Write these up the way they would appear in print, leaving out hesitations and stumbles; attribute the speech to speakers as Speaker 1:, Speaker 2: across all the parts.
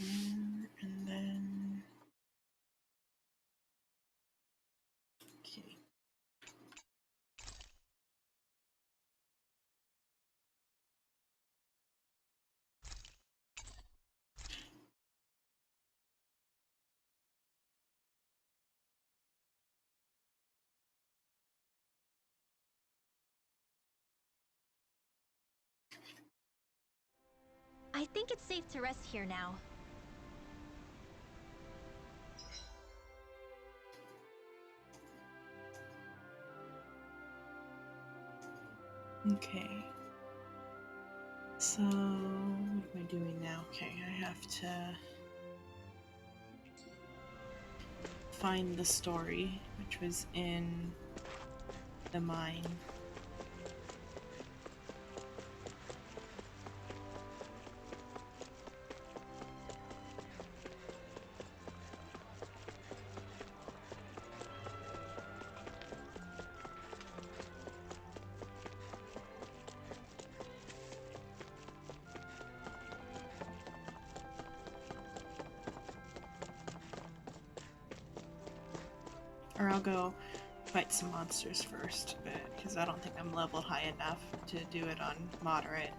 Speaker 1: And then... Okay.
Speaker 2: I think it's safe to rest here now.
Speaker 1: Okay. So, what am I doing now? Okay, I have to find the story, which was in the mine. Or I'll go fight some monsters first, because I don't think I'm leveled high enough to do it on moderate.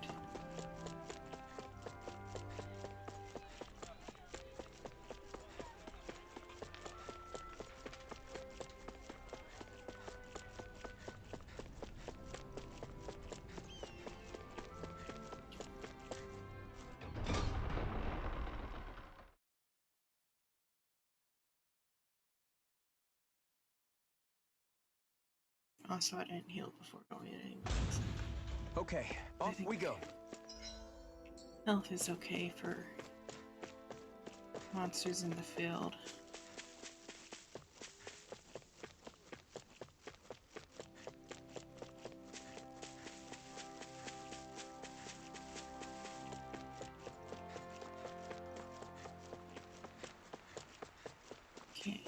Speaker 1: Also, I didn't heal before going in anyway.
Speaker 3: Okay, off we go.
Speaker 1: Health is okay for monsters in the field. Okay.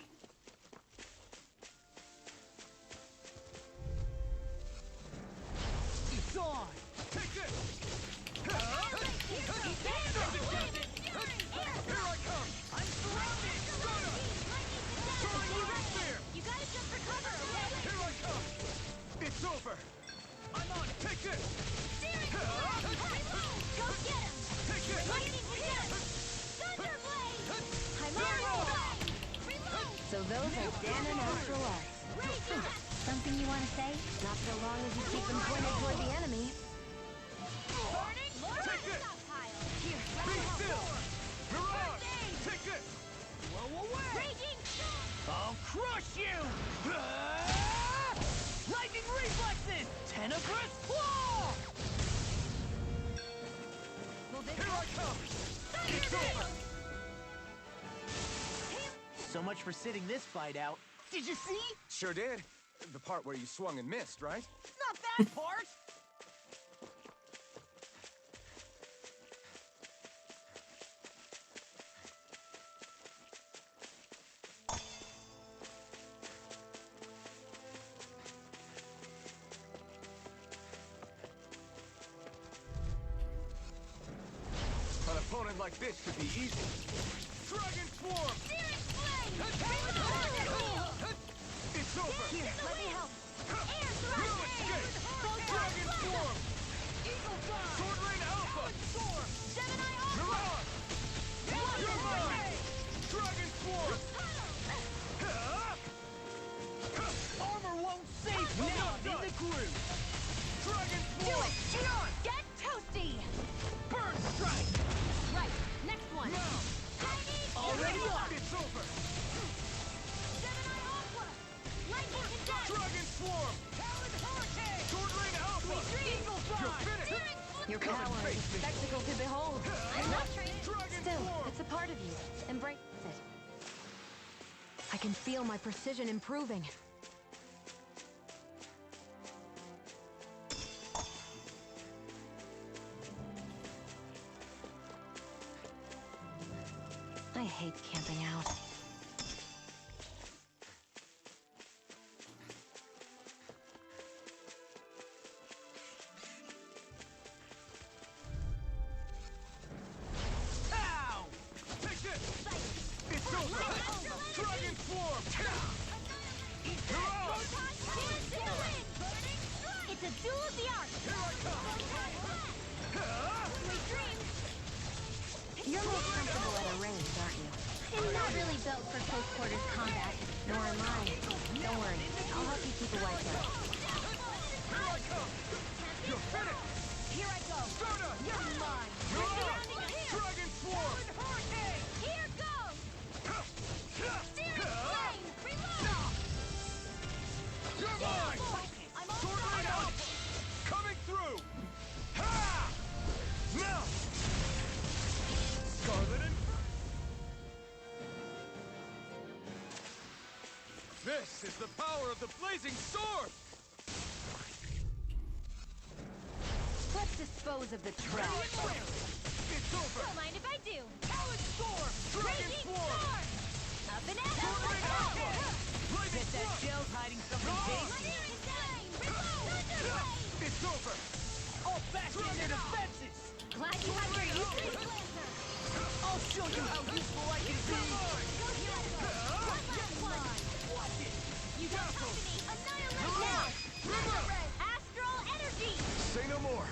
Speaker 3: It's on! Take it! Here I come! I'm surrounded! Stunner! Throwing you right there!
Speaker 2: You gotta jump for cover, okay?
Speaker 3: Here I come! It's over! I'm on! Take it!
Speaker 2: Go get him!
Speaker 3: Take it!
Speaker 2: Lightning again! Thunderblade! I'm on Reload!
Speaker 4: So those are Dan and Astral Arts.
Speaker 2: Raging!
Speaker 4: Something you want to say? Not so long as you keep them pointed toward the enemy.
Speaker 2: Burning!
Speaker 3: Take it!
Speaker 2: Stockpile!
Speaker 3: Be still! Mirage! Take it! Blow away!
Speaker 2: Raging!
Speaker 3: I'll crush you! Lightning reflexes! Tenebrous claw! Here I come! It's over!
Speaker 5: So much for sitting this fight out. Did you see?
Speaker 3: Sure did. The part where you swung and missed, right?
Speaker 5: Not that part!
Speaker 3: An opponent like this could be easy. Dragon Swarm! It's over!
Speaker 2: Here, let me help!
Speaker 3: No escape! Dragon Swarm!
Speaker 2: Eagle Fly!
Speaker 3: Sword Rain Alpha!
Speaker 2: Storm! Gemini Alpha!
Speaker 3: Mirage! You're mine! Dragon Swarm!
Speaker 5: Armor won't save me! Not in the groove!
Speaker 3: Dragon
Speaker 2: Do
Speaker 3: Swarm!
Speaker 2: it! Get toasty!
Speaker 5: Burn strike!
Speaker 2: Right, next one!
Speaker 5: Already on!
Speaker 3: It's over!
Speaker 2: Gemini Aqua! Lightning Condense!
Speaker 3: Dragon Swarm!
Speaker 2: Talon Hurricane!
Speaker 3: Sword Rain Alpha!
Speaker 2: Eagle
Speaker 3: You're
Speaker 2: Fly!
Speaker 3: finished!
Speaker 4: Your
Speaker 3: Come and
Speaker 4: power is
Speaker 3: face
Speaker 4: a
Speaker 3: me.
Speaker 4: spectacle to behold.
Speaker 2: I'm not training!
Speaker 3: Dragon
Speaker 4: Still,
Speaker 3: Swarm!
Speaker 4: it's a part of you. Embrace it. I can feel my precision improving. I hate camping out.
Speaker 3: Ow! Take
Speaker 2: It's a duel of the arts.
Speaker 3: Here I come!
Speaker 2: Sweet dreams.
Speaker 4: You're most comfortable at a range, aren't you?
Speaker 2: I'm not really built for close quarters combat.
Speaker 4: Nor am I. Don't worry, I'll help you keep a white gun.
Speaker 3: Here I come! You're finished!
Speaker 2: Here I go.
Speaker 3: Stardust!
Speaker 2: You're mine.
Speaker 3: You're
Speaker 2: Surrounding
Speaker 3: up!
Speaker 2: here.
Speaker 3: Dragon Swarm!
Speaker 2: Hurricane. Here goes. Searing flame. Reload.
Speaker 3: You're mine!
Speaker 2: I'm all
Speaker 3: Sword Rain
Speaker 2: fired.
Speaker 3: Alpha! Coming through! Ha! Now! Scarlet and... This is the power of the blazing sword!
Speaker 4: Let's dispose of the trash.
Speaker 3: It's over!
Speaker 2: Don't mind if I do.
Speaker 3: Talon Storm! Dragon
Speaker 2: Raging
Speaker 3: Swarm!
Speaker 2: sword. Up and at
Speaker 3: Sword Rain Alpha! Blazing
Speaker 5: That
Speaker 3: Thrust!
Speaker 5: shell's hiding something tasty.
Speaker 2: Searing flame. Reload. Thunder blade.
Speaker 3: It's over!
Speaker 5: All back in their defenses.
Speaker 2: Glad you have your uses. Lancer.
Speaker 5: I'll show you how useful I can be.
Speaker 2: Go here. One last one. You don't touch me. Annihilate now. Thunder red. Astral energy.
Speaker 3: Say no more!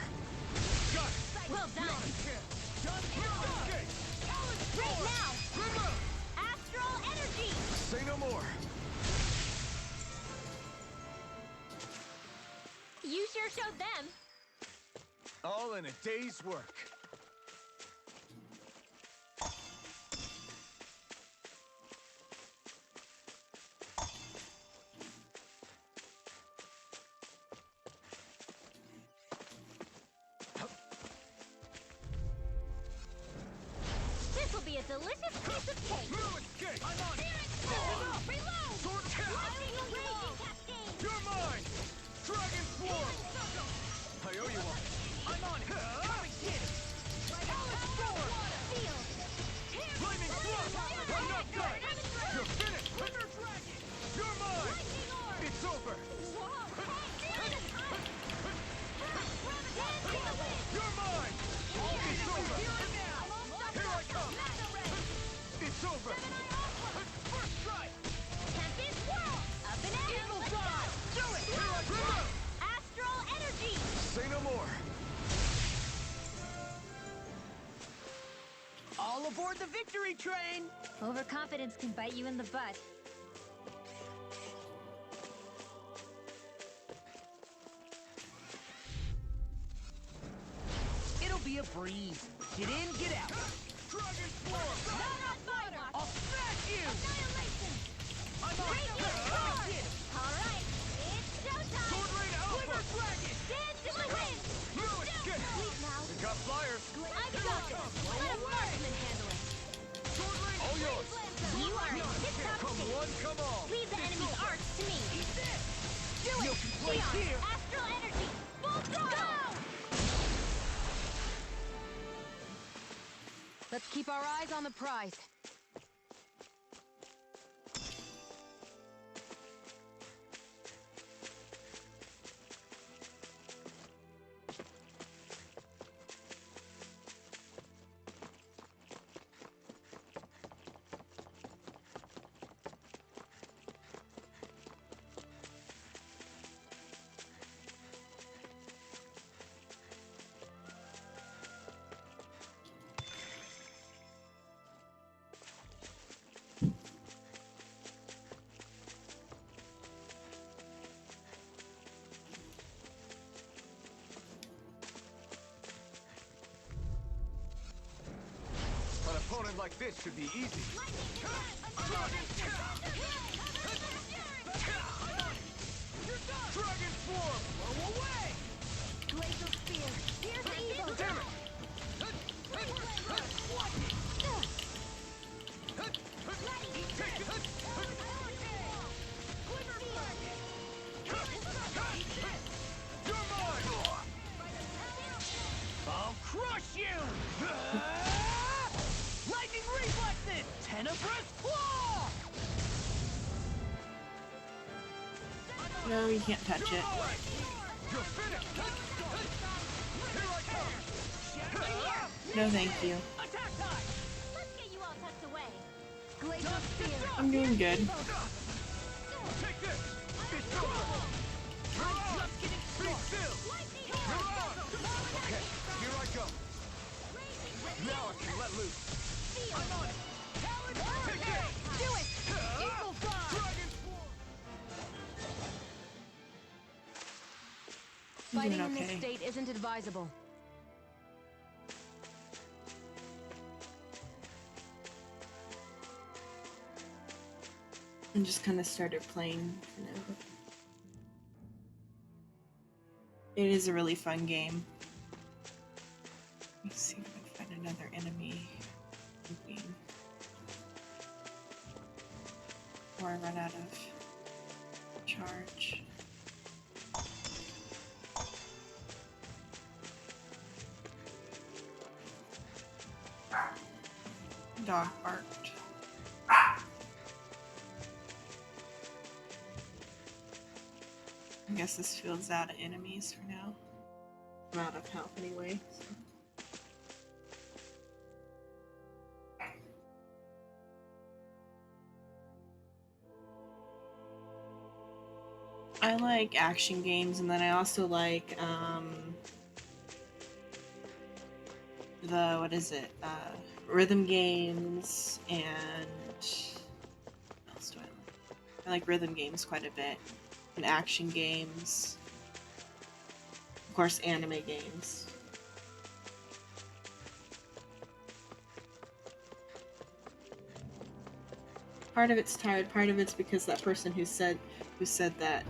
Speaker 3: Got it!
Speaker 2: Well done.
Speaker 3: Okay!
Speaker 2: Right now.
Speaker 3: Remote!
Speaker 2: Astral energy.
Speaker 3: Say no more!
Speaker 2: You sure showed them.
Speaker 3: All in a day's work.
Speaker 2: This will be a delicious piece of cake.
Speaker 3: No escape! I'm on it!
Speaker 2: Reload.
Speaker 3: Sword Cat!
Speaker 2: Lightning raging cascade.
Speaker 3: You're mine! Dragon Swarm! I owe you one.
Speaker 5: I'm on it. Come and get it.
Speaker 2: Field.
Speaker 3: Lightning Thrust! I'm not done! You're finished!
Speaker 5: Thunder Dragon.
Speaker 3: You're mine!
Speaker 2: Lightning orb.
Speaker 3: It's over! You're mine! It's over! Here I come! It's over!
Speaker 5: First strike. Eagle dive. Do it.
Speaker 3: Here I come!
Speaker 2: Astral energy.
Speaker 3: Say no more!
Speaker 5: All aboard the victory train.
Speaker 2: Overconfidence can bite you in the butt.
Speaker 5: It'll be a breeze. Get in, get out.
Speaker 3: Dragon Swarm!
Speaker 5: I'll smash you.
Speaker 2: Annihilation.
Speaker 5: I'm on it.
Speaker 2: Radiant
Speaker 5: Come
Speaker 2: sword.
Speaker 5: and get it.
Speaker 2: All right, it's showtime.
Speaker 3: Sword Rain Alpha!
Speaker 5: Thunder Dragon.
Speaker 2: Dance to the wind.
Speaker 3: No escape!
Speaker 2: Sleep now.
Speaker 3: We got flyers!
Speaker 2: I've got this. Let a marksman handle it.
Speaker 3: Sword Rain all yours!
Speaker 2: You are in tip-top
Speaker 3: Come
Speaker 2: shape.
Speaker 3: one, come all!
Speaker 2: Leave the enemy's arts to me. Do
Speaker 5: No
Speaker 2: it.
Speaker 5: complaints
Speaker 2: Leon,
Speaker 5: here.
Speaker 2: Astral energy. Full throttle.
Speaker 4: Let's keep our eyes on the prize.
Speaker 3: An opponent like this should be easy. Dragon Swarm!
Speaker 5: Blow away.
Speaker 2: Glacial spear. Here's the evil.
Speaker 3: Damn it! Take it! You're mine!
Speaker 5: I'll crush you. Lightning reflexes. Tenebrous claw.
Speaker 1: No, you can't touch it.
Speaker 3: You're mine! You're finished! Here I come!
Speaker 1: No, thank you.
Speaker 5: Attack time.
Speaker 2: Let's get you all tucked away.
Speaker 4: Glacial spear.
Speaker 1: I'm doing good.
Speaker 3: Take this! It's over!
Speaker 5: I'm just getting started.
Speaker 3: still! You're on! Okay, here I go. Now I can let loose. I'm on it! Take this!
Speaker 4: Do it!
Speaker 3: Eagle Fly! Dragon Swarm!
Speaker 1: I'm
Speaker 4: Fighting
Speaker 1: doing
Speaker 4: in this
Speaker 1: okay.
Speaker 4: state isn't advisable.
Speaker 1: I just kind of started playing. You know. It is a really fun game. Let's see if I can find another enemy. Moving. Before I run out of charge. Dog barked. I guess this field's out of enemies for now. I'm out of health anyway. So. I like action games, and then I also like the what is it? Rhythm games, and what else do I like? I like rhythm games quite a bit, and action games. Of course, anime games. Part of it's tired, part of it's because that person who said that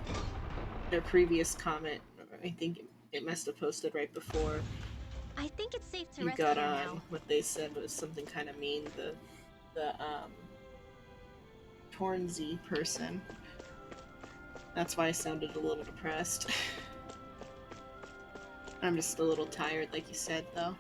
Speaker 1: their previous comment, I think it must have posted right before
Speaker 2: I think it's safe to
Speaker 1: you
Speaker 2: rest
Speaker 1: got
Speaker 2: here
Speaker 1: on.
Speaker 2: now.
Speaker 1: What they said was something kind of mean. The Tornzy person. That's why I sounded a little depressed. I'm just a little tired, like you said, though.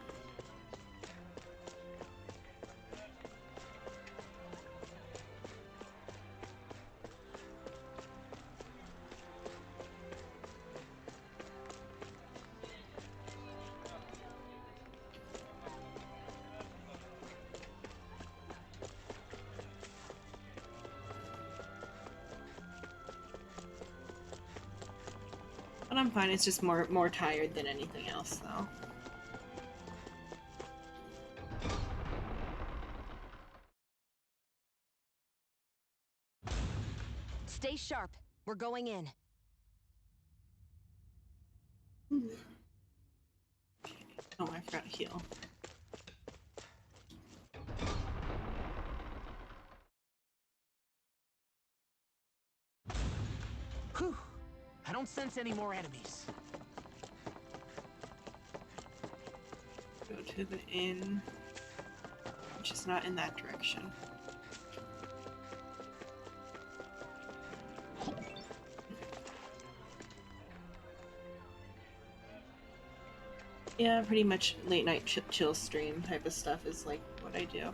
Speaker 1: But I'm fine. It's just more tired than anything else, though.
Speaker 4: Stay sharp. We're going in.
Speaker 1: Oh, I forgot to heal.
Speaker 5: Whew. I don't sense any more enemies.
Speaker 1: Go to the inn, which is not in that direction. Yeah, pretty much late night chill stream type of stuff is like what I do.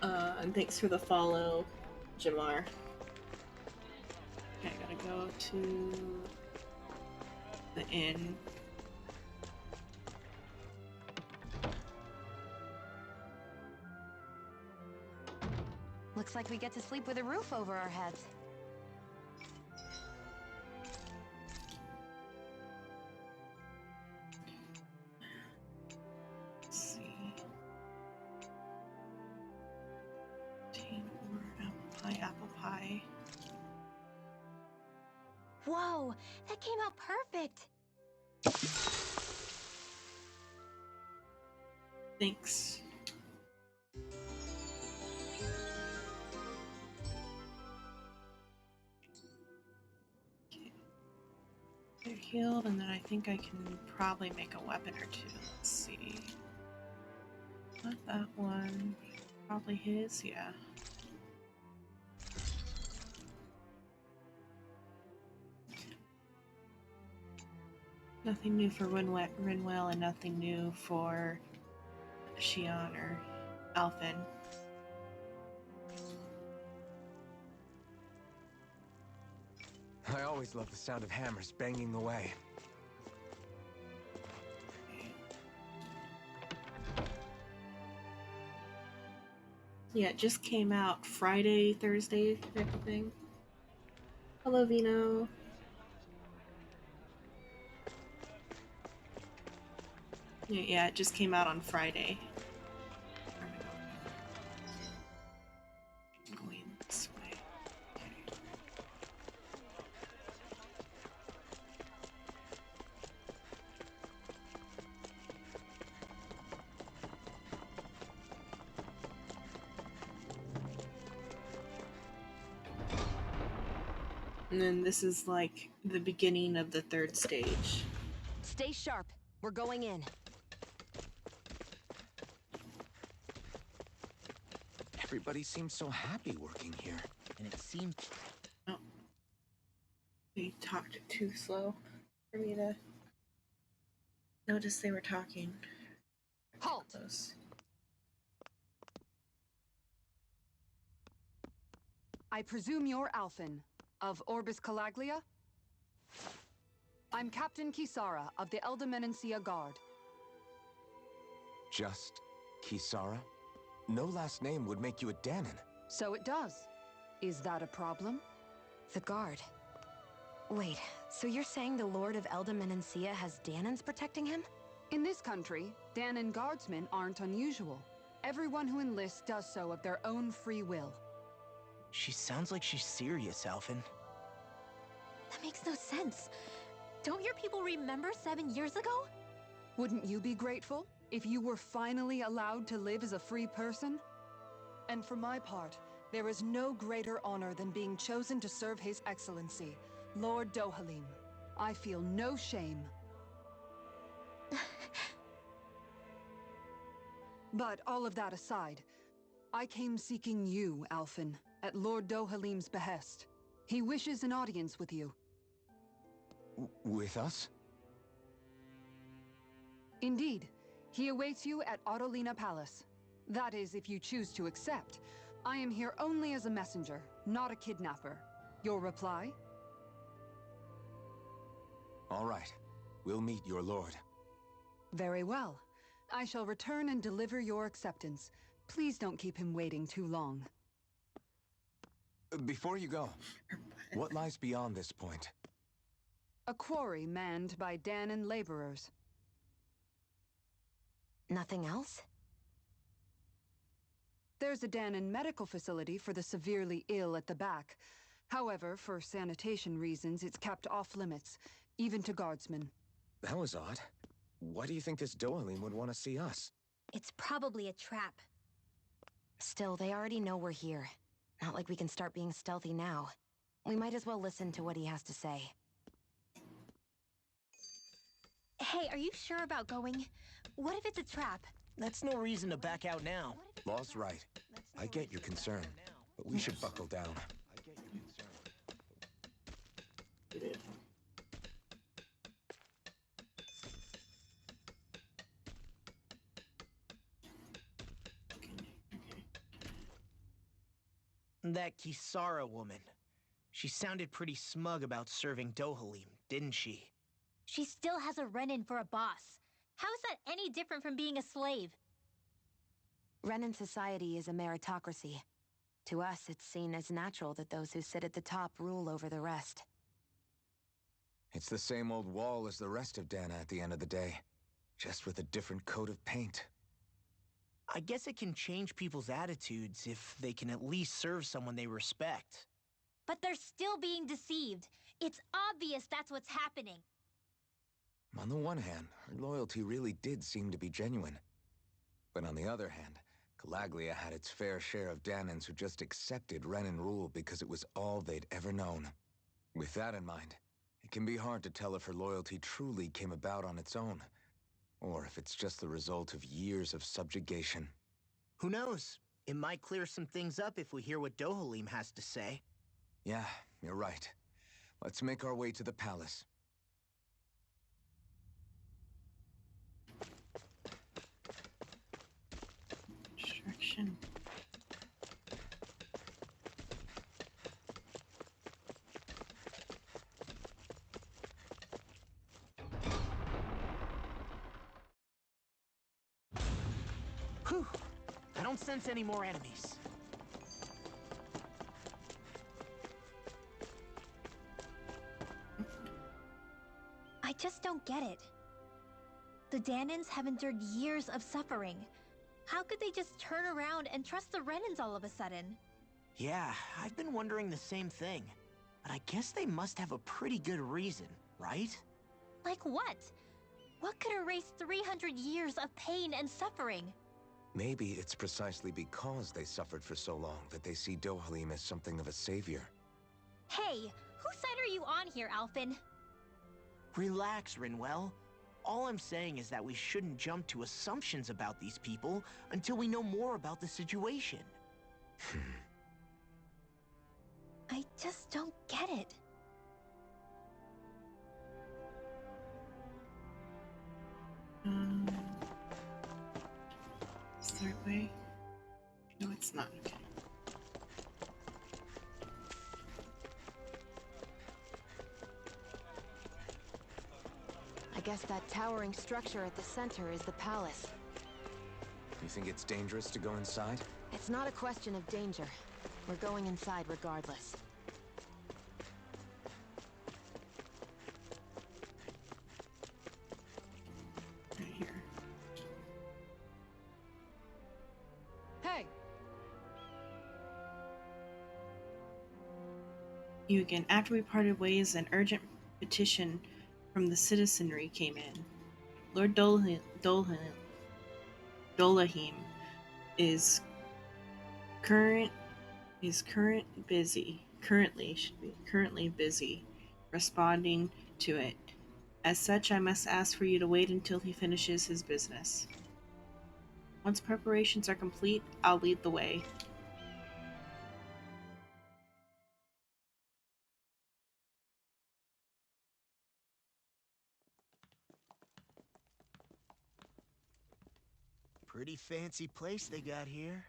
Speaker 1: And thanks for the follow, Jamar. Okay, I gotta go to the inn.
Speaker 4: Looks like we get to sleep with a roof over our heads.
Speaker 1: Let's see. Teen or apple pie.
Speaker 2: Whoa, that came out perfect.
Speaker 1: Thanks. Okay. They're healed, and then I think I can probably make a weapon or two. Let's see. Not that one. Probably his, yeah. Nothing new for Rinwell, and nothing new for Shion or Alphen.
Speaker 3: I always love the sound of hammers banging away.
Speaker 1: Yeah, it just came out Friday, Thursday type of thing. Hello, Vino. Yeah, it just came out on Friday. Going this way. Okay. And then this is like the beginning of the third stage.
Speaker 4: Stay sharp. We're going in.
Speaker 3: Everybody seems so happy working here.
Speaker 5: And it seemed
Speaker 1: Oh. They talked too slow for me to notice they were talking.
Speaker 4: Halt!
Speaker 1: Close.
Speaker 6: I presume you're Alphen, of Orbis Calaglia? I'm Captain Kisara of the Elder Guard.
Speaker 3: Just Kisara? No last name would make you a Danon.
Speaker 6: So it does. Is that a problem?
Speaker 4: The guard. Wait, so you're saying the Lord of Elda Menancia has Danons protecting him?
Speaker 6: In this country, Danon guardsmen aren't unusual. Everyone who enlists does so of their own free will.
Speaker 5: she sounds like she's serious, Alphen.
Speaker 2: That makes no sense. Don't your people remember 7 years ago?
Speaker 6: Wouldn't you be grateful if you were finally allowed to live as a free person?
Speaker 7: And for my part, there is no greater honor than being chosen to serve His Excellency, Lord Dohalim.
Speaker 6: I feel no shame. But all of that aside, I came seeking you, Alphen, at Lord Dohalim's behest. He wishes an audience with you.
Speaker 3: With us?
Speaker 6: Indeed, he awaits you at Autolina Palace. That is, if you choose to accept. I am here only as a messenger, not a kidnapper. Your reply?
Speaker 3: All right. We'll meet your lord.
Speaker 6: Very well. I shall return and deliver your acceptance. Please don't keep him waiting too long.
Speaker 3: Before you go, what lies beyond this point?
Speaker 6: A quarry manned by Danon laborers.
Speaker 4: Nothing else?
Speaker 6: There's a Danon medical facility for the severely ill at the back. However, for sanitation reasons, it's kept off limits, even to guardsmen.
Speaker 3: That was odd. Why do you think this Dohalim would want to see us?
Speaker 2: It's probably a trap.
Speaker 4: Still, they already know we're here. Not like we can start being stealthy now. We might as well listen to what he has to say.
Speaker 2: Hey, are you sure about going? What if it's a trap?
Speaker 5: That's no reason to back out now.
Speaker 3: Law's right. I get your concern, but we should buckle down.
Speaker 5: That Kisara woman. She sounded pretty smug about serving Dohalim, didn't she?
Speaker 2: She still has a run-in for a boss. How is that any different from being a slave?
Speaker 4: Renan society is a meritocracy. To us, it's seen as natural that those who sit at the top rule over the rest.
Speaker 3: It's the same old wall as the rest of Dana at the end of the day, just with a different coat of paint.
Speaker 5: I guess it can change people's attitudes if they can at least serve someone they respect.
Speaker 2: But they're still being deceived. It's obvious that's what's happening.
Speaker 3: On the one hand, her loyalty really did seem to be genuine. But on the other hand, Calaglia had its fair share of Danons who just accepted Renan rule because it was all they'd ever known. With that in mind, it can be hard to tell if her loyalty truly came about on its own, or if it's just the result of years of subjugation.
Speaker 5: Who knows? It might clear some things up if we hear what Dohalim has to say.
Speaker 3: Yeah, you're right. Let's make our way to the palace.
Speaker 1: Distraction.
Speaker 5: Whew! I don't sense any more enemies.
Speaker 2: I just don't get it. The Danans have endured years of suffering. How could they just turn around and trust the Renans all of a sudden?
Speaker 5: Yeah, I've been wondering the same thing. But I guess they must have a pretty good reason, right?
Speaker 2: Like what? What could erase 300 years of pain and suffering?
Speaker 3: Maybe it's precisely because they suffered for so long that they see Dohalim as something of a savior.
Speaker 2: Hey, whose side are you on here, Alphen?
Speaker 5: Relax, Rinwell. All I'm saying is that we shouldn't jump to assumptions about these people until we know more about the situation.
Speaker 2: I just don't get it.
Speaker 1: Is there a way? No, it's not. Okay.
Speaker 4: I guess that towering structure at the center is the palace.
Speaker 3: You think it's dangerous to go inside?
Speaker 4: It's not a question of danger. We're going inside regardless.
Speaker 1: Right here.
Speaker 6: Hey!
Speaker 1: You again. After we parted ways, an urgent petition from the citizenry came in. Lord Dolahim is currently busy responding to it. As such, I must ask for you to wait until he finishes his business. Once preparations are complete, I'll lead the way.
Speaker 5: Pretty fancy place they got here.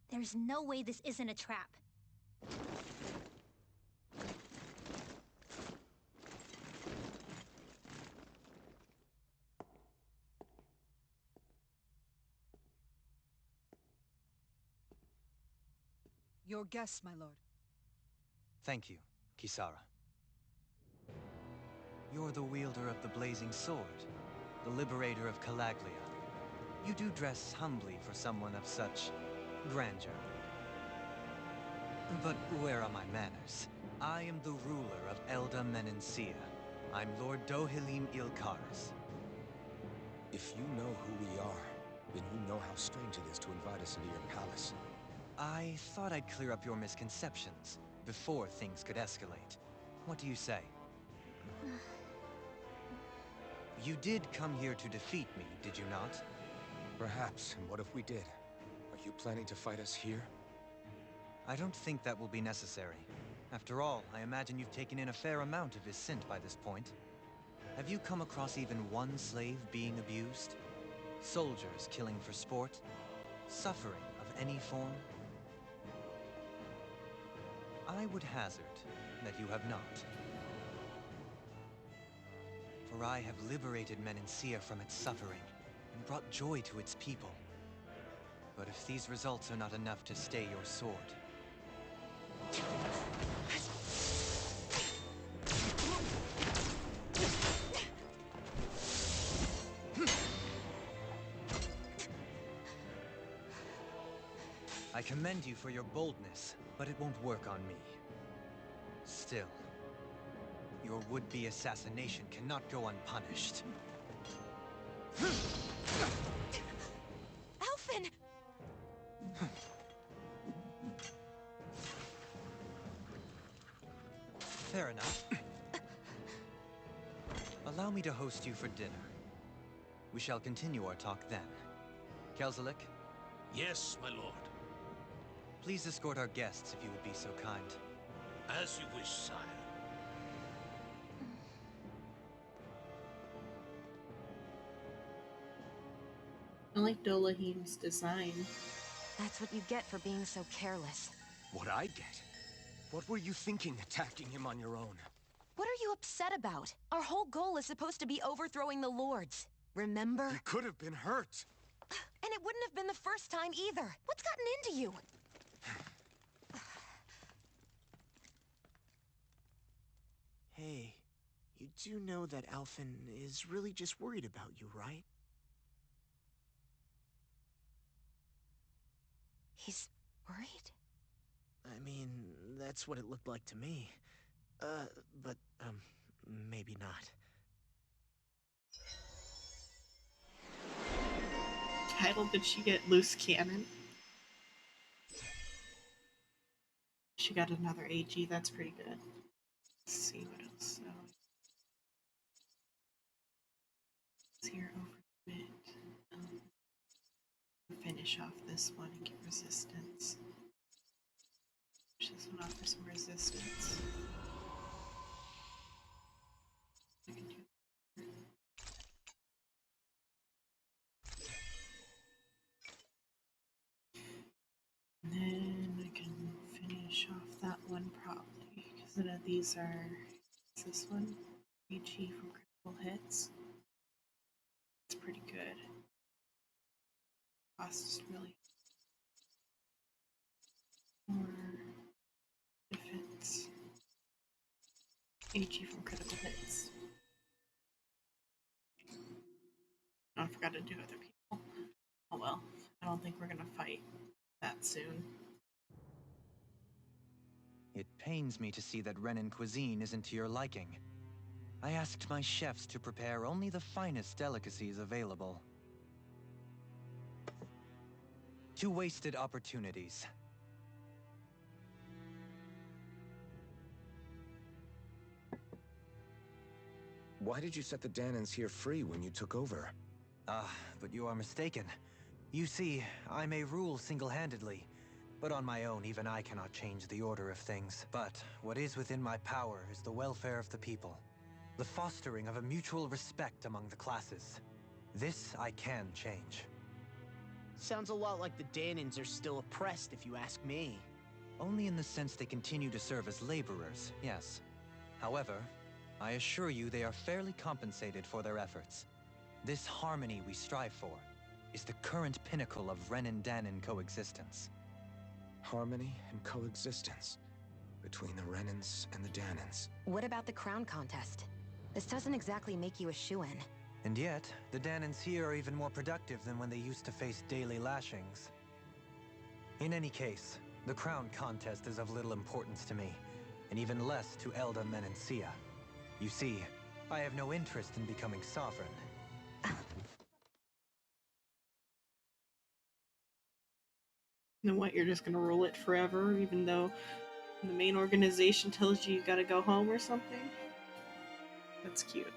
Speaker 2: There's no way this isn't a trap.
Speaker 7: Your guests, my lord.
Speaker 8: Thank you, Kisara. You're the wielder of the blazing sword, the liberator of Calaglia. You do dress humbly for someone of such grandeur. But where are my manners? I am the ruler of Elda Menencia. I'm Lord Dohalim Ilkaris.
Speaker 3: If you know who we are, then you know how strange it is to invite us into your palace.
Speaker 8: I thought I'd clear up your misconceptions before things could escalate. What do you say? You did come here to defeat me, did you not?
Speaker 3: Perhaps, and what if we did? Are you planning to fight us here?
Speaker 8: I don't think that will be necessary. After all, I imagine you've taken in a fair amount of his scent by this point. Have you come across even one slave being abused? Soldiers killing for sport? Suffering of any form? I would hazard that you have not. For I have liberated Menencia from its suffering and brought joy to its people. But if these results are not enough to stay your sword... I commend you for your boldness, but it won't work on me. Still, your would-be assassination cannot go unpunished.
Speaker 4: Alphen!
Speaker 8: Fair enough. Allow me to host you for dinner. We shall continue our talk then. Kelzelik,
Speaker 9: Yes, my lord.
Speaker 8: please escort our guests if you would be so kind.
Speaker 9: As you wish, sire.
Speaker 1: I like Dolahim's design.
Speaker 4: That's what you get for being so careless.
Speaker 3: What I get? What were you thinking attacking him on your own?
Speaker 4: What are you upset about? Our whole goal is supposed to be overthrowing the Lords. Remember?
Speaker 3: He could have been hurt.
Speaker 4: And it wouldn't have been the first time either. What's gotten into you?
Speaker 5: Hey, You do know that Alphen is really just worried about you, right?
Speaker 4: He's worried?
Speaker 5: I mean, that's what it looked like to me. But, maybe not.
Speaker 1: Title, did she get loose cannon? She got another AG, that's pretty good. Let's see what else. So, let's hear over a bit. Finish off this one and get resistance. Finish this one off for some resistance. I can do. And then I can finish off that one probably, because none of these are. What's this one? AG from critical hits. It's pretty good. Cost is really. Or if it's AG from critical hits. Oh, I forgot to do other people. Oh well. I don't think we're gonna fight that soon.
Speaker 8: It pains me to see that Renan cuisine isn't to your liking. I asked my chefs to prepare only the finest delicacies available. 2 wasted opportunities.
Speaker 3: Why did you set the Danans here free when you took over?
Speaker 8: But you are mistaken. You see, I may rule single-handedly, but on my own, even I cannot change the order of things. But what is within my power is the welfare of the people, the fostering of a mutual respect among the classes. This I can change.
Speaker 5: Sounds a lot like the Danans are still oppressed, if you ask me.
Speaker 8: Only in the sense they continue to serve as laborers, yes. However, I assure you they are fairly compensated for their efforts. This harmony we strive for is the current pinnacle of Renan-Danan coexistence.
Speaker 3: Harmony and coexistence between the Renans and the Danans.
Speaker 4: What about the crown contest? This doesn't exactly make you a shoo-in.
Speaker 8: And yet, the Danans here are even more productive than when they used to face daily lashings. In any case, the crown contest is of little importance to me, and even less to Elda Menencia. You see, I have no interest in becoming sovereign.
Speaker 1: Then what, you're just gonna rule it forever, even though the main organization tells you gotta go home or something? That's cute.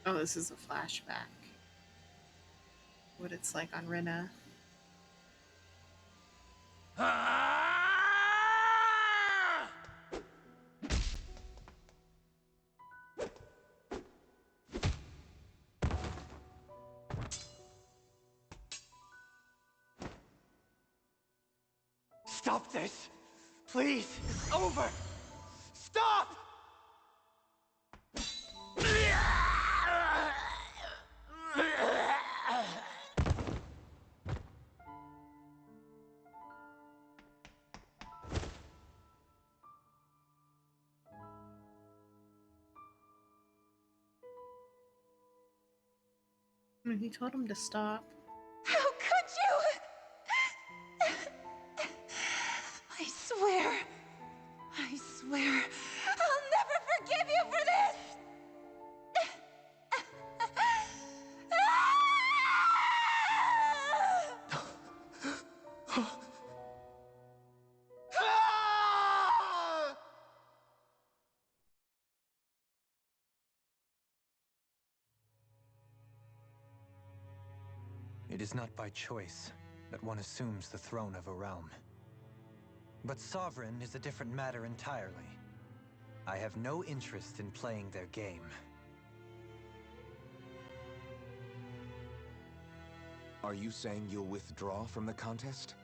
Speaker 1: Oh, this is a flashback. What it's like on Rena.
Speaker 5: Stop this! Please! It's over! Stop!
Speaker 1: He told him to stop.
Speaker 2: How could you? I swear, I'll never forgive you for this!
Speaker 8: It is not by choice that one assumes the throne of a realm. But sovereign is a different matter entirely. I have no interest in playing their game.
Speaker 3: Are you saying you'll withdraw from the contest?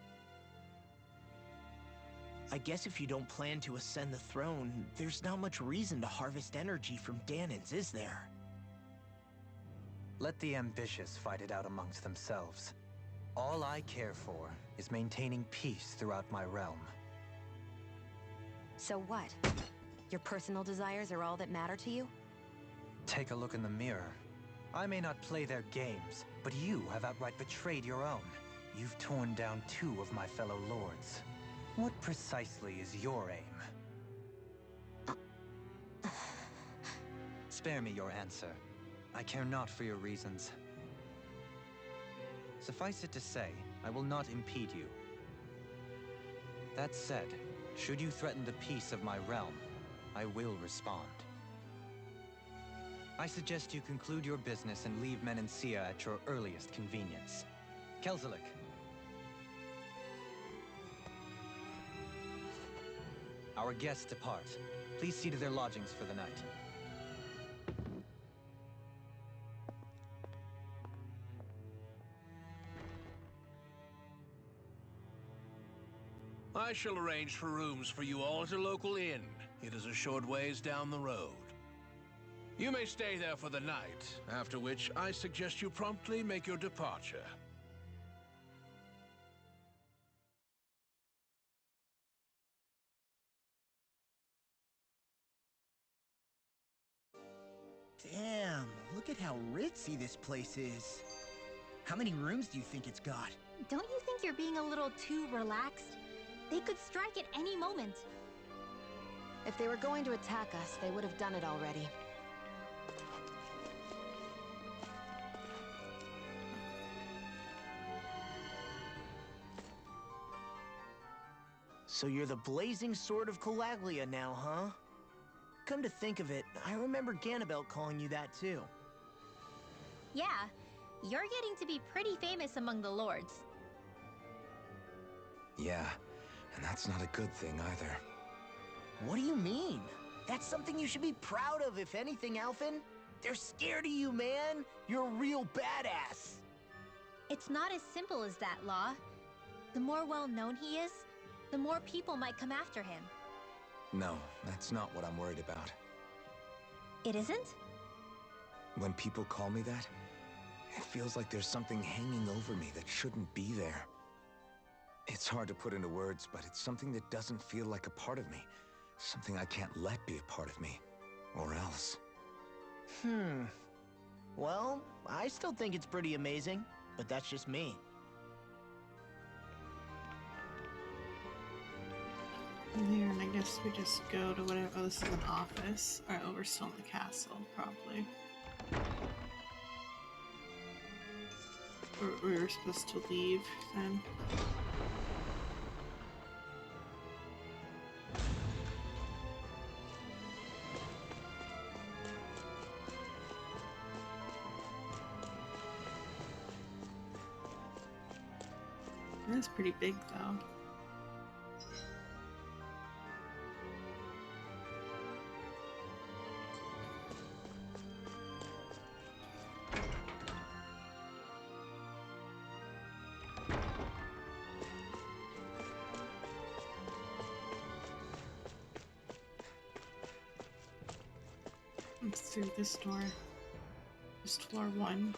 Speaker 5: I guess if you don't plan to ascend the throne, there's not much reason to harvest energy from Dahnans, is there?
Speaker 8: Let the ambitious fight it out amongst themselves. All I care for is maintaining peace throughout my realm.
Speaker 4: So what? Your personal desires are all that matter to you?
Speaker 8: Take a look in the mirror. I may not play their games, but you have outright betrayed your own. You've torn down 2 of my fellow lords. What precisely is your aim? Spare me your answer. I care not for your reasons. Suffice it to say, I will not impede you. That said, should you threaten the peace of my realm, I will respond. I suggest you conclude your business and leave Menancia at your earliest convenience. Kelzelik. Our guests depart. Please see to their lodgings for the night.
Speaker 9: I shall arrange for rooms for you all at a local inn. It is a short ways down the road. You may stay there for the night, after which I suggest you promptly make your departure.
Speaker 5: Damn, look at how ritzy this place is. How many rooms do you think it's got?
Speaker 2: Don't you think you're being a little too relaxed? They could strike at any moment.
Speaker 4: If they were going to attack us, they would have done it already.
Speaker 5: So you're the blazing sword of Calaglia now, huh? Come to think of it, I remember Ganabelt calling you that too.
Speaker 2: Yeah, you're getting to be pretty famous among the lords.
Speaker 3: Yeah, and that's not a good thing either.
Speaker 5: What do you mean? That's something you should be proud of, if anything, Alphen. They're scared of you, man. You're a real badass.
Speaker 2: It's not as simple as that, Law. The more well-known he is, the more people might come after him.
Speaker 3: No, that's not what I'm worried about.
Speaker 2: It isn't?
Speaker 3: When people call me that, it feels like there's something hanging over me that shouldn't be there. It's hard to put into words, but it's something that doesn't feel like a part of me. Something I can't let be a part of me. Or else.
Speaker 5: Well, I still think it's pretty amazing, but that's just me.
Speaker 1: Here, and I guess we just go to whatever. Oh, this is an office. Alright, well, we're still in the castle, probably. We were supposed to leave then. That's pretty big, though. Let's through this door. Just floor 1.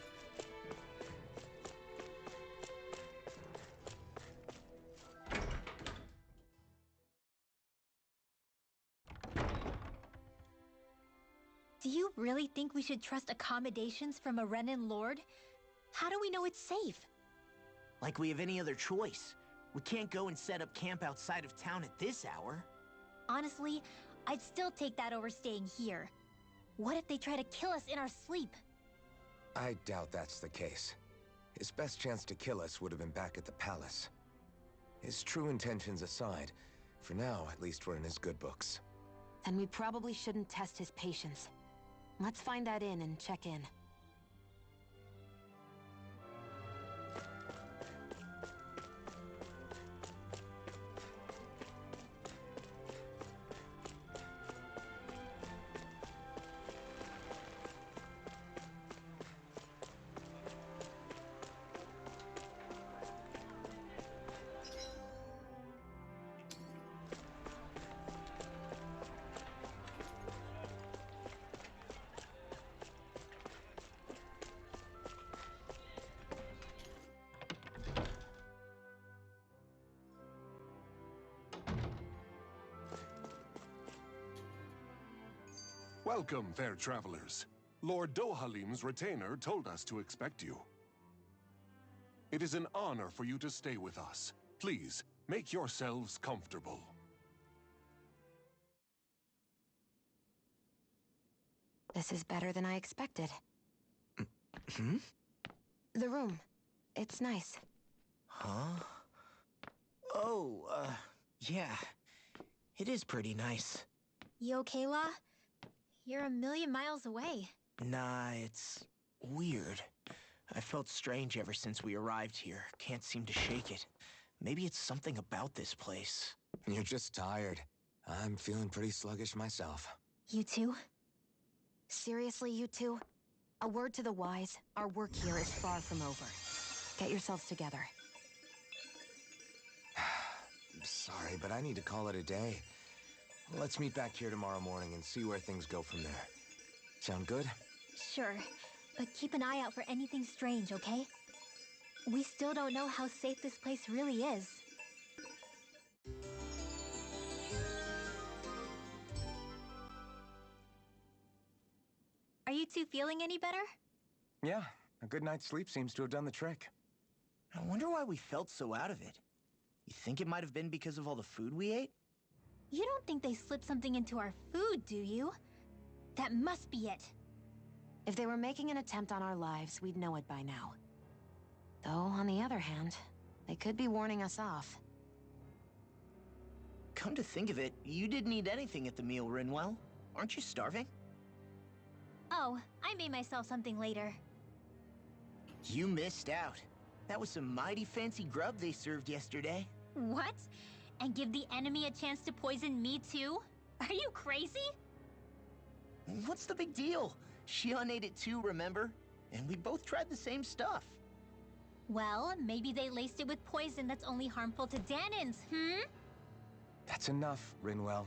Speaker 2: Do you really think we should trust accommodations from a Renan lord? How do we know it's safe?
Speaker 5: Like we have any other choice. We can't go and set up camp outside of town at this hour.
Speaker 2: Honestly, I'd still take that over staying here. What if they try to kill us in our sleep?
Speaker 3: I doubt that's the case. His best chance to kill us would have been back at the palace. His true intentions aside, for now, at least we're in his good books.
Speaker 4: Then we probably shouldn't test his patience. Let's find that inn and check in.
Speaker 10: Welcome, fair travelers. Lord Dohalim's retainer told us to expect you. It is an honor for you to stay with us. Please, make yourselves comfortable.
Speaker 4: This is better than I expected.
Speaker 5: Hmm?
Speaker 4: The room. It's nice.
Speaker 5: Huh? Oh, yeah. It is pretty nice.
Speaker 2: You okay, La? You're a million miles away.
Speaker 5: Nah, it's weird. I felt strange ever since we arrived here. Can't seem to shake it. Maybe it's something about this place.
Speaker 3: You're just tired. I'm feeling pretty sluggish myself.
Speaker 2: You too?
Speaker 4: Seriously, you two? A word to the wise, our work here is far from over. Get yourselves together.
Speaker 3: Sorry, but I need to call it a day. Let's meet back here tomorrow morning and see where things go from there. Sound good?
Speaker 2: Sure, but keep an eye out for anything strange, okay? We still don't know how safe this place really is. Are you two feeling any better?
Speaker 3: Yeah, a good night's sleep seems to have done the trick.
Speaker 5: I wonder why we felt so out of it. You think it might have been because of all the food we ate?
Speaker 2: You don't think they slipped something into our food, do you? That must be it.
Speaker 4: If they were making an attempt on our lives, we'd know it by now. Though, on the other hand, they could be warning us off.
Speaker 5: Come to think of it, you didn't eat anything at the meal, Rinwell. Aren't you starving?
Speaker 2: Oh, I made myself something later.
Speaker 5: You missed out. That was some mighty fancy grub they served yesterday.
Speaker 2: What? And give the enemy a chance to poison me too? Are you crazy?
Speaker 5: What's the big deal? Shion ate it too, remember? And we both tried the same stuff.
Speaker 2: Well, maybe they laced it with poison that's only harmful to Danins, hmm?
Speaker 3: That's enough, Rinwell.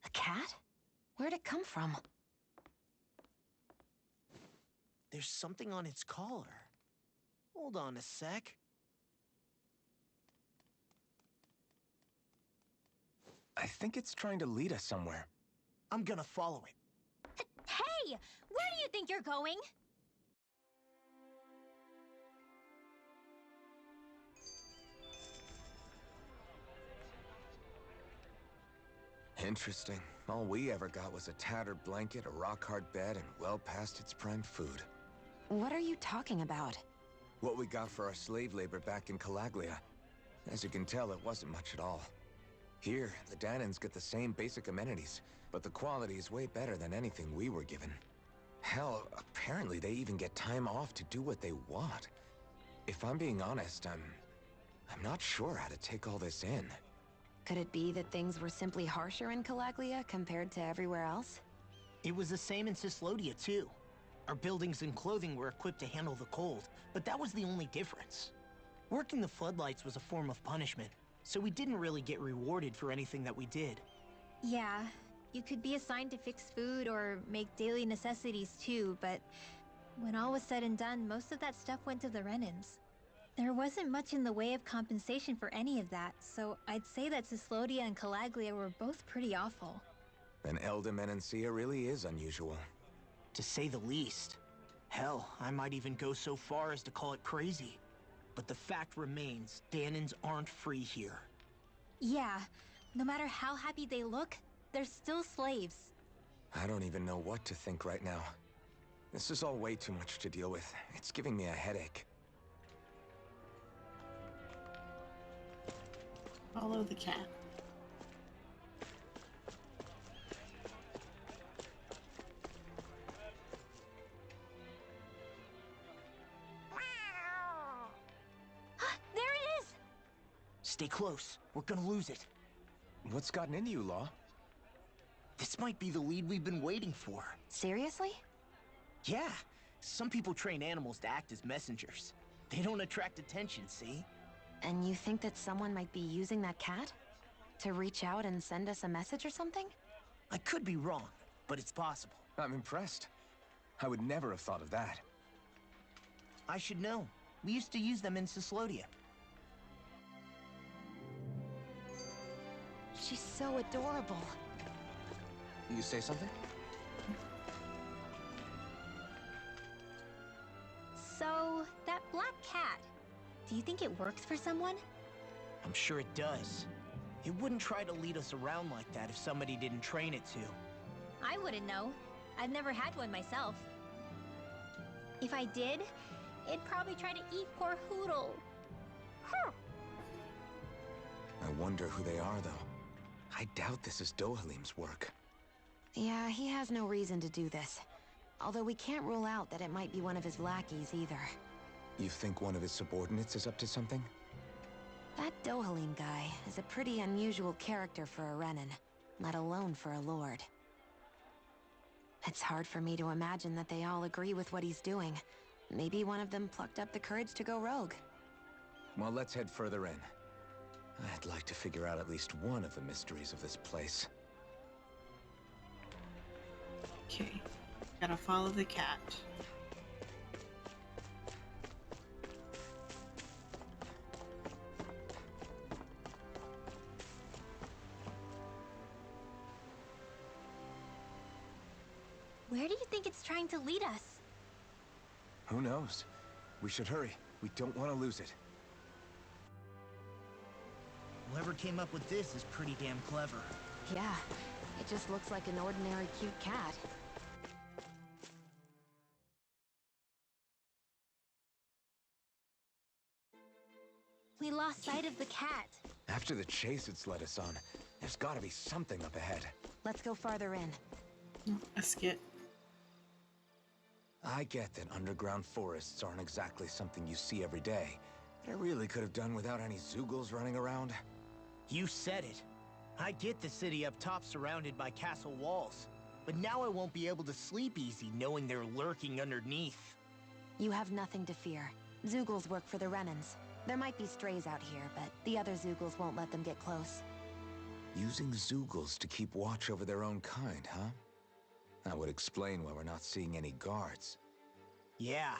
Speaker 4: A cat? Where'd it come from?
Speaker 5: There's something on its collar. Hold on a sec.
Speaker 3: I think it's trying to lead us somewhere.
Speaker 5: I'm gonna follow it.
Speaker 2: Hey! Where do you think you're going?
Speaker 3: Interesting. All we ever got was a tattered blanket, a rock-hard bed, and well past its prime food.
Speaker 4: What are you talking about?
Speaker 3: What we got for our slave labor back in Calaglia. As you can tell, it wasn't much at all. Here, the Danins get the same basic amenities, but the quality is way better than anything we were given. Hell, apparently they even get time off to do what they want. If I'm being honest, I'm not sure how to take all this in.
Speaker 4: Could it be that things were simply harsher in Calaglia compared to everywhere else?
Speaker 5: It was the same in Cyslodia, too. Our buildings and clothing were equipped to handle the cold, but that was the only difference. Working the floodlights was a form of punishment, so we didn't really get rewarded for anything that we did.
Speaker 2: Yeah, you could be assigned to fix food or make daily necessities too, but when all was said and done, most of that stuff went to the Renans. There wasn't much in the way of compensation for any of that, so I'd say that Cyslodia and Calaglia were both pretty awful.
Speaker 3: Then Elda Menancia really is unusual.
Speaker 5: To say the least. Hell, I might even go so far as to call it crazy. But the fact remains, Danins aren't free here.
Speaker 2: Yeah, no matter how happy they look, they're still slaves.
Speaker 3: I don't even know what to think right now. This is all way too much to deal with. It's giving me a headache.
Speaker 1: Follow the cat.
Speaker 2: There it is!
Speaker 5: Stay close. We're gonna lose it.
Speaker 3: What's gotten into you, Law?
Speaker 5: This might be the lead we've been waiting for.
Speaker 4: Seriously?
Speaker 5: Yeah. Some people train animals to act as messengers. They don't attract attention, see?
Speaker 4: And you think that someone might be using that cat? To reach out and send us a message or something?
Speaker 5: I could be wrong, but it's possible.
Speaker 3: I'm impressed. I would never have thought of that.
Speaker 5: I should know. We used to use them in Cyslodia.
Speaker 4: she's so adorable.
Speaker 3: You say something?
Speaker 2: So, that black cat, do you think it works for someone?
Speaker 5: I'm sure it does. It wouldn't try to lead us around like that if somebody didn't train it to.
Speaker 2: I wouldn't know. I've never had one myself. If I did, it'd probably try to eat poor Hootle. Huh.
Speaker 3: I wonder who they are, though. I doubt this is Dohalim's work.
Speaker 4: Yeah, he has no reason to do this. Although we can't rule out that it might be one of his lackeys either.
Speaker 3: You think one of his subordinates is up to something?
Speaker 4: That Dohalim guy is a pretty unusual character for a Renan, let alone for a lord. It's hard for me to imagine that they all agree with what he's doing. Maybe one of them plucked up the courage to go rogue.
Speaker 3: Well, let's head further in. I'd like to figure out at least one of the mysteries of this place.
Speaker 1: Okay. Gotta follow the cat.
Speaker 2: Where do you think it's trying to lead us?
Speaker 3: Who knows? We should hurry. We don't want to lose it.
Speaker 5: Whoever came up with this is pretty damn clever.
Speaker 4: Yeah, it just looks like an ordinary cute cat.
Speaker 2: We lost sight of the cat.
Speaker 3: After the chase it's led us on, there's gotta be something up ahead.
Speaker 4: Let's go farther in.
Speaker 1: A skit.
Speaker 3: I get that underground forests aren't exactly something you see every day, but I really could have done without any Zeugles running around.
Speaker 5: You said it. I get the city up top surrounded by castle walls, but now I won't be able to sleep easy knowing they're lurking underneath.
Speaker 4: You have nothing to fear. Zeugles work for the Renans. There might be strays out here, but the other Zeugles won't let them get close.
Speaker 3: Using Zeugles to keep watch over their own kind, huh? That would explain why we're not seeing any guards.
Speaker 5: Yeah,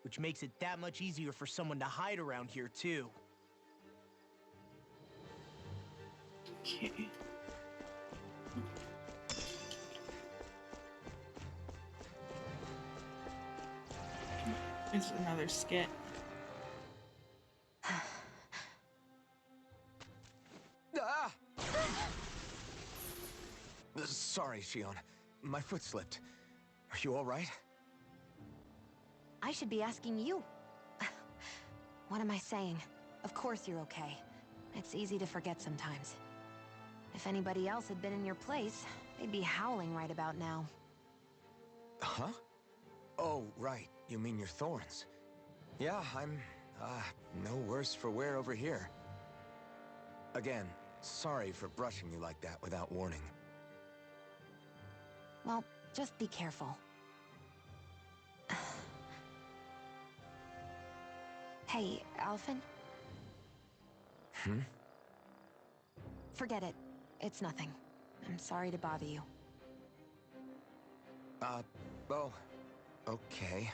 Speaker 5: which makes it that much easier for someone to hide around here, too.
Speaker 1: Okay. There's another skit.
Speaker 3: Ah! Sorry, Shion. My foot slipped. Are you all right?
Speaker 4: I should be asking you. What am I saying? Of course you're okay. It's easy to forget sometimes. If anybody else had been in your place, they'd be howling right about now.
Speaker 3: Huh? Oh, right. You mean your thorns. Yeah, I'm, no worse for wear over here. Again, sorry for brushing you like that without warning.
Speaker 4: Well, just be careful. Hey, Alphen?
Speaker 3: Hmm?
Speaker 4: Forget it. It's nothing. I'm sorry to bother you.
Speaker 3: Oh, okay.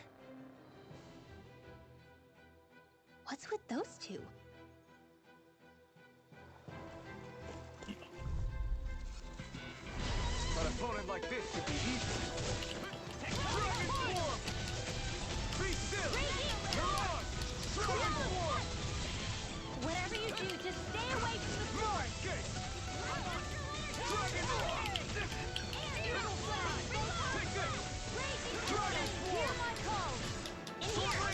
Speaker 2: What's with those two?
Speaker 3: An opponent like this should be easy. Dragon Form! Be still! Mirage! Dragon Form!
Speaker 2: Whatever you do, just stay away from the floor!
Speaker 3: Dragon Form!
Speaker 2: Middle flag!
Speaker 3: Take this!
Speaker 2: Raging
Speaker 3: Dragon
Speaker 2: Form! Hear my call! In here!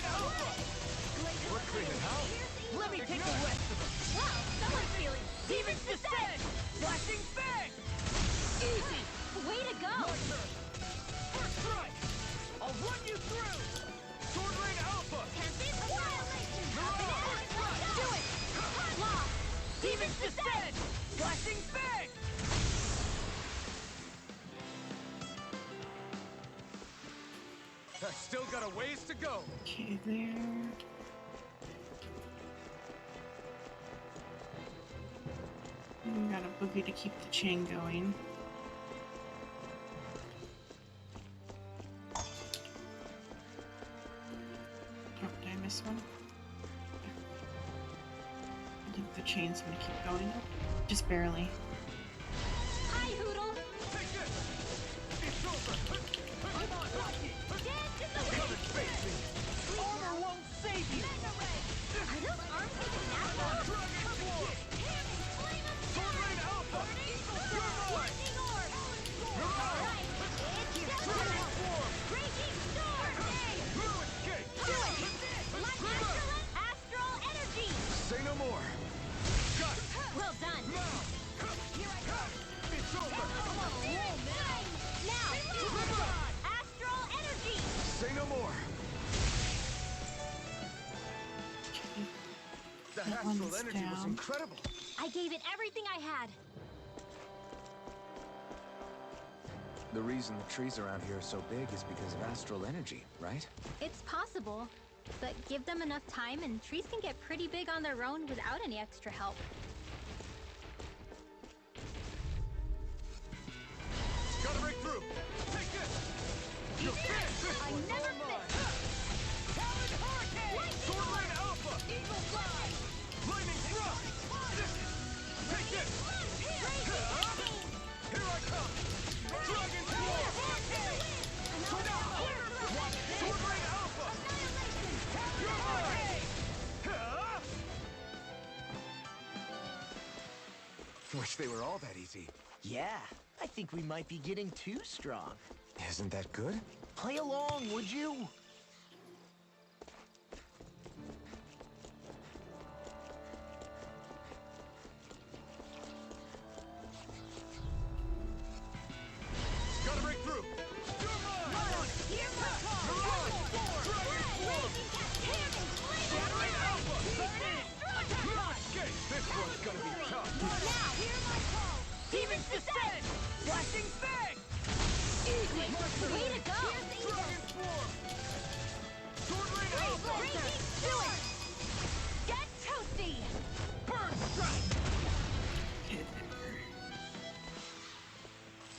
Speaker 3: We're cleaning house.
Speaker 5: Let me take the rest of them!
Speaker 2: Wow, someone's feeling...
Speaker 5: Demons descend! Flashing fang!
Speaker 2: Easy! Way to go!
Speaker 5: My turn! First strike! I'll run you through! Sword Rain Alpha!
Speaker 2: Tempest Annihilation!
Speaker 5: Mirage!
Speaker 2: Do it! Lost!
Speaker 5: Demons descend! Flashing fang!
Speaker 3: I've still got a ways to go.
Speaker 1: Okay, there. We got a boogie to keep the chain going. Oh, did I miss one? I think the chain's gonna keep going. Just barely. That one's down.
Speaker 8: incredible.
Speaker 2: I gave it everything I had.
Speaker 3: The reason the trees around here are so big is because of astral energy, right?
Speaker 2: It's possible, but give them enough time and trees can get pretty big on their own without any extra help.
Speaker 8: Gotta break through. Take this. You
Speaker 2: I never miss.
Speaker 8: Talon Hurricane. Swordline Alpha.
Speaker 2: Eagle Fly.
Speaker 8: Lightning Thrust. Take this. Here I come. Dragon Swarm. Swordline Alpha. You're mine.
Speaker 3: Wish they were all that easy.
Speaker 5: Yeah, I think we might be getting too strong.
Speaker 3: Isn't that good?
Speaker 5: Play along, would you?
Speaker 8: Gotta break through. You're mine.
Speaker 2: Here we go.
Speaker 8: Dragon Swarm. Swordline Alpha. Okay, this one's gonna be tough.
Speaker 2: Now, hear my call. Demon's Descent.
Speaker 5: Flashing Fang!
Speaker 2: Way to go.
Speaker 8: Dragon Swarm. Swordline Alpha.
Speaker 2: Breaking to it. Get toasty.
Speaker 5: Burn Strike!
Speaker 1: Okay, there.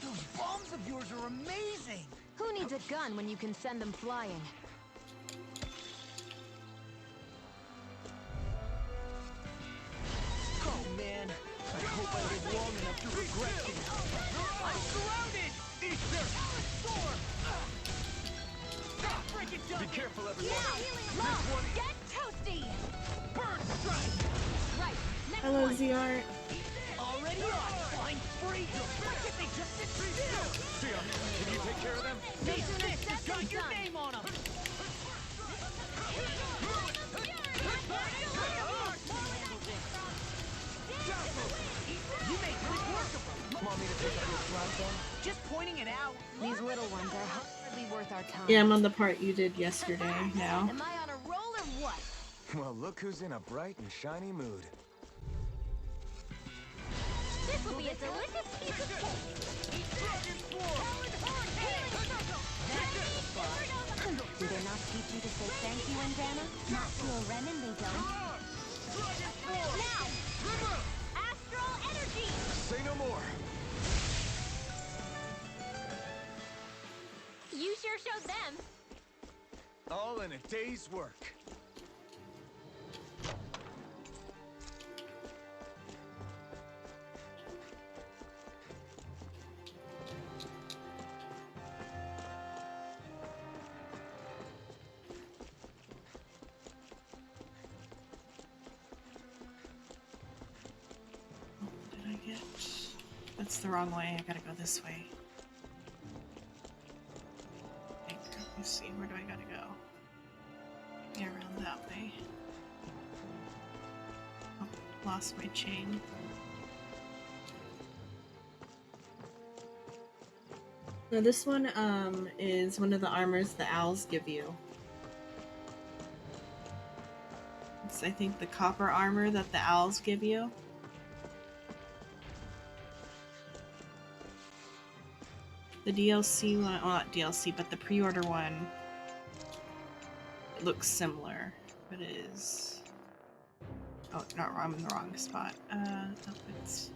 Speaker 5: Those bombs of yours are amazing!
Speaker 4: Who needs a gun when you can send them flying?
Speaker 5: Oh man, I hope I live long enough to regret it. I'm surrounded!
Speaker 8: Easter.
Speaker 5: Break it down!
Speaker 8: Be careful, everyone.
Speaker 2: Love. Get toasty.
Speaker 5: Burn Strike!
Speaker 2: Right. Next
Speaker 1: Hello,
Speaker 2: one.
Speaker 1: ZR.
Speaker 5: Already on! Flying free! Why can't they just sit still?
Speaker 8: Sia, can you take care of them?
Speaker 5: This stick has got your name on them! You make quick work of them!
Speaker 3: Want me to pick up your slide then?
Speaker 5: Just pointing it out.
Speaker 4: These little ones are hardly worth our time.
Speaker 1: Yeah, I'm on the part you did yesterday now.
Speaker 4: Am I on a roll or what?
Speaker 3: Well, look who's in a bright and shiny mood.
Speaker 2: This will be a delicious piece of cake.
Speaker 8: Dragon Swarm.
Speaker 4: Do they not teach you to say thank you, Andana? Not to a Renin, they don't.
Speaker 8: Dragon Swarm.
Speaker 2: Now, astral energy.
Speaker 3: Say no more.
Speaker 2: You sure showed them.
Speaker 3: All in a day's work.
Speaker 1: What did I get? That's the wrong way. I gotta go this way. Let's see, where do I gotta go? Yeah, around that way. Oh, lost my chain. Now this one is one of the armors the owls give you. It's, I think, the copper armor that the owls give you. The DLC one, well, not DLC, but the pre-order one, it looks similar, but it is... Oh, not wrong, I'm in the wrong spot. No, it's...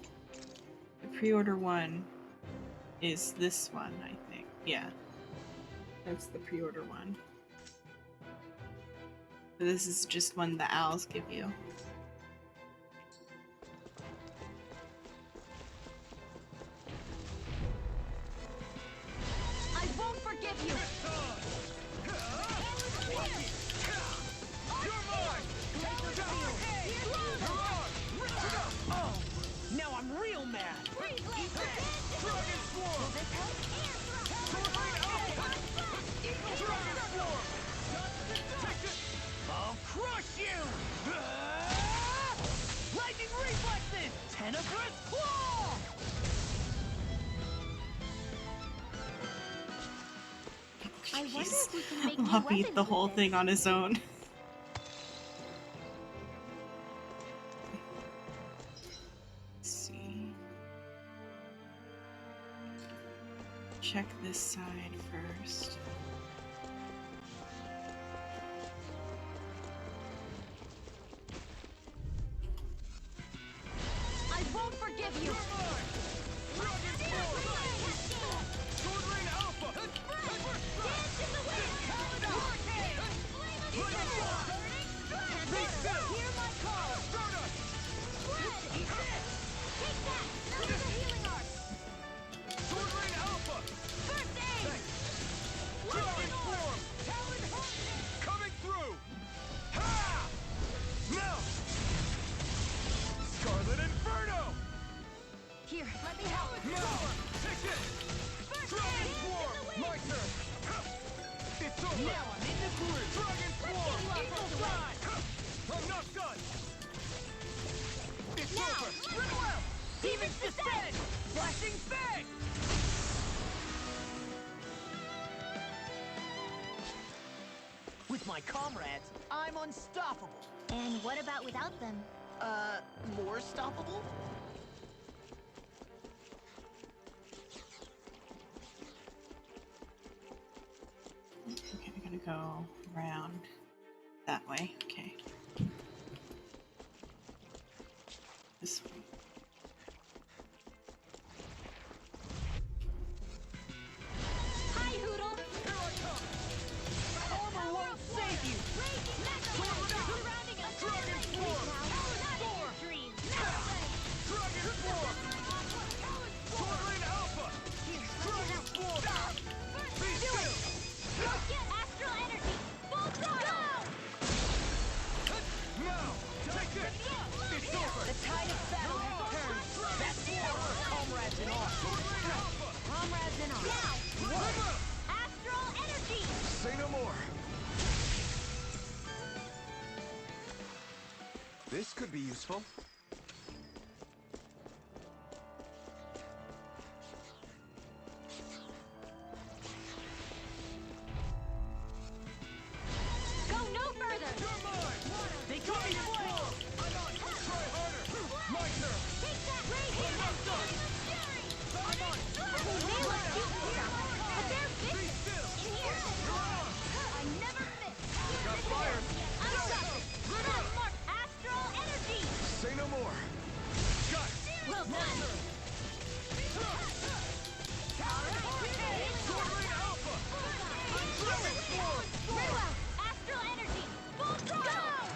Speaker 1: The pre-order one is this one, I think. Yeah. That's the pre-order one. But this is just one the owls give you.
Speaker 2: I won't forgive you.
Speaker 5: Oh, now I'm real mad!
Speaker 8: Dragon Swarm. Swordline Alpha. Dragon Swarm. Take it.
Speaker 5: I'll crush you! Lightning reflexes! Tenebrous claw!
Speaker 2: I wonder
Speaker 1: He's
Speaker 2: if we can make new
Speaker 1: lobbied
Speaker 2: weapons
Speaker 1: the
Speaker 2: with
Speaker 1: whole
Speaker 2: this.
Speaker 1: thing on his own. check this side first.
Speaker 11: I won't forgive you! Here, let me help.
Speaker 12: Take it! Dragon Swarm! My turn! It's over! Now I'm in the groove! Dragon Swarm! Eagle Fly! I'm not done! It's over! Run well! Demons descend! Flashing Fang!
Speaker 5: With my comrades, I'm unstoppable.
Speaker 2: And what about without them?
Speaker 5: More stoppable?
Speaker 1: Okay, we're gonna go around that way. Okay. This way.
Speaker 11: Hi, Hoodle!
Speaker 12: Here I come! Armor won't save you!
Speaker 11: Surrounding us!
Speaker 12: Dragon Swarm!
Speaker 11: Storm! Dreams!
Speaker 12: Dragon Swarm! Soaring Alpha! Dragon Swarm! Be still!
Speaker 11: Get astral energy! Full throttle!
Speaker 12: Now! Take it! It's over!
Speaker 11: The tide of battle has turned!
Speaker 5: That's the hour of comrades in arms.
Speaker 12: Soaring Alpha!
Speaker 11: Comrades in arms! Now! Astral energy!
Speaker 3: Say no more. This could be useful.
Speaker 11: Go no further!
Speaker 12: You're mine!
Speaker 5: They got me
Speaker 12: Swarm! I'm on! Try harder! My turn!
Speaker 11: Take that! Raging!
Speaker 12: I'm done! I'm on!
Speaker 11: They look cute and stuff, but they're
Speaker 12: Be
Speaker 11: vicious!
Speaker 12: still!
Speaker 11: In here!
Speaker 12: You're on!
Speaker 11: I never miss!
Speaker 12: Got fire!
Speaker 11: Unstoppable! Mark astral energy!
Speaker 3: Say no more.
Speaker 12: Got it!
Speaker 11: Well done!
Speaker 12: Soaring Alpha! Dragon Swarm!
Speaker 11: Very well! Astral energy! Full throttle!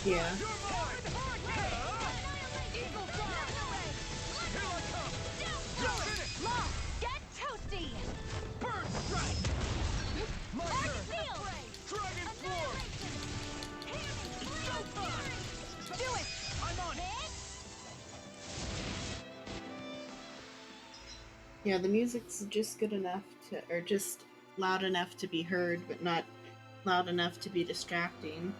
Speaker 1: Yeah.
Speaker 12: You're mine!
Speaker 11: Eagle fly!
Speaker 12: Here I come! You're finished!
Speaker 11: Law! Get toasty!
Speaker 12: Bird strike! My turn!
Speaker 11: Seal!
Speaker 12: Dragon Swarm!
Speaker 11: Showtime! Do it!
Speaker 12: I'm on it!
Speaker 1: Yeah, the music's just good enough to, or just loud enough to be heard, but not loud enough to be distracting.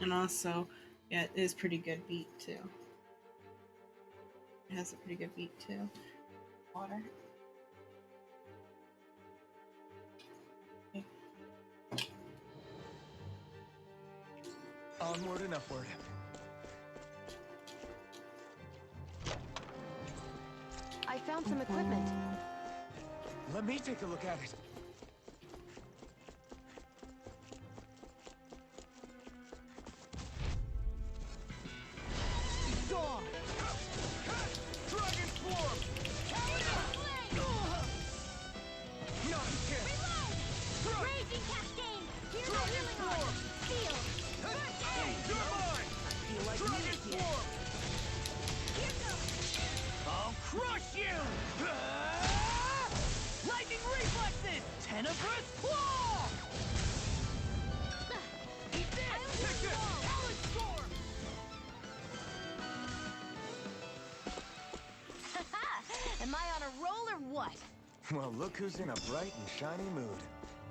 Speaker 1: And also, yeah, it is pretty good beat too. It has a pretty good beat too. Water. Okay.
Speaker 3: Onward and upward.
Speaker 4: I found some equipment.
Speaker 3: Let me take a look at it.
Speaker 12: Dawn! Dragon Swarm! Not a chance!
Speaker 11: Raging cascade! Here's the
Speaker 12: Dragon
Speaker 11: healing
Speaker 12: Swarm!
Speaker 11: arm! Seal!
Speaker 12: You're mine! Dragon Swarm!
Speaker 5: I'll crush you! Lightning reflexes! Tenebrous claw!
Speaker 12: Eat this! Take it! Talon Storm!
Speaker 11: Am I on a roll or what?
Speaker 3: Well, look who's in a bright and shiny mood.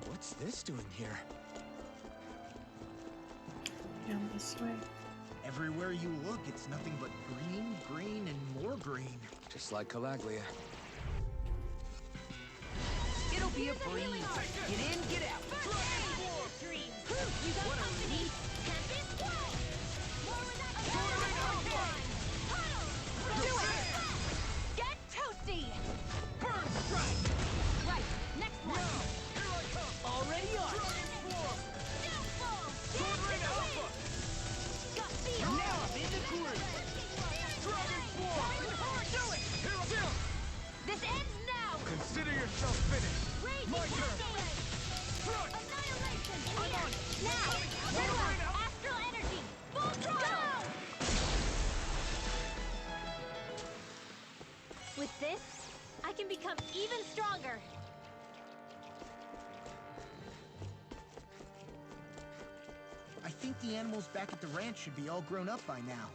Speaker 3: What's this doing here?
Speaker 1: Down this way.
Speaker 5: Everywhere you look, it's nothing but green, green, and more green.
Speaker 3: Just like Calaglia.
Speaker 5: It'll be a breeze. Get in, get out.
Speaker 11: Dreams! You got company! Tempest Fly! More with that Do it! Get toasty!
Speaker 12: Burn strike!
Speaker 11: Right, next one!
Speaker 12: Here I come!
Speaker 5: Already on!
Speaker 12: Dragon Swarm!
Speaker 11: Downfall!
Speaker 12: Sword Ring Alpha!
Speaker 11: Got feel!
Speaker 5: Now I'm in the groove!
Speaker 12: Dragon Swarm!
Speaker 11: Do it!
Speaker 12: Here I come!
Speaker 11: This ends now!
Speaker 12: Consider yourself finished!
Speaker 11: Raging
Speaker 12: My turn!
Speaker 11: Cascade!
Speaker 12: Thrust!
Speaker 11: Annihilation! In
Speaker 12: I'm
Speaker 11: here!
Speaker 12: on!
Speaker 11: Now!
Speaker 12: Sword
Speaker 11: Farewell!
Speaker 12: Ring Alpha!
Speaker 11: Astral energy! Full throttle! With this, I can become even stronger!
Speaker 5: I think the animals back at the ranch should be all grown up by now.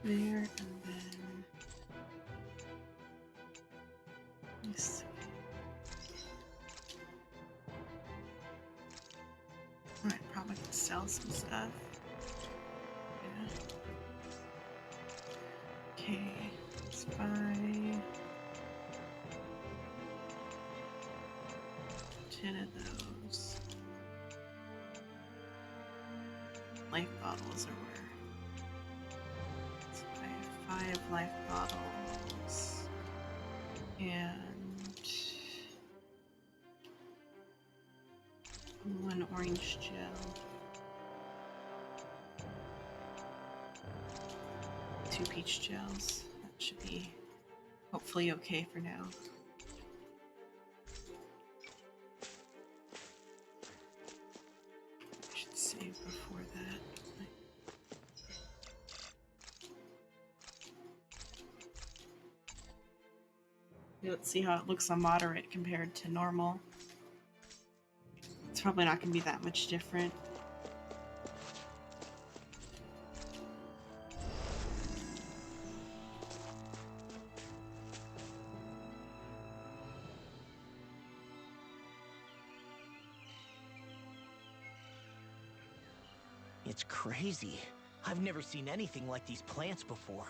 Speaker 1: There and then this. Alright, probably can sell some stuff. Yeah. Okay, let's buy 10 of those. Life bottles are where. Let's buy 5 life bottles and 1 orange gel, 2 peach gels. That should be hopefully okay for now. I should save before that. Let's see how it looks on moderate compared to normal. It's probably not going to be that much different.
Speaker 5: It's crazy. I've never seen anything like these plants before.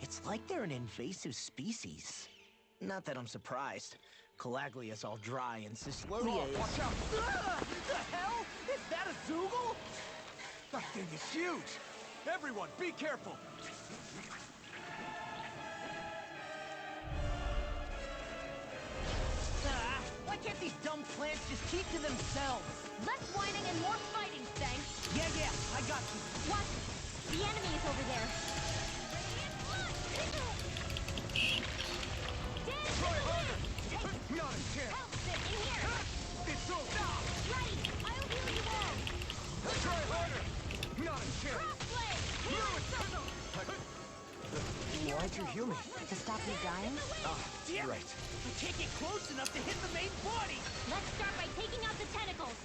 Speaker 5: It's like they're an invasive species. Not that I'm surprised. Calaglia's all dry and Cyslodia is...
Speaker 12: Watch out!
Speaker 5: The hell? Is that a Zoogle?
Speaker 12: That thing is huge! Everyone, be careful!
Speaker 5: Why can't these dumb plants just keep to themselves?
Speaker 11: Less whining and more fighting, thanks!
Speaker 5: Yeah, I got you.
Speaker 11: Watch it! The enemy is over there!
Speaker 12: Try harder! Not a chance!
Speaker 11: Help, sit in here!
Speaker 12: It's over!
Speaker 11: Ready! I'll heal you all!
Speaker 12: Try harder! Not a chance!
Speaker 11: Crossblade! Healing circle!
Speaker 3: Why'd you heal me?
Speaker 4: To stop you dying?
Speaker 5: Damn
Speaker 3: Right.
Speaker 5: it! I can't get close enough to hit the main body!
Speaker 11: Let's start by taking out the tentacles!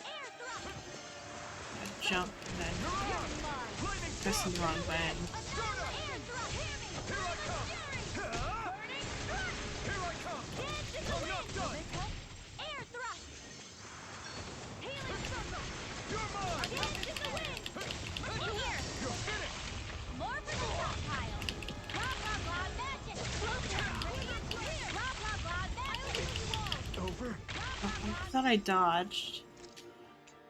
Speaker 11: Air thrust!
Speaker 1: Jump and then
Speaker 12: You're on! Lightning
Speaker 1: pressing the wrong button.
Speaker 12: Stardust!
Speaker 11: Air thrust! Hear me!
Speaker 12: Here I come!
Speaker 11: Burning thrust!
Speaker 12: Here I come!
Speaker 11: Dance in the
Speaker 12: I'm not
Speaker 11: wind!
Speaker 12: done!
Speaker 11: Air thrust! Healing circle!
Speaker 12: You're mine!
Speaker 11: Dance in the wind! In here!
Speaker 12: You're finished!
Speaker 11: More for the stockpile! Blah blah blah magic! Radiant here! Blah blah blah magic!
Speaker 12: Over?
Speaker 1: Okay, I thought I dodged.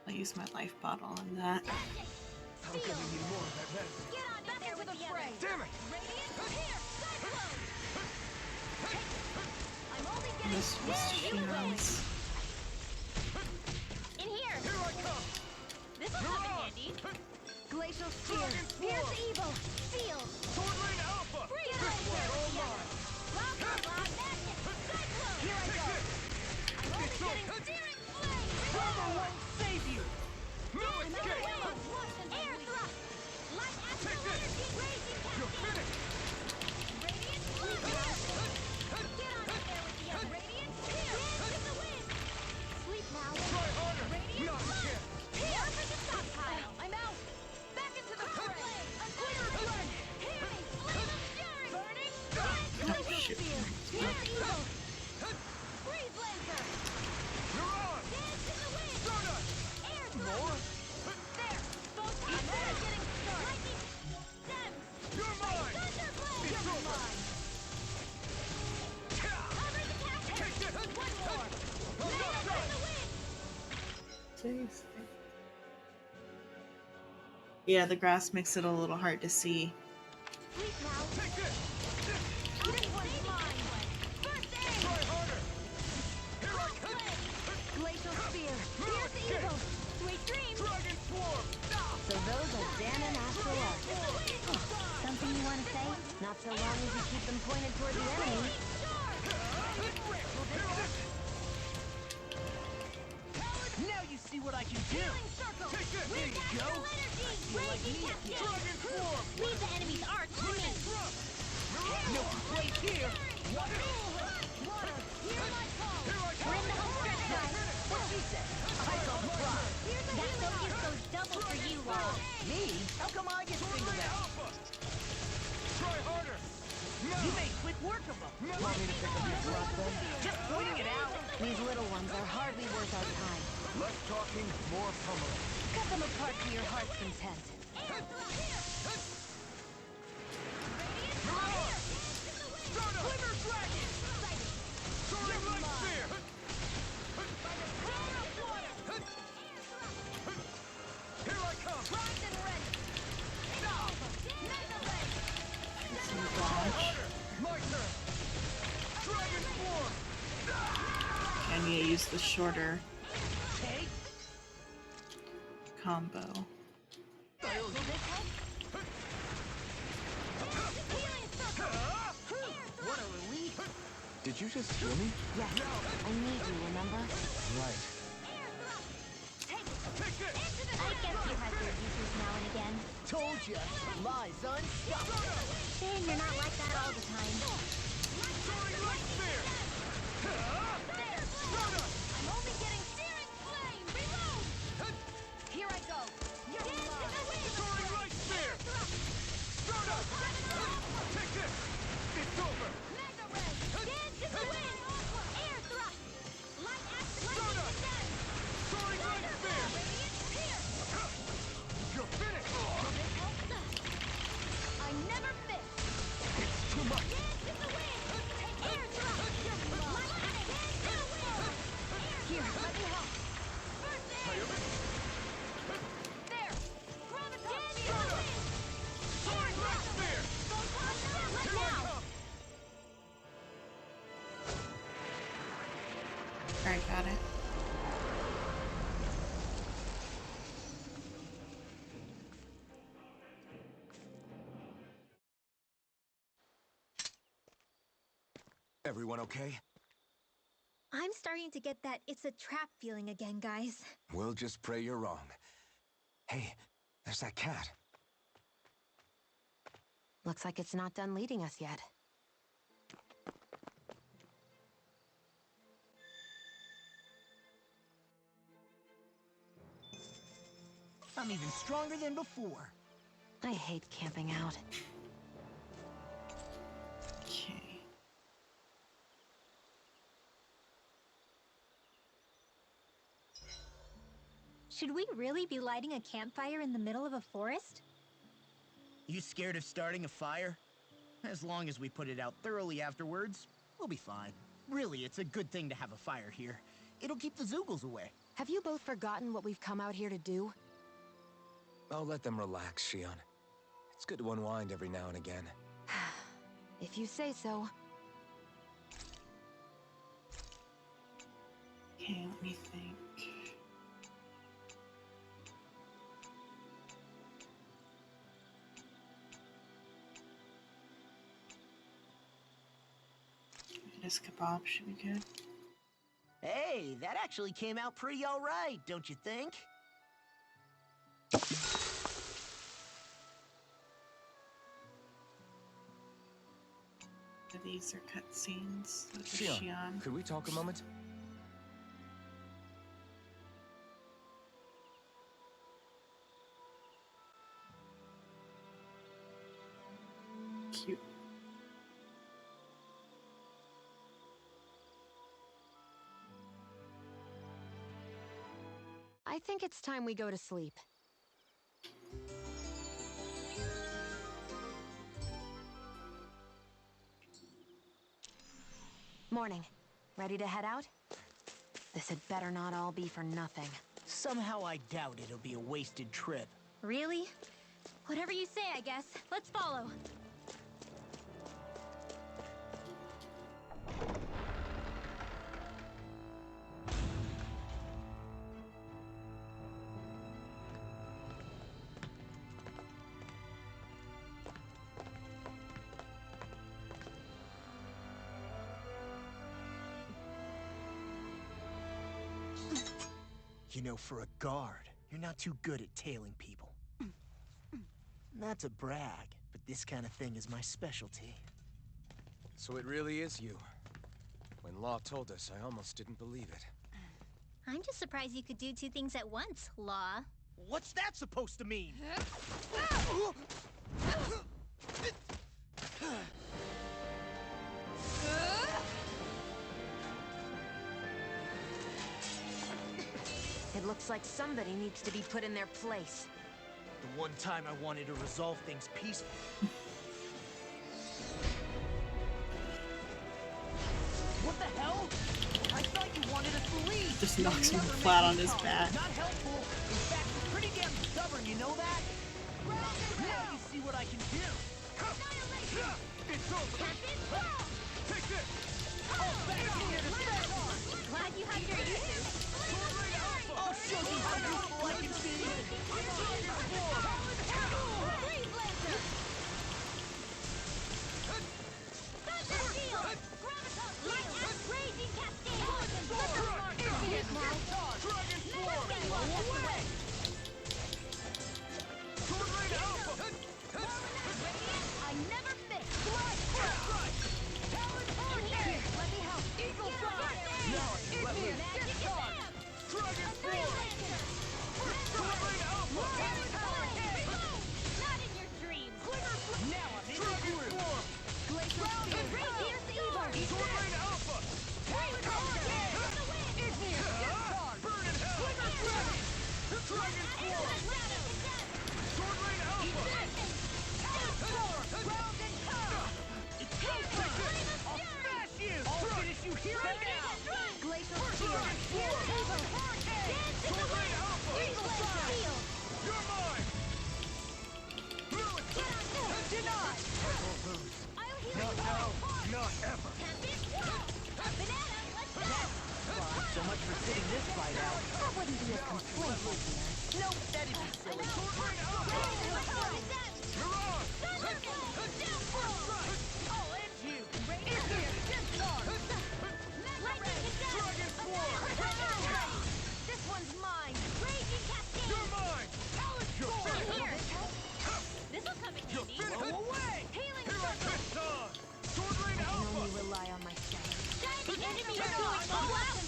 Speaker 1: I'll use my life bottle on that.
Speaker 12: I'm gonna need more of that medicine.
Speaker 11: Get on back there with the fray!
Speaker 12: Damn it!
Speaker 11: Radiant here! Cyclone! I'm only getting
Speaker 1: This was Shannon's.
Speaker 11: in here!
Speaker 12: Here I come!
Speaker 11: This will come in handy! Glacial spear!
Speaker 12: Dragon
Speaker 11: Pierce
Speaker 12: Swarm!
Speaker 11: evil! Seal!
Speaker 12: Sword Rain Alpha!
Speaker 11: Free
Speaker 12: This
Speaker 11: laser!
Speaker 12: one's all mine!
Speaker 11: Blah blah blah magic! Cyclone!
Speaker 12: Here I go!
Speaker 11: I'm only
Speaker 12: It's
Speaker 11: getting
Speaker 12: over.
Speaker 11: searing flame!
Speaker 5: Armor won't save you!
Speaker 12: No
Speaker 11: I'm
Speaker 12: escape!
Speaker 11: Air thrust! Light astral
Speaker 12: Take this.
Speaker 11: energy! Raging
Speaker 12: You're
Speaker 11: cascade!
Speaker 12: finished!
Speaker 11: Radiant blue! Get on up there with the other! Radiant spear! Dance in the wind! Sleep now!
Speaker 12: Try harder!
Speaker 11: Radiant
Speaker 12: Not a
Speaker 11: blood!
Speaker 12: chance!
Speaker 11: Here for the stockpile! I'm out! Back into the fray! Clear blood! Hear me! Flame of fury! Burning! Glacial
Speaker 1: shoot.
Speaker 11: spear! Pierce evil! Freeze laser!
Speaker 12: You're on!
Speaker 11: Dance in the wind!
Speaker 12: Stardust!
Speaker 11: Air thrust!
Speaker 1: Yeah, the grass makes it a little hard to see.
Speaker 11: Sleep now.
Speaker 12: Take this!
Speaker 11: This one's mine. First aid.
Speaker 12: Try harder! Here I come!
Speaker 11: Glacial spear. Here's the
Speaker 12: Okay.
Speaker 11: evil. Sweet dreams.
Speaker 12: Dragon Swarm!
Speaker 4: So those are Dan and Astral Arc.
Speaker 2: Something you want to say?
Speaker 4: Not so long as you keep them pointed toward the enemy.
Speaker 5: Now you see what I can do!
Speaker 12: Take this!
Speaker 5: There you go! Feel like me again.
Speaker 12: Dragon Swarm!
Speaker 11: Leave the enemy's arch to me.
Speaker 5: No complaints here!
Speaker 11: Water. Hear my call.
Speaker 12: Here I
Speaker 11: We're in the home stretch, guys.
Speaker 5: What she said? I don't cry!
Speaker 11: Here's a that focus goes double for you, Law.
Speaker 5: Me? How come I get singled out?
Speaker 12: Alpha! Try harder!
Speaker 5: You made quick work of them!
Speaker 4: Want me to pick up your drop then?
Speaker 5: Just pointing it out!
Speaker 4: These little ones are hardly worth our time.
Speaker 12: Less talking, more pummeling.
Speaker 4: Cut them apart to your heart's content.
Speaker 12: Glimmer Dragon! Soaring Light Spear! Here I come! My turn! Dragon Swarm!
Speaker 1: And you use the shorter
Speaker 5: Take?
Speaker 1: combo.
Speaker 5: What a relief!
Speaker 3: Did you just hear me?
Speaker 4: Yes, I need you, remember?
Speaker 3: Right.
Speaker 12: Take this!
Speaker 2: I guess you have your uses now and again.
Speaker 5: Told ya! Lies unstoppable!
Speaker 2: Saying you're not like that all the time.
Speaker 12: Soaring Light Spear!
Speaker 11: I'm only getting searing flame. Reload. Here I go. You're mine.
Speaker 12: Soaring Light Spear! Stardust! Take this! It's over!
Speaker 11: Mega ray. Dance in the wind. Air thrust. Light activation again.
Speaker 12: Soaring Light Spear!
Speaker 11: Radiant pierce.
Speaker 12: You're finished!
Speaker 11: I never miss.
Speaker 12: It's too much!
Speaker 11: Dance in the wind. Air thrust. Lightning. Dance in the wind. Here, let me help. First aid. There. Graviton. Dance in the wind.
Speaker 12: Soaring Light Spear!
Speaker 11: Let
Speaker 12: Here I
Speaker 11: now.
Speaker 12: come!
Speaker 1: Alright, got it.
Speaker 3: Everyone okay?
Speaker 2: I'm starting to get that it's a trap feeling again, guys.
Speaker 3: We'll just pray you're wrong. Hey, there's that cat.
Speaker 4: Looks like it's not done leading us yet.
Speaker 5: I'm even stronger than before.
Speaker 4: I hate camping out.
Speaker 1: Okay.
Speaker 2: Should we really be lighting a campfire in the middle of a forest?
Speaker 5: You scared of starting a fire? As long as we put it out thoroughly afterwards, we'll be fine. Really, it's a good thing to have a fire here. It'll keep the Zoogles away.
Speaker 4: Have you both forgotten what we've come out here to do?
Speaker 3: I'll let them relax, Shion. It's good to unwind every now and again.
Speaker 4: If you say so.
Speaker 1: Okay, let me think. This kebab should be good.
Speaker 5: Hey, that actually came out pretty all right, don't you think?
Speaker 1: These are cutscenes with the
Speaker 3: Shion,
Speaker 1: Shion.
Speaker 3: could we talk a moment?
Speaker 1: Cute.
Speaker 4: I think it's time we go to sleep. Morning. Ready to head out? This had better not all be for nothing.
Speaker 5: Somehow I doubt it'll be a wasted trip.
Speaker 2: Really? Whatever you say, I guess. Let's follow.
Speaker 5: You know, for a guard, you're not too good at tailing people. Not to brag, but this kind of thing is my specialty.
Speaker 13: So it really is you. When Law told us, I almost didn't believe it.
Speaker 2: I'm just surprised you could do two things at once, Law.
Speaker 5: What's that supposed to mean?
Speaker 4: It looks like somebody needs to be put in their place.
Speaker 5: The one time I wanted to resolve things peacefully. What the hell? I thought you wanted us to leave.
Speaker 1: Just knocks him flat on his back.
Speaker 5: Not helpful. In fact, you're pretty damn stubborn, you know that? Now you see what I can do.
Speaker 12: It's over. Take this.
Speaker 5: Oh, back here to stand on.
Speaker 2: Glad you have your uses.
Speaker 5: I'll show you how useful I can be.
Speaker 11: I never miss.
Speaker 12: Let me help. Eagle Fly. Now it's let loose. Dragon
Speaker 11: Not in your dreams.
Speaker 5: Now I'm in the groove.
Speaker 11: Glacier Field. Here's the Eagle.
Speaker 12: Sword Rain Alpha. Burn in hell. Dragon Swarm. Sword Rain Alpha.
Speaker 11: Round and come.
Speaker 5: I'll smash you. I'll finish you here and now.
Speaker 11: Glacier Field. Here's Eagle.
Speaker 12: Sword Rain Alpha.
Speaker 11: Eagle Field.
Speaker 12: You're mine.
Speaker 11: Denied. I'll heal you all.
Speaker 12: Not ever.
Speaker 11: Banana, let's go.
Speaker 5: So much for sitting this fight out.
Speaker 4: That wouldn't be a complaint, would you?
Speaker 5: Nope, that'd be silly.
Speaker 12: Sword Rain Alpha. Mirage.
Speaker 5: I'll end you.
Speaker 12: Dragon Swarm.
Speaker 11: This one's mine. Raging Cascade.
Speaker 12: You're mine. You're finished.
Speaker 11: This'll come in
Speaker 12: You're
Speaker 11: handy.
Speaker 12: finished.
Speaker 5: Go away.
Speaker 11: Healing
Speaker 12: Here I
Speaker 11: circle.
Speaker 12: come, son. Sword Rain
Speaker 4: I can
Speaker 12: Alpha.
Speaker 4: only rely on myself.
Speaker 11: The enemy is going all out.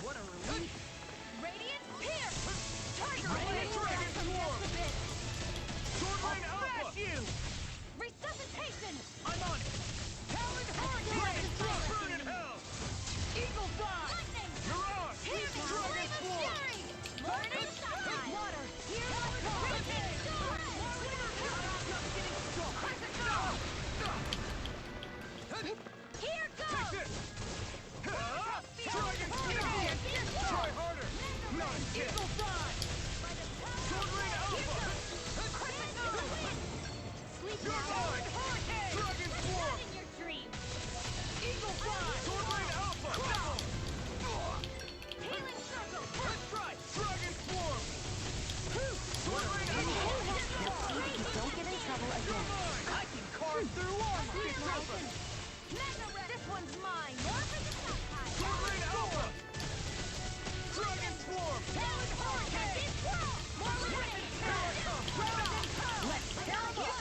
Speaker 5: What a relief.
Speaker 11: Radiant Pierce. Tiger
Speaker 12: Radiant Dragon Swarm. Sword Rain Alpha.
Speaker 5: Smash you.
Speaker 11: Resuscitation.
Speaker 5: I'm on it.
Speaker 12: Talon Hurricane. Burn in hell.
Speaker 5: Eagle Fly.
Speaker 11: Lightning.
Speaker 12: Mirage. Dragon
Speaker 11: Flame of
Speaker 12: Swarm.
Speaker 11: Fury. Burning Sunshine.
Speaker 5: Water.
Speaker 11: Here's the Raging Storm. Here goes.
Speaker 12: Take this. Dragon Swarm. Try harder. Not yet.
Speaker 5: Eagle Fly.
Speaker 12: Sword Rain Alpha.
Speaker 11: Sleep
Speaker 12: You're
Speaker 11: now.
Speaker 12: mine. Dragon Swarm.
Speaker 11: Not in your dreams.
Speaker 5: Eagle Fly.
Speaker 12: Sword Rain Alpha.
Speaker 11: Healing circle.
Speaker 12: Let's try. Dragon Swarm. Sword Rain Alpha.
Speaker 4: Don't get in trouble again.
Speaker 5: I can carve through armor.
Speaker 11: This one's mine. More for the stockpile.
Speaker 12: Sword Rain Alpha. Dragon Swarm.
Speaker 11: Talon Hurricane. More weapons.
Speaker 5: Let's tear 'em up.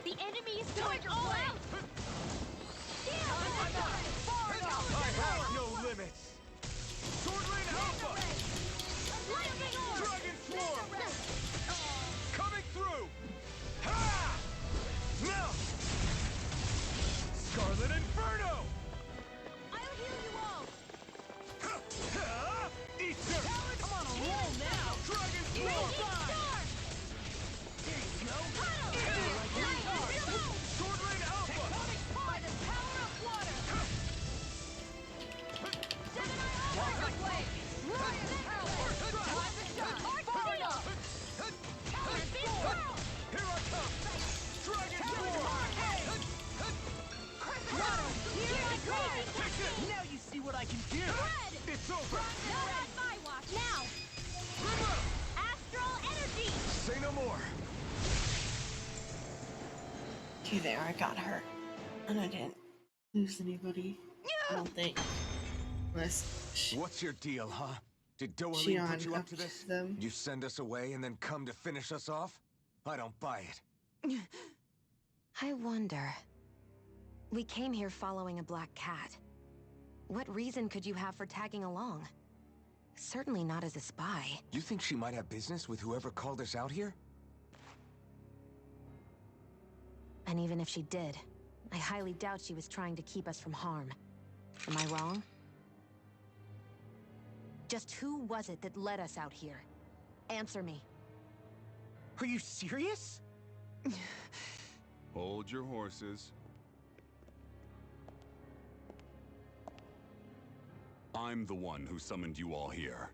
Speaker 11: The enemy is going all out.
Speaker 12: I have no limits. Sword Rain Alpha.
Speaker 11: Lightning orb.
Speaker 12: Dragon Swarm. Coming through. Ha! Now. Scarlet Inferno.
Speaker 11: I'll heal you all.
Speaker 12: Eat your
Speaker 5: I'm on a roll now.
Speaker 12: Dragon
Speaker 11: Raging
Speaker 12: Swarm.
Speaker 11: Storm.
Speaker 5: There you go.
Speaker 11: Lightning.
Speaker 12: Sword Rain Alpha.
Speaker 11: By the power of water.
Speaker 12: what I can do!
Speaker 11: Red!
Speaker 12: It's over!
Speaker 11: Not on my watch! Now! Astral energy!
Speaker 13: Say no more.
Speaker 1: Okay, there, I got her. And I didn't lose anybody. I don't think. Unless
Speaker 3: What's your deal, huh? Did Dohalim
Speaker 1: Xion
Speaker 3: put you up
Speaker 1: up
Speaker 3: to this?
Speaker 1: them.
Speaker 3: You send us away and then come to finish us off? I don't buy it.
Speaker 4: I wonder. We came here following a black cat. What reason could you have for tagging along? Certainly not as a spy.
Speaker 3: You think she might have business with whoever called us out here?
Speaker 4: And even if she did, I highly doubt she was trying to keep us from harm. Am I wrong? Just who was it that led us out here? Answer me.
Speaker 5: Are you serious?
Speaker 10: Hold your horses. I'm the one who summoned you all here.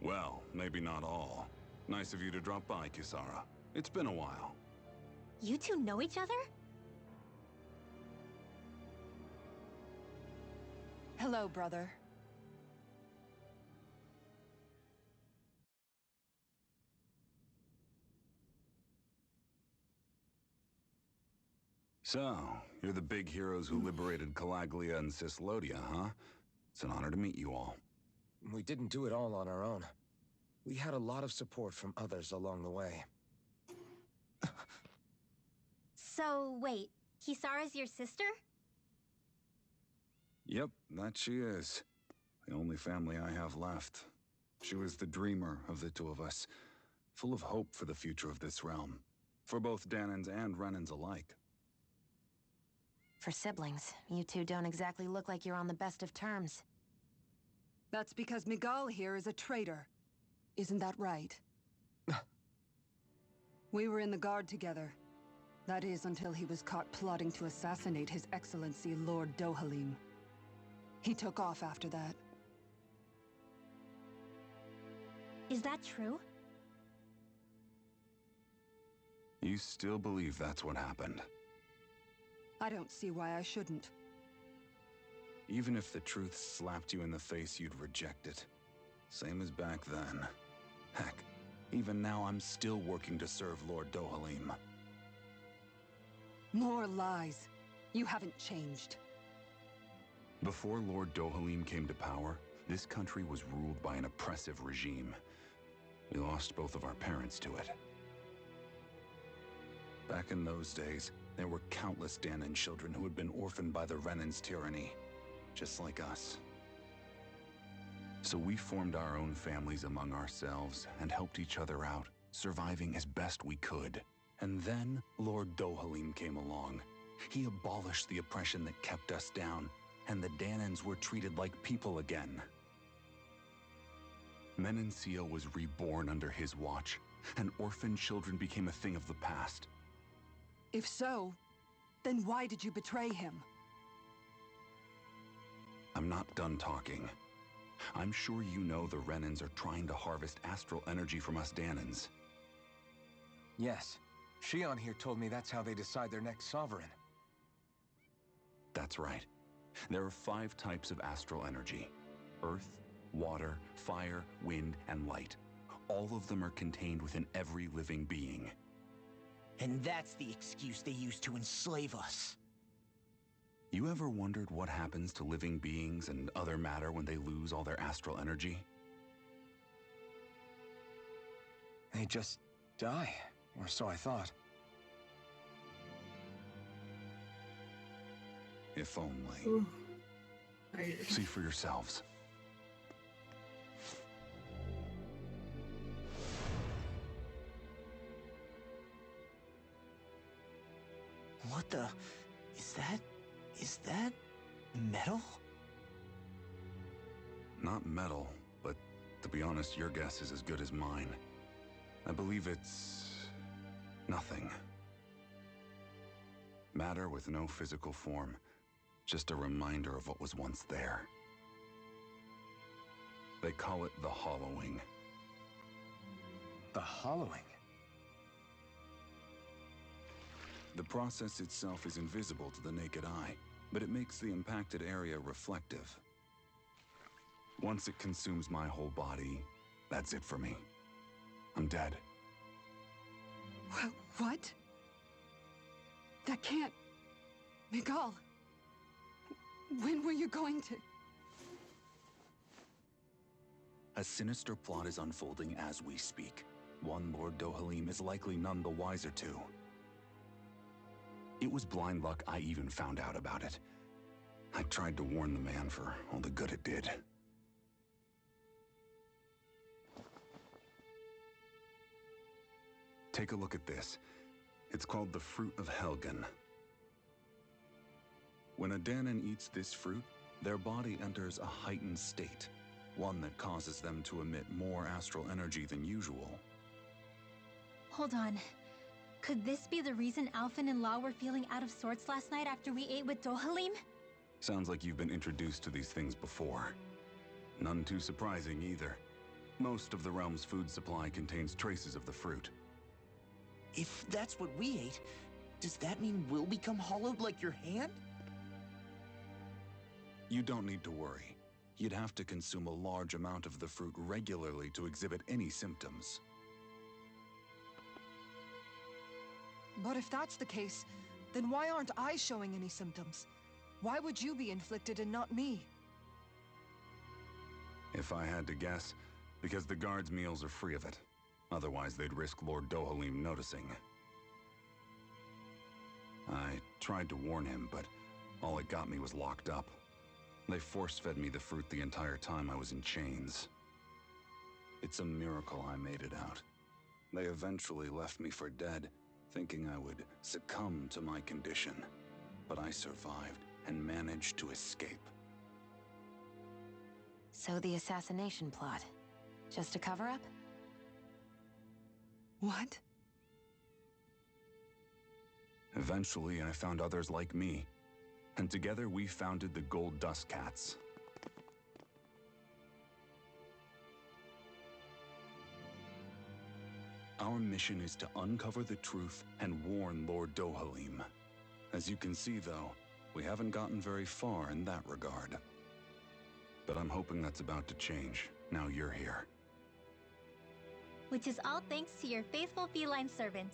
Speaker 10: Well, maybe not all. Nice of you to drop by, Kisara. It's been a while.
Speaker 2: You two know each other?
Speaker 7: Hello, brother.
Speaker 10: So, you're the big heroes who liberated Calaglia and Cislodia, huh? It's an honor to meet you all.
Speaker 3: We didn't do it all on our own. We had a lot of support from others along the way.
Speaker 2: So, wait. Kisara's your sister?
Speaker 10: Yep, that she is. The only family I have left. She was the dreamer of the two of us, full of hope for the future of this realm, for both Danans and Renans alike.
Speaker 4: For siblings, you two don't exactly look like you're on the best of terms.
Speaker 7: That's because Miguel here is a traitor. Isn't that right? We were in the Guard together. That is, until he was caught plotting to assassinate His Excellency Lord Dohalim. He took off after that.
Speaker 2: Is that true?
Speaker 10: You still believe that's what happened?
Speaker 7: I don't see why I shouldn't.
Speaker 10: Even if the truth slapped you in the face, you'd reject it. Same as back then. Heck, even now I'm still working to serve Lord Dohalim.
Speaker 7: More lies. You haven't changed.
Speaker 10: Before Lord Dohalim came to power, this country was ruled by an oppressive regime. We lost both of our parents to it. Back in those days, there were countless Danan children who had been orphaned by the Renan's tyranny, just like us. So we formed our own families among ourselves and helped each other out, surviving as best we could. And then Lord Dohalim came along. He abolished the oppression that kept us down, and the Danans were treated like people again. Menancia was reborn under his watch, and orphaned children became a thing of the past.
Speaker 7: If so, then why did you betray him?
Speaker 10: I'm not done talking. I'm sure you know the Renans are trying to harvest astral energy from us Danans.
Speaker 3: Yes. Xion here told me that's how they decide their next sovereign.
Speaker 10: That's right. There are 5 types of astral energy. Earth, water, fire, wind, and light. All of them are contained within every living being.
Speaker 5: And that's the excuse they use to enslave us.
Speaker 10: You ever wondered what happens to living beings and other matter when they lose all their astral energy?
Speaker 3: They just die, or so I thought.
Speaker 10: If only.
Speaker 1: Ooh.
Speaker 10: See for yourselves.
Speaker 5: What the... Is that... metal?
Speaker 10: Not metal, but to be honest, your guess is as good as mine. I believe it's... nothing. Matter with no physical form. Just a reminder of what was once there. They call it the hollowing.
Speaker 3: The hollowing?
Speaker 10: The process itself is invisible to the naked eye, but it makes the impacted area reflective. Once it consumes my whole body, that's it for me. I'm dead.
Speaker 7: What? That can't... Miguel! When were you going to...
Speaker 10: A sinister plot is unfolding as we speak. One Lord Dohalim is likely none the wiser to. It was blind luck I even found out about it. I tried to warn the man for all the good it did. Take a look at this. It's called the Fruit of Helgen. When a Dahnan eats this fruit, their body enters a heightened state, one that causes them to emit more astral energy than usual.
Speaker 2: Hold on. Could this be the reason Alphen and Law were feeling out of sorts last night after we ate with Dohalim?
Speaker 10: Sounds like you've been introduced to these things before. None too surprising either. Most of the realm's food supply contains traces of the fruit.
Speaker 5: If that's what we ate, does that mean we'll become hollowed like your hand?
Speaker 10: You don't need to worry. You'd have to consume a large amount of the fruit regularly to exhibit any symptoms.
Speaker 6: But if that's the case, then why aren't I showing any symptoms? Why would you be inflicted and not me?
Speaker 10: If I had to guess, because the guards' meals are free of it. Otherwise, they'd risk Lord Dohalim noticing. I tried to warn him, but all it got me was locked up. They force-fed me the fruit the entire time I was in chains. It's a miracle I made it out. They eventually left me for dead, thinking I would succumb to my condition. But I survived and managed to escape.
Speaker 4: So the assassination plot, just a cover-up?
Speaker 7: What?
Speaker 10: Eventually, I found others like me, and together we founded the Gold Dust Cats. Our mission is to uncover the truth and warn Lord Dohalim. As you can see, though, we haven't gotten very far in that regard. But I'm hoping that's about to change, now you're here.
Speaker 2: Which is all thanks to your faithful feline servant.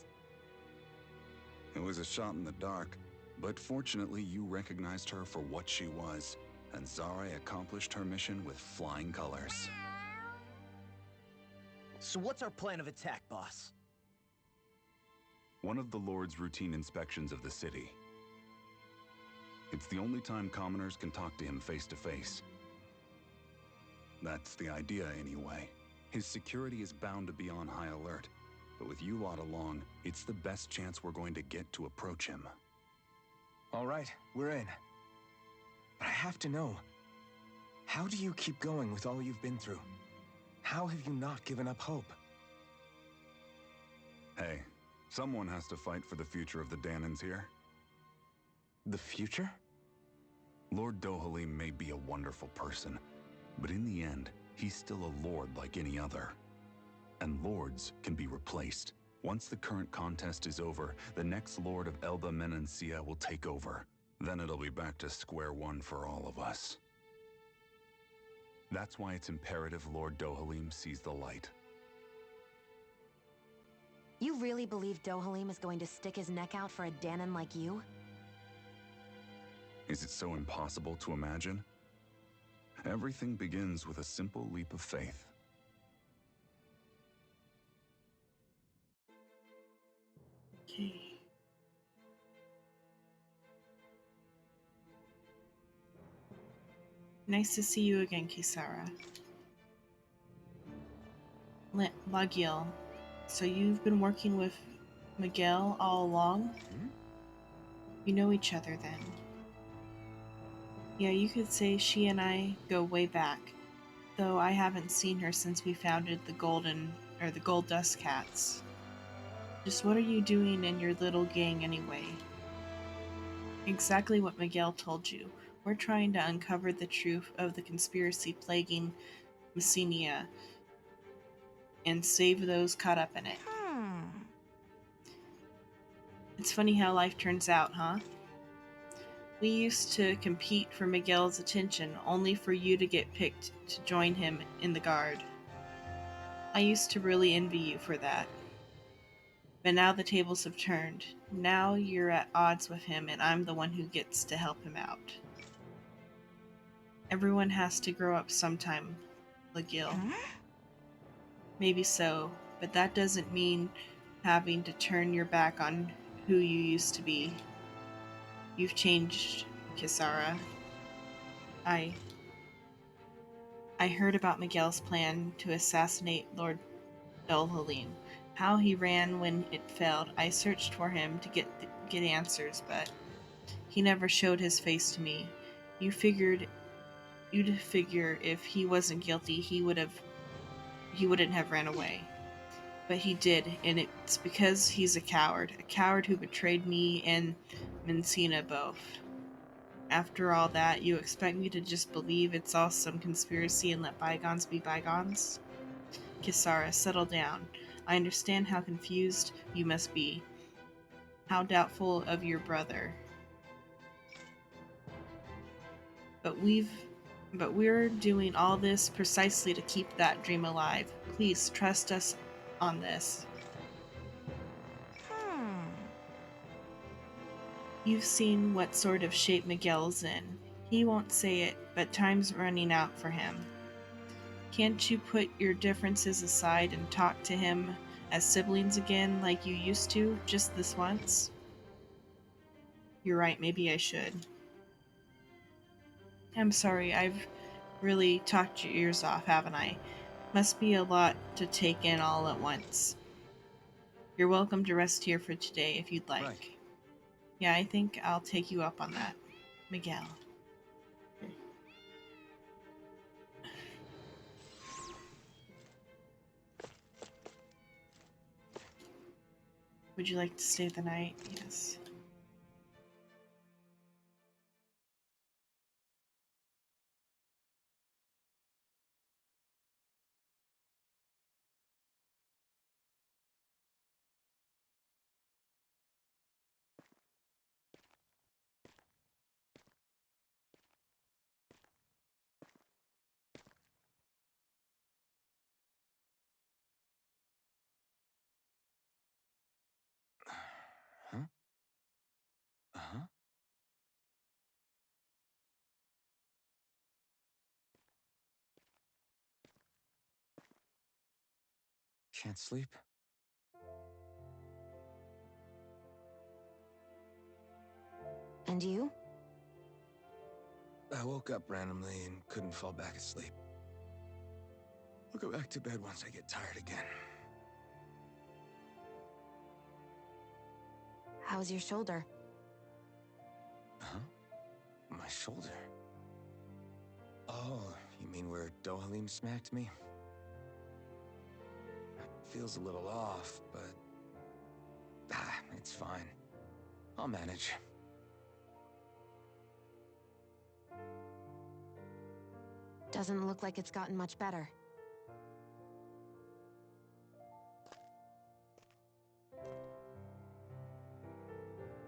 Speaker 10: It was a shot in the dark, but fortunately you recognized her for what she was, and Zare accomplished her mission with flying colors.
Speaker 5: So what's our plan of attack, boss?
Speaker 10: One of the Lord's routine inspections of the city. It's the only time commoners can talk to him face to face. That's the idea, anyway. His security is bound to be on high alert, but with you lot along, it's the best chance we're going to get to approach him.
Speaker 13: All right, we're in. But I have to know, how do you keep going with all you've been through? How have you not given up hope?
Speaker 10: Hey, someone has to fight for the future of the Dahnans here.
Speaker 13: The future?
Speaker 10: Lord Dohalim may be a wonderful person, but in the end, he's still a lord like any other. And lords can be replaced. Once the current contest is over, the next lord of Elba Menancia will take over. Then it'll be back to square one for all of us. That's why it's imperative Lord Dohalim sees the light.
Speaker 4: You really believe Dohalim is going to stick his neck out for a Dahnan like you?
Speaker 10: Is it so impossible to imagine? Everything begins with a simple leap of faith.
Speaker 1: Okay. Nice to see you again, Kisara. Lagiel, so you've been working with Miguel all along? You know each other then? Yeah, you could say she and I go way back, though I haven't seen her since we founded the Gold Dust Cats. Just what are you doing in your little gang anyway? Exactly what Miguel told you. We're trying to uncover the truth of the conspiracy plaguing Messenia and save those caught up in it. It's funny how life turns out, huh? We used to compete for Miguel's attention, only for you to get picked to join him in the guard. I used to really envy you for that. But now the tables have turned. Now you're at odds with him, and I'm the one who gets to help him out. Everyone has to grow up sometime, Legil. Maybe so, but that doesn't mean having to turn your back on who you used to be. You've changed, Kisara. I heard about Miguel's plan to assassinate Lord Dulhalim. How he ran when it failed. I searched for him to get answers, but he never showed his face to me. You'd figure if he wasn't guilty, he wouldn't have ran away. But he did, and it's because he's a coward who betrayed me and Mencina both. After all that, you expect me to just believe it's all some conspiracy and let bygones be bygones? Kisara, settle down. I understand how confused you must be. How doubtful of your brother. But we're doing all this precisely to keep that dream alive. Please trust us on this. You've seen what sort of shape Miguel's in. He won't say it, but time's running out for him. Can't you put your differences aside and talk to him as siblings again like you used to, just this once? You're right, maybe I should. I'm sorry, I've really talked your ears off, haven't I? Must be a lot to take in all at once. You're welcome to rest here for today if you'd like.
Speaker 13: Right.
Speaker 1: Yeah, I think I'll take you up on that, Miguel. Would you like to stay the night? Yes.
Speaker 13: Huh? Uh-huh. Can't sleep?
Speaker 4: And you?
Speaker 3: I woke up randomly and couldn't fall back asleep. I'll go back to bed once I get tired again.
Speaker 4: How's your shoulder?
Speaker 3: Huh? My shoulder? Oh, you mean where Dohalim smacked me? Feels a little off, but... it's fine. I'll manage.
Speaker 4: Doesn't look like it's gotten much better.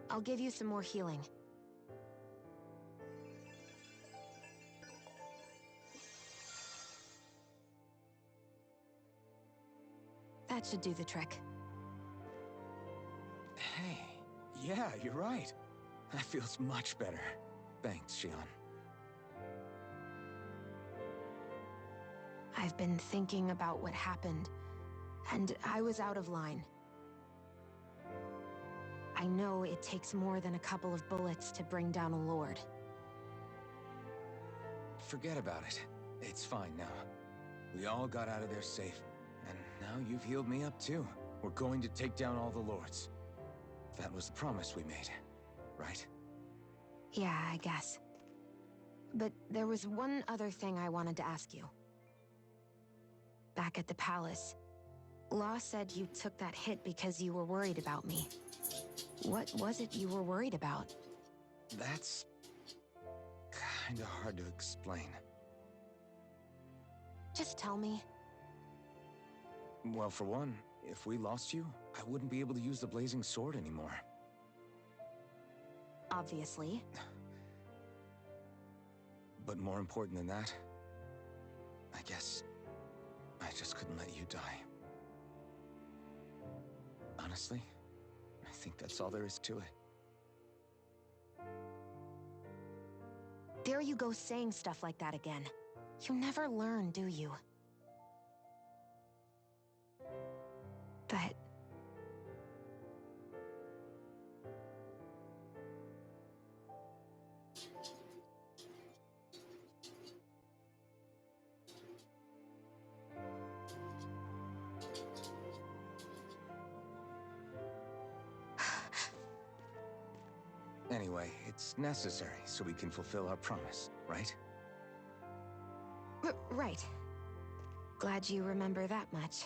Speaker 4: I'll give you some more healing. That should do the trick.
Speaker 3: Hey, yeah, you're right. That feels much better. Thanks, Shion.
Speaker 4: I've been thinking about what happened, and I was out of line. I know it takes more than a couple of bullets to bring down a lord.
Speaker 3: Forget about it. It's fine now. We all got out of there safe, and now you've healed me up too. We're going to take down all the lords. That was the promise we made, right?
Speaker 4: Yeah, I guess. But there was one other thing I wanted to ask you. Back at the palace, Law said you took that hit because you were worried about me. What was it you were worried about?
Speaker 3: That's... kinda hard to explain.
Speaker 4: Just tell me.
Speaker 3: Well, for one, if we lost you, I wouldn't be able to use the blazing sword anymore.
Speaker 4: Obviously.
Speaker 13: But more important than that, I guess I just couldn't let you die. Honestly, I think that's all there is to it.
Speaker 4: There you go saying stuff like that again. You never learn, do you? But...
Speaker 13: Anyway, it's necessary so we can fulfill our promise, right?
Speaker 4: Right. Glad you remember that much.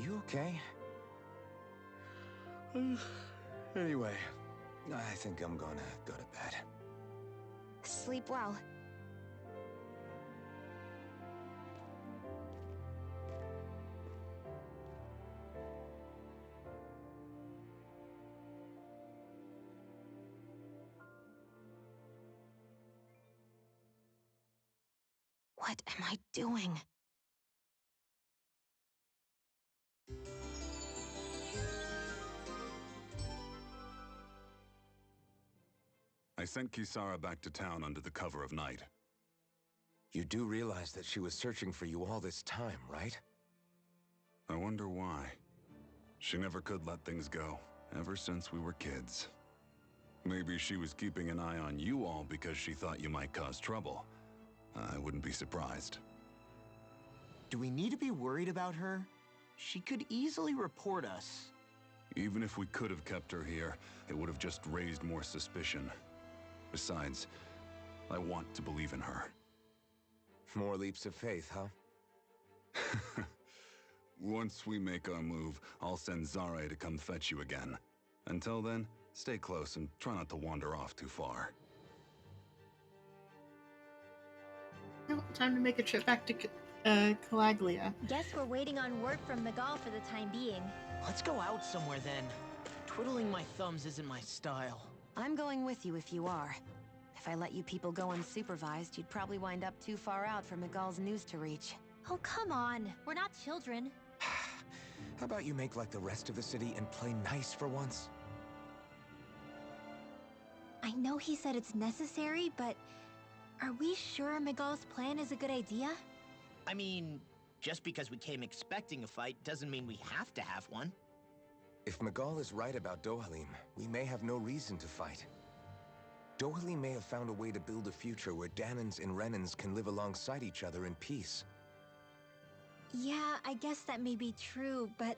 Speaker 13: You okay? Anyway, I think I'm gonna go to bed.
Speaker 4: Sleep well. What am I doing?
Speaker 10: I sent Kisara back to town under the cover of night.
Speaker 13: You do realize that she was searching for you all this time, right?
Speaker 10: I wonder why. She never could let things go, ever since we were kids. Maybe she was keeping an eye on you all because she thought you might cause trouble. I wouldn't be surprised.
Speaker 5: Do we need to be worried about her? She could easily report us.
Speaker 10: Even if we could have kept her here, it would have just raised more suspicion. Besides, I want to believe in her.
Speaker 13: More leaps of faith, huh?
Speaker 10: Once we make our move, I'll send Zare to come fetch you again. Until then, stay close and try not to wander off too far.
Speaker 1: Well, time to make a trip back to Calaglia.
Speaker 2: Guess we're waiting on word from Miguel for the time being.
Speaker 5: Let's go out somewhere then. Twiddling my thumbs isn't my style.
Speaker 4: I'm going with you if you are. If I let you people go unsupervised, you'd probably wind up too far out for Miguel's news to reach.
Speaker 2: Oh, come on. We're not children.
Speaker 13: How about you make like the rest of the city and play nice for once?
Speaker 2: I know he said it's necessary, but are we sure Miguel's plan is a good idea?
Speaker 5: I mean, just because we came expecting a fight doesn't mean we have to have one.
Speaker 13: If Miguel is right about Dohalim, we may have no reason to fight. Dohalim may have found a way to build a future where Dahnans and Renans can live alongside each other in peace.
Speaker 2: Yeah, I guess that may be true, but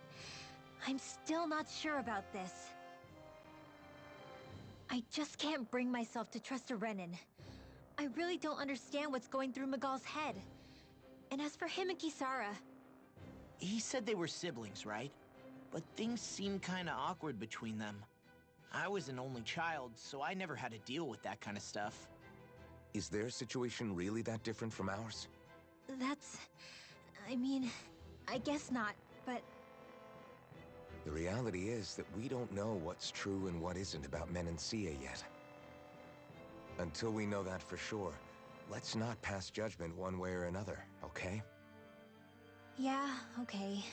Speaker 2: I'm still not sure about this. I just can't bring myself to trust a Renan. I really don't understand what's going through Miguel's head. And as for him and Kisara...
Speaker 5: He said they were siblings, right? But things seemed kinda awkward between them. I was an only child, so I never had to deal with that kind of stuff.
Speaker 13: Is their situation really that different from ours?
Speaker 2: That's... I mean, I guess not, but...
Speaker 13: The reality is that we don't know what's true and what isn't about Menancia yet. Until we know that for sure, let's not pass judgment one way or another, okay?
Speaker 2: Yeah, okay.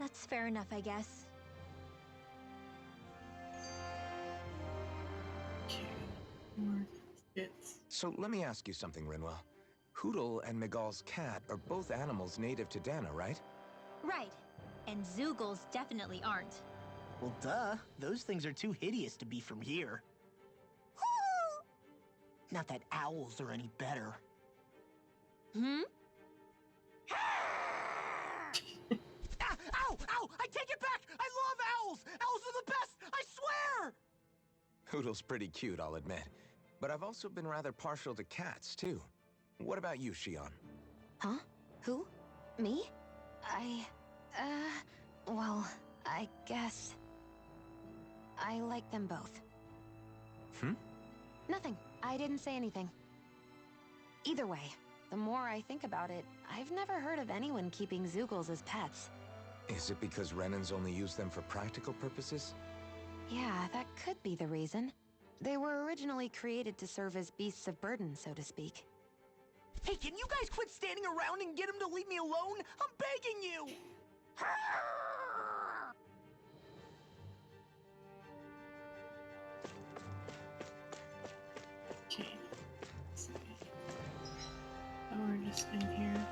Speaker 2: That's fair enough, I guess.
Speaker 13: So let me ask you something, Rinwell. Hootle and Miguel's cat are both animals native to Dahna, right?
Speaker 2: Right. And Zoogles definitely aren't.
Speaker 5: Well, duh. Those things are too hideous to be from here. Not that owls are any better.
Speaker 2: Hmm?
Speaker 5: Ow! Ow! I take it back! I love owls! Owls are the best! I swear!
Speaker 13: Hootle's pretty cute, I'll admit. But I've also been rather partial to cats, too. What about you, Shion?
Speaker 4: Huh? Who? Me? Well, I guess... I like them both. Nothing. I didn't say anything. Either way, the more I think about it, I've never heard of anyone keeping Zoogles as pets.
Speaker 13: Is it because Renans only use them for practical purposes?
Speaker 4: Yeah, that could be the reason. They were originally created to serve as beasts of burden, so to speak.
Speaker 5: Hey, can you guys quit standing around and get him to leave me alone? I'm begging you!
Speaker 1: Okay. Let's see. Oh, we're just in here.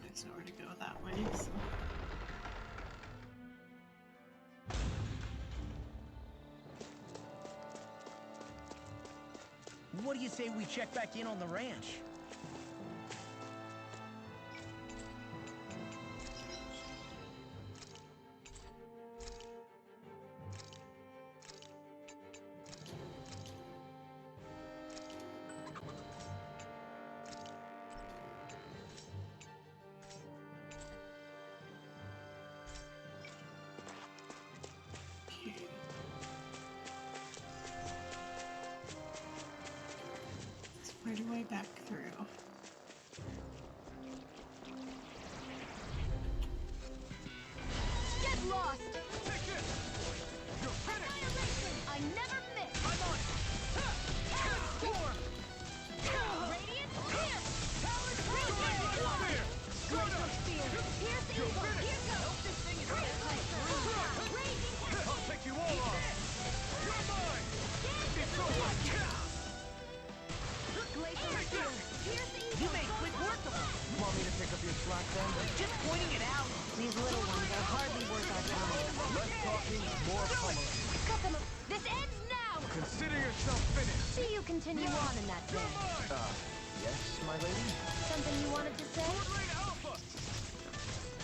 Speaker 1: There's nowhere to go that way, so.
Speaker 5: What do you say we check back in on the ranch?
Speaker 1: Right away back through.
Speaker 11: Get lost! Take this! You're finished! Annihilation! I never miss! I'm on it! Transform! Radiant, here! Power Radiant! Glacial Spear! Pierce evil! Here goes! This thing is Raging Cascade!
Speaker 12: I'll take you all on! You're mine! It's over!
Speaker 11: Glacial Spear! Pierce evil!
Speaker 5: You made quick work of it!
Speaker 3: Want me to pick up your slack then?
Speaker 5: Just pointing it out!
Speaker 4: These little ones are hardly worth our time.
Speaker 12: Less talking, more pummeling.
Speaker 11: Cut them up! This ends now!
Speaker 12: Consider yourself finished!
Speaker 4: See you continue on in that
Speaker 12: You're
Speaker 4: vein.
Speaker 12: mine!
Speaker 3: Yes, my lady?
Speaker 4: Something you wanted to say?
Speaker 12: Swordblade Alpha!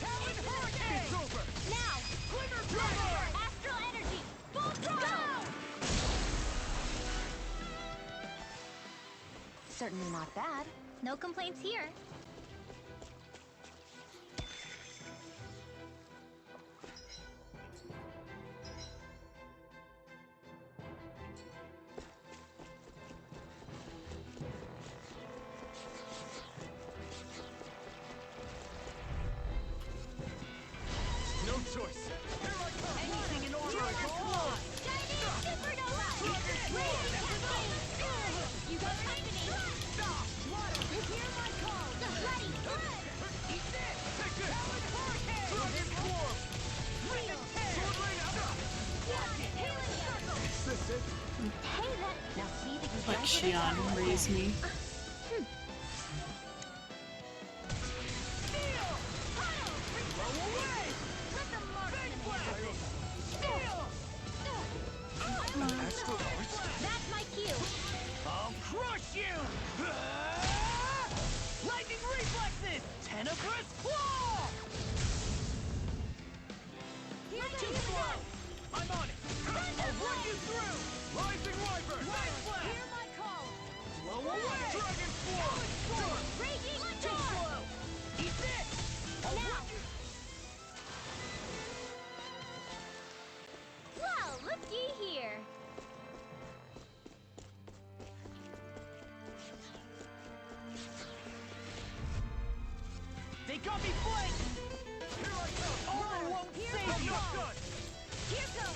Speaker 11: Talon Hurricane!
Speaker 12: It's over!
Speaker 11: Now!
Speaker 12: Glimmer Driver!
Speaker 11: Astral Energy! Full throttle!
Speaker 4: Certainly not bad.
Speaker 2: No complaints here.
Speaker 12: No choice! Here I come!
Speaker 5: Anything in order is all!
Speaker 11: Chinese Supernova! Raging Cascade! You got company! Water! Hear my call! Ready! Good!
Speaker 12: Eat this! Take this! Dragon Form!
Speaker 11: Real!
Speaker 12: Swordblade Alpha!
Speaker 11: Healing Circle!
Speaker 12: Is this it?
Speaker 11: Hey, that...
Speaker 4: Now see that you
Speaker 1: Let
Speaker 4: don't
Speaker 1: Xion raise me.
Speaker 11: Steel! Huddle! Blow away! Let the marksman have it! Steel!
Speaker 12: Astral Arts?
Speaker 11: That's my cue!
Speaker 5: I'll crush you! Lightning reflexes! Tenebrous claw!
Speaker 11: Here's
Speaker 5: Too
Speaker 11: the
Speaker 5: slow! I'm on it! I'll run you through!
Speaker 12: Rising Wyvern!
Speaker 5: Nice blast!
Speaker 11: Hear my call!
Speaker 5: Blow away!
Speaker 12: Dragon Form!
Speaker 11: Raging
Speaker 5: Too
Speaker 11: Storm!
Speaker 5: slow! Eat this! I'll
Speaker 11: Now!
Speaker 5: run you...
Speaker 11: Well, looky here!
Speaker 5: They got me flanked!
Speaker 12: Here I come!
Speaker 5: Armor won't
Speaker 11: Here
Speaker 5: save
Speaker 11: I
Speaker 5: you!
Speaker 11: come.
Speaker 12: Done!
Speaker 11: Here goes!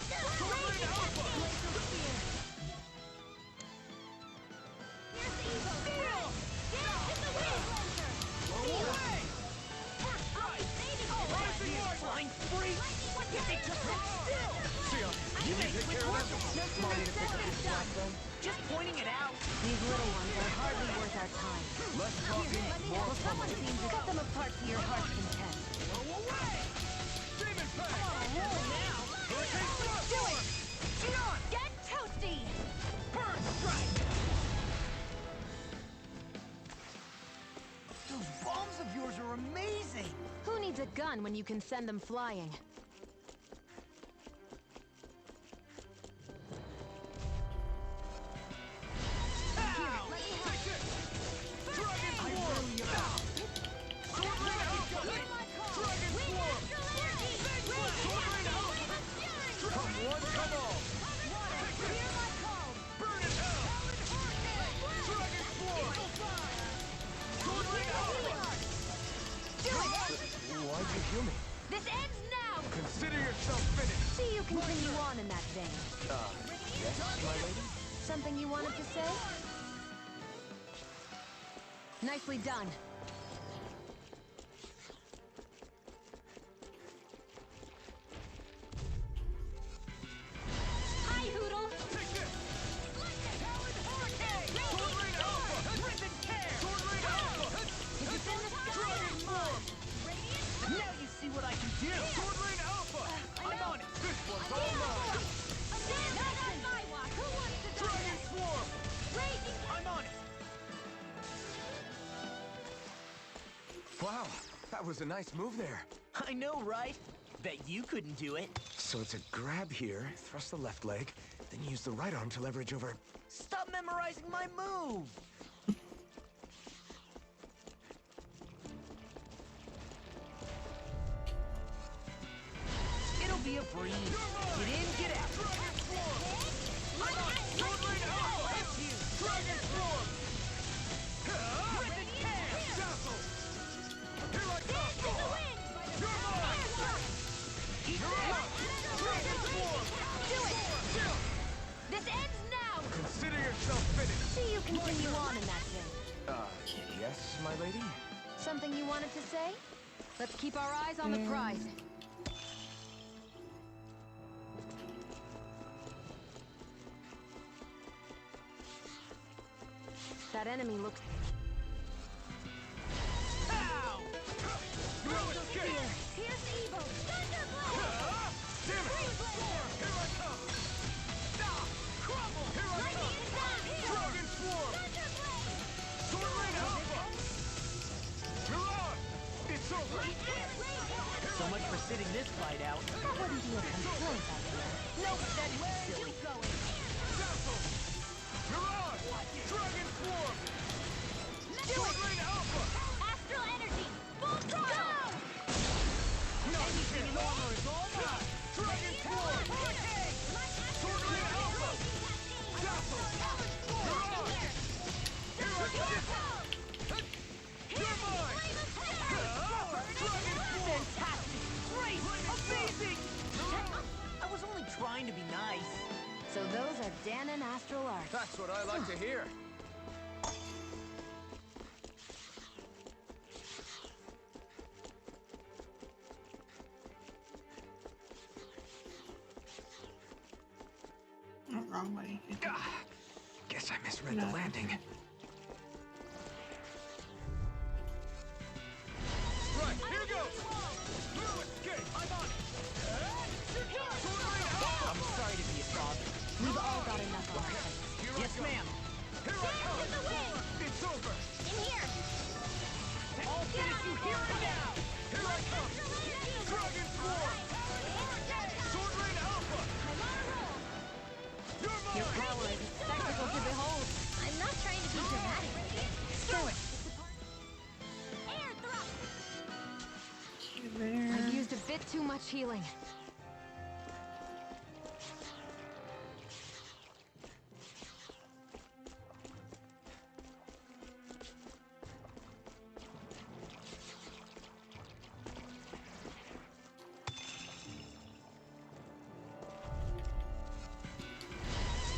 Speaker 12: Swordblade
Speaker 11: Raging
Speaker 12: Alpha!
Speaker 11: Glacial Spear! Here's evil!
Speaker 5: Steel!
Speaker 11: Dance in the wind!
Speaker 5: Blow away!
Speaker 11: I'll be saving you!
Speaker 12: Rising Wyvern!
Speaker 5: Flying free! What did they just hold still?
Speaker 12: Xion,
Speaker 5: You
Speaker 12: you
Speaker 5: made
Speaker 12: take
Speaker 5: quick
Speaker 12: care of
Speaker 5: work
Speaker 12: that?
Speaker 5: of it.
Speaker 3: Want me to pick up your slack then?
Speaker 5: Just pointing it out.
Speaker 4: These little ones are hardly worth our time.
Speaker 12: Less talking, more
Speaker 4: Well, someone
Speaker 12: pummeling.
Speaker 4: seems to cut them apart to your heart's content.
Speaker 5: Blow away!
Speaker 12: Demon Pack!
Speaker 5: Roll now!
Speaker 12: Hurricane Storm!
Speaker 5: Xion!
Speaker 11: Get toasty!
Speaker 5: Burn strike! Those bombs of yours are amazing!
Speaker 4: Who needs a gun when you can send them flying?
Speaker 5: Ow!
Speaker 11: Let me help!
Speaker 12: Take this! Dragon
Speaker 5: I
Speaker 12: Form!
Speaker 5: rule you out!
Speaker 12: Swordblade Alpha!
Speaker 11: Hear my call!
Speaker 12: Dragon
Speaker 11: Wind
Speaker 12: Form!
Speaker 11: Astral Energy!
Speaker 12: Swordblade Alpha!
Speaker 11: Wave of Fury!
Speaker 12: Come one, come all!
Speaker 11: Water! Hear my call!
Speaker 12: Burn in hell! Dragon Form! Swordblade Alpha!
Speaker 11: Do it!
Speaker 12: would you heal me?
Speaker 11: This ends now!
Speaker 12: Consider yourself finished!
Speaker 4: See you continue on in that vein.
Speaker 12: Yes, my lady?
Speaker 4: Something you wanted to say? Nicely done.
Speaker 11: Hi, Hoodle!
Speaker 12: Take this!
Speaker 11: Talon Hurricane!
Speaker 12: Sword Rain Alpha! Rip and tear! Sword Rain Alpha!
Speaker 11: If it's in the sky,
Speaker 12: Dragon
Speaker 11: it's
Speaker 12: Form!
Speaker 11: Radiant!
Speaker 5: Now you see what I can do!
Speaker 12: Sword Rain Alpha! I'm on it! This one's all mine!
Speaker 11: Not on my watch! Who wants to die
Speaker 12: Dragon
Speaker 11: next?
Speaker 12: Swarm!
Speaker 11: Raging
Speaker 5: I'm on it!
Speaker 13: Wow, that was a nice move there.
Speaker 5: I know, right? Bet you couldn't do it.
Speaker 13: So it's a grab here, thrust the left leg, then use the right arm to leverage over...
Speaker 5: Stop memorizing my move! It'll be a breeze. Get in, get out.
Speaker 12: Sword Rain Alpha!
Speaker 5: That's you.
Speaker 12: Dragon Swarm! Rip and tear! Dazzle! Here I come! You're mine! You're mine! Dragon Swarm!
Speaker 11: Do it! This ends now!
Speaker 12: Consider yourself finished!
Speaker 4: See you continue on in that vein.
Speaker 13: Yes, my lady?
Speaker 4: Something you wanted to say? Let's keep our eyes on the prize. That enemy looks...
Speaker 5: Pow!
Speaker 12: Throw escape!
Speaker 11: Here's evil! Thunderblade!
Speaker 12: Damn it! Here I come! Crumble! Here I
Speaker 11: Lightning
Speaker 12: come!
Speaker 11: down!
Speaker 12: Dragon Swarm!
Speaker 11: Thunderblade!
Speaker 12: Sword Rain Alpha! Mirage! It's over!
Speaker 5: So much for sitting this fight out.
Speaker 4: That wouldn't be a complaint, I feel.
Speaker 5: Nope, that'd be silly.
Speaker 12: Dazzle! Mirage! Dragon Swarm! Sword Rain Alpha!
Speaker 11: Astral energy! Full throttle!
Speaker 5: Anything in armor is all mine.
Speaker 12: Dragon Swarm! Sword Rain Alpha! Dazzle! Mirage! Here I come! You're mine! Dragon Swarm!
Speaker 5: Fantastic! Great! Amazing! I was only trying to be nice.
Speaker 4: So those are Dan and Astral Arts.
Speaker 12: That's what I like to hear.
Speaker 1: Oh, wrong way.
Speaker 13: Guess I misread the landing.
Speaker 12: Right, here goes! Through escape! I'm on it! Sword Rain Alpha!
Speaker 5: I'm sorry to be a bother.
Speaker 4: We've all got enough on our plates.
Speaker 12: Here I
Speaker 5: Yes,
Speaker 12: come.
Speaker 5: ma'am.
Speaker 12: Here I come! It's over!
Speaker 11: In here!
Speaker 5: I'll finish you here and now.
Speaker 12: Here I come! Dragon Swarm! Sword Rain Alpha!
Speaker 11: I'm on a roll!
Speaker 12: You're mine!
Speaker 4: Your power is a spectacle to behold.
Speaker 11: I'm not trying to be dramatic.
Speaker 12: Do it!
Speaker 11: Air thrust!
Speaker 1: There.
Speaker 4: I've used a bit too much healing.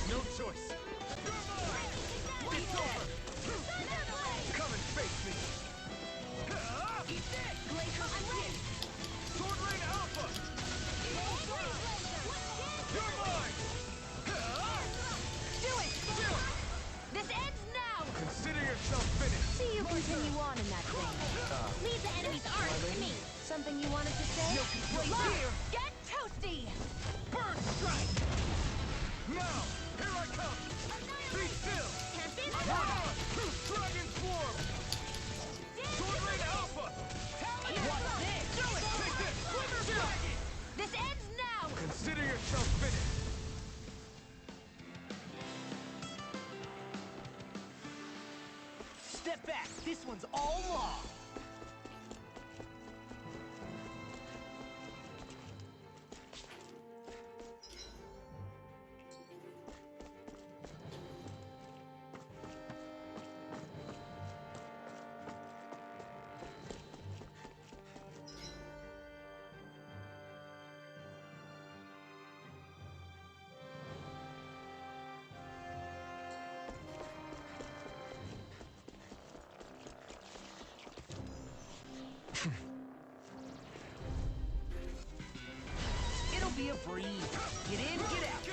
Speaker 12: No choice! It's over! Come and face me! Sword Rain Alpha! You're mine!
Speaker 11: Do it! This ends now!
Speaker 12: Consider yourself finished!
Speaker 4: See you continue on in that vein.
Speaker 11: Leave the enemy's arms to me!
Speaker 4: Something you wanted to say?
Speaker 5: No complaints here.
Speaker 11: Get toasty!
Speaker 12: Burn strike! Now! Here I come! Be still!
Speaker 11: Tempest!
Speaker 12: Dragon Swarm! Sword Rain Alpha!
Speaker 11: What's this?
Speaker 12: Take this! Dragon!
Speaker 11: This ends now!
Speaker 12: Consider yourself finished!
Speaker 5: Step back. This one's all law.
Speaker 12: It'll be a breeze. Get in, get out.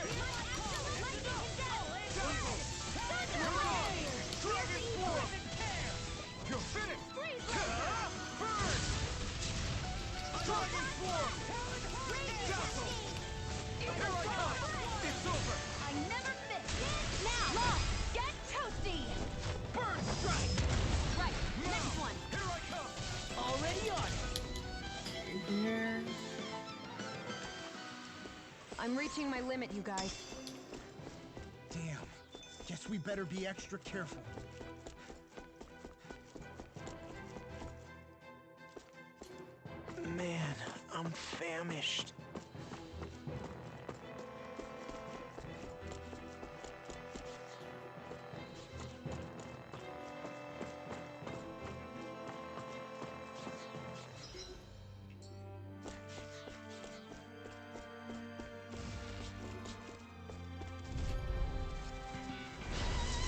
Speaker 12: Dragon Form! You're finished! Burn! Dragon Form! Dazzle! Here I come! It's over!
Speaker 11: I never miss! Now! Lost! Get toasty!
Speaker 12: Burn strike!
Speaker 11: Right, next one!
Speaker 12: Here I come! Already on it!
Speaker 1: Here.
Speaker 4: I'm reaching my limit, you guys.
Speaker 5: Damn. Guess we better be extra careful. Man, I'm famished.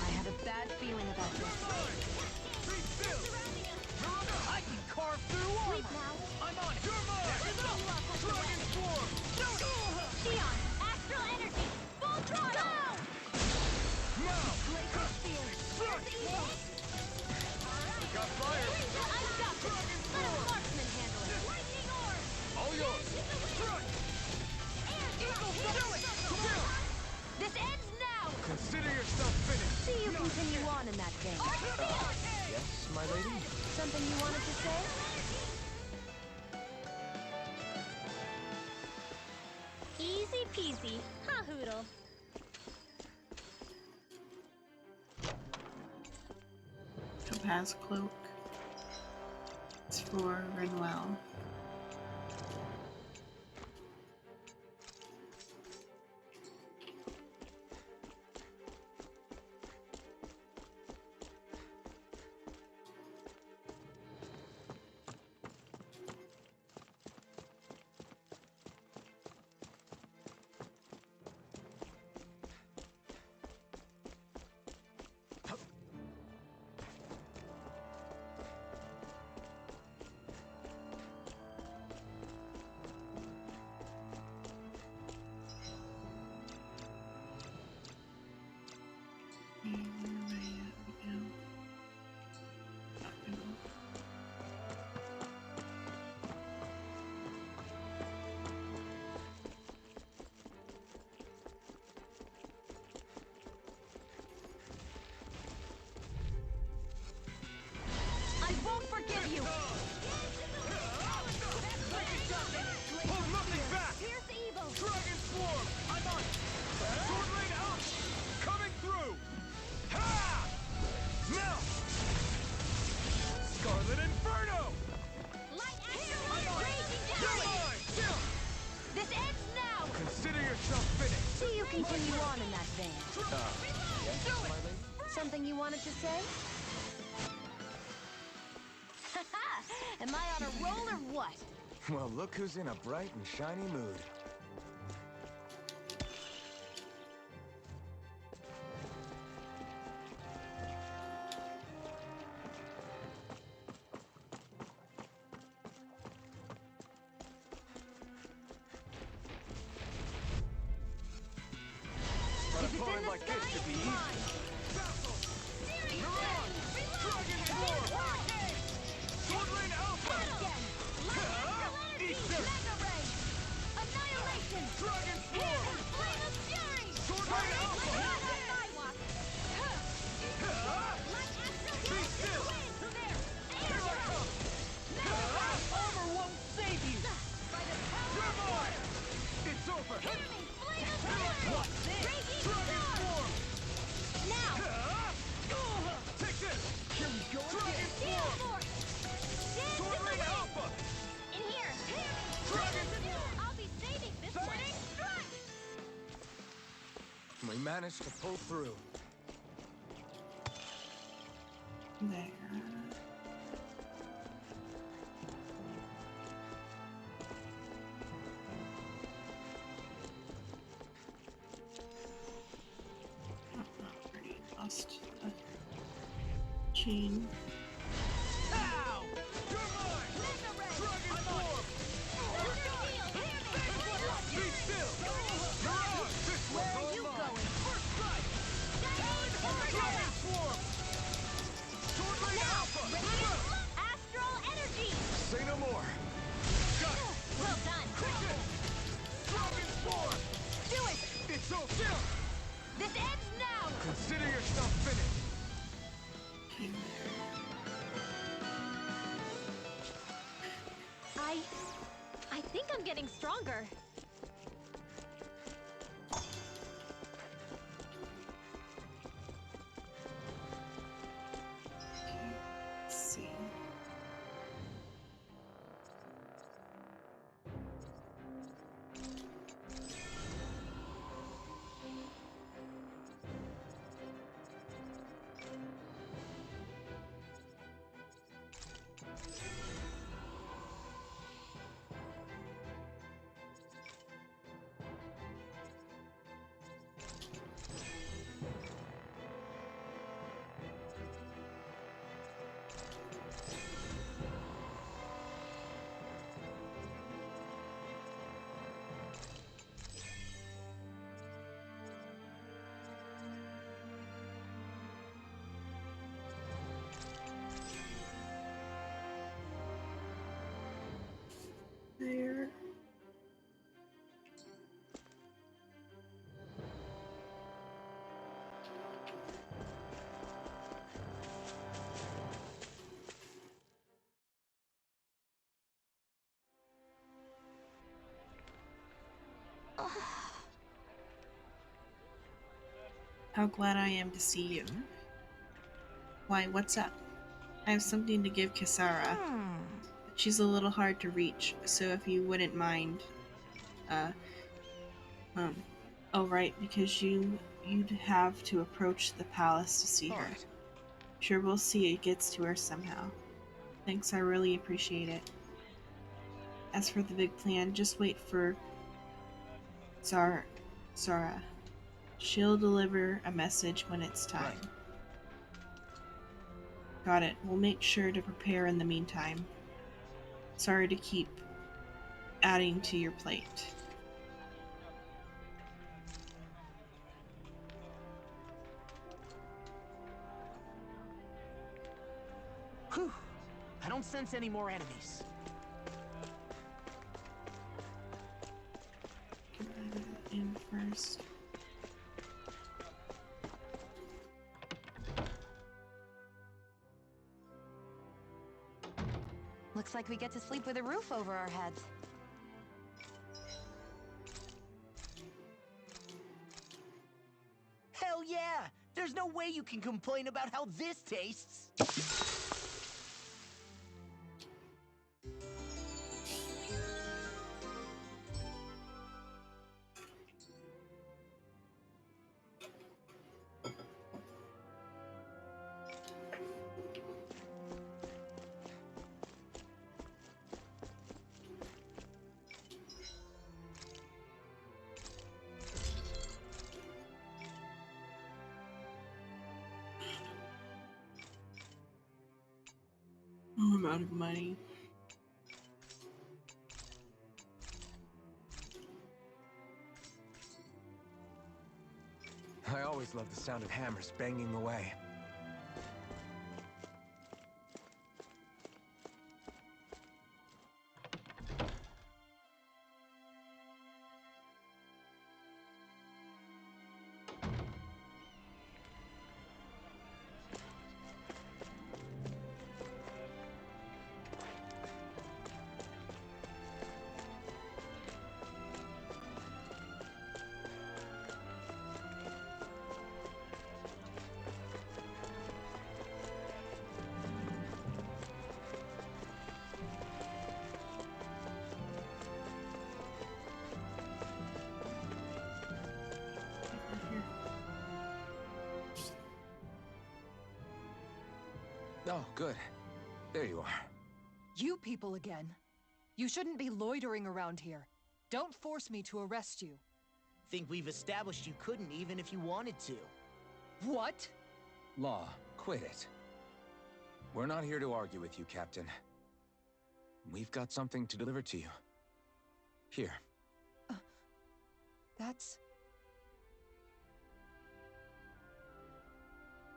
Speaker 4: I have a bad feeling about this.
Speaker 12: Be still! I can carve through armor! I'm on it! You're mine! Dragon Form!
Speaker 11: Xion, astral energy! Full throttle!
Speaker 12: Now!
Speaker 11: Glacial sphere!
Speaker 12: Strike!
Speaker 11: Alright!
Speaker 12: Got fire!
Speaker 11: I've got this! Let a marksman handle it! Lightning orb!
Speaker 12: All yours! Strike!
Speaker 11: Eagle do it! This ends now!
Speaker 12: Consider yourself finished!
Speaker 4: See you continue on in that vein.
Speaker 3: Yes, my lady?
Speaker 4: Something you wanted to say?
Speaker 11: Easy peasy. Ha hoodle.
Speaker 1: Topaz cloak. It's for Rinwell.
Speaker 11: I won't forgive you!
Speaker 12: Hold nothing back!
Speaker 11: Pierce evil!
Speaker 12: Dragon Form! I'm on it! Sword Rain out! Coming through! Ha! Now! Scarlet Inferno!
Speaker 11: Light astral raging
Speaker 12: You're
Speaker 11: down!
Speaker 12: mine! Chill!
Speaker 11: This ends now!
Speaker 12: Consider yourself finished!
Speaker 4: See you continue on in that vein.
Speaker 3: Yes, my lady?
Speaker 4: Something you wanted to say?
Speaker 11: Haha! Am I on a roll or what?
Speaker 3: Well, look who's in a bright and shiny mood.
Speaker 12: But a poem like this should be easy. Mirage! Dragon Form! Sword Rain Alpha! Easter!
Speaker 11: Annihilation!
Speaker 12: Dragon Form!
Speaker 11: Flame of fury!
Speaker 12: Sword Rain Alpha! Be still! Here I come! Armor won't save you! You're mine! It's over! What's this? Dragon Form!
Speaker 11: Now!
Speaker 12: Take this! Here we go! Dragon Form! Sword Rain Alpha!
Speaker 11: In here!
Speaker 12: Dragon
Speaker 11: I'll be saving this one!
Speaker 3: We managed to pull through.
Speaker 1: There. Already lost the chain.
Speaker 12: Ow! You're mine!
Speaker 11: This ends now!
Speaker 12: Consider yourself finished!
Speaker 2: I think I'm getting stronger.
Speaker 1: Let's see. There. How glad I am to see you. Why, what's up? I have something to give Kisara. But she's a little hard to reach, so if you wouldn't mind, oh right, because you'd have to approach the palace to see her.
Speaker 5: Alright.
Speaker 1: Sure, we'll see it gets to her somehow. Thanks, I really appreciate it. As for the big plan, just wait for Zara. She'll deliver a message when it's time.
Speaker 5: Right.
Speaker 1: Got it. We'll make sure to prepare in the meantime. Sorry to keep adding to your plate.
Speaker 5: Whew. I don't sense any more enemies.
Speaker 1: In first.
Speaker 4: Looks like we get to sleep with a roof over our heads.
Speaker 5: Hell yeah! There's no way you can complain about how this tastes!
Speaker 1: Oh, I'm out of money.
Speaker 3: I always love the sound of hammers banging away. Oh, good. There you are.
Speaker 6: You people again. You shouldn't be loitering around here. Don't force me to arrest you.
Speaker 5: Think we've established you couldn't even if you wanted to.
Speaker 6: What?
Speaker 3: Law, quit it. We're not here to argue with you, Captain. We've got something to deliver to you. Here.
Speaker 6: That's...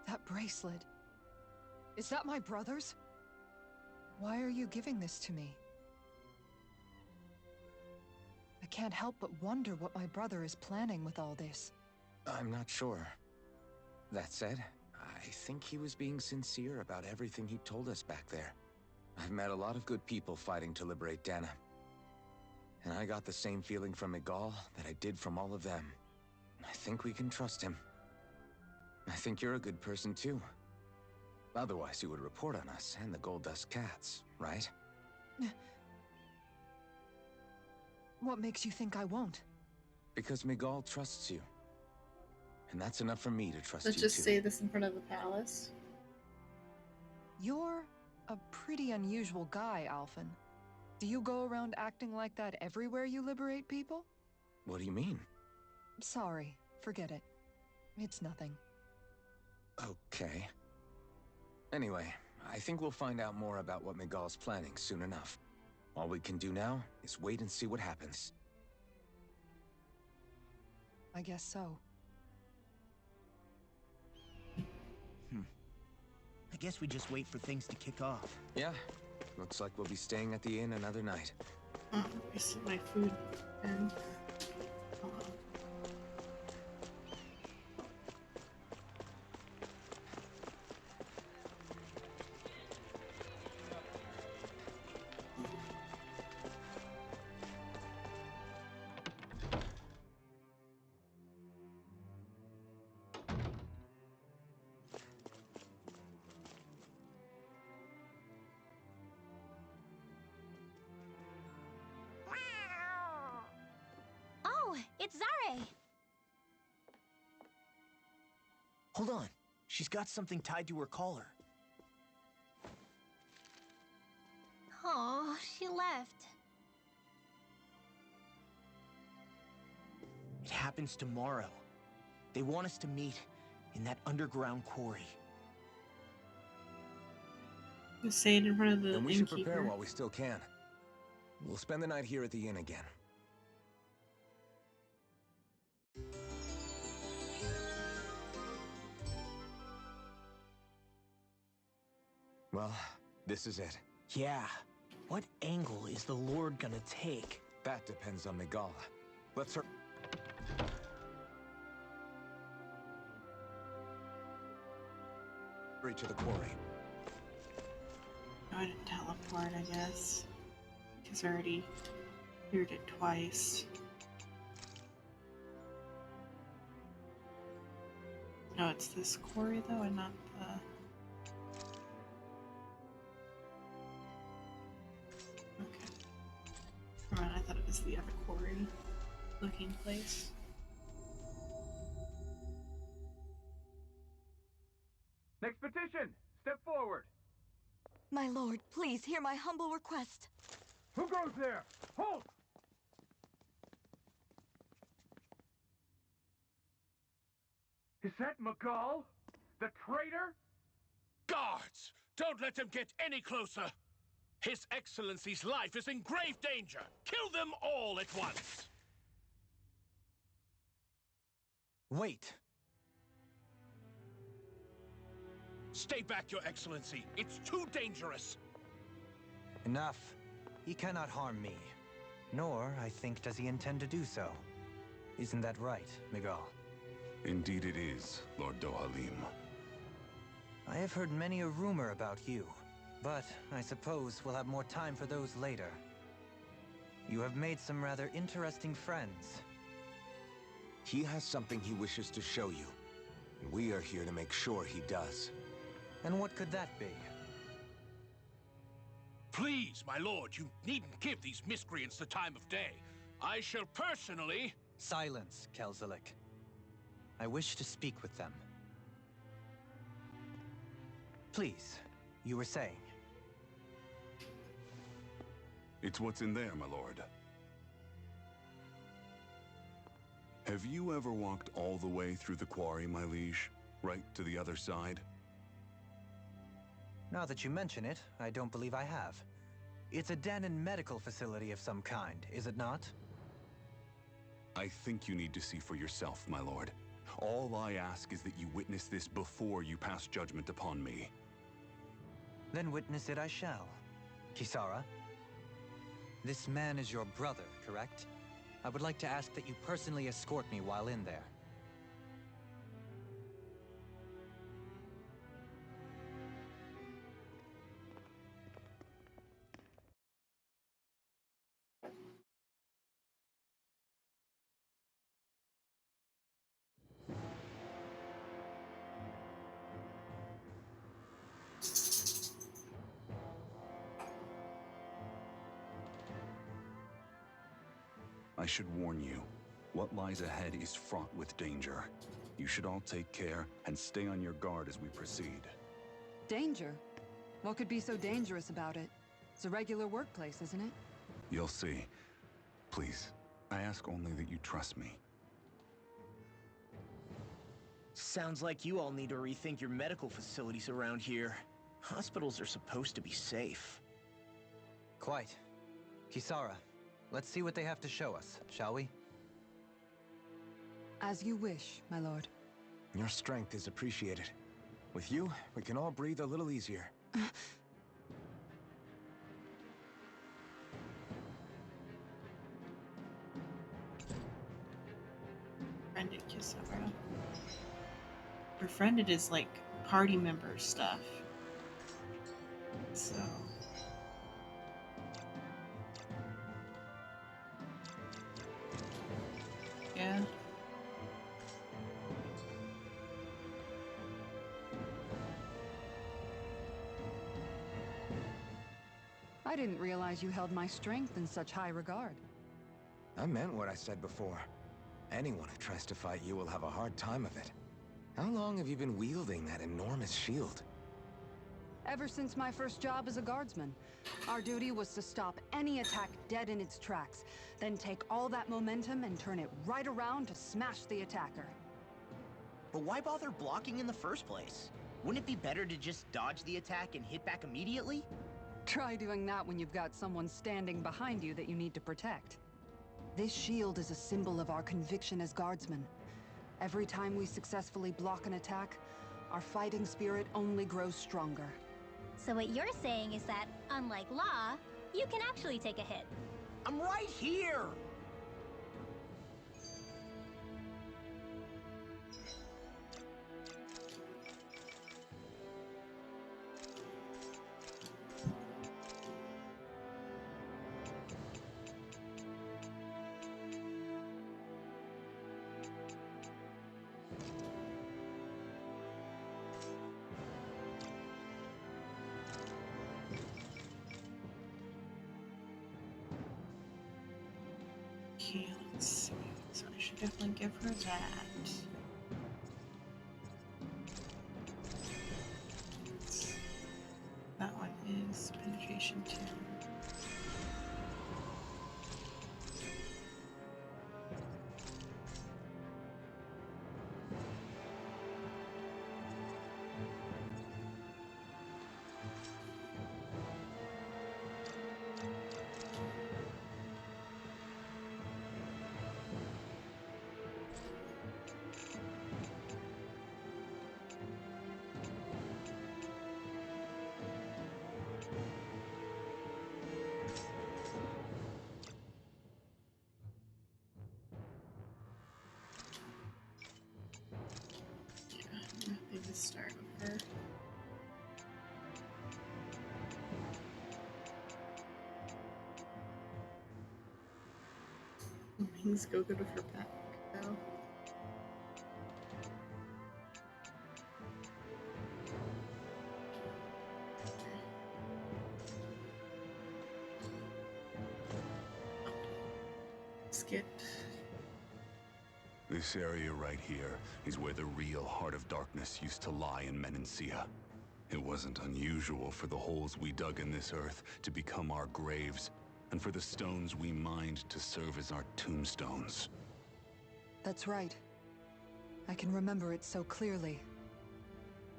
Speaker 6: That bracelet. Is that my brother's? Why are you giving this to me? I can't help but wonder what my brother is planning with all this.
Speaker 13: I'm not sure. That said, I think he was being sincere about everything he told us back there. I've met a lot of good people fighting to liberate Dana. And I got the same feeling from Miguel that I did from all of them. I think we can trust him. I think you're a good person too. Otherwise you would report on us and the Gold Dust Cats, right?
Speaker 6: What makes you think I won't?
Speaker 13: Because Miguel trusts you. And that's enough for me to trust
Speaker 1: Let's
Speaker 13: you
Speaker 1: just
Speaker 13: too.
Speaker 1: say this in front of the palace.
Speaker 6: You're a pretty unusual guy, Alphen. Do you go around acting like that everywhere you liberate people?
Speaker 13: What do you mean?
Speaker 6: Sorry, forget it. It's nothing.
Speaker 13: Okay. Anyway, I think we'll find out more about what Miguel's planning soon enough. All we can do now is wait and see what happens.
Speaker 6: I guess so.
Speaker 5: I guess we just wait for things to kick off.
Speaker 13: Yeah, looks like we'll be staying at the inn another night.
Speaker 1: Oh, I see my food and
Speaker 2: Oh, it's Zare!
Speaker 5: Hold on. She's got something tied to her collar.
Speaker 2: Oh, she left.
Speaker 5: It happens tomorrow. They want us to meet in that underground quarry.
Speaker 1: just say it in front of the
Speaker 13: Then we should
Speaker 1: innkeeper.
Speaker 13: prepare while we still can. We'll spend the night here at the inn again. Well, this is it.
Speaker 5: Yeah. What angle is the Lord gonna take?
Speaker 13: That depends on Miguel. Let's hurry to the quarry.
Speaker 1: Go ahead and teleport, I guess. Because I already cleared it twice. No, it's this quarry though, and not the... Okay. Come on, I thought it was the other quarry looking place.
Speaker 12: Next petition! Step forward!
Speaker 11: My lord, please hear my humble request.
Speaker 12: Who goes there? Halt! Is that Miguel? The traitor?
Speaker 9: Guards! Don't let them get any closer! His Excellency's life is in grave danger! Kill them all at once!
Speaker 8: Wait!
Speaker 9: Stay back, Your Excellency. It's too dangerous.
Speaker 8: Enough. He cannot harm me. Nor, I think, does he intend to do so. Isn't that right, Miguel?
Speaker 10: Indeed it is, Lord Dohalim.
Speaker 8: I have heard many a rumor about you, but I suppose we'll have more time for those later. You have made some rather interesting friends.
Speaker 13: He has something he wishes to show you. And we are here to make sure he does.
Speaker 8: And what could that be?
Speaker 9: Please, my lord, you needn't give these miscreants the time of day. I shall personally...
Speaker 8: Silence, Kelzelik. I wish to speak with them. Please, you were saying.
Speaker 10: It's what's in there, my lord. Have you ever walked all the way through the quarry, my liege? Right to the other side?
Speaker 8: Now that you mention it, I don't believe I have. It's a Dahnan medical facility of some kind, is it not?
Speaker 10: I think you need to see for yourself, my lord. All I ask is that you witness this before you pass judgment upon me.
Speaker 8: Then witness it I shall. Kisara? This man is your brother, correct? I would like to ask that you personally escort me while in there.
Speaker 10: I should warn you, what lies ahead is fraught with danger. You should all take care and stay on your guard as we proceed.
Speaker 7: Danger? What could be so dangerous about it? It's a regular workplace, isn't it?
Speaker 10: You'll see. Please, I ask only that you trust me.
Speaker 5: Sounds like you all need to rethink your medical facilities around here. Hospitals are supposed to be safe.
Speaker 8: Quite. Kisara, let's see what they have to show us, shall we?
Speaker 7: As you wish, my lord.
Speaker 13: Your strength is appreciated. With you, we can all breathe a little easier.
Speaker 1: Befriended Kisara. Befriended is like party member stuff. So. Yeah.
Speaker 7: I didn't realize you held my strength in such high regard.
Speaker 13: I meant what I said before. Anyone who tries to fight you will have a hard time of it. How long have you been wielding that enormous shield?
Speaker 7: Ever since my first job as a guardsman. Our duty was to stop any attack dead in its tracks, then take all that momentum and turn it right around to smash the attacker.
Speaker 5: But why bother blocking in the first place? Wouldn't it be better to just dodge the attack and hit back immediately?
Speaker 7: Try doing that when you've got someone standing behind you that you need to protect. This shield is a symbol of our conviction as guardsmen. Every time we successfully block an attack, our fighting spirit only grows stronger.
Speaker 11: So what you're saying is that, unlike Law, you can actually take a hit.
Speaker 5: I'm right here!
Speaker 1: Okay, let's see. So I should definitely give her that. That one is penetration 2. Nothing to start over. Things go good with her back now. Skip.
Speaker 10: This area right here is where the real Heart of Darkness used to lie in Menancia. It wasn't unusual for the holes we dug in this earth to become our graves, and for the stones we mined to serve as our tombstones.
Speaker 7: That's right. I can remember it so clearly.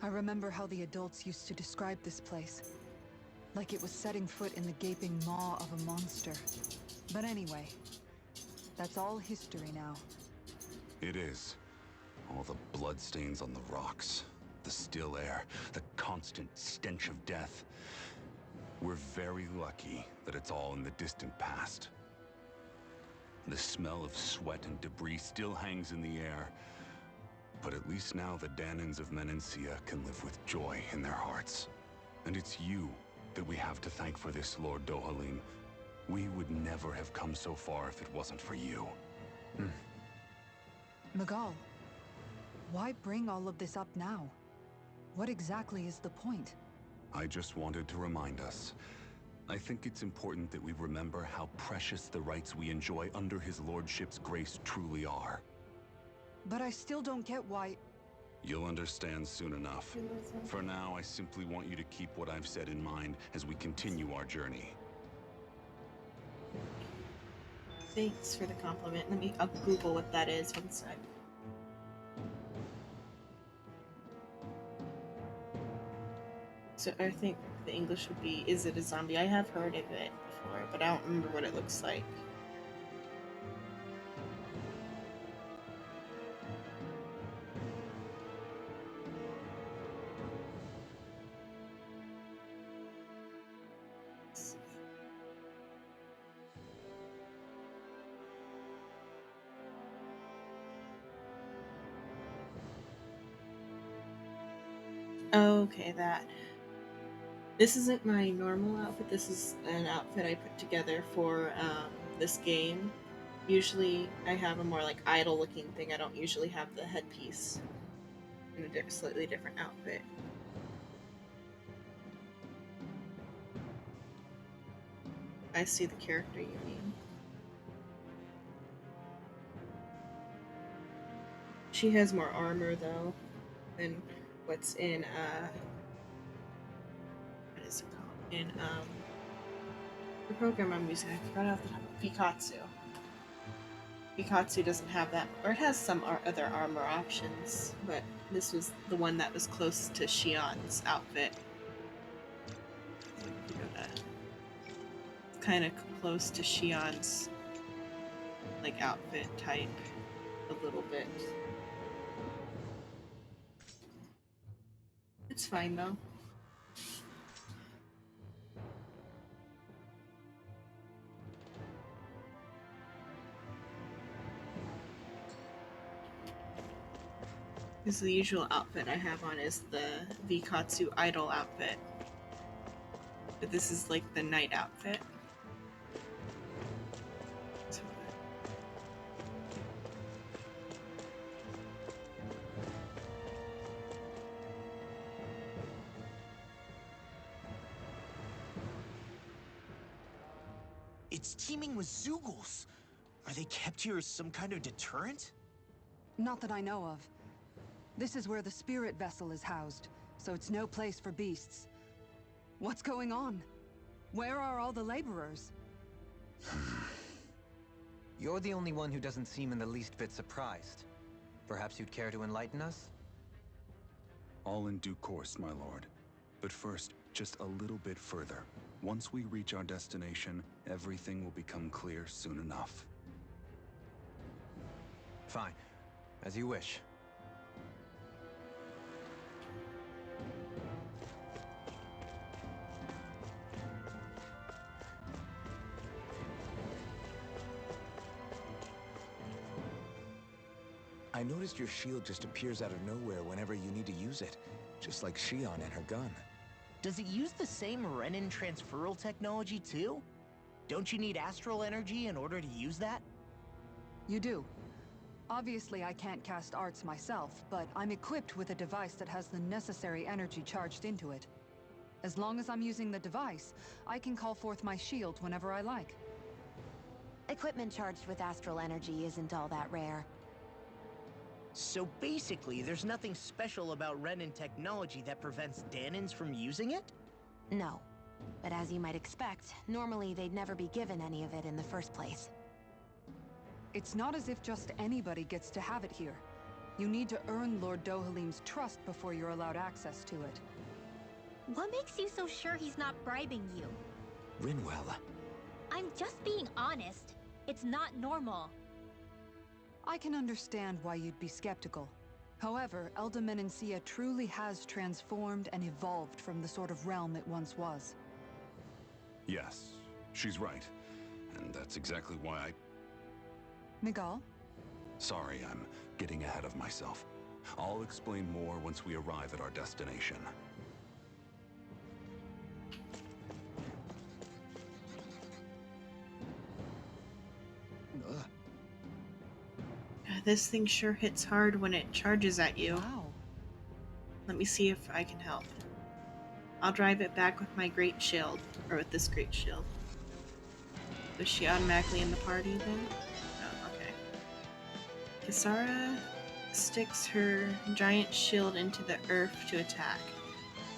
Speaker 7: I remember how the adults used to describe this place. Like it was setting foot in the gaping maw of a monster. But anyway, that's all history now.
Speaker 10: It is. All the bloodstains on the rocks, the still air, the constant stench of death. We're very lucky that it's all in the distant past. The smell of sweat and debris still hangs in the air. But at least now the Dahnans of Menancia can live with joy in their hearts. And it's you that we have to thank for this, Lord Dohalim. We would never have come so far if it wasn't for you.
Speaker 7: Miguel, why bring all of this up now? What exactly is the point?
Speaker 10: I just wanted to remind us I think it's important that we remember how precious the rights we enjoy under his lordship's grace truly are.
Speaker 7: But I still don't get why...
Speaker 10: You'll understand soon enough. For now, I simply want you to keep what I've said in mind as we continue our journey.
Speaker 1: Thanks for the compliment. I'll Google what that is one sec. So I think the English would be, is it a zombie? I have heard of it before, but I don't remember what it looks like. Okay, that. This isn't my normal outfit. This is an outfit I put together for this game. Usually I have a more like idle looking thing. I don't usually have the headpiece in a slightly different outfit. I see the character you mean. She has more armor though than what's in what is it called? In the program I'm using, I forgot off the top. Vikatsu. Vikatsu doesn't have that, or it has some other armor options, but this was the one that was close to Shion's outfit. Kind of close to Shion's like outfit type a little bit. It's fine though. This is the usual outfit I have on is the Vikatsu Idol outfit. But this is like the night outfit.
Speaker 5: It's teeming with Zeugles. Are they kept here as some kind of deterrent?
Speaker 7: Not that I know of. This is where the spirit vessel is housed, so it's no place for beasts. What's going on? Where are all the laborers?
Speaker 8: You're the only one who doesn't seem in the least bit surprised. Perhaps you'd care to enlighten us?
Speaker 10: All in due course, my lord. But first, just a little bit further. Once we reach our destination, everything will become clear soon enough.
Speaker 8: Fine. As you wish.
Speaker 13: I noticed your shield just appears out of nowhere whenever you need to use it, just like Shion and her gun.
Speaker 5: Does it use the same Renin transferal technology too? Don't you need astral energy in order to use that?
Speaker 7: You do. Obviously, I can't cast arts myself, but I'm equipped with a device that has the necessary energy charged into it. As long as I'm using the device, I can call forth my shield whenever I like.
Speaker 4: Equipment charged with astral energy isn't all that rare.
Speaker 5: So basically, there's nothing special about Renin technology that prevents Danins from using it?
Speaker 4: No. But as you might expect, normally they'd never be given any of it in the first place.
Speaker 7: It's not as if just anybody gets to have it here. You need to earn Lord Dohalim's trust before you're allowed access to it.
Speaker 2: What makes you so sure he's not bribing you?
Speaker 13: Rinwell.
Speaker 2: I'm just being honest. It's not normal.
Speaker 7: I can understand why you'd be skeptical. However, Elda Menancia truly has transformed and evolved from the sort of realm it once was.
Speaker 10: Yes, she's right. And that's exactly why I...
Speaker 7: Miguel?
Speaker 10: Sorry, I'm getting ahead of myself. I'll explain more once we arrive at our destination.
Speaker 1: This thing sure hits hard when it charges at you.
Speaker 7: Wow.
Speaker 1: Let me see if I can help. I'll drive it back with my great shield. Or with this great shield. Was she automatically in the party then? Oh, okay. Kisara sticks her giant shield into the earth to attack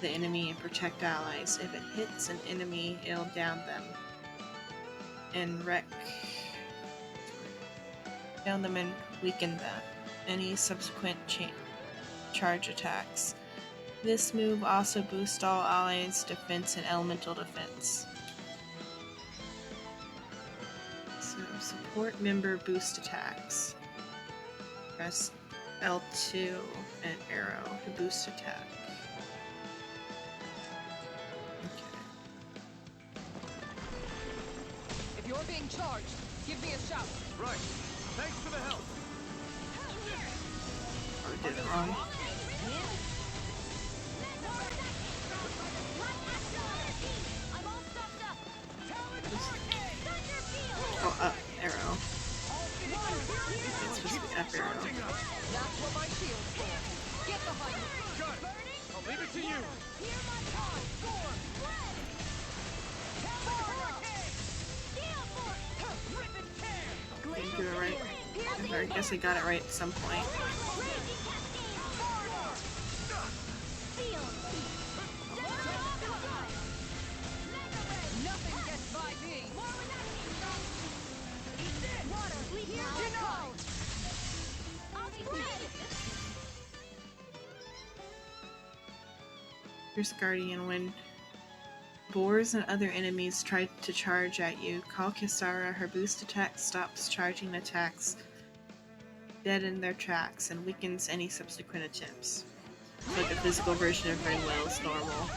Speaker 1: the enemy and protect allies. If it hits an enemy, it'll down them and down them and weaken them. Any subsequent charge attacks. This move also boosts all allies' defense and elemental defense. So support member boost attacks. Press L2 and arrow to boost attack.
Speaker 6: If you're being charged, give me a shout.
Speaker 12: Right. Thanks for the help.
Speaker 1: Oh, I did it wrong. Oh, up arrow. It's supposed to be up arrow.
Speaker 6: That's what my shield's for. Get behind me.
Speaker 12: Got it. I'll leave it to you.
Speaker 1: Didn't do it right. I guess I got it right at some point.
Speaker 6: Nothing gets by me.
Speaker 1: Here's Guardian. When boars and other enemies try to charge at you, call Kisara. Her boost attack stops charging attacks dead in their tracks and weakens any subsequent attempts. It's like a physical version of Ringwell's normal.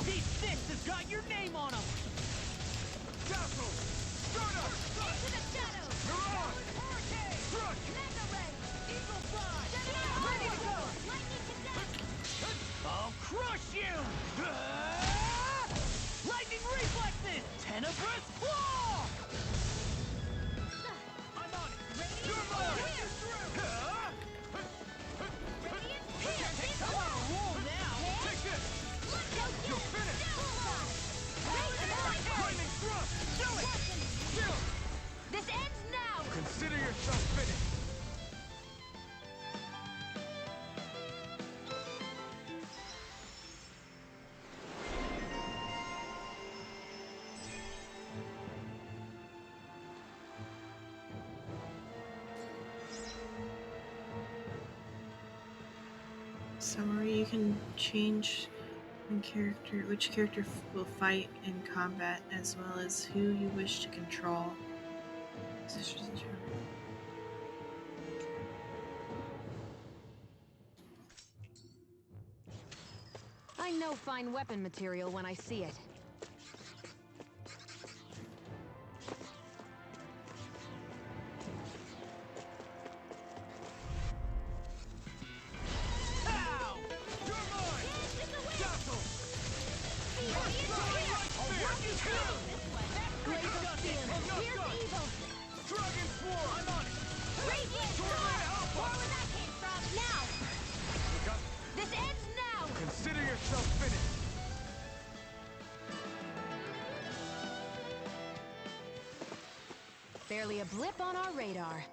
Speaker 12: These fists has got your name on them. Castle. Start up. Mirage. Truck. Eagle Fly. Ready to go. I'll crush you. Lightning reflexes. Tenebrous claw. I'm on it. You're mine. Come on, roll now. Take this. You're finished. Lightning thrust. Do it. Kill.
Speaker 11: This ends now!
Speaker 12: Consider yourself finished.
Speaker 1: Summary: you can change which character will fight in combat, as well as who you wish to control.
Speaker 4: I know fine weapon material when I see it.
Speaker 12: Ow! You're mine! Castle! Dragon Swarm! I'm on it!
Speaker 11: This ends now!
Speaker 12: Consider yourself finished.
Speaker 4: Barely a blip on our radar.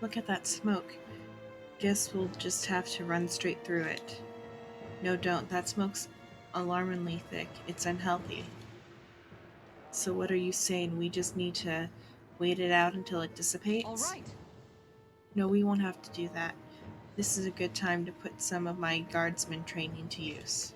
Speaker 1: Look at that smoke. Guess we'll just have to run straight through it. No, don't. That smoke's alarmingly thick. It's unhealthy. So what are you saying? We just need to wait it out until it dissipates?
Speaker 6: All right.
Speaker 1: No, we won't have to do that. This is a good time to put some of my guardsman training to use.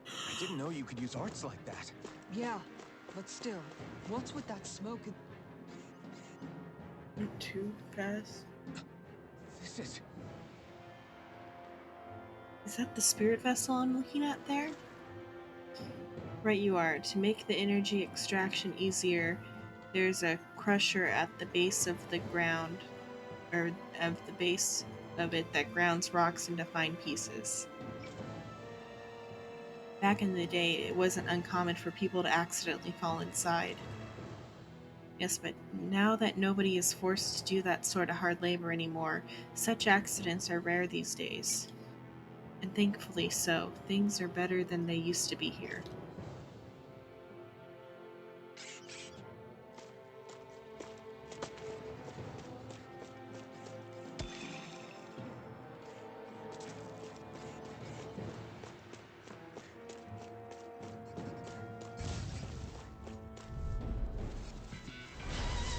Speaker 3: I didn't know you could use arts like that.
Speaker 7: Yeah, but still, what's with that smoke?
Speaker 1: Not too fast.
Speaker 3: This is...
Speaker 1: Is that the spirit vessel I'm looking at there? Right, you are. To make the energy extraction easier, there's a crusher at the base of the ground, or of the base of it that grounds rocks into fine pieces. Back in the day, it wasn't uncommon for people to accidentally fall inside. Yes, but now that nobody is forced to do that sort of hard labor anymore, such accidents are rare these days. And thankfully so. Things are better than they used to be here.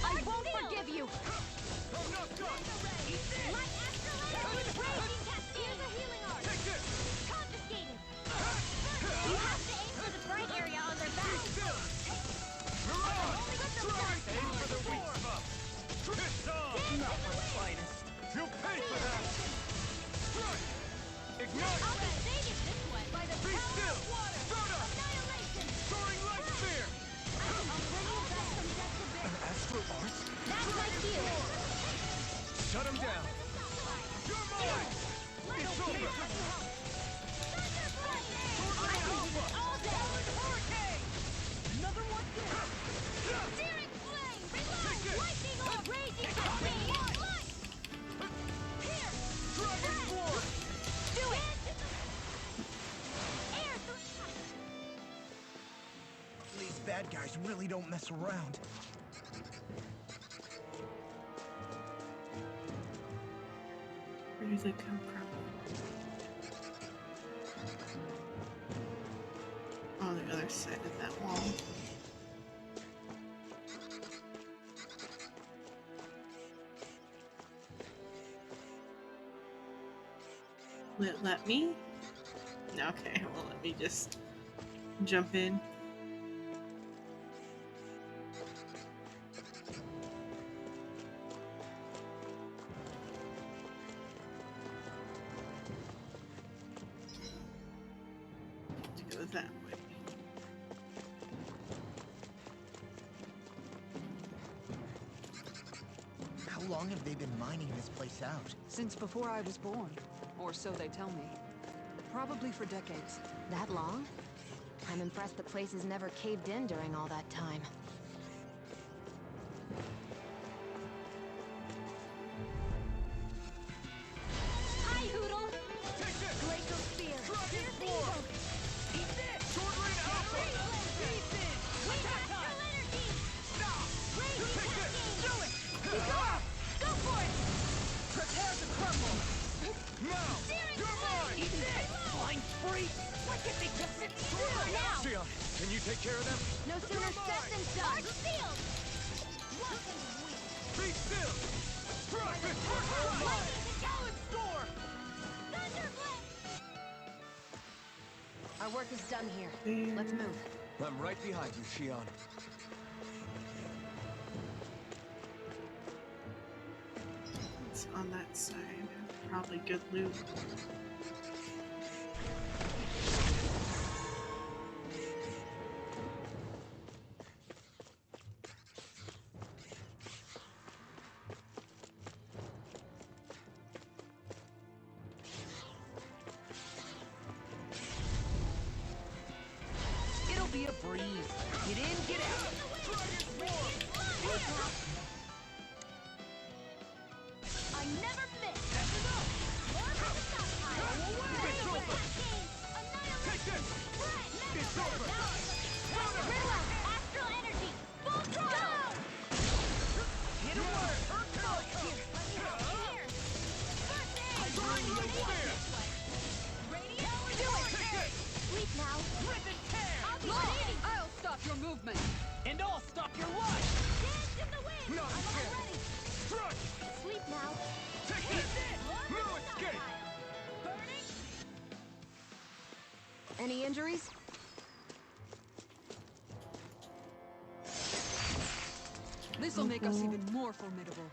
Speaker 11: I won't forgive you!
Speaker 12: I'm not done!
Speaker 11: Eat this! My Astrolabe! Raging Cascade! The healing art!
Speaker 12: Take this!
Speaker 11: Confiscated! You have to aim for the bright area on their back!
Speaker 12: Mirage!
Speaker 11: Only with the
Speaker 12: Strike!
Speaker 11: best
Speaker 12: Aim for the weak
Speaker 11: form.
Speaker 12: spot! Twist on!
Speaker 11: Not my
Speaker 12: finest! You'll pay for that! Strike! Ignite!
Speaker 11: I'll be saving this one by the
Speaker 12: Be
Speaker 11: power
Speaker 12: still!
Speaker 11: of water!
Speaker 12: Stardust!
Speaker 11: Annihilation!
Speaker 12: Soaring light spear!
Speaker 11: I'll bring you back from death to bit.
Speaker 12: Astral art?
Speaker 11: That's my cue!
Speaker 12: Shut him down! You're mine! It's over!
Speaker 11: All day! Another one down! Searing flame! Reload! Lightning orb! Raging cascade! Light! Here!
Speaker 12: Dragon Sword!
Speaker 11: Do it! Air
Speaker 5: These bad guys really don't mess around.
Speaker 1: Where does it come from? On the other side of that wall. Will it let me? Okay, well let me just jump in. To go that way.
Speaker 5: How long have they been mining this place out?
Speaker 7: Since before I was born. Or so they tell me. Probably for decades.
Speaker 4: That long? I'm impressed the place has never caved in during all that time.
Speaker 11: Hi, Hoodle!
Speaker 12: Take this!
Speaker 11: Glacial Spear!
Speaker 12: Dragon
Speaker 11: Piercing
Speaker 12: Sword!
Speaker 11: Bolt! Eat this!
Speaker 12: Sword Rain Alpha!
Speaker 11: Pieces! Weave Astral Energy!
Speaker 12: Stop!
Speaker 11: Raging
Speaker 12: Take this!
Speaker 11: Cascade!
Speaker 12: Do it!
Speaker 11: You got it! Go for it!
Speaker 12: Prepare to crumble! Now!
Speaker 11: Searing
Speaker 12: You're
Speaker 11: flame!
Speaker 12: mine!
Speaker 11: Eat this!
Speaker 5: Flying free?
Speaker 11: Why can't they just sit still now?
Speaker 10: Xion, can you take care of them?
Speaker 11: No sooner said than done! Arch sealed! Lock and weak!
Speaker 12: Be still! Strike!
Speaker 11: Lightning to go!
Speaker 12: Door!
Speaker 11: Thunderblade!
Speaker 4: Our work is done here.
Speaker 1: There.
Speaker 4: Let's move.
Speaker 3: I'm right behind you, Xion.
Speaker 1: It's on that side. Probably good loot.
Speaker 5: It'll be a breeze. Get in, get out.
Speaker 11: I never miss! That's enough! More for the stockpile! Rainbow Cascade!
Speaker 12: Take this!
Speaker 11: Spread!
Speaker 12: It's over!
Speaker 11: Riddler! Astral Energy! Full throttle!
Speaker 5: Hit him work.
Speaker 11: Here! First aid! Radiant! Do it! Sleep now!
Speaker 12: Rip and tear!
Speaker 11: I'll be ready!
Speaker 6: I'll stop your movement.
Speaker 5: And I'll stop your life.
Speaker 11: Dance in the wind!
Speaker 12: Not
Speaker 11: I'm all
Speaker 12: again.
Speaker 11: ready!
Speaker 12: Strike!
Speaker 11: Sleep now!
Speaker 12: Take this!
Speaker 11: More for
Speaker 12: No
Speaker 11: the
Speaker 12: escape!
Speaker 11: stockpile. Burning!
Speaker 4: Any injuries?
Speaker 7: This'll make us even more formidable.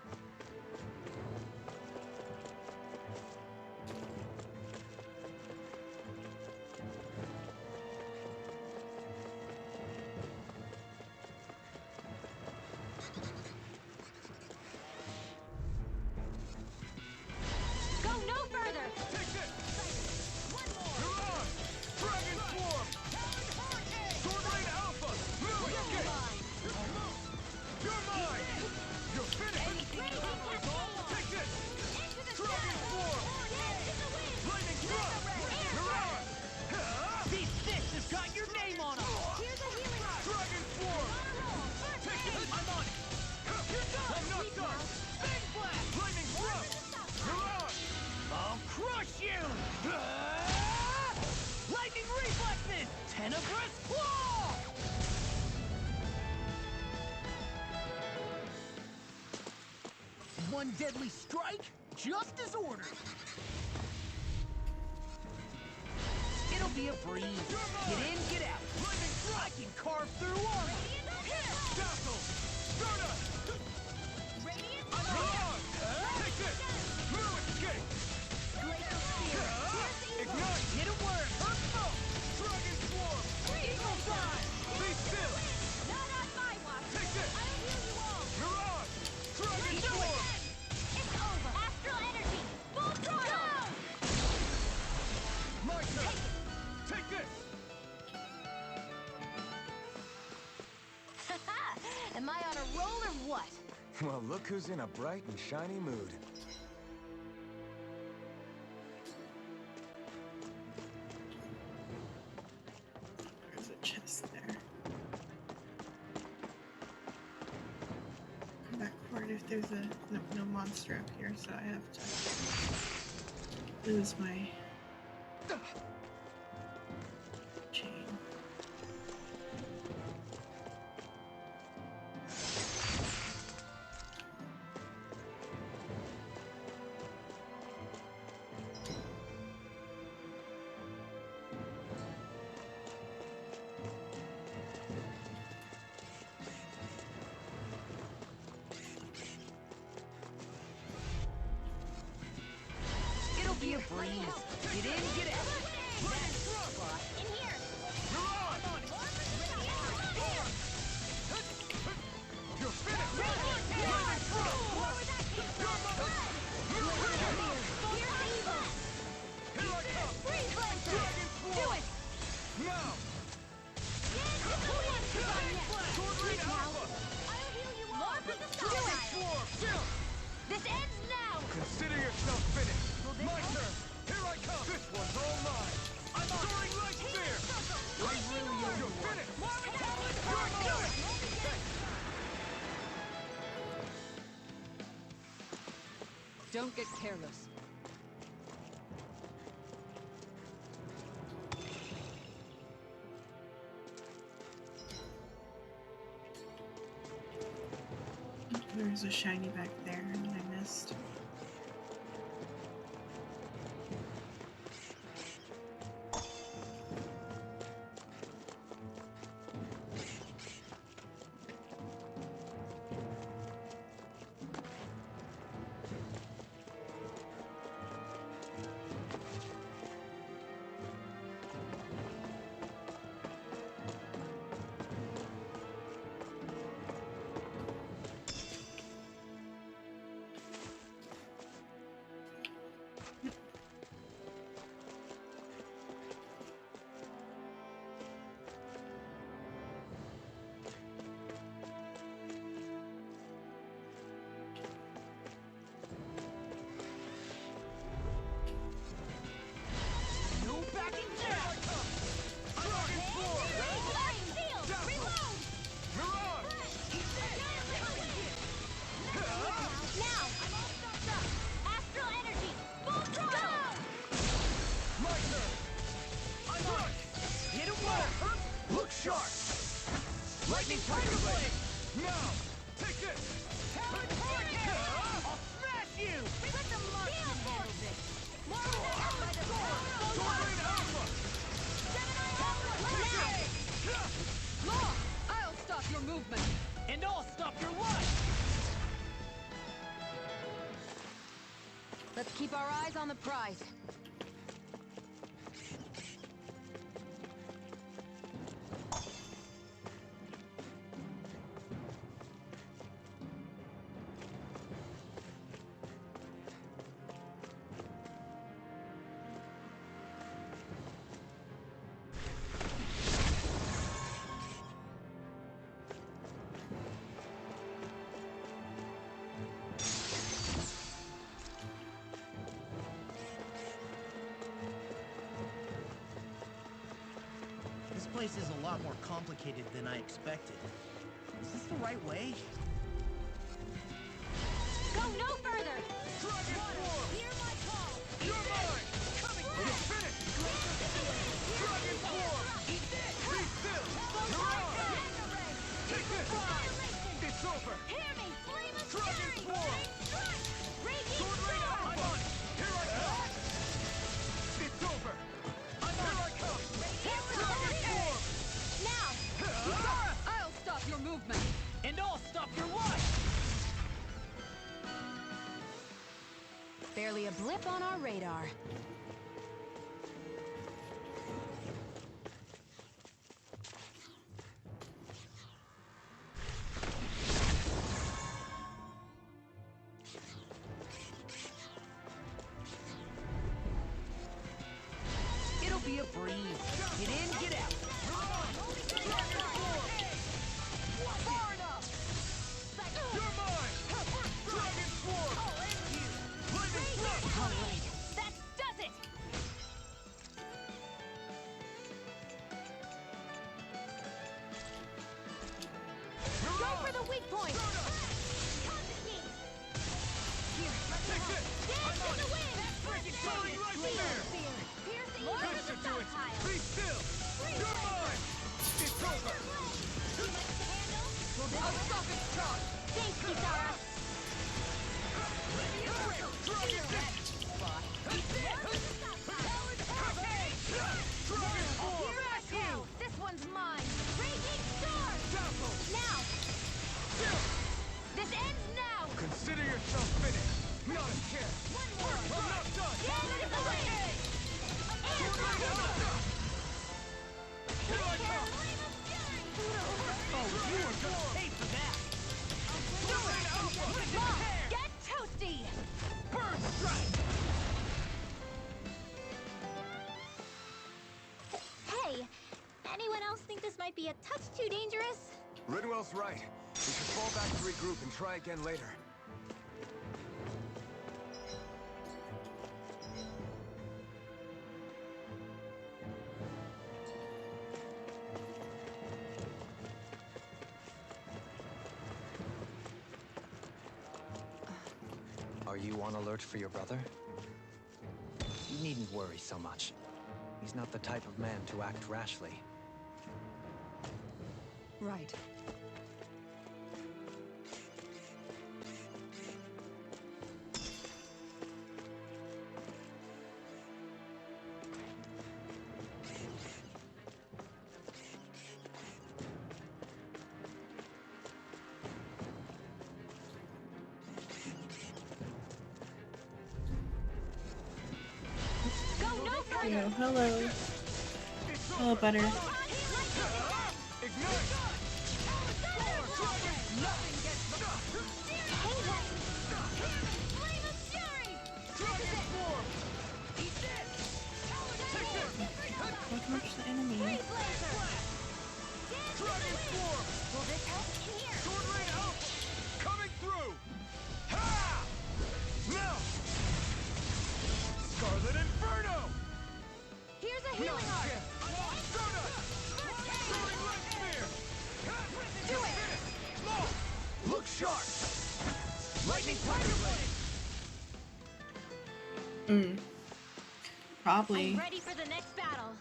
Speaker 5: deadly strike, just as ordered. It'll be a breeze. Get in, get out. I can carve through armor.
Speaker 12: Dazzle! Stardust!
Speaker 11: Radiant
Speaker 12: Milan! Take this! Blue escape!
Speaker 11: Glacial Spear!
Speaker 12: Ignite!
Speaker 5: Get a word.
Speaker 12: Earth smoke! Dragon swarm!
Speaker 5: Eagle fly.
Speaker 12: Be still!
Speaker 11: Not on my watch!
Speaker 12: Take this!
Speaker 11: I'll heal you all!
Speaker 12: Mirage! Dragon
Speaker 11: Do
Speaker 12: swarm!
Speaker 11: it! It's over! Astral energy! Full throttle!
Speaker 12: My turn! Take this!
Speaker 4: Am I on a roll or what?
Speaker 13: Well, look who's in a bright and shiny mood.
Speaker 1: There's a chest there. Come back for it if there's a no monster up here, so I have to lose my chain.
Speaker 5: It'll be a breeze. Get in, get out.
Speaker 11: In here!
Speaker 12: You're finished!
Speaker 11: Radiant More where that came from!
Speaker 12: Here I come!
Speaker 11: Freeze Lancer!
Speaker 12: Dragon swarm!
Speaker 11: Do it!
Speaker 12: Now!
Speaker 11: Sword
Speaker 12: Ring Alpha!
Speaker 11: I'll heal you all! More for the
Speaker 12: Dragon
Speaker 11: side!
Speaker 12: swarm! Jump!
Speaker 11: This ends now!
Speaker 12: Consider yourself finished! My turn! Here I come! This one's all mine! I'm soaring light spear! I really am. You're finished!
Speaker 11: More where that came
Speaker 12: You're
Speaker 11: from!
Speaker 12: mine!
Speaker 6: Don't get careless.
Speaker 1: There's a shiny back there that I missed.
Speaker 5: No backing down.
Speaker 12: Dragon swarm!
Speaker 11: Shield!
Speaker 12: Dazzle!
Speaker 11: Reload!
Speaker 12: Mirage!
Speaker 11: Now! I'm all stocked up! Astral energy! Full throttle!
Speaker 12: My turn! I'm on!
Speaker 5: Hit a word.
Speaker 12: Look sharp!
Speaker 5: Lightning Tiger Blade.
Speaker 12: Now! Take this!
Speaker 5: Talon Hurricane. I'll smash you.
Speaker 11: Let the marksman handle this! More of that by the
Speaker 12: Sword Ring Alpha!
Speaker 6: Law! I'll stop your movement.
Speaker 5: And I'll stop your life.
Speaker 4: Let's keep our eyes on the prize.
Speaker 5: This place is a lot more complicated than I expected. Is this the right way?
Speaker 11: Go no further!
Speaker 12: Dragon swarm!
Speaker 11: Hear my call!
Speaker 12: You're mine! Coming! You're finished! Dragon swarm! Be still! Mirage! Take this! It's over!
Speaker 11: Hear me! Flame of
Speaker 12: Dragon
Speaker 11: fury!
Speaker 12: swarm!
Speaker 11: Strike!
Speaker 4: merely a blip on our radar.
Speaker 12: It'll be a breeze. Get in, get out. Far enough. You're mine. Dragon Swarm. Lightning Thrust.
Speaker 11: All right, that does it! Go for the weak point!
Speaker 12: Take this.
Speaker 11: Dance in the wind!
Speaker 12: Soaring right there.
Speaker 11: Piercing
Speaker 12: That
Speaker 11: through the
Speaker 12: should do it.
Speaker 11: stockpile!
Speaker 12: Be still. You're mine. It's over. I'll stop its charge.
Speaker 11: Thanks, Kisara! This one's mine! Raging Storm! Now! This ends now!
Speaker 12: Consider yourself finished. Not a chance.
Speaker 11: One more!
Speaker 12: I'm not done.
Speaker 11: Dance in the wind!
Speaker 12: Here I come. Oh, you are gonna pay for that.
Speaker 11: Mom, get toasty!
Speaker 12: Burn strike.
Speaker 2: Hey, anyone else think this might be a touch too dangerous?
Speaker 13: Ridwell's right. We should fall back to regroup and try again later.
Speaker 8: Are you on alert for your brother? You needn't worry so much. He's not the type of man to act rashly.
Speaker 7: Right.
Speaker 11: Go no further!
Speaker 1: Oh, hello. Hello, Butter. Don't touch the enemy.
Speaker 12: Coming through. Ha! Now. Scarlet Inferno.
Speaker 11: Here's a healing art!
Speaker 12: Do it! Look sharp! Lightning Thunder Blade!
Speaker 1: Probably.
Speaker 11: I'm ready for the next battle.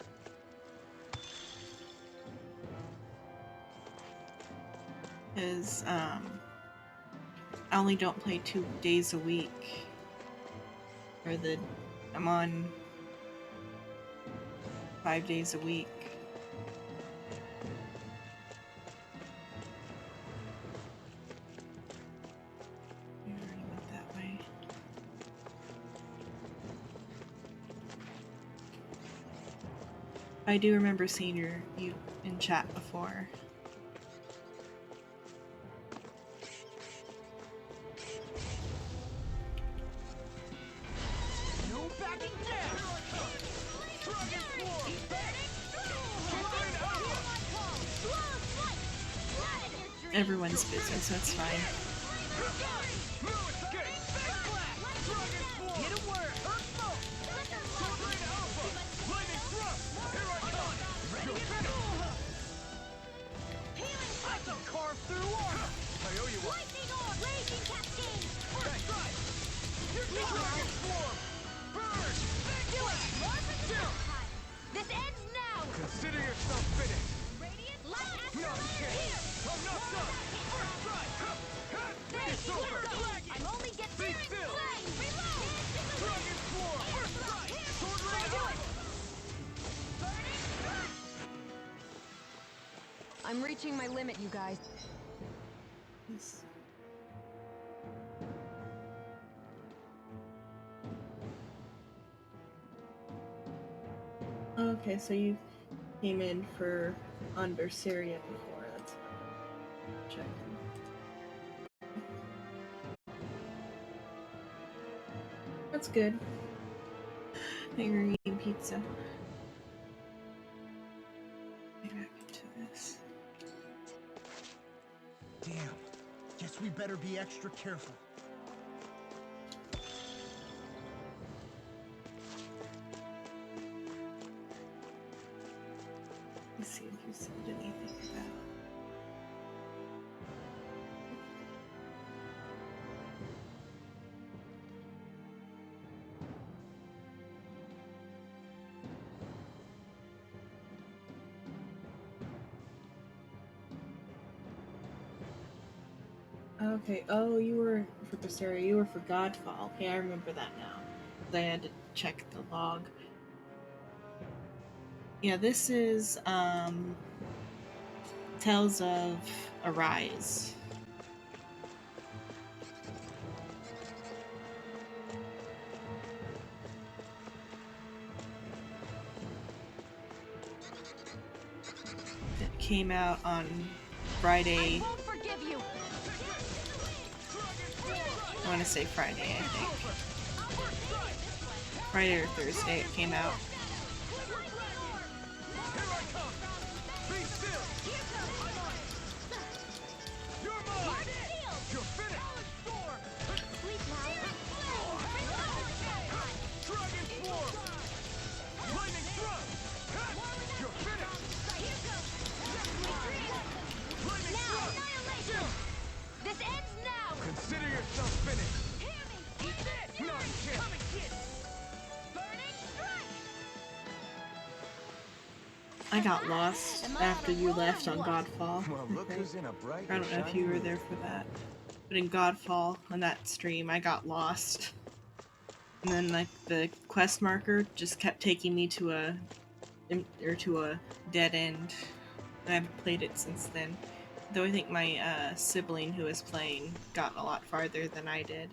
Speaker 1: Is I only don't play 2 days a week. I'm on 5 days a week. You already went that way. I do remember seeing you in chat before.
Speaker 12: No backing down! Dragon Swarm!
Speaker 1: Everyone's busy, so it's fine.
Speaker 12: No escape! Dragon Swarm! Hit a word! Earth Smoke! Sword Rain Alpha! Lightning Thrust! Here I come! Ready to go! I can carve through armor! I owe you one!
Speaker 11: Lightning orb! Raging cascade!
Speaker 12: First strike! Here comes Dragon Swarm! Burn!
Speaker 11: Do it! More for the stockpile! This ends now!
Speaker 12: Consider yourself finished!
Speaker 11: Radiant light
Speaker 12: No
Speaker 11: astrolayer
Speaker 12: escape!
Speaker 11: here!
Speaker 12: I'm not done! First strike! It's over!
Speaker 11: I'm only getting
Speaker 12: Be still!
Speaker 11: Reload!
Speaker 12: Dragon Swarm! First strike! Sword Rain Alpha!
Speaker 4: I'm reaching my limit, you guys.
Speaker 1: Okay, so you came in for Under Syria before. That's check. That's good. You're eating pizza. Get back into this.
Speaker 5: Damn. Guess we better be extra careful.
Speaker 1: Let's see if you said anything about. Okay, oh, you were for Berseria, you were for Godfall. Okay, I remember that now. I had to check the log. Yeah, this is, Tales of Arise. It came out on Friday.
Speaker 11: I won't forgive you.
Speaker 1: I want to say Friday, I think. Friday or Thursday it came out.
Speaker 11: This ends now.
Speaker 12: Consider yourself finished.
Speaker 11: Hear me. Eat this.
Speaker 12: None can.
Speaker 11: Come and get it. Burning strike.
Speaker 1: I got lost after you left on Godfall.
Speaker 3: Well, look who's in a bright.
Speaker 1: I don't know if you were there for that. But in Godfall, on that stream, I got lost. And then like the quest marker just kept taking me to a dead end. I haven't played it since then. Though I think my sibling who was playing got a lot farther than I did.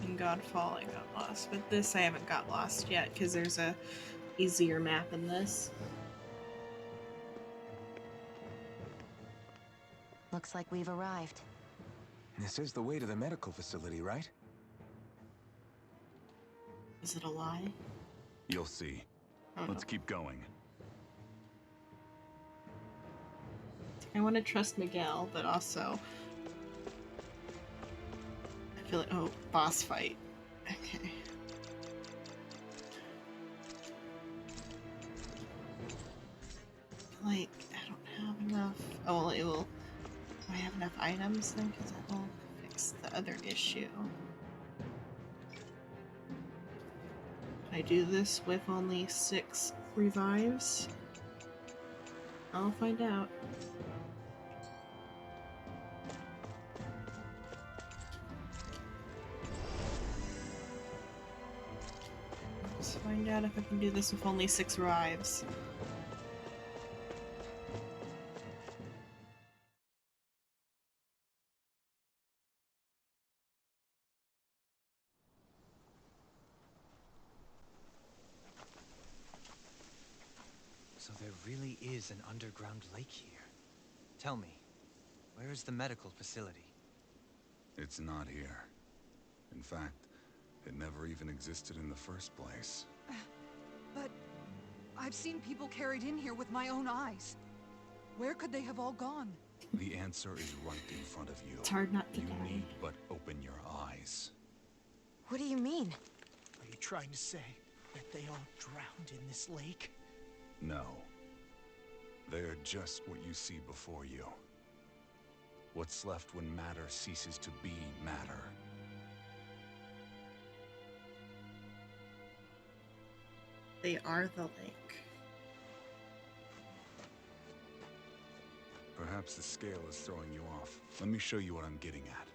Speaker 1: In Godfall I got lost, but this I haven't got lost yet because there's a easier map in this.
Speaker 4: Looks like we've arrived.
Speaker 3: This is the way to the medical facility, right?
Speaker 1: Is it a lie?
Speaker 10: You'll see. Let's keep going.
Speaker 1: I want to trust Miguel, but also I feel like, oh, boss fight. Okay. Like, I don't have enough. Oh, well, it will. Do I have enough items then? Because that will fix the other issue. Can I do this with only 6 revives? I'll find out. Let's find out if I can do this with only 6 revives.
Speaker 8: So there really is an underground lake here. Tell me, where is the medical facility?
Speaker 10: It's not here. In fact, it never even existed in the first place.
Speaker 7: But I've seen people carried in here with my own eyes. Where could they have all gone?
Speaker 10: The answer is right in front of you.
Speaker 1: It's hard not to
Speaker 10: You
Speaker 1: die.
Speaker 10: need but open your eyes.
Speaker 4: What do you mean?
Speaker 5: Are you trying to say that they all drowned in this lake?
Speaker 10: No. They're just what you see before you. What's left when matter ceases to be matter.
Speaker 1: They are the lake.
Speaker 10: Perhaps the scale is throwing you off. Let me show you what I'm getting at.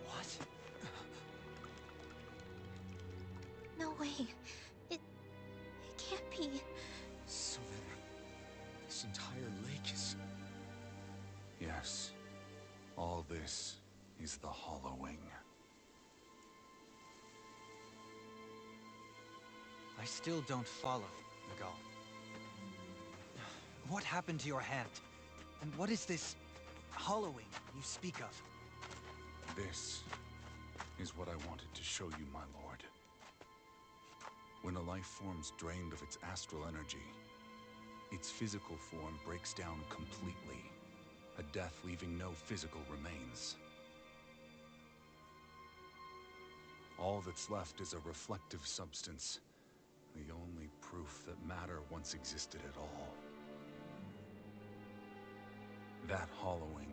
Speaker 8: What?
Speaker 2: No way. It can't be.
Speaker 12: So then, this entire lake is...
Speaker 10: Yes. All this is the Hollowing.
Speaker 8: I still don't follow, Miguel. What happened to your hand? And what is this hollowing you speak of?
Speaker 10: This is what I wanted to show you, my lord. When a life form's drained of its astral energy, its physical form breaks down completely. A death leaving no physical remains. All that's left is a reflective substance. The only proof that matter once existed at all. That hollowing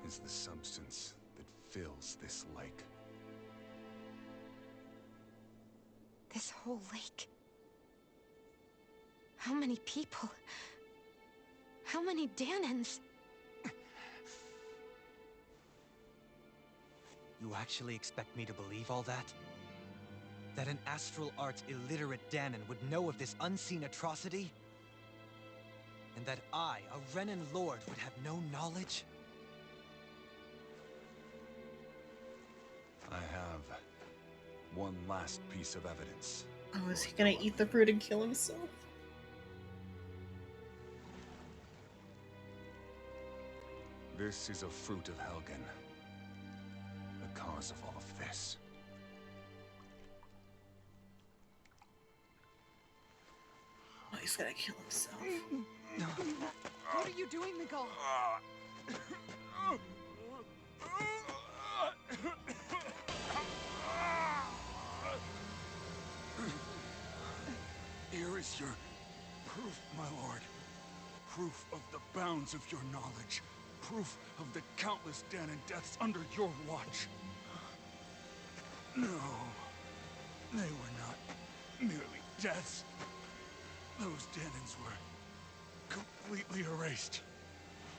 Speaker 10: is the substance that fills this lake.
Speaker 4: This whole lake. How many people? How many Dahnans?
Speaker 8: You actually expect me to believe all that? That an astral arts illiterate Dahnan would know of this unseen atrocity? And that I, a Renan lord, would have no knowledge?
Speaker 10: I have one last piece of evidence.
Speaker 1: Oh, is he gonna eat the fruit and kill himself?
Speaker 10: This is a fruit of Helgen. The cause of all of this.
Speaker 1: Oh, he's gonna kill himself.
Speaker 6: What are you doing, Miguel?
Speaker 10: Here is your proof, my lord. Proof of the bounds of your knowledge. Proof of the countless Dahnan deaths under your watch. No, they were not merely deaths. Those Dahnans were completely erased.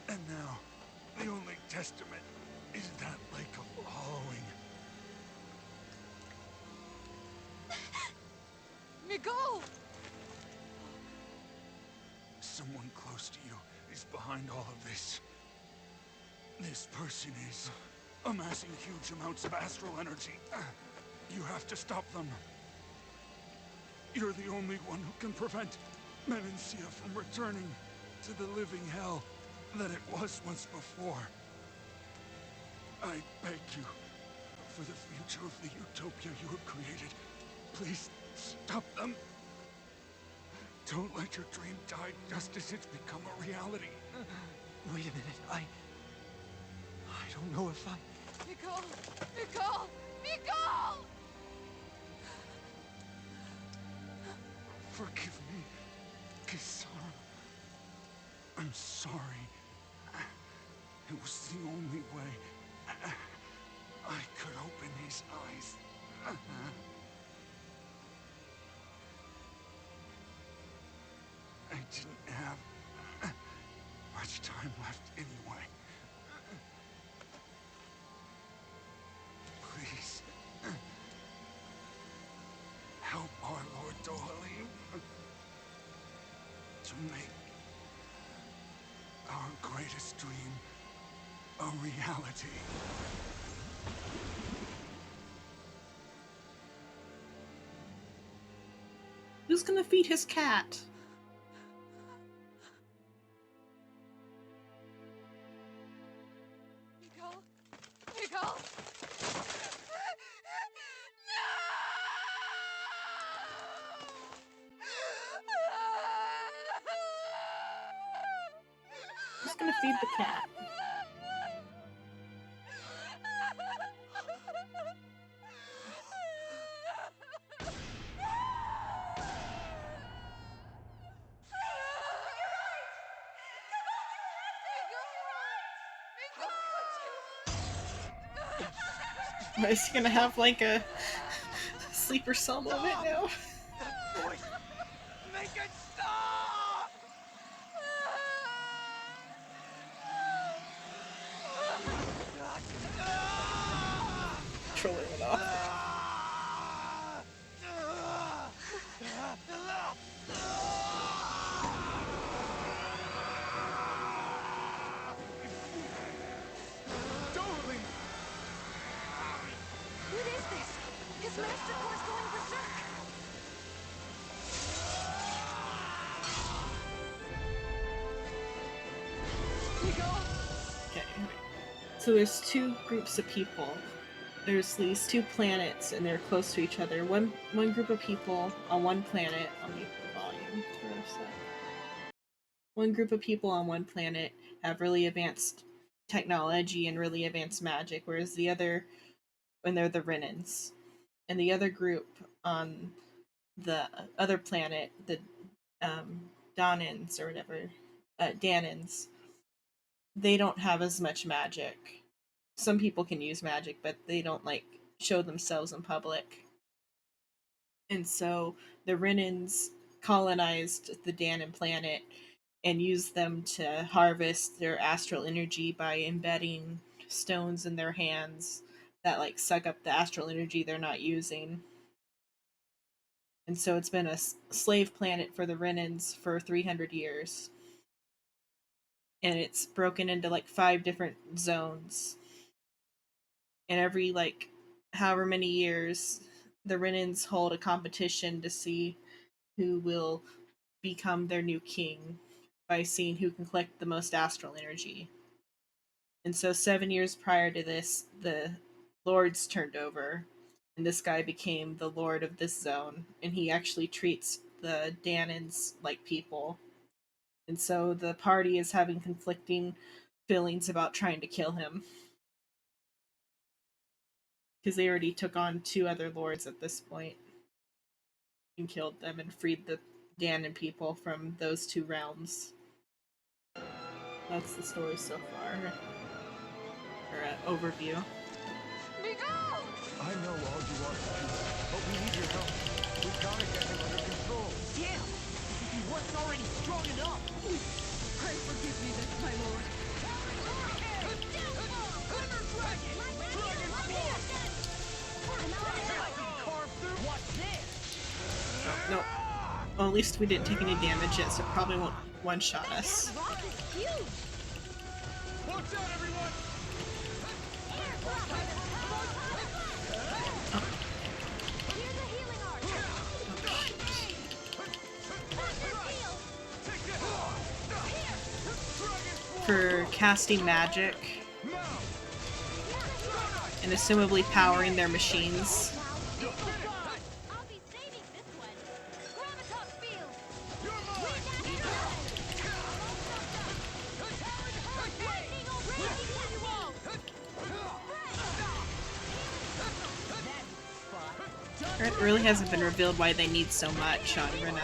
Speaker 10: And now, the only testament is that lake of hollowing.
Speaker 6: Miguel!
Speaker 10: Someone close to you is behind all of this. This person is amassing huge amounts of astral energy. You have to stop them. You're the only one who can prevent Menancia from returning to the living hell that it was once before. I beg you, for the future of the utopia you have created, please stop them. Don't let your dream die just as it's become a reality.
Speaker 8: Wait a minute, I don't know if I...
Speaker 6: Miguel! Miguel! Miguel!
Speaker 10: Forgive me, Kisara. I'm sorry. It was the only way I could open his eyes. I didn't have much time left anyway. Please, help our Lord Dohalim to make our greatest dream a reality.
Speaker 1: Who's gonna feed his cat?
Speaker 6: Miguel! Miguel!
Speaker 1: Who's gonna feed the cat? Is he gonna have like a sleeper cell moment now?
Speaker 12: Boy, make it stop!
Speaker 1: Controller went off.
Speaker 11: Master Core's going berserk!
Speaker 1: Okay. So there's two groups of people. There's these two planets, and they're close to each other. One group of people on one planet. I'll mute the volume for a sec. One group of people on one planet have really advanced technology and really advanced magic, whereas the other, when they're the Renans, and the other group on the other planet, the Donans or whatever, Danans, they don't have as much magic. Some people can use magic, but they don't like show themselves in public. And so the Renans colonized the Danan planet and used them to harvest their astral energy by embedding stones in their hands that like suck up the astral energy they're not using. And so it's been a slave planet for the Renans for 300 years. And it's broken into like 5 different zones. And every like however many years, the Renans hold a competition to see who will become their new king by seeing who can collect the most astral energy. And so 7 years prior to this, the lords turned over, and this guy became the lord of this zone, and he actually treats the Danans like people. And so the party is having conflicting feelings about trying to kill him. Because they already took on 2 other lords at this point and killed them and freed the Danan people from those 2 realms. That's the story so far. Or overview.
Speaker 12: I know all you want to do, but we need your help. We've got to get him under control.
Speaker 11: Damn! As if he wasn't already strong enough!
Speaker 6: Pray forgive me this, my lord.
Speaker 1: No. Well, at least we didn't take any damage yet, so it probably won't one-shot us.
Speaker 11: Watch out, everyone! Here's a healing art.
Speaker 1: For casting magic and assumably powering their machines. It really hasn't been revealed why they need so much on Rena.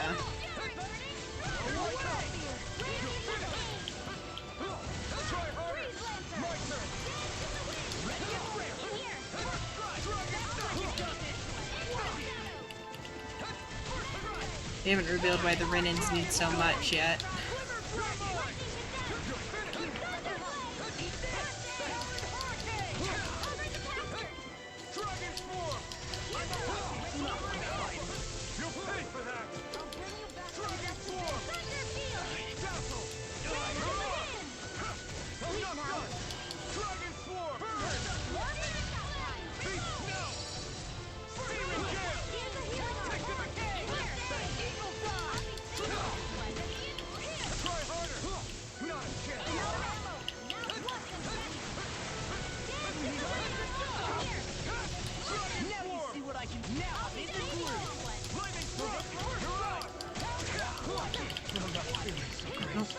Speaker 1: They haven't revealed why the Renans need so much yet.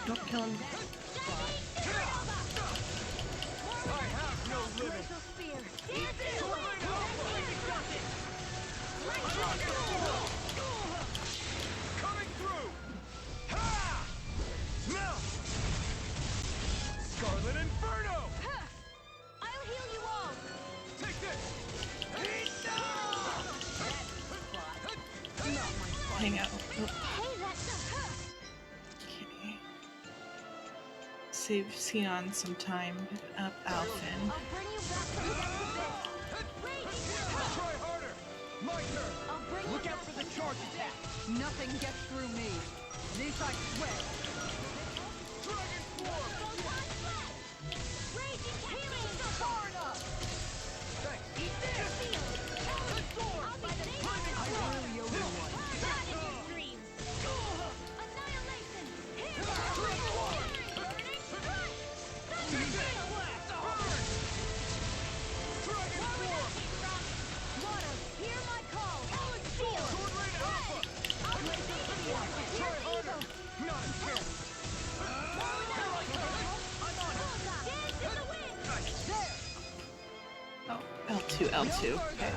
Speaker 1: Don't kill him.
Speaker 12: Coming through! Ha! Smell! Scarlet Inferno!
Speaker 11: I'll heal you all!
Speaker 12: Take this!
Speaker 1: Hang out.
Speaker 11: Hey, that's
Speaker 1: Okay. Save Sion some time up Alphen.
Speaker 11: I'll bring you back from the
Speaker 12: Try harder! My turn!
Speaker 11: I'll bring
Speaker 12: Look
Speaker 11: you
Speaker 12: out for the charge attack!
Speaker 6: Nothing gets through me. This I swear.
Speaker 12: Dragon Form!
Speaker 11: Raging healing is far enough!
Speaker 12: Thanks! Eat this!
Speaker 11: I'll be
Speaker 1: L2, L2. Okay.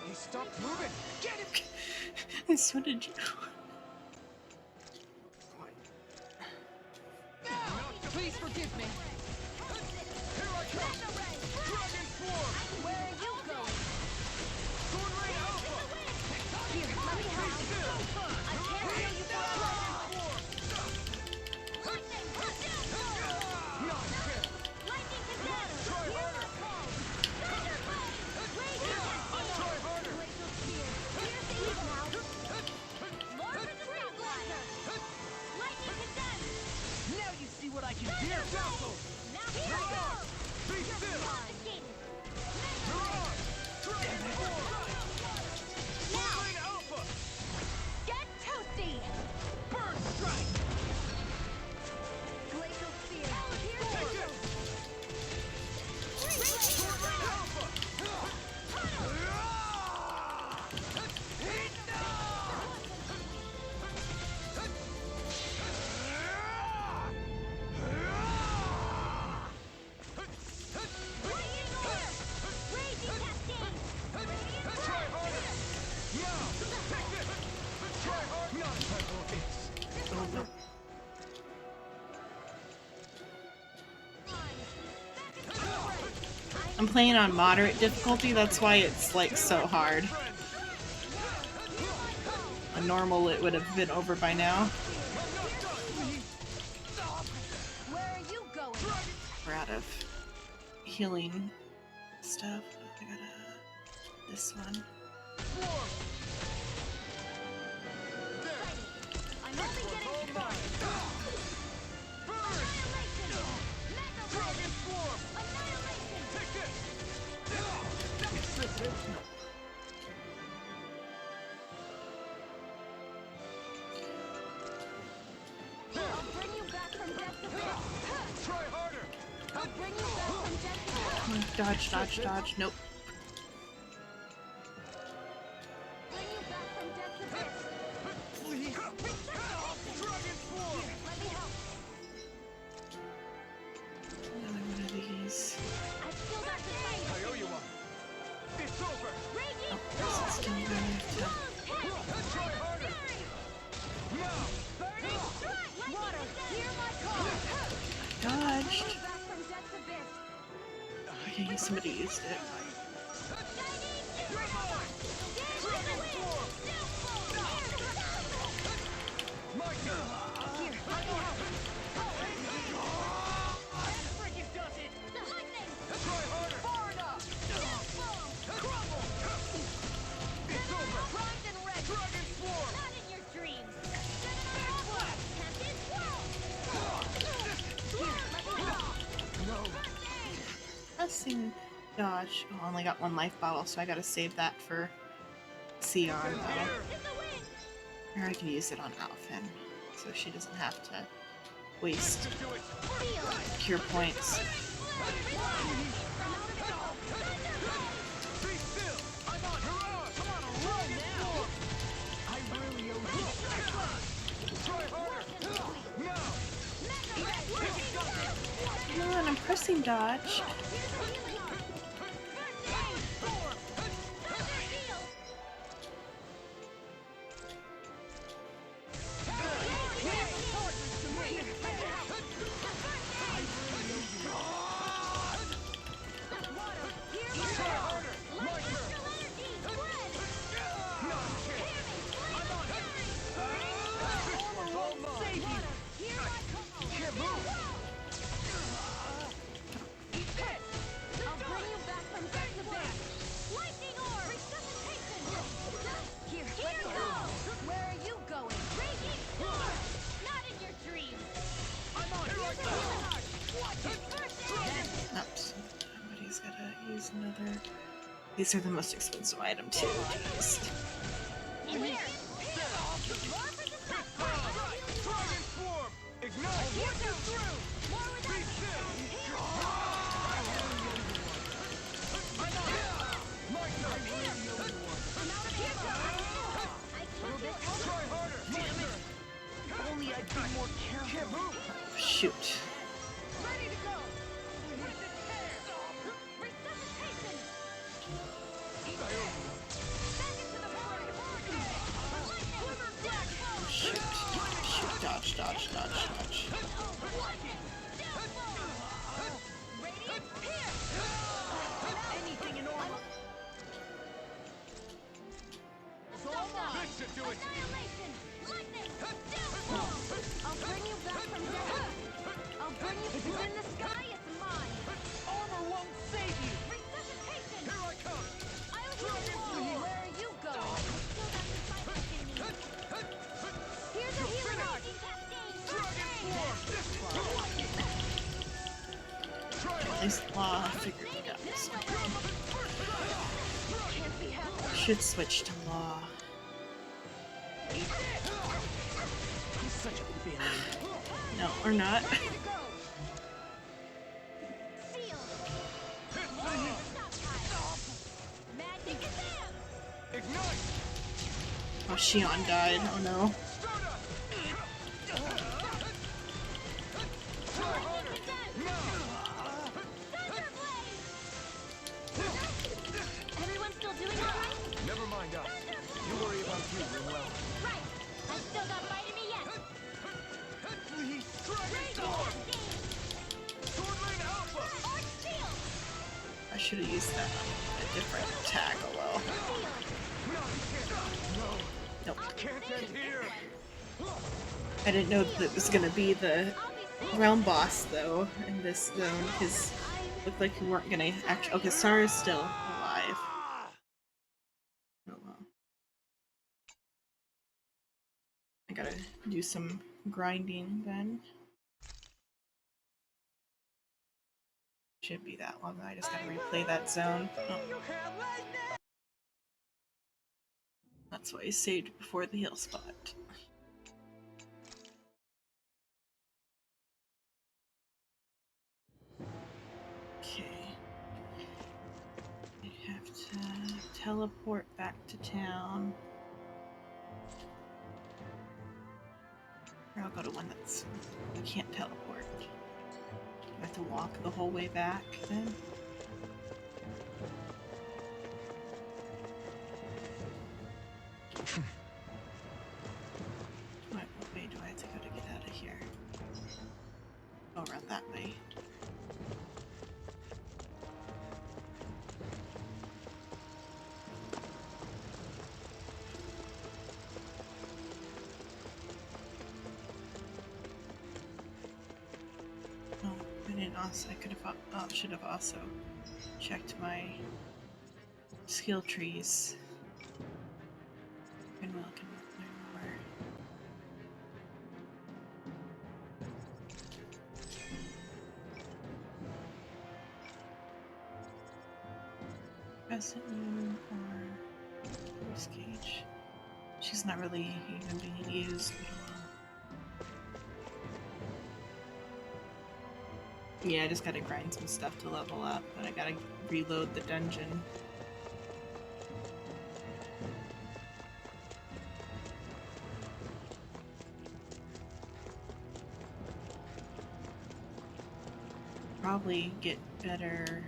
Speaker 12: He stopped moving. Get him!
Speaker 1: And so did you.
Speaker 6: Please forgive me.
Speaker 12: Here I come! Dragon Swarm!
Speaker 11: Where are you going?
Speaker 12: Sword Ray Alpha!
Speaker 11: Here, let me help. I can't heal you for a Lightning Katana!
Speaker 12: Try
Speaker 11: Hear
Speaker 12: harder!
Speaker 11: my call! Thunderbolt! Raging Cascade!
Speaker 12: Try harder!
Speaker 11: Glacial Spear! Here's the heat now! More for the Star Blaster! Lightning Katana!
Speaker 12: Now you see what I can do!
Speaker 11: Thunderbolt! Now here I go!
Speaker 12: Be
Speaker 11: You're
Speaker 12: still!
Speaker 11: confiscated!
Speaker 12: Mirage! Dragon Swarm! Sword Ray Alpha!
Speaker 11: Get toasty!
Speaker 12: Burn Strike!
Speaker 11: Glacial Spear! Here's
Speaker 12: Take
Speaker 11: the
Speaker 12: it! Sword Ray Alpha!
Speaker 11: Raging Cascade!
Speaker 12: Try harder! Now! Take this! Try hard! Not type of
Speaker 1: I'm playing on moderate difficulty, that's why it's like so hard. On normal it would have been over by now.
Speaker 11: Where are you going?
Speaker 1: We're out of healing stuff. I gotta this one.
Speaker 11: I'm only getting started. Annihilation! Mega
Speaker 12: Dragon Swarm!
Speaker 11: Annihilation!
Speaker 12: Take this!
Speaker 11: I'll bring you back from death to death.
Speaker 12: Try harder!
Speaker 11: I'll bring you back from death to death.
Speaker 1: Dodge, dodge, dodge. Nope.
Speaker 11: Bring you back from death to death.
Speaker 12: Dragon Swarm!
Speaker 11: Let me help.
Speaker 1: Another one of these.
Speaker 11: I've still got the fight.
Speaker 12: I owe you one. It's over!
Speaker 11: Raging
Speaker 1: This is gonna go into
Speaker 12: Try harder! Now!
Speaker 11: burning strike. Water, hear my call.
Speaker 1: dodged.
Speaker 11: Bring you back from death to death.
Speaker 1: Okay, somebody used it.
Speaker 12: My turn!
Speaker 11: Here, let me help.
Speaker 12: Try harder! Crumble! It's over! Dragon Swarm!
Speaker 11: Not in your dreams. Tempted swirl. Here, let me help.
Speaker 1: Pressing dodge. Oh, I only got one life bottle, so I gotta save that for Sion.
Speaker 11: In the wind.
Speaker 1: Or I can use it on Alphen, so she doesn't have to waste cure points.
Speaker 12: Be still! I'm on Mirage! Come on, roll now! I really owe you. Try harder! Now!
Speaker 1: Come on, I'm pressing dodge. Oops. Somebody's gotta use another. These are the most expensive item too. Jeez.
Speaker 12: Dragon Swarm! Ignite! Be still! My turn! Try harder! Damn it! If only I
Speaker 1: shoot.
Speaker 11: Ready to go. Resuscitation. Back into the fray. Lightning. Death.
Speaker 1: Shoot. Shoot. Dodge, dodge, dodge, dodge.
Speaker 11: Radiant pierce.
Speaker 5: Anything in armor.
Speaker 12: This should do it.
Speaker 11: Annihilation. Lightning. Downfall. I'll bring you back from death. I'll bring you. If it's in the sky, it's mine.
Speaker 5: Armor won't save you.
Speaker 11: Resuscitation.
Speaker 12: Here I come.
Speaker 11: I'll heal you. Where are you going? Still got some fight in me. Here's a healing art.
Speaker 1: At least Law figured it out. Should switch to Law.
Speaker 5: He's such a failure.
Speaker 1: No, or not. Oh, Shion died. Oh no.
Speaker 11: Everyone still doing all right?
Speaker 12: Never mind us. You worry about you real well.
Speaker 11: Right. I still got fight in me yet.
Speaker 12: Please, Dragon Storm! Swordlane Alpha!
Speaker 11: Arch Shield!
Speaker 1: I should have used that on a different attack. Oh well. Nope.
Speaker 12: Can't end here!
Speaker 1: I didn't know that it was gonna be the realm boss though in this zone because it looked like we weren't gonna actually. Okay, Sara's still alive. Oh well. I gotta do some grinding then. Should be that long. I just gotta replay that zone. Oh. That's why I saved before the heal spot. Okay. I have to teleport back to town. Or I'll go to one that's... I can't teleport. I have to walk the whole way back then. What way do I have to go to get out of here? Go around that way. Oh, I didn't also. I could have. Should have also checked my skill trees. And welcome more. Crescent Moon or Force Cage. She's not really even being used at all. Yeah, I just gotta grind some stuff to level up, but I gotta reload the dungeon. Probably get better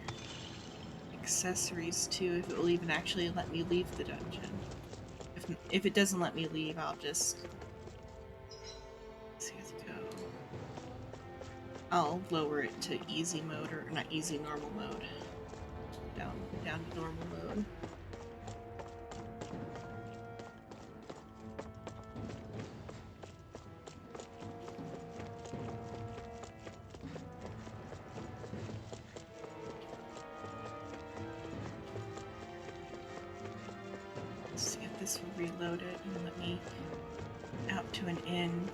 Speaker 1: accessories too if it will even actually let me leave the dungeon. If it doesn't let me leave, I'll just let's see, let's go. I'll lower it to easy mode, or not easy, normal mode. Down to normal mode. Let's see if this will reload it and let me out to an inn.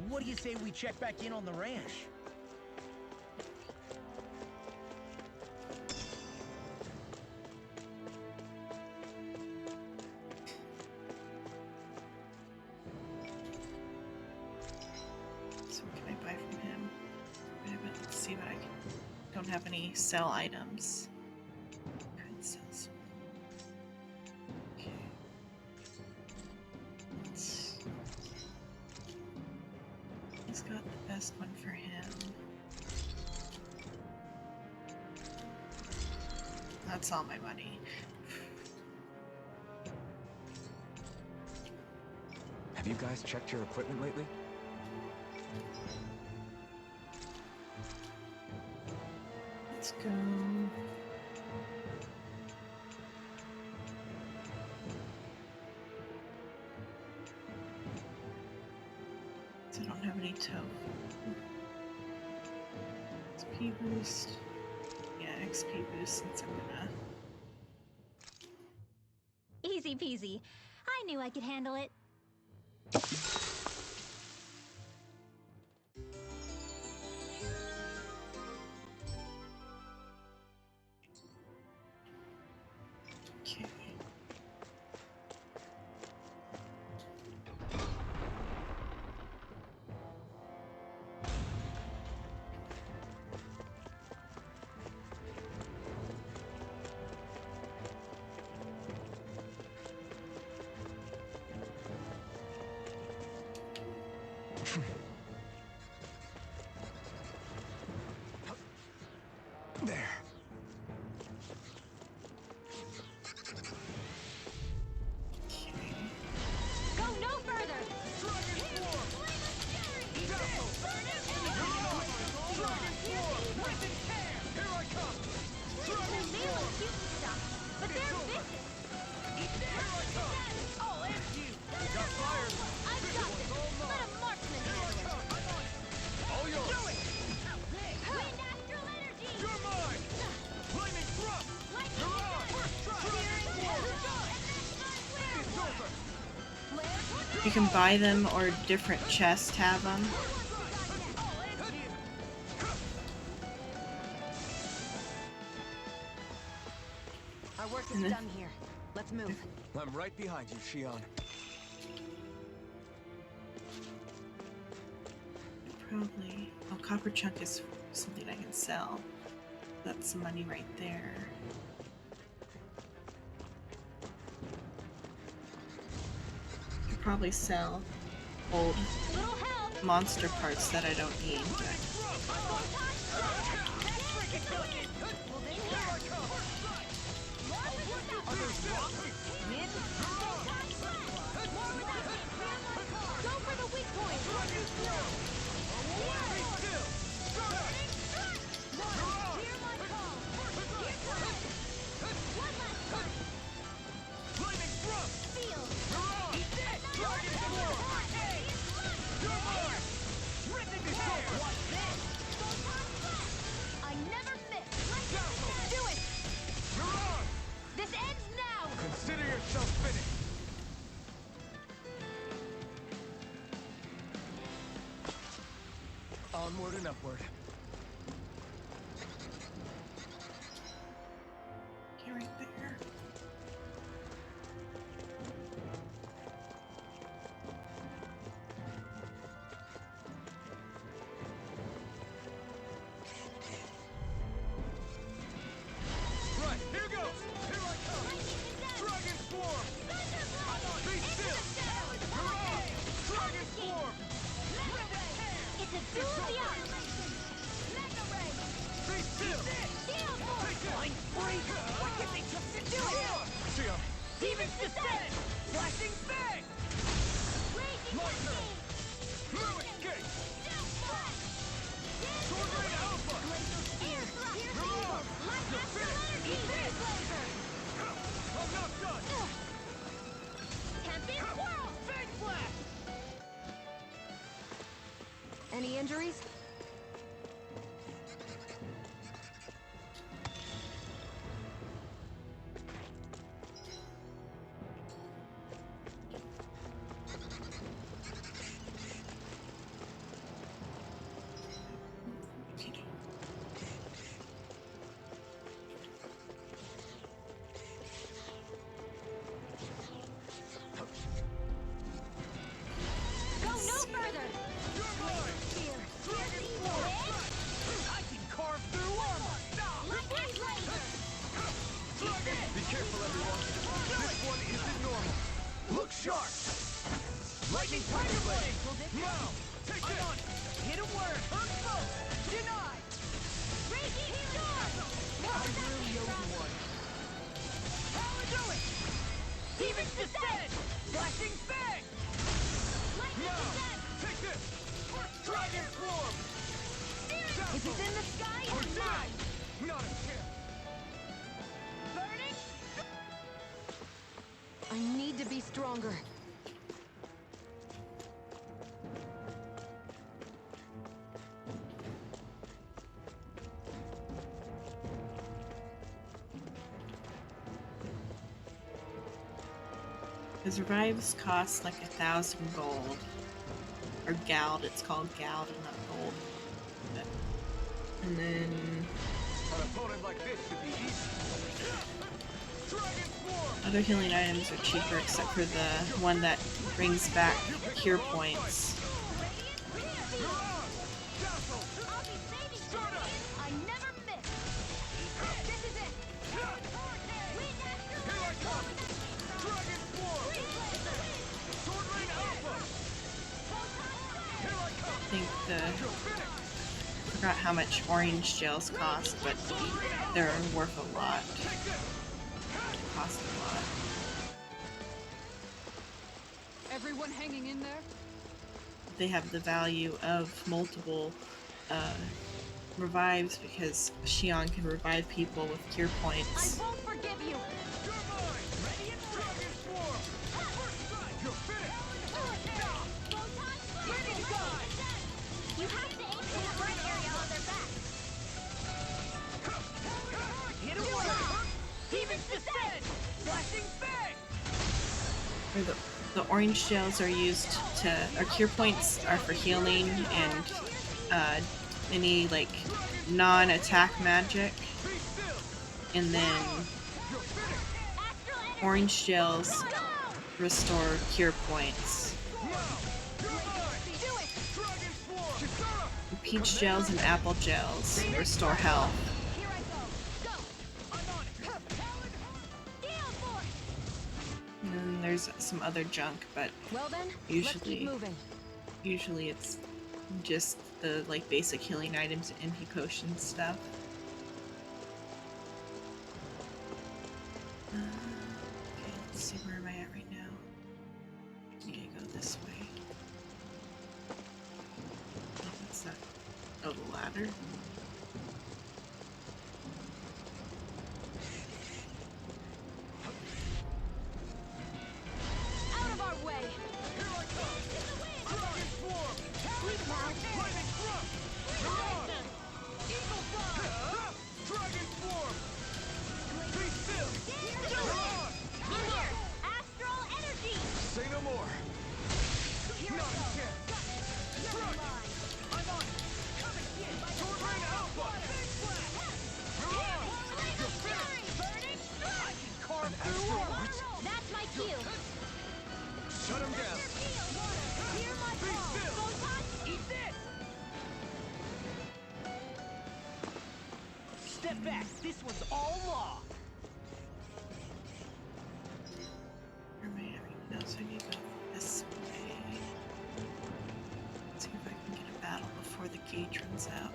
Speaker 5: What do you say we check back in on the ranch?
Speaker 1: So what can I buy from him? Wait a minute, let's see what I can. Don't have any sell items. Could sell some. Okay. that's all my money.
Speaker 3: Have you guys checked your equipment lately?
Speaker 1: Let's go. So I don't have any tow. XP boost. Yeah, XP boost since I'm gonna.
Speaker 2: Easy peasy. I knew I could handle it.
Speaker 1: Okay.
Speaker 3: There.
Speaker 2: Go no further! They look cute and stuff, but they're vicious.
Speaker 12: I'll end you!
Speaker 2: I've got this. Let a marksman handle it.
Speaker 12: All yours! Do it!
Speaker 2: Wind astral energy!
Speaker 12: You're mine! Flaming thrust!
Speaker 2: Lightning
Speaker 12: You're on! First strike!
Speaker 2: Searing
Speaker 12: You're
Speaker 2: blast.
Speaker 12: done! It's over!
Speaker 1: You can buy them or different chests have them.
Speaker 12: I'll end you!
Speaker 4: Our work
Speaker 1: And
Speaker 4: is
Speaker 1: then-
Speaker 4: done here. Let's move.
Speaker 3: I'm right behind you, Shion.
Speaker 1: Probably. Oh, copper chunk is something I can sell. That's some money right there. Could probably sell old
Speaker 2: Little help!
Speaker 1: monster parts that I don't need. But
Speaker 2: Go for the weak point!
Speaker 12: Flaming thrust!
Speaker 2: Feel!
Speaker 12: You're on! Dragon Storm! You're mine! Ripping this air! What's this?
Speaker 2: I never miss! Do it!
Speaker 12: You're on!
Speaker 2: This ends now!
Speaker 12: Consider yourself finished! Onward and upward.
Speaker 1: okay, right there.
Speaker 12: Right, here goes! Here I come! Dragon Swarm! Be still! You're on! Dragon Swarm!
Speaker 2: It's a duel beyond!
Speaker 12: Be still!
Speaker 2: Steel Force!
Speaker 12: Take it! Freeze! Why can't they just do it? See ya!
Speaker 2: Demon's Descent!
Speaker 12: Flashing Fang!
Speaker 2: Raging
Speaker 12: Lightning!
Speaker 2: Cascade!
Speaker 12: Blue Escape!
Speaker 2: Downfall!
Speaker 12: Sword Rain Alpha!
Speaker 2: Air Thrust!
Speaker 12: You're on!
Speaker 2: Light Astral Energy! Phase Laser!
Speaker 12: I'm not done!
Speaker 2: Tempest Whirl!
Speaker 12: Fang Blast!
Speaker 4: Any injuries?
Speaker 2: Go no further!
Speaker 12: You're mine!
Speaker 2: Here!
Speaker 12: Dragon Swarm! I can carve through armor!
Speaker 2: Lightning Laser!
Speaker 12: Be careful, everyone! This one isn't normal! Look sharp! Lightning Tiger Blade! Now! Take this! Hit a word! Hurt foe! Denied!
Speaker 2: Raging Storm!
Speaker 12: I really owe you one!
Speaker 4: need to be stronger.
Speaker 1: His revives cost like 1,000 gold. Or gald, it's called gald and not gold. But, and then...
Speaker 12: An opponent like this should be easy.
Speaker 1: Other healing items are cheaper except for the one that brings back cure points.
Speaker 11: I never miss. This is it.
Speaker 1: I think I forgot how much orange gels cost, but they're worth a lot. They cost a lot.
Speaker 6: Everyone hanging in there?
Speaker 1: They have the value of multiple revives because Shion can revive people with cure points.
Speaker 11: I won't forgive you. You have to aim for the right area on their back.
Speaker 12: Hit him one! Demon descent! Flashing bang!
Speaker 1: Or the orange gels are used to, or cure points are for healing and any like non-attack magic, and then orange gels restore cure points. Peach gels and apple gels restore health. And then there's some other junk, but
Speaker 4: Well then, let's keep
Speaker 1: usually
Speaker 4: moving.
Speaker 1: it's just the like basic healing items and MP potion stuff. Okay, let's see, where am I at right now? I think I go this way. Oh, what's that? Oh, the ladder.
Speaker 11: Out of our way.
Speaker 12: Here I come! Dragon Swarm!
Speaker 11: Sleep now.
Speaker 12: Lightning Thrust! Mirage! Eagle Fly! Dragon Swarm! Be still! Mirage!
Speaker 11: In here. Astral energy.
Speaker 12: Say no more! Not a chance! Crush! I'm on it! Come and get my Sword Rain Alpha! Mirage! You're finished!
Speaker 11: Burning
Speaker 12: I can carve through armors!
Speaker 11: That's my cue.
Speaker 12: Shut him down!
Speaker 11: Hear my
Speaker 12: Be
Speaker 11: call.
Speaker 12: still!
Speaker 11: Photon.
Speaker 12: Eat this! Step back! This one's all law!
Speaker 1: Where am I at right now? So I need to go this way. Let's see if I can get a battle before the gauge runs out.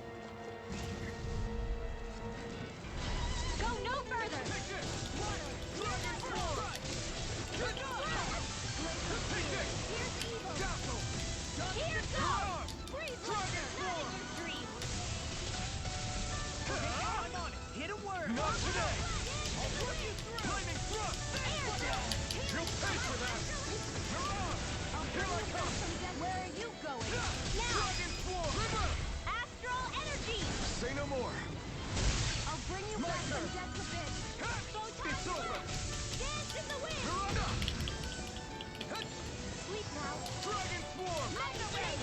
Speaker 1: Right here.
Speaker 11: Go no further.
Speaker 12: Take this! Dragon Swarm!
Speaker 11: Here's evil.
Speaker 12: Dazzle!
Speaker 11: Here goes.
Speaker 12: Mirage!
Speaker 11: Breathe
Speaker 12: Dragon
Speaker 11: like
Speaker 12: Swarm!
Speaker 11: in your dream.
Speaker 12: I'm on it! Hit a word! Not today! I'll put you through! Lightning Thrust! You'll pay for that! Mirage! Here I come!
Speaker 11: Where are you going?
Speaker 12: Dragon Swarm! River!
Speaker 11: Astral energy.
Speaker 12: Say no more!
Speaker 11: I'll bring you back from dead to bid.
Speaker 12: It's over!
Speaker 11: Dance in the wind.
Speaker 12: Miranda!
Speaker 11: Sleep now.
Speaker 12: Dragon Swarm!
Speaker 11: Mega ray.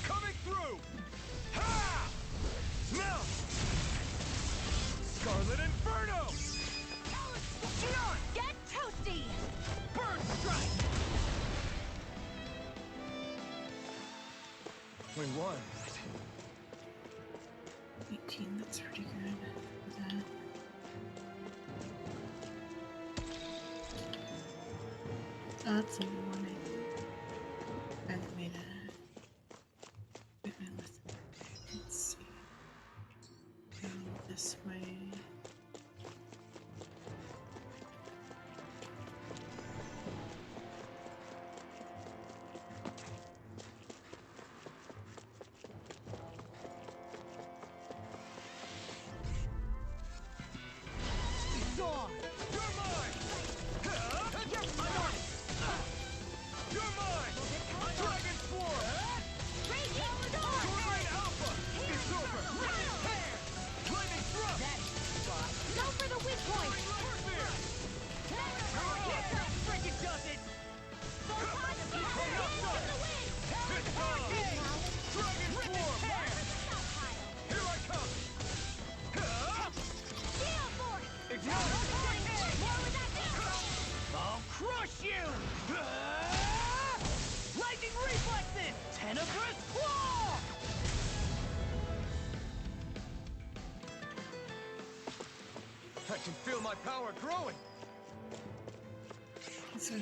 Speaker 12: Coming through! Ha! Now! Scarlet Inferno! Xion!
Speaker 11: Get toasty.
Speaker 12: Burn Strike!
Speaker 3: We won.
Speaker 1: 18, that's pretty good. That. Oh, that's a new one. I haven't made a equipment with it. Let's see. Go this way.
Speaker 12: It's on! You're mine! can feel my power growing.
Speaker 1: So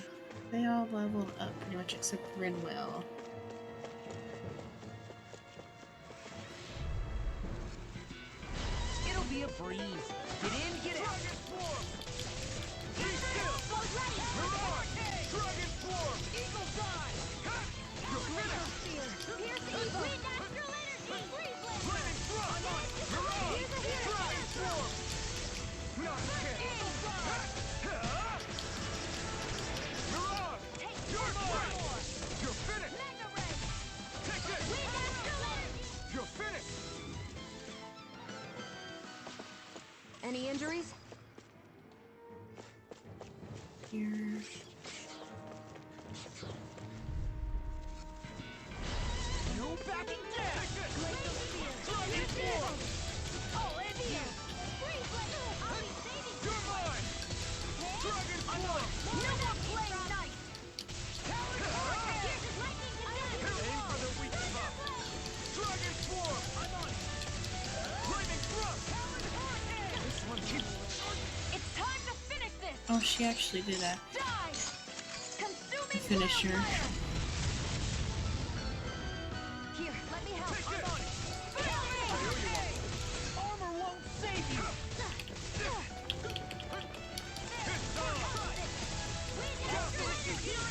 Speaker 1: they all leveled up pretty much except Rinwell.
Speaker 11: It'll be a breeze. Get in, get out.
Speaker 12: Dragon Swarm! Be still! Mirage! Dragon Swarm!
Speaker 11: Eagle Dive!
Speaker 12: You're finished!
Speaker 11: Piercing wind astral energy! Freeze blast!
Speaker 12: Flaming Thrust! Mirage! Dragon Swarm! Not a chance! Mirage! You're mine! You're finished!
Speaker 11: Mega ray!
Speaker 12: Take this!
Speaker 11: Wind astral energy!
Speaker 12: You're finished!
Speaker 4: Any injuries?
Speaker 1: Here.
Speaker 11: No backing down! Glacial Spear! Dragon Swarm! All in here! Freeze blast! I'll be saving you!
Speaker 12: You're mine! Dragon Swarm!
Speaker 11: No more playing nice! Power Hurricane! Here's his lightning to death!
Speaker 12: Aim for the weak spot! Dragon Swarm! I'm on it! Flaming Thrust!
Speaker 11: Power Hurricane!
Speaker 12: This one keeps...
Speaker 11: It's time to finish this!
Speaker 1: Oh, she actually did a
Speaker 11: Die! Consuming
Speaker 1: finisher.
Speaker 11: wildfire!
Speaker 4: Here, let me help.
Speaker 12: Take it!
Speaker 11: I know you want.
Speaker 12: Armor won't save you! It's on!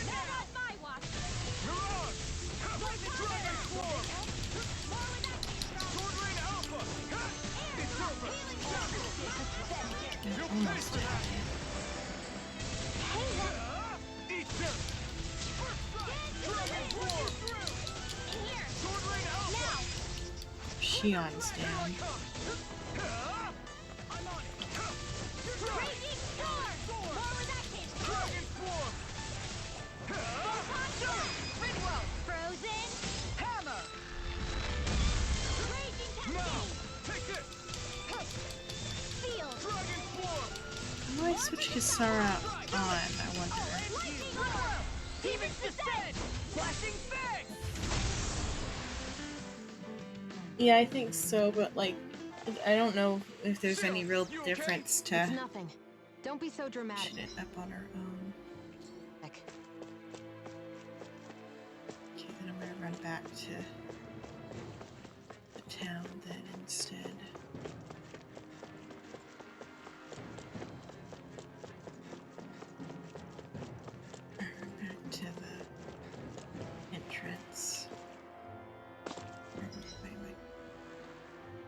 Speaker 11: Not on my watch!
Speaker 12: Mirage! Dragon Swarm! Sword Rain Alpha! It's over!
Speaker 1: Yeah, almost did.
Speaker 12: Eat them! Dragon Swarm! Sword Rain Alpha!
Speaker 1: Shion's down.
Speaker 12: I'm on it!
Speaker 11: Raging storm! More where that came from!
Speaker 12: Dragon Swarm!
Speaker 11: Rinwell! Frozen!
Speaker 12: Hammer!
Speaker 11: Raging
Speaker 12: Now!
Speaker 11: cascade!
Speaker 12: Take this!
Speaker 11: Field!
Speaker 12: Dragon Swarm!
Speaker 1: Why switch Kisara on, I wonder.
Speaker 11: Lightning roar! Demon's descent!
Speaker 12: Flashing Fang!
Speaker 1: Yeah, I think so, but like, I don't know if there's any real difference to
Speaker 4: It's nothing. Don't be so dramatic.
Speaker 1: shit it up on her own.
Speaker 4: Heck.
Speaker 1: Okay, then I'm gonna run back to the town then instead. Back to the entrance. Wait.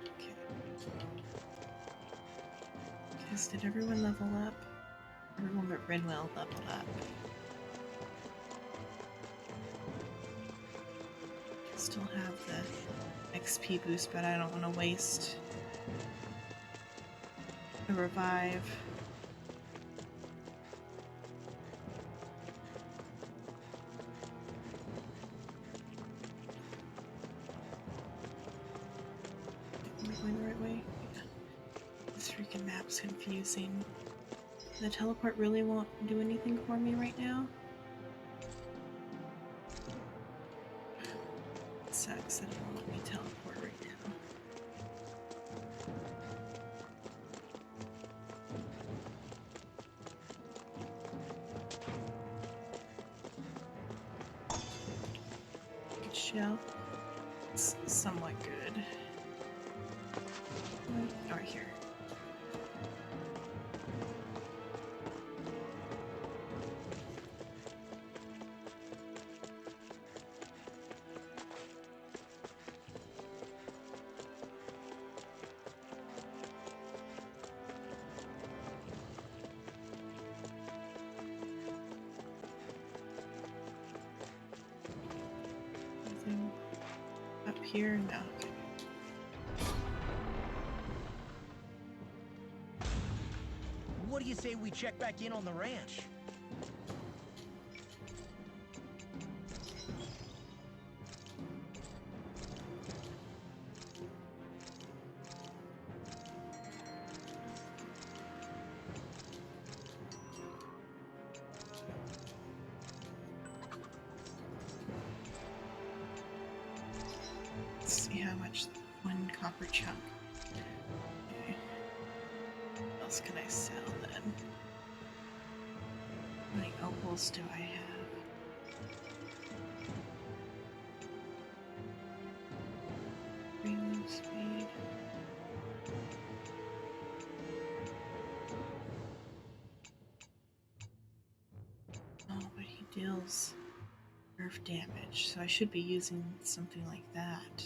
Speaker 1: Okay. Because did everyone level up? Everyone but Rinwell leveled up. Still have the XP boost, but I don't want to waste a revive. Am I going the right way? Yeah. This freaking map's confusing. The teleport really won't do anything for me right now? It sucks that it won't let me teleport right now. Good shell. It's somewhat good. Right here. Anything up here? No. Okay.
Speaker 5: What do you say we check back in on the ranch?
Speaker 1: Let's see how much one copper chunk. Okay. else can I sell then? How many opals do I have? Premium speed. Oh, but he deals nerve damage, so I should be using something like that.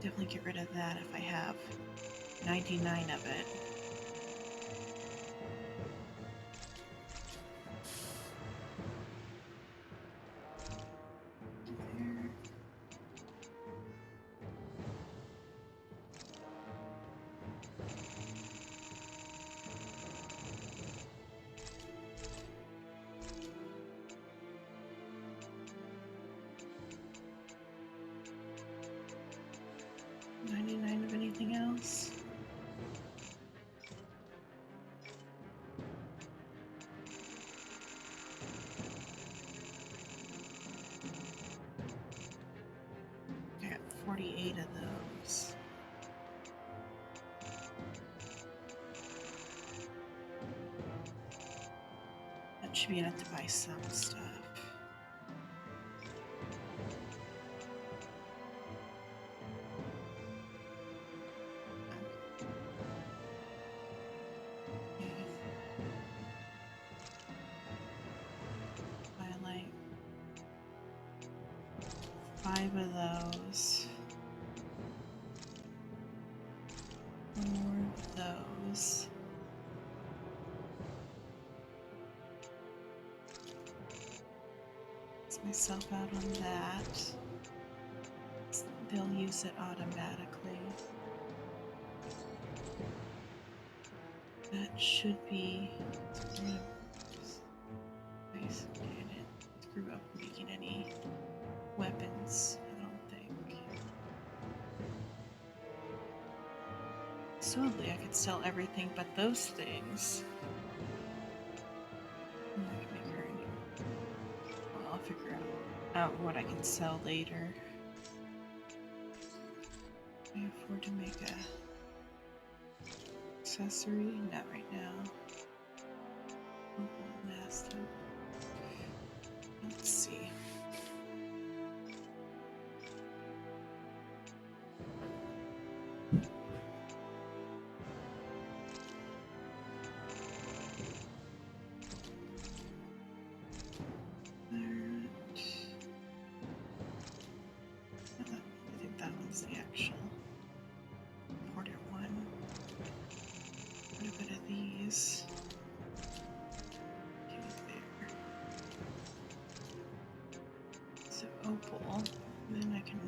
Speaker 1: Definitely get rid of that if I have 99 of it. There. $99 of anything else? I got 48 of those. That should be enough to buy some stuff. Buy like 5 of those. More of those. Let's myself out on that. They'll use it automatically. That should be. I didn't screw up making any weapons, I don't think. Supposedly I could sell everything but those things. I can make her well, I'll figure out what I can sell later. Can I afford to make a accessory? Not right now. Master. Let's see. I think that one's the actual order one. Quite a bit of these. Okay, there. So opal. Then I can.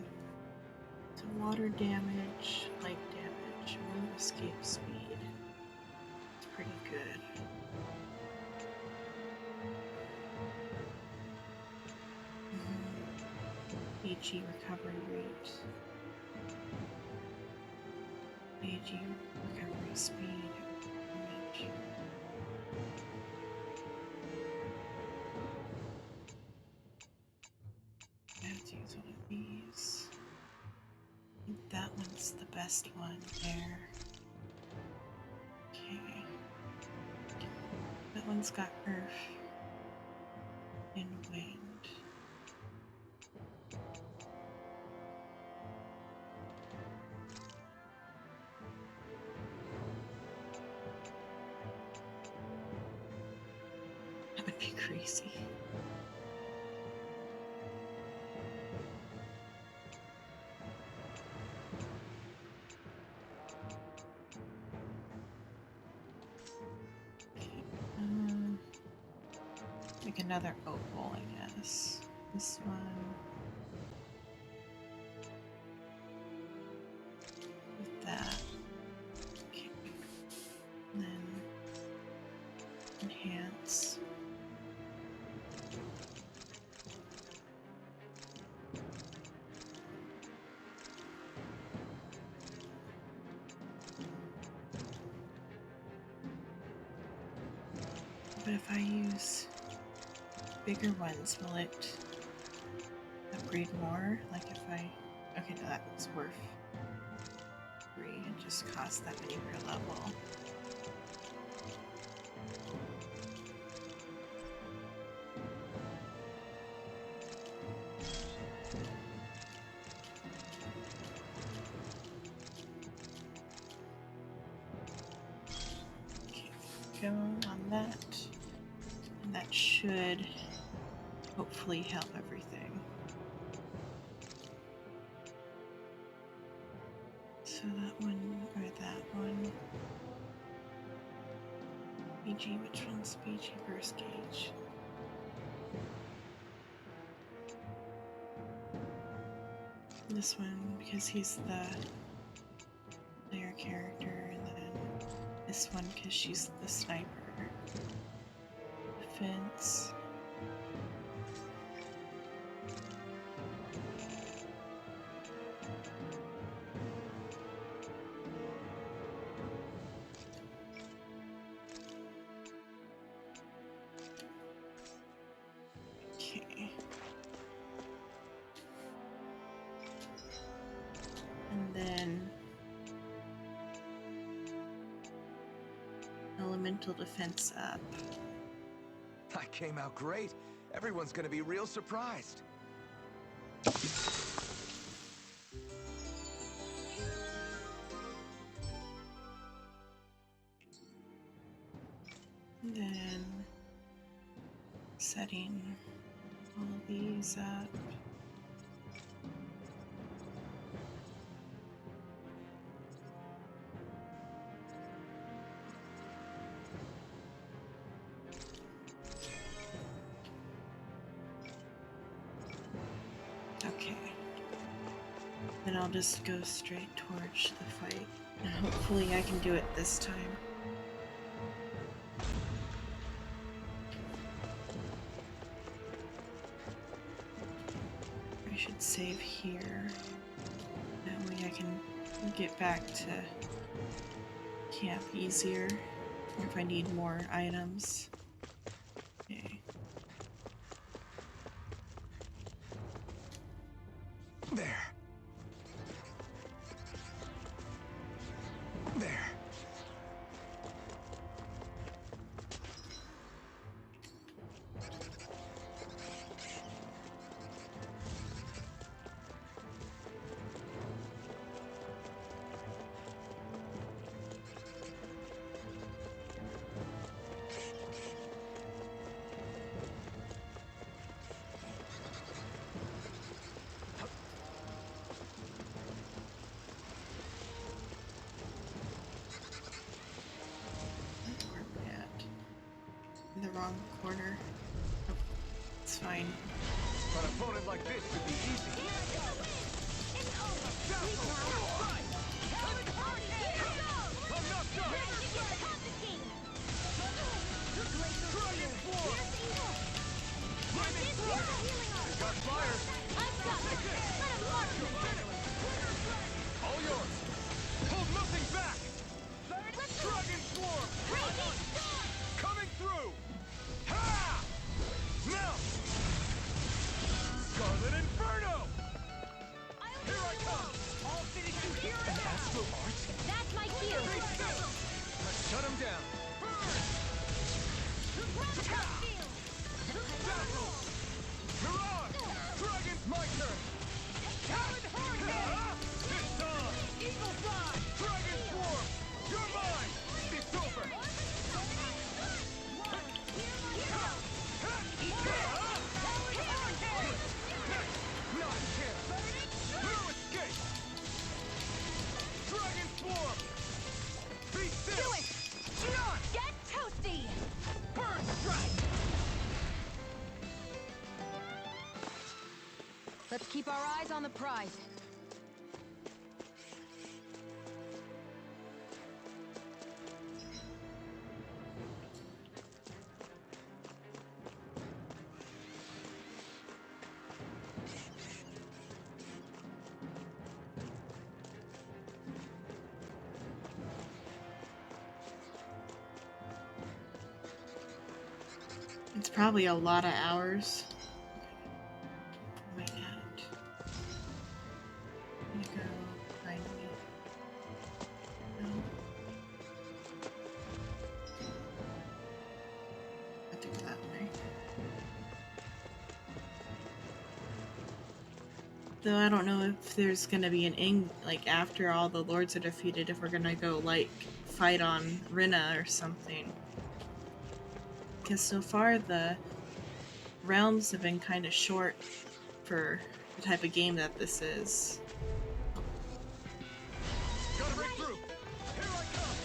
Speaker 1: So water damage, light damage, move escape speed. It's pretty good. AG recovery rate. AG recovery speed. Damage. I have to use one of these. I think that one's the best one there. Okay. That one's got earth and wind. That would be crazy. Make another opal, I guess. This one. With that. Okay. And then enhance. But if I use bigger ones, will it upgrade more? Like if I... Okay, no, that's worth 3. It just costs that many per level. Okay, go on that. And that should hopefully help everything. So that one, or that one. BG, which one's BG burst gauge? This one, because he's the player character, and then this one, because she's the sniper. Defense. Okay. And then elemental defense up.
Speaker 3: I came out great. Everyone's gonna be real surprised.
Speaker 1: And then setting all of these up. Okay. Then I'll just go straight towards the fight. And hopefully I can do it this time. I should save here. That way I can get back to camp easier. Or if I need more items. Okay.
Speaker 3: There. There.
Speaker 1: Where am I at? In the wrong corner. Oh, it's fine.
Speaker 12: An opponent like this should be easy. All yours. Hold nothing back. Dragon Swarm. Coming through. Ha! Now. Scarlet Inferno. Here I come. All finish you here and now. Astral Arts.
Speaker 11: That's my cue.
Speaker 12: Let's shut him down. Battle. Mirage. Dragon's my turn. Talon Hurricane. This time. Eagle Fly. Dragon Swarm. You're mine. It's over. Not here. No escape. Dragon Swarm. Be still.
Speaker 11: Do it.
Speaker 12: Gion.
Speaker 11: Get toasty.
Speaker 12: Burn Strike.
Speaker 11: Let's keep our eyes on the prize.
Speaker 1: It's probably a lot of hours. Where am I at? I'm gonna go find me. No. I think that way. Though I don't know if there's gonna be an like after all the lords are defeated, if we're gonna go like fight on Rinna or something. Because so far the realms have been kind of short for the type of game that this is.
Speaker 12: Gotta break through. Here I come.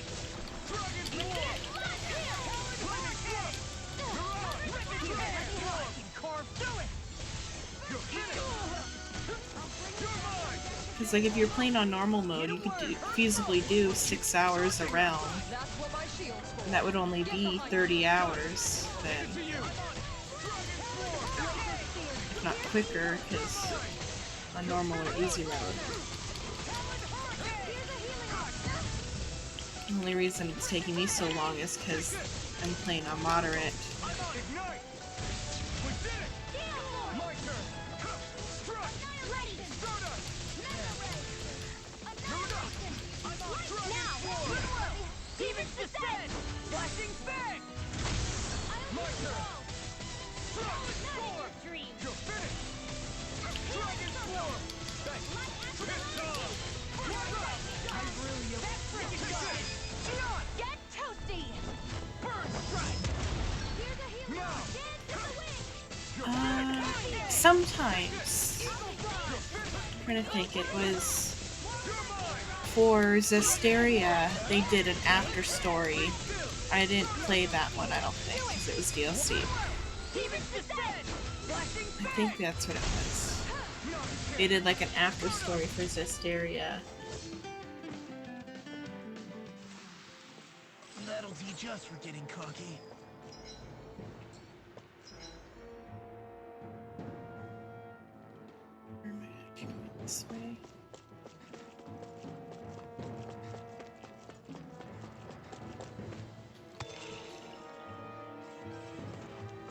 Speaker 12: Dragon's War. Do it. You're
Speaker 1: Because like if you're playing on normal mode, you could feasibly do 6 hours a realm. And that would only be 30 hours then. If not quicker, because on normal or easy mode. The only reason it's taking me so long is because I'm playing on moderate.
Speaker 12: Flashing fang! My turn! You're finished! Dragon Swarm! Thanks! It's on! I'm really
Speaker 11: Get toasty!
Speaker 12: Burn strike! Now!
Speaker 1: Sometimes. I'm trying to think, it was for Zestiria, they did an after story. I didn't play that one, I don't think, because it was DLC. I think that's what it was. They did like an after story for Zestiria.
Speaker 5: That'll teach us for getting cocky.
Speaker 1: Where am I actually going this way?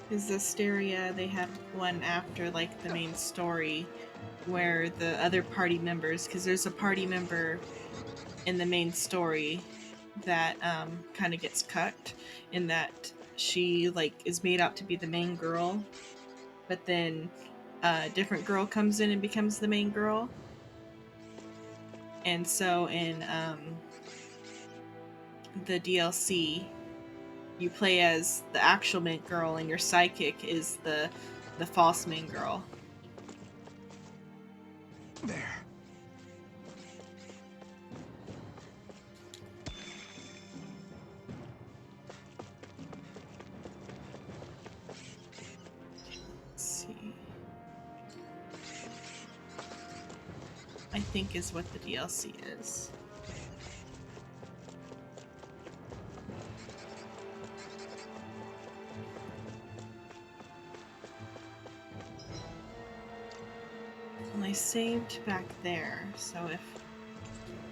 Speaker 1: Because Zestiria, they had one after like the main story where the other party members, because there's a party member in the main story that kind of gets cut in that she like is made out to be the main girl, but then a different girl comes in and becomes the main girl. And so in the DLC, you play as the actual main girl, and your sidekick is the false main girl.
Speaker 3: There.
Speaker 1: Let's see. I think is what the DLC is. Well, I saved back there, so if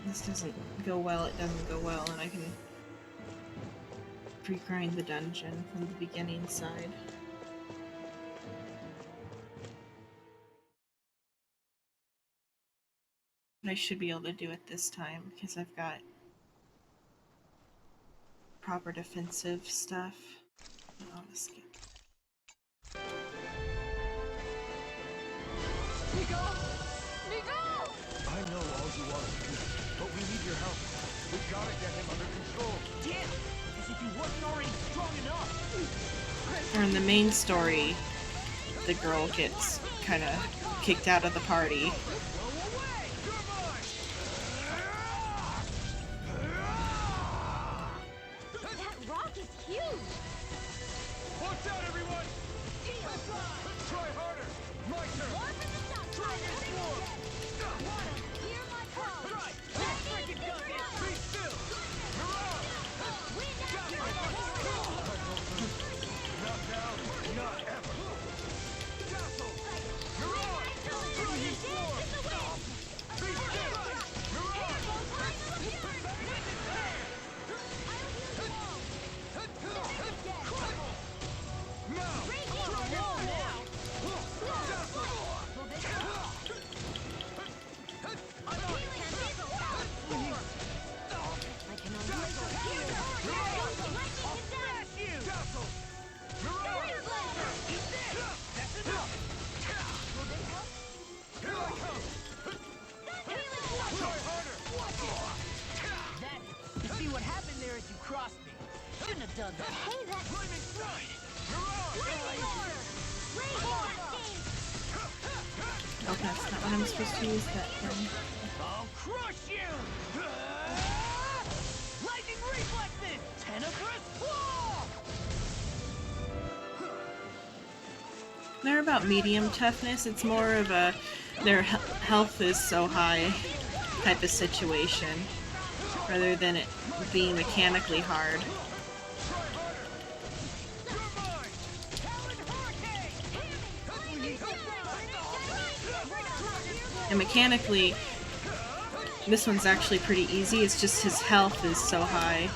Speaker 1: this doesn't go well, it doesn't go well, and I can pre-grind the dungeon from the beginning side. But I should be able to do it this time, because I've got proper defensive stuff. I'll skip.
Speaker 12: Nico! I know all you want to do, but we need your help. We gotta get him under control.
Speaker 5: Damn! As if he wasn't already strong enough!
Speaker 1: Or in the main story, the girl gets kind of kicked out of the party.
Speaker 11: That rock is huge!
Speaker 12: Watch out, everyone! Try harder! My turn! Dragon Swarm!
Speaker 11: Hear my call!
Speaker 12: Be still! Not now, not ever! Castle! You're on! Dragon Swarm!
Speaker 11: done that.
Speaker 2: Hey, that...
Speaker 12: Flaming thrust!
Speaker 1: Oh, that's not what I'm supposed to use that from.
Speaker 12: I'll crush you! Lightning reflexes! Tenebrous claw!
Speaker 1: They're about medium toughness. It's more of a their health is so high type of situation, rather than it being mechanically hard. And mechanically, this one's actually pretty easy. It's just his health is so high.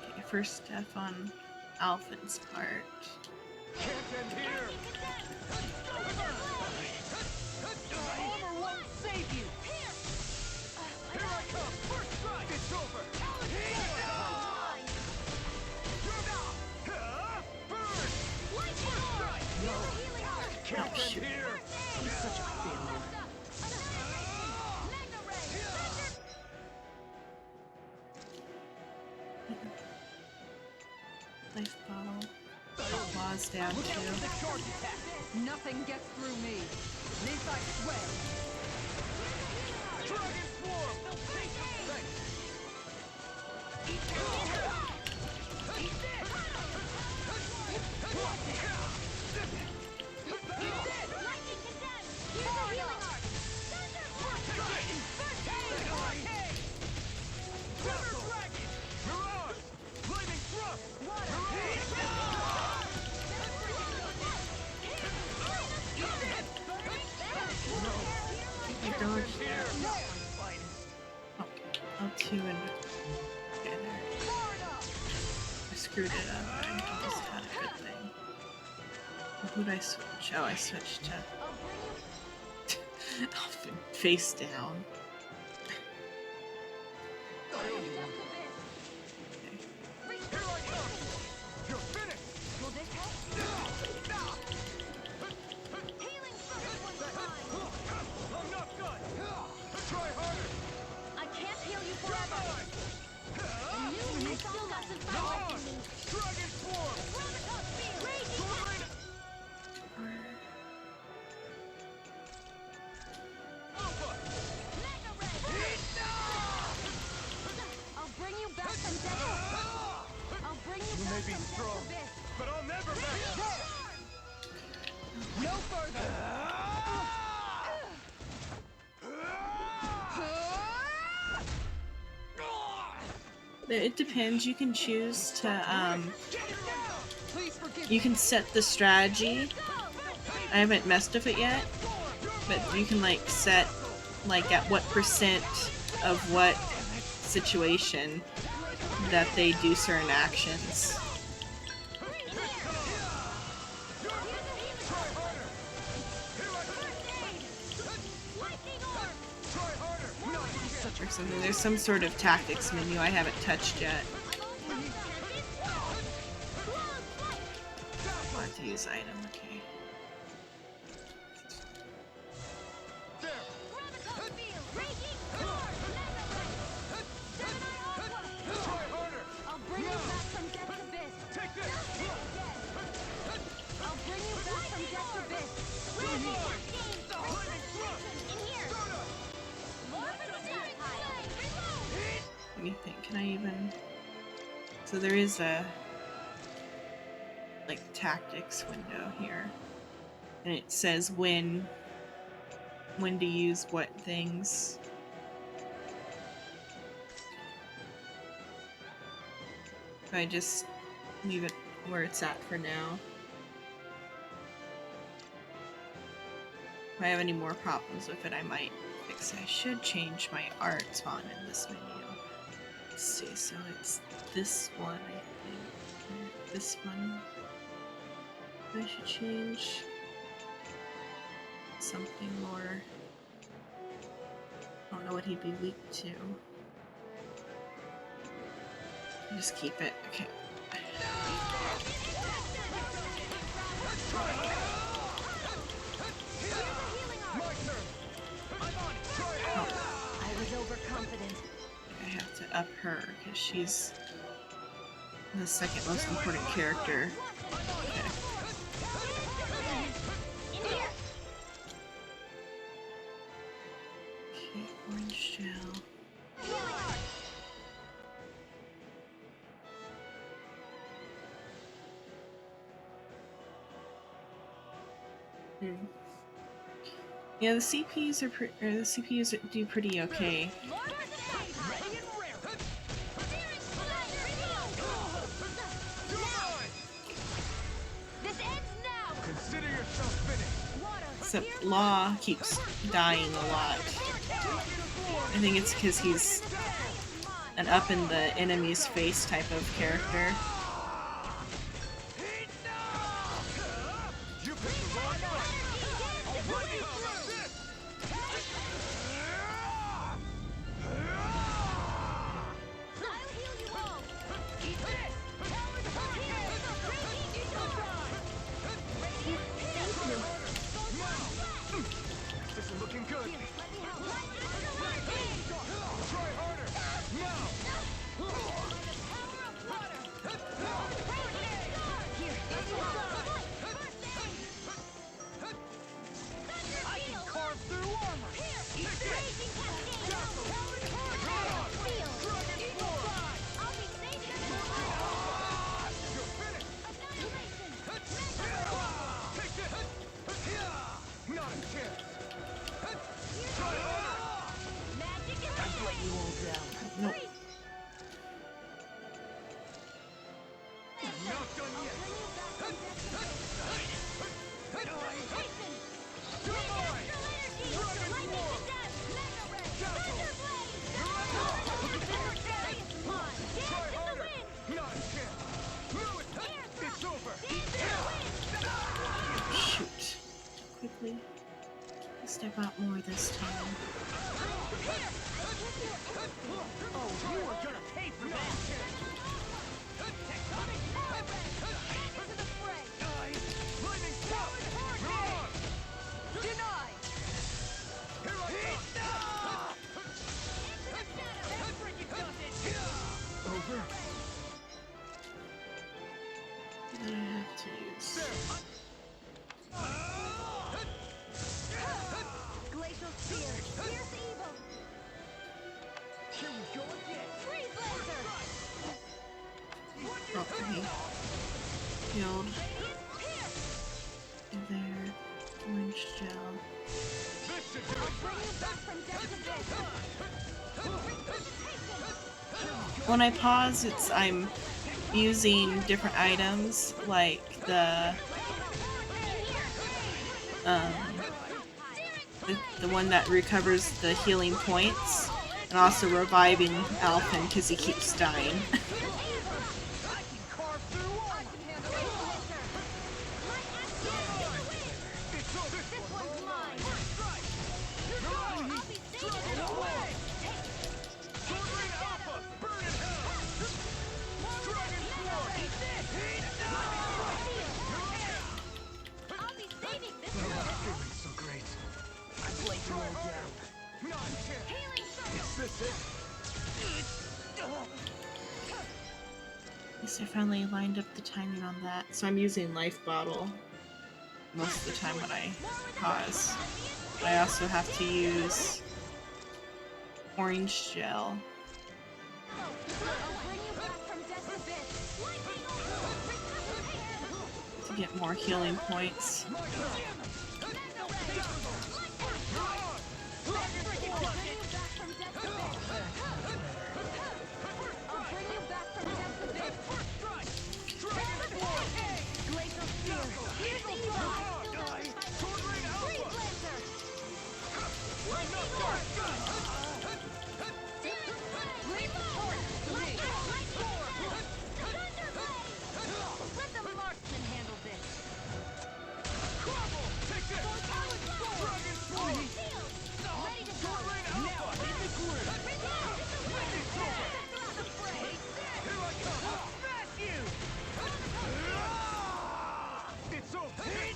Speaker 1: Okay, first death on Alphin's part.
Speaker 12: Can't end here! Armor won't save you! Here I come! First strike! It's over! Can't end here!
Speaker 5: He's such a failure.
Speaker 1: Life bottle. Claws down
Speaker 12: Look out
Speaker 1: too.
Speaker 12: for the charge attack!
Speaker 6: Nothing gets through me. This I swear.
Speaker 12: Dragon Swarm! Thanks!
Speaker 1: L2 and okay, there. I screwed it up. I almost had a good thing. Who'd I switch? Oh, I switched to Elfin face down.
Speaker 12: You may be strong, but I'll never back.
Speaker 6: No further.
Speaker 1: It depends. You can choose to
Speaker 6: Please forgive
Speaker 1: you can set the strategy. I haven't messed with it yet, but you can like set like at what percent of what situation that they do certain actions. Or something. There's some sort of tactics menu I haven't touched yet. Want to use item, okay. Let me think, can I even... So there is a like tactics window here. And it says when to use what things. If I just leave it where it's at for now. If I have any more problems with it, I might fix it. I should change my art on in this menu. Let's see, so it's this one, I think. This one. I should change something more. I don't know what he'd be weak to. Just keep it. Okay. Oh. up her because she's the second most important character. Okay. Okay, orange gel. Yeah, the CPs do pretty okay. Except Law keeps dying a lot. I think it's because he's an up in the enemy's face type of character. Nope. Shoot. Quickly. Step out more this time.
Speaker 12: Oh, you are gonna pay for that! Lightning Denied! Over.
Speaker 1: I have to use.
Speaker 11: Glacial Spear! Fierce evil!
Speaker 12: Here we go again!
Speaker 11: Free Blazer!
Speaker 1: Okay. Healed. There. Orange gel.
Speaker 11: I'll bring you back from death to death!
Speaker 1: When I pause, I'm using different items, like the one that recovers the healing points, and also reviving Alphen because he keeps dying. I finally lined up the timing on that. So I'm using Life Bottle most of the time when I pause. But I also have to use Orange Gel. To get more healing points.
Speaker 12: It's over!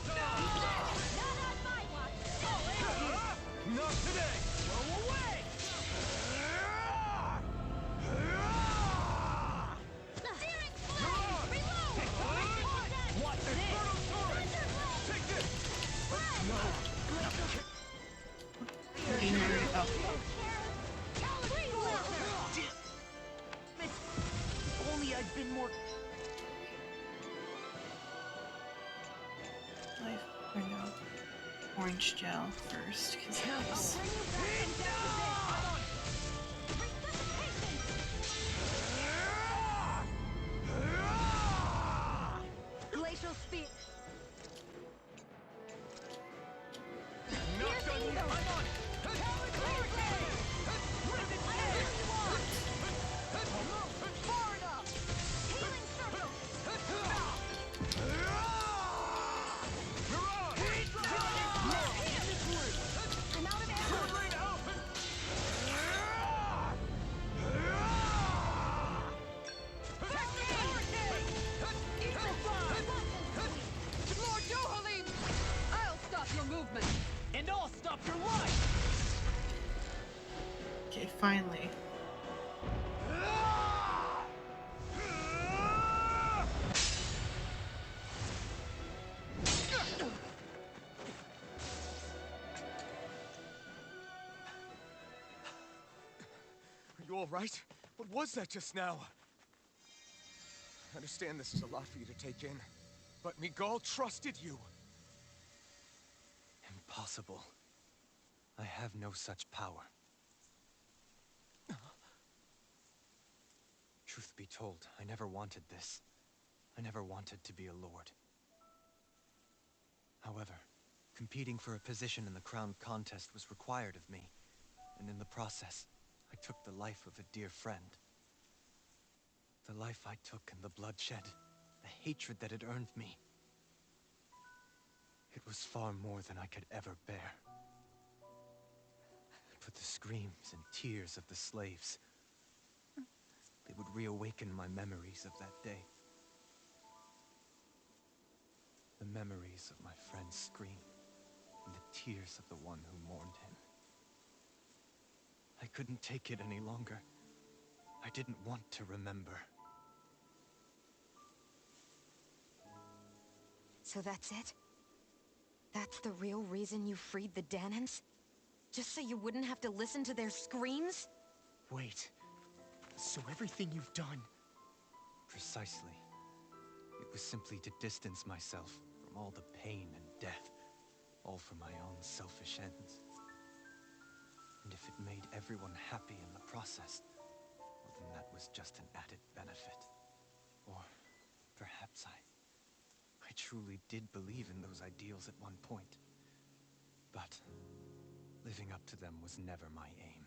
Speaker 1: orange gel first, because it helps.
Speaker 11: Glacial speed.
Speaker 12: Not done yet. I'm on. Far enough. Healing circle.
Speaker 11: I'm out of ammo.
Speaker 6: Lord Dohalim! I'll stop your movement.
Speaker 5: And I'll stop your life!
Speaker 1: Okay, finally.
Speaker 14: Are you all right? What was that just now? I understand this is a lot for you to take in, but Miguel trusted you.
Speaker 8: Impossible. I have no such power. Truth be told, I never wanted this. I never wanted to be a lord. However, competing for a position in the crown contest was required of me, and in the process, I took the life of a dear friend. The life I took and the bloodshed, the hatred that it earned me. It was far more than I could ever bear. But the screams and tears of the slaves, they would reawaken my memories of that day. The memories of my friend's scream, and the tears of the one who mourned him. I couldn't take it any longer. I didn't want to remember.
Speaker 4: So that's it? That's the real reason you freed the Danans? Just so you wouldn't have to listen to their screams?
Speaker 14: Wait. So everything you've done...
Speaker 8: Precisely. It was simply to distance myself from all the pain and death, all for my own selfish ends. And if it made everyone happy in the process, well, then that was just an added benefit. Or perhaps I truly did believe in those ideals at one point. But living up to them was never my aim.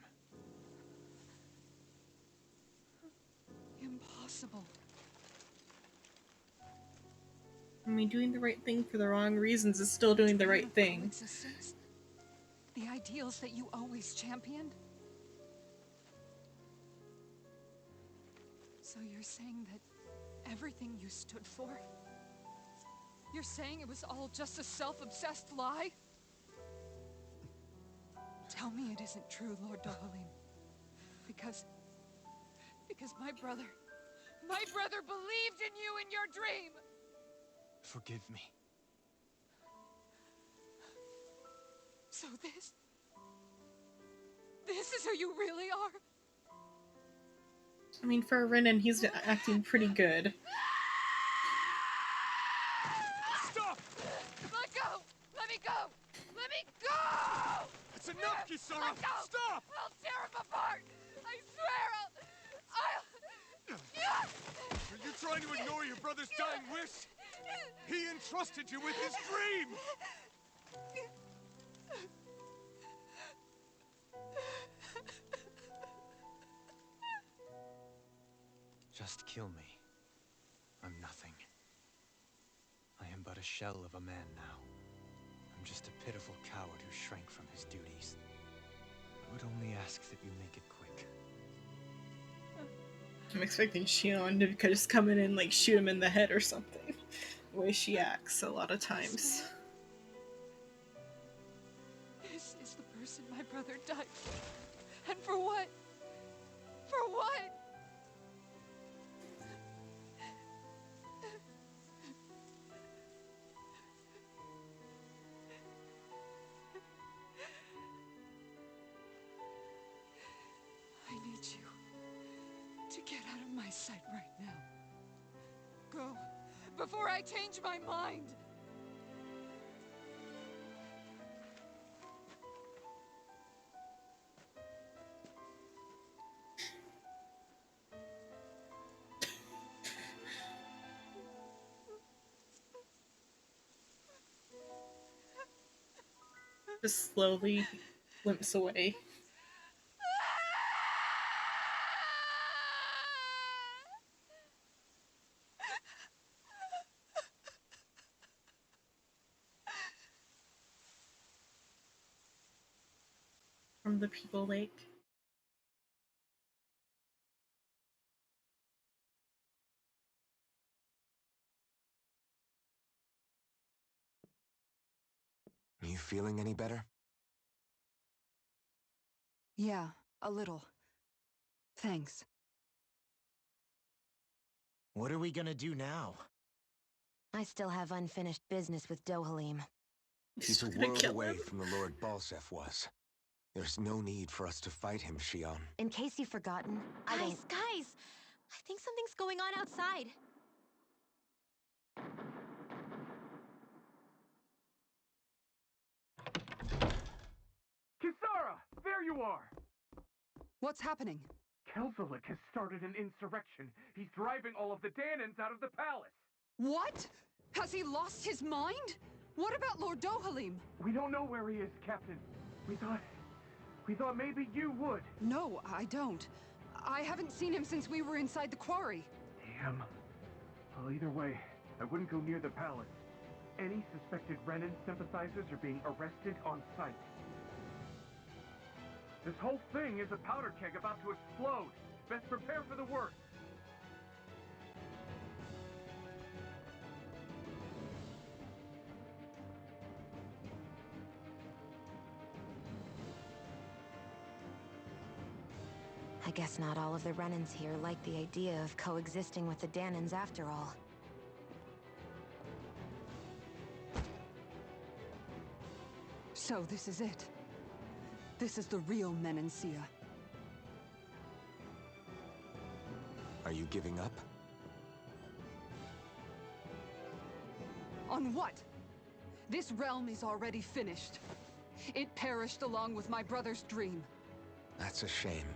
Speaker 6: Impossible.
Speaker 1: I mean, doing the right thing for the wrong reasons is still doing the right thing.
Speaker 6: Coexistence? The ideals that you always championed? So you're saying that everything you stood for? You're saying it was all just a self-obsessed lie? Tell me it isn't true, Lord Dohalim. Because my brother believed in you in your dream!
Speaker 8: Forgive me.
Speaker 6: So this is who you really are?
Speaker 1: I mean, for a Renan, he's acting pretty good.
Speaker 12: Stop!
Speaker 6: Let go! Let me go! Let me go!
Speaker 14: That's enough, Kisara!
Speaker 6: Let go!
Speaker 14: Stop!
Speaker 6: I'll tear him apart! I swear I'll...
Speaker 14: Are you trying to ignore your brother's dying wish? He entrusted you with his dream!
Speaker 8: Just kill me. I'm nothing. I am but a shell of a man now. I'm just a pitiful coward who shrank from his duties. I would only ask that you make it quick.
Speaker 1: I'm expecting Shion to just come in and like shoot him in the head or something. The way she acts a lot of times.
Speaker 6: This is the person my brother died for. And for what? For what? I need you to get out of my sight right now. Go, before I change my mind!
Speaker 1: Just slowly limps away. From the People Lake.
Speaker 13: Are you feeling any better?
Speaker 7: Yeah, a little. Thanks.
Speaker 5: What are we gonna do now?
Speaker 4: I still have unfinished business with Dohalim.
Speaker 13: He's a world away from the Lord Balsef was. There's no need for us to fight him, Shion.
Speaker 4: In case you've forgotten, I don't...
Speaker 2: Guys! I think something's going on outside.
Speaker 15: Kisara! There you are!
Speaker 7: What's hhappening?
Speaker 15: Kelzelik has started an insurrection. He's driving all of the Danans out of the palace.
Speaker 7: What? Has he lost his mind? What about Lord Dohalim?
Speaker 15: We don't know where he is, Captain. We thought maybe you would.
Speaker 7: No, I don't. I haven't seen him since we were inside the quarry.
Speaker 15: Damn. Well, either way, I wouldn't go near the palace. Any suspected Renan sympathizers are being arrested on sight. This whole thing is a powder keg about to explode. Best prepare for the worst.
Speaker 4: I guess not all of the Renans here like the idea of coexisting with the Danans after all.
Speaker 7: So this is it. This is the real Menancia.
Speaker 13: Are you giving up?
Speaker 7: On what? This realm is already finished. It perished along with my brother's dream.
Speaker 13: That's a shame.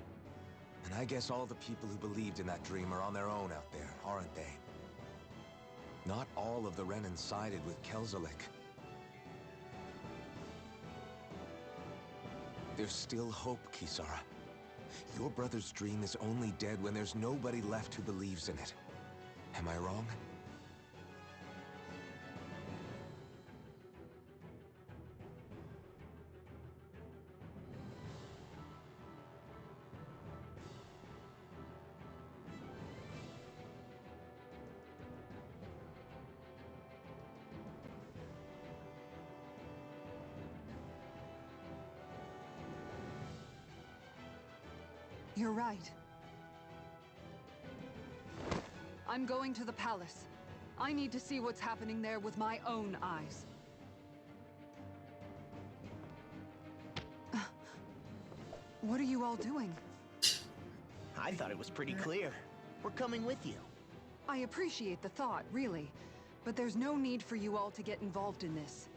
Speaker 13: And I guess all the people who believed in that dream are on their own out there, aren't they? Not all of the Renan sided with Kelzelik. There's still hope, Kisara. Your brother's dream is only dead when there's nobody left who believes in it. Am I wrong?
Speaker 7: You're right. I'm going to the palace. I need to see what's happening there with my own eyes. What are you all doing?
Speaker 5: I thought it was pretty clear. We're coming with you.
Speaker 7: I appreciate the thought, really. But there's no need for you all to get involved in this.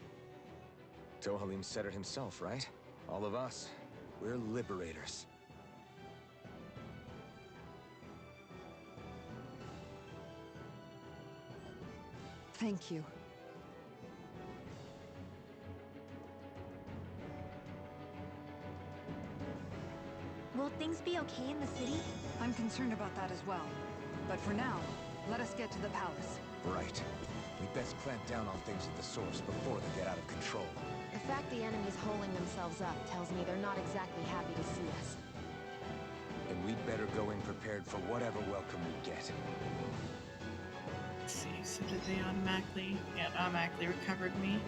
Speaker 13: Dohalim said it himself, right? All of us. We're liberators.
Speaker 7: Thank you.
Speaker 2: Will things be okay in the city?
Speaker 7: I'm concerned about that as well. But for now, let us get to the palace.
Speaker 13: Right. We'd best clamp down on things at the source before they get out of control.
Speaker 4: The fact the enemy's holding themselves up tells me they're not exactly happy to see us.
Speaker 13: And we'd better go in prepared for whatever welcome we get.
Speaker 1: Let's see, so did they automatically... Yeah, it automatically recovered me.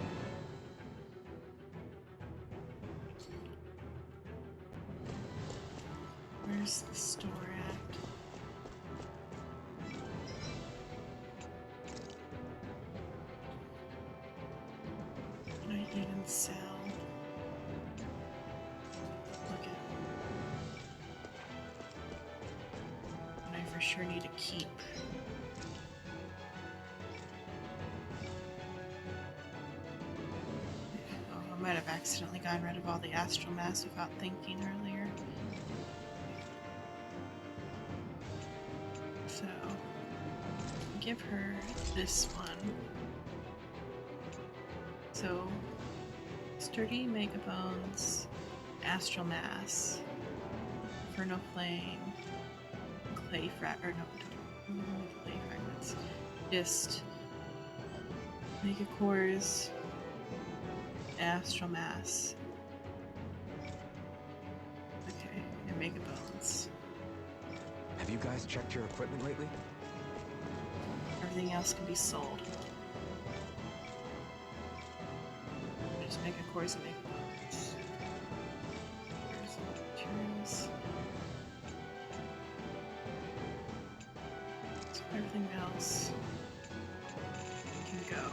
Speaker 1: Where's the store at? What I even sell? Look at what I for sure need to keep. Oh, I might have accidentally gotten rid of all the astral mass without thinking earlier. So, give her this one. So, Sturdy Megabones, Astral Mass, Inferno Flame, Clay Clay Fragments. Just Megacores, Astral Mass. Okay, and Megabones.
Speaker 3: Have you guys checked your equipment lately?
Speaker 1: Everything else can be sold. Just Megacores and Megabones. There's the materials. So everything else can go.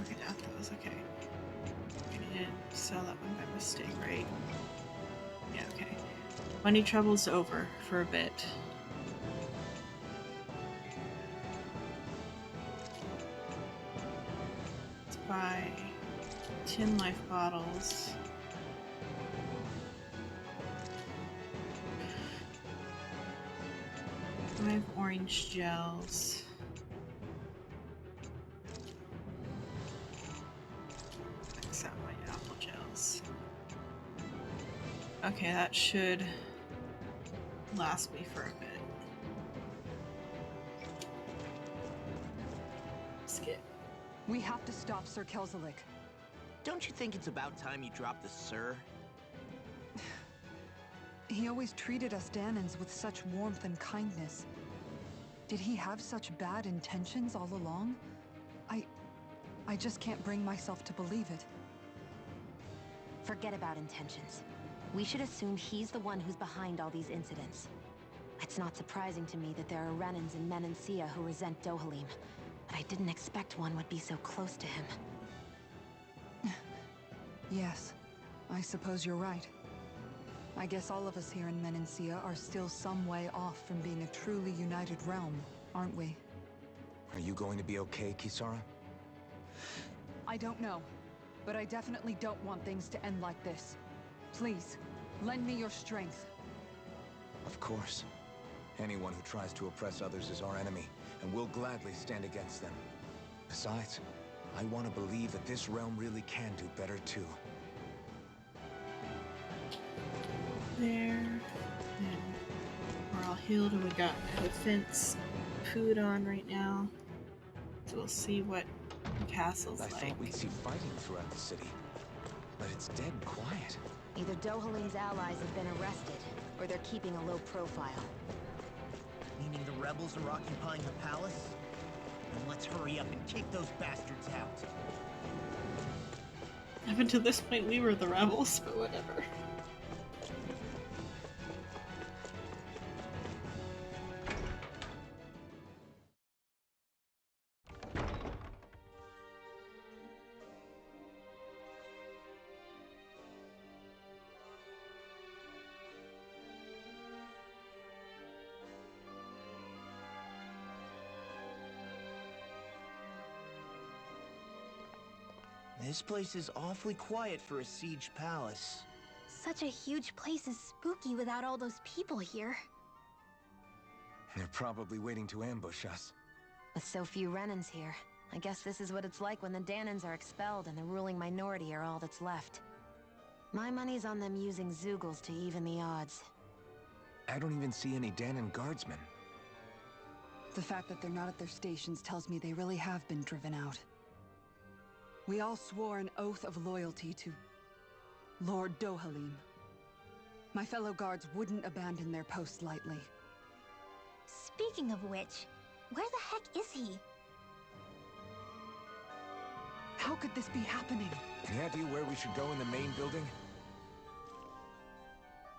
Speaker 1: Okay, that was okay. I didn't sell that one by mistake, right? Yeah, okay. Money trouble's over for a bit. Let's buy 10 life bottles. Five orange gels. Except my apple gels. Okay, that should last me for a bit. Skip.
Speaker 6: We have to stop Sir Kelzelik.
Speaker 5: Don't you think it's about time you dropped the sir?
Speaker 7: He always treated us Danans with such warmth and kindness. Did he have such bad intentions all along? I just can't bring myself to believe it.
Speaker 4: Forget about intentions. We should assume he's the one who's behind all these incidents. It's not surprising to me that there are Renans in Menancia who resent Dohalim, but I didn't expect one would be so close to him.
Speaker 7: Yes, I suppose you're right. I guess all of us here in Menancia are still some way off from being a truly united realm, aren't we?
Speaker 3: Are you going to be okay, Kisara?
Speaker 6: I don't know, but I definitely don't want things to end like this. Please, lend me your strength.
Speaker 3: Of course. Anyone who tries to oppress others is our enemy, and we'll gladly stand against them. Besides, I want to believe that this realm really can do better too.
Speaker 1: There. And we're all healed and we got defense food on right now. So we'll see what the castle's
Speaker 3: I
Speaker 1: like.
Speaker 3: thought we'd see fighting throughout the city, but it's dead quiet.
Speaker 4: Either Dohalim's allies have been arrested, or they're keeping a low profile.
Speaker 5: Meaning the rebels are occupying the palace? Then let's hurry up and kick those bastards out.
Speaker 1: Up until this point, we were the rebels, but whatever.
Speaker 5: This place is awfully quiet for a siege palace.
Speaker 2: Such a huge place is spooky without all those people here.
Speaker 3: They're probably waiting to ambush us.
Speaker 4: With so few Renans here, I guess this is what it's like when the Danans are expelled and the ruling minority are all that's left. My money's on them using Zeugles to even the odds.
Speaker 13: I don't even see any Danon guardsmen.
Speaker 7: The fact that they're not at their stations tells me they really have been driven out. We all swore an oath of loyalty to Lord Dohalim. My fellow guards wouldn't abandon their post lightly.
Speaker 2: Speaking of which, where the heck is he?
Speaker 7: How could this be happening?
Speaker 13: Any idea where we should go in the main building?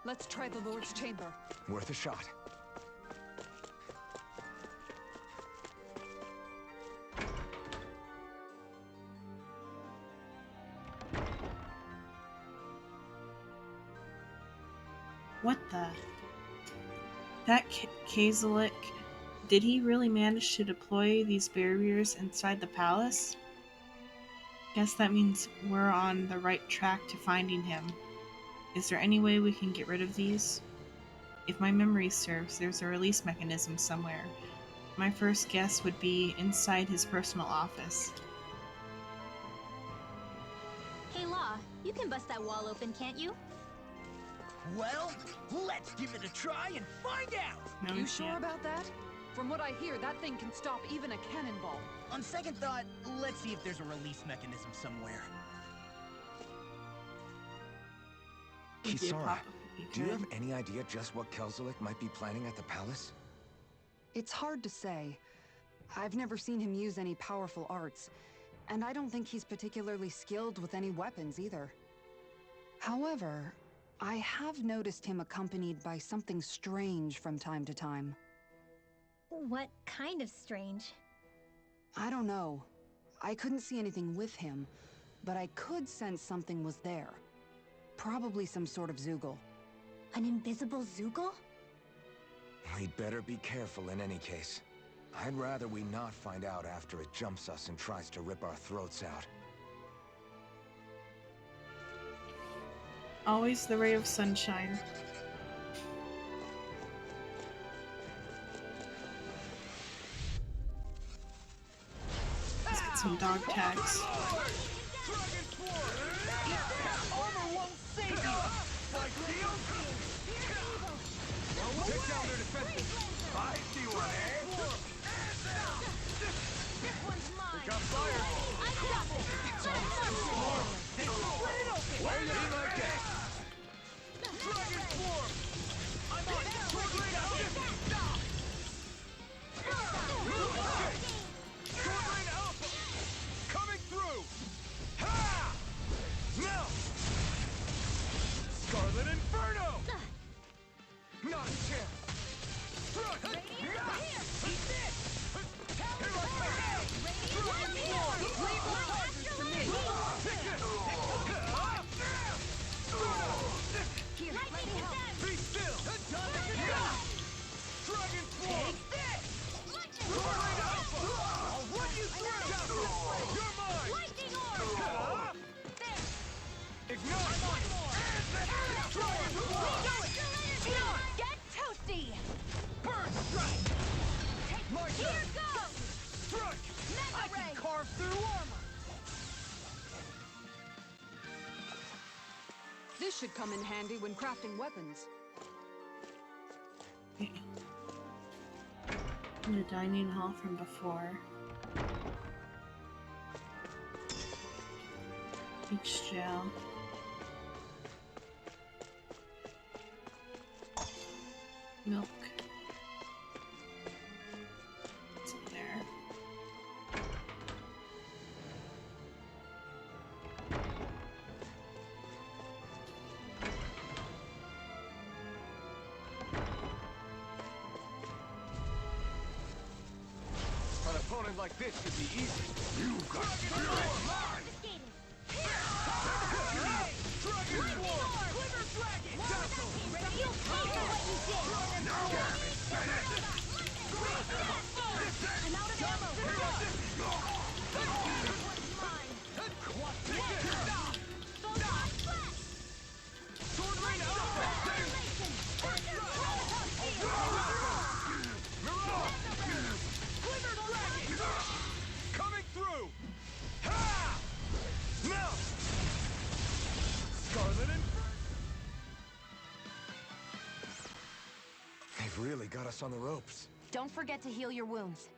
Speaker 7: Let's try the Lord's chamber.
Speaker 13: Worth a shot.
Speaker 1: What the? That Kazalik, did he really manage to deploy these barriers inside the palace? Guess that means we're on the right track to finding him. Is there any way we can get rid of these? If my memory serves, there's a release mechanism somewhere. My first guess would be inside his personal office.
Speaker 2: Hey Law, you can bust that wall open, can't you?
Speaker 12: Well, let's give it a try and find out!
Speaker 1: No,
Speaker 7: You
Speaker 1: we
Speaker 7: sure
Speaker 1: can't.
Speaker 7: about that? From what I hear, that thing can stop even a cannonball.
Speaker 5: On second thought, let's see if there's a release mechanism somewhere.
Speaker 13: Kisara, do you have any idea just what Kelzelik might be planning at the palace?
Speaker 7: It's hard to say. I've never seen him use any powerful arts, and I don't think he's particularly skilled with any weapons either. However, I have noticed him accompanied by something strange from time to time.
Speaker 2: What kind of strange?
Speaker 7: I don't know. I couldn't see anything with him, but I could sense something was there. Probably some sort of Zoogle.
Speaker 2: An invisible Zoogle?
Speaker 13: We'd better be careful in any case. I'd rather we not find out after it jumps us and tries to rip our throats out.
Speaker 1: Always the ray of sunshine. Let's get some dog tags.
Speaker 12: Armor won't save you!
Speaker 14: Take down their defenses. I see one, eh?
Speaker 11: This one's mine.
Speaker 14: Got fire.
Speaker 11: I got it.
Speaker 14: Why you be like that? Dragon form! I'm on it! Sword Rain Alpha! Sword Rain Alpha! Coming through! Ha! Now! Scarlet Inferno! Not a chance! Thrust!
Speaker 11: Here! Eat this!
Speaker 14: Here I come! Dragon form!
Speaker 11: Leave the charges to me!
Speaker 14: Here,
Speaker 11: Lightning attack!
Speaker 14: be still! Dragon form!
Speaker 11: Take this!
Speaker 14: Sword Rain Alpha! I'll run you through! You're mine!
Speaker 11: Lightning orb!
Speaker 14: Ignite! Dragon form!
Speaker 11: Get toasty!
Speaker 14: Burn strike! My
Speaker 11: Here
Speaker 14: turn!
Speaker 11: goes!
Speaker 14: Strike!
Speaker 11: Mega ray!
Speaker 5: Carve through armor!
Speaker 7: This should come in handy when crafting weapons.
Speaker 1: In the dining hall from before. Each gel. Milk. It's in there.
Speaker 14: An opponent like this should be easy. You got spirit! Dragon form!
Speaker 11: Quiver dragon! You'll pay for what you did! I'm out of ammo!
Speaker 14: Sword Rain Alpha! Quiver dragon! Coming through! Ha! Now! Scarlet Inferno!
Speaker 3: got us on the ropes.
Speaker 4: Don't forget to heal your wounds.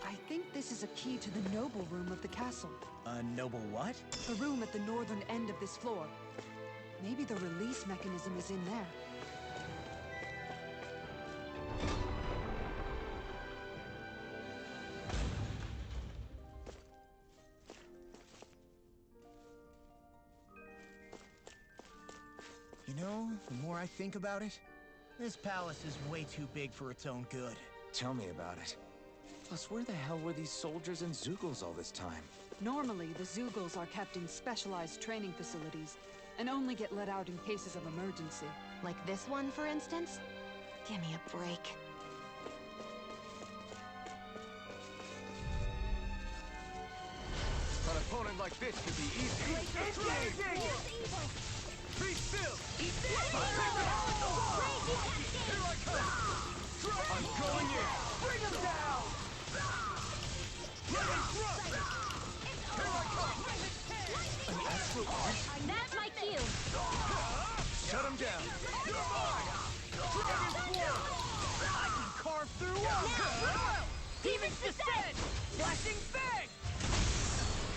Speaker 7: I think this is a key to the noble room of the castle.
Speaker 5: A noble what?
Speaker 7: The room at the northern end of this floor. Maybe the release mechanism is in there.
Speaker 5: You know, the more I think about it, this palace is way too big for its own good.
Speaker 3: Tell me about it. Plus, where the hell were these soldiers and Zeugles all this time?
Speaker 7: Normally, the Zeugles are kept in specialized training facilities and only get let out in cases of emergency.
Speaker 4: Like this one, for instance? Give me a break.
Speaker 14: An opponent like this could be easy. Be still! Eat this! Here I come! I'm going in! Bring him down! Let him thrust! Here I come! An astral arch?
Speaker 11: That's my cue!
Speaker 14: Shut him down! You're mine! Dragon Swarm!
Speaker 12: I can carve through walls!
Speaker 11: Demon's Descent!
Speaker 12: Flashing Fang!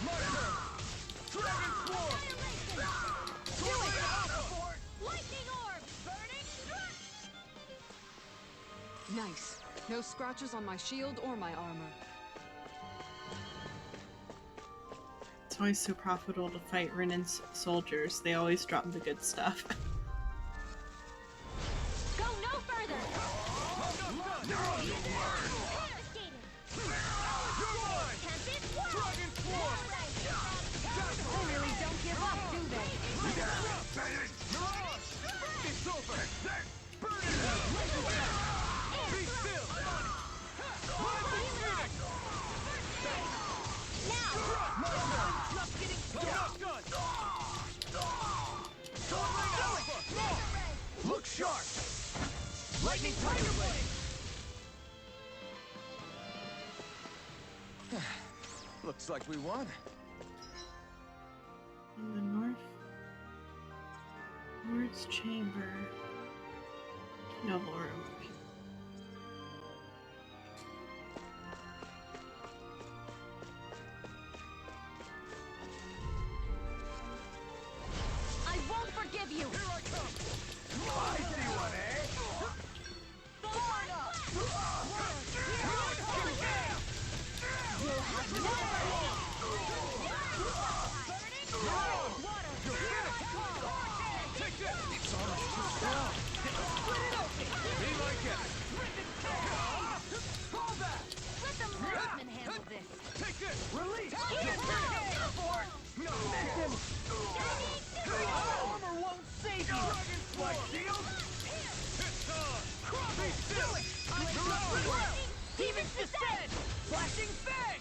Speaker 14: My turn! Dragon Swarm!
Speaker 11: Lightning Orb! Burning Thrust!
Speaker 7: Nice. No scratches on my shield or my armor.
Speaker 1: It's always so profitable to fight Renan's soldiers. They always drop the good stuff.
Speaker 11: Go no further!
Speaker 14: Dragon Swarm!
Speaker 11: They really don't give up, do they?
Speaker 14: You're on! It's over! Burn it! Be still! Rising Phoenix!
Speaker 11: Now!
Speaker 14: I'm not done! Soaring Alpha! Look sharp! Lightning Tiger Blade!
Speaker 3: Looks like we won.
Speaker 1: In the north. Lord's Chamber. Noble Room.
Speaker 11: I won't forgive you!
Speaker 14: Here I come! I see one, eh?
Speaker 11: You'll have
Speaker 14: Take this! It's almost too strong! Me like it! Call that!
Speaker 11: Let the marksman handle this!
Speaker 14: Take this! Release! No!
Speaker 12: Armor won't save you!
Speaker 14: Dragon Swarm! Shield! It's on! Be still! You're on!
Speaker 12: Demon's Descent! Flashing Fang!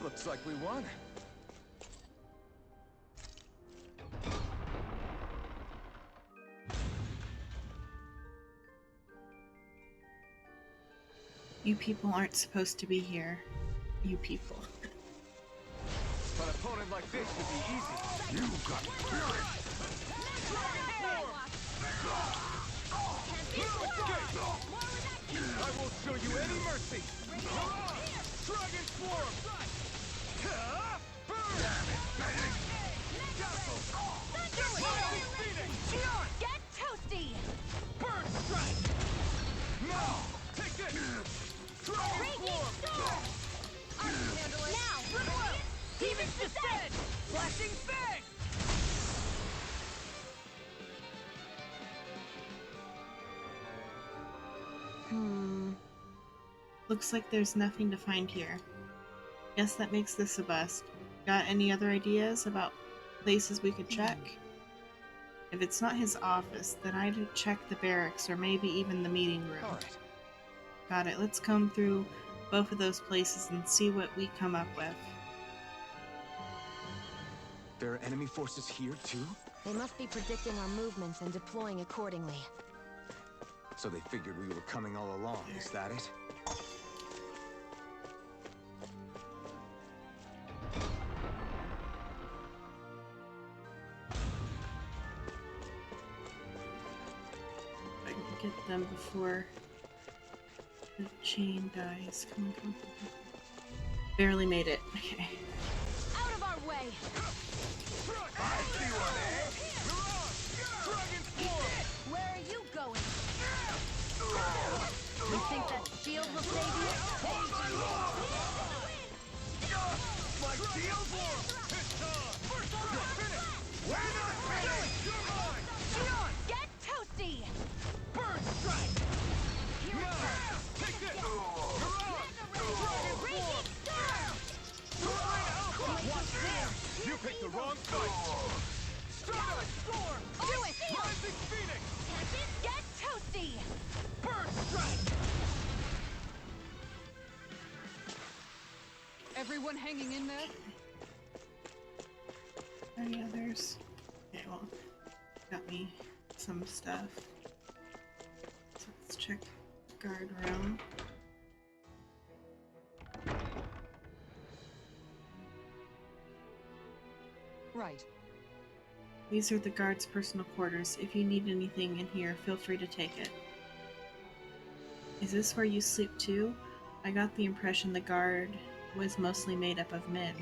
Speaker 3: Looks like we won.
Speaker 1: You people aren't supposed to be here. You people.
Speaker 14: An opponent like this would be easy. You got spirit! I won't show you any mercy! Dragon Swarm! Burn! Damn it, Phoenix! Dazzle! Rising Phoenix!
Speaker 11: Get toasty!
Speaker 14: Burn Strike! Now! Take this! Dragon Swarm!
Speaker 11: I can handle it! Now!
Speaker 12: Demon's Descent! Flashing Fang!
Speaker 1: Looks like there's nothing to find here. Guess that makes this a bust. Got any other ideas about places we could check? If it's not his office, then I'd check the barracks or maybe even the meeting room.
Speaker 3: Alright.
Speaker 1: Got it. Let's comb through both of those places and see what we come up with.
Speaker 3: There are enemy forces here, too?
Speaker 4: They must be predicting our movements and deploying accordingly.
Speaker 3: So they figured we were coming all along, is that it?
Speaker 1: get them before the chain dies. Come on, come on, come on. Barely made it. Okay.
Speaker 11: Out of our way!
Speaker 14: I see one, eh? Dragon Form!
Speaker 11: Where are you going? You think that shield will save you?
Speaker 14: My shield form! It's on! You're finished! We're not finished! You're mine!
Speaker 11: Shion, get toasty!
Speaker 14: Burn strike! Now! Take this! Mirage! Dragon Form! Sovereign Alpha! Watch this! You picked the wrong fight! Stardust Storm!
Speaker 11: Do it!
Speaker 14: Rising Phoenix!
Speaker 11: Get toasty!
Speaker 14: Burn strike!
Speaker 6: Everyone hanging in there?
Speaker 1: Any others? Okay, well, got me some stuff. So let's check the guard room.
Speaker 6: Right.
Speaker 1: These are the guard's personal quarters. If you need anything in here, feel free to take it. Is this where you sleep too? I got the impression the guard was mostly made up of men.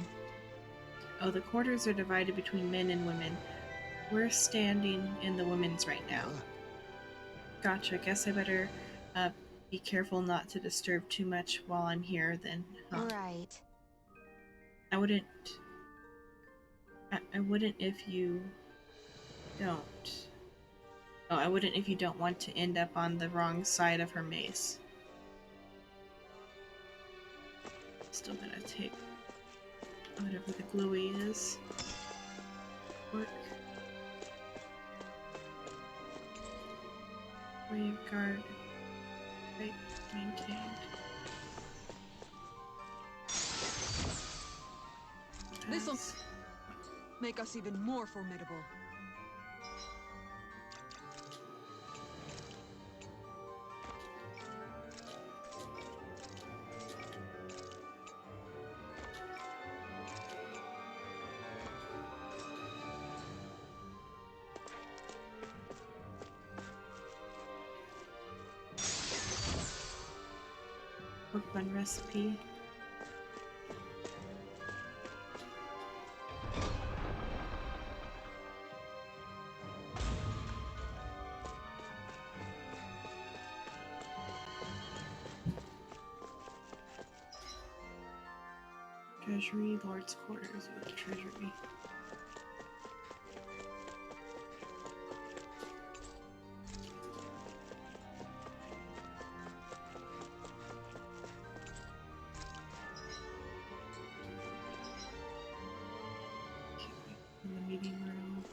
Speaker 1: Oh, the quarters are divided between men and women. We're standing in the women's right now. Gotcha. Guess I better be careful not to disturb too much while I'm here then. Huh?
Speaker 4: Right.
Speaker 1: I wouldn't if you don't. Oh, I wouldn't if you don't want to end up on the wrong side of her mace. Still gonna take whatever the gluey is. Work. Wave guard. Right, maintained.
Speaker 6: This'll
Speaker 1: Pass.
Speaker 6: make us even more formidable.
Speaker 1: Workman recipe. Treasury, Lord's quarters with the treasury. In the meeting room.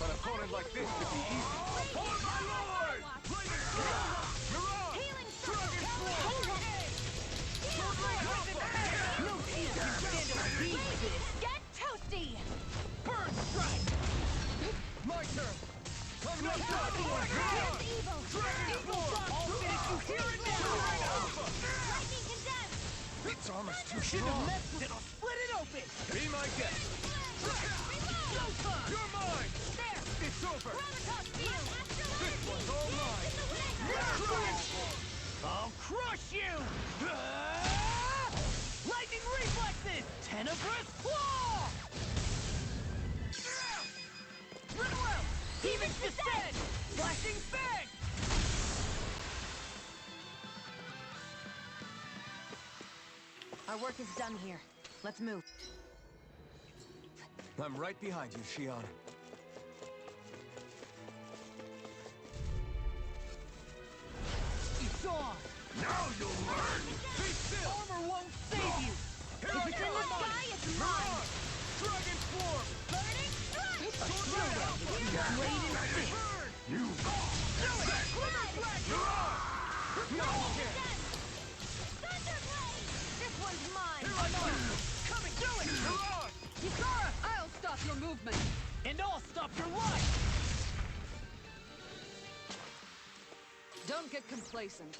Speaker 14: An opponent like this could be easy. For my lord! Lightning Storm! Mirage! Dragon Form! Sovereign Alpha!
Speaker 11: No team can stand to receive this! Get toasty!
Speaker 14: Burn strike! My turn! I'm not done!
Speaker 11: Here's evil!
Speaker 14: Dragon Form!
Speaker 11: I'll finish you here and now!
Speaker 14: Sovereign Alpha!
Speaker 11: Lightning condemned!
Speaker 14: Its armor's too
Speaker 5: Should
Speaker 14: strong!
Speaker 5: have messed with it, I'll split it open!
Speaker 14: Be my guest!
Speaker 11: Showtime!
Speaker 14: You're mine!
Speaker 11: There!
Speaker 14: It's over!
Speaker 11: Gravitas field!
Speaker 14: This one's all mine! Dragon Form!
Speaker 5: I'll crush you! Lightning reflexes! Tenebrous claw! Rimwell! Demon's descent! Flashing fang!
Speaker 4: Our work is done here. Let's move.
Speaker 3: I'm right behind you, Shion.
Speaker 5: It's on!
Speaker 14: Now you'll learn! Be still!
Speaker 5: Armor won't save you!
Speaker 14: Here
Speaker 11: If it's in the sky, it's mine!
Speaker 14: Dragon Form!
Speaker 11: Burning strike!
Speaker 14: Sovereign Alpha!
Speaker 11: Blade and
Speaker 14: Burn! You!
Speaker 11: Do it!
Speaker 14: Mirage! No chance!
Speaker 11: Thunderblade! This one's mine!
Speaker 14: Here I come! Coming! Do it! Mirage!
Speaker 6: Ysara, I'll stop your movement.
Speaker 5: And I'll stop your life!
Speaker 6: Don't get complacent.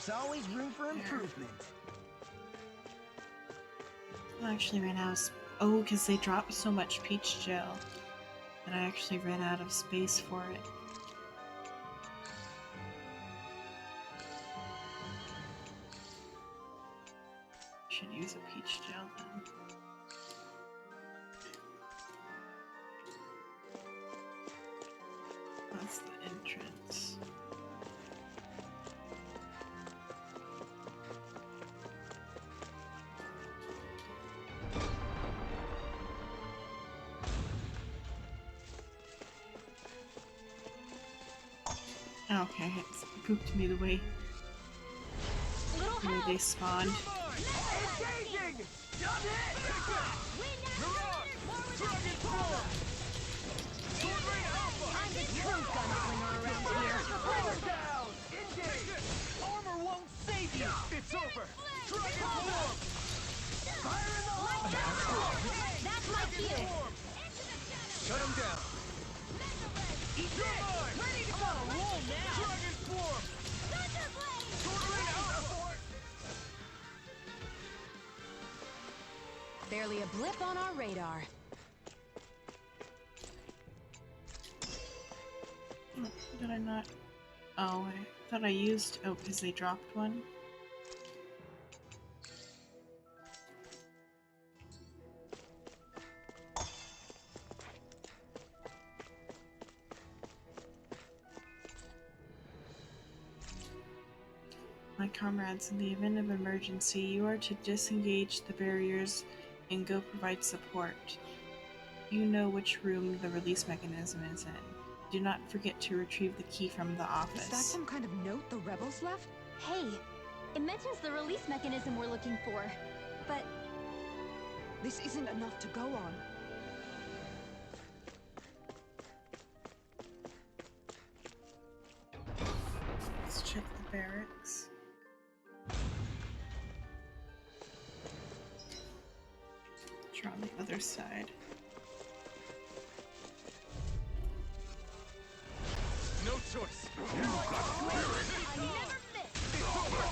Speaker 5: There's always room for improvement.
Speaker 1: I actually ran out of oh, because they dropped so much peach gel that I actually ran out of space for it. Should use a peach gel then. That's the entrance. Okay, it's pooped me the way they spawned.
Speaker 12: Engaging! Jump hit! Mirage! Dragon Form! Sword Rain Alpha!
Speaker 11: I'm the true gunslinger around here.
Speaker 12: Bring her down! Engage! Armor won't save you! It's over! Dragon Form! Fire in the hole!
Speaker 11: That's my cue.
Speaker 12: Shut him down! Eat this! Ready to go! Roll now! Dragon Form!
Speaker 11: Thunderblade!
Speaker 12: Sword Rain Alpha!
Speaker 4: Barely a blip on our radar.
Speaker 1: Did I not? Oh, I thought I used. Oh, because they dropped one. My comrades, in the event of emergency, you are to disengage the barriers and go provide support. You know which room the release mechanism is in. Do not forget to retrieve the key from the office.
Speaker 6: Is that some kind of note the rebels left?
Speaker 2: Hey, it mentions the release mechanism we're looking for, but
Speaker 6: This isn't enough to go on.
Speaker 1: Let's check the barracks. Try on the other side.
Speaker 12: No choice!
Speaker 11: I never miss.
Speaker 12: It's over!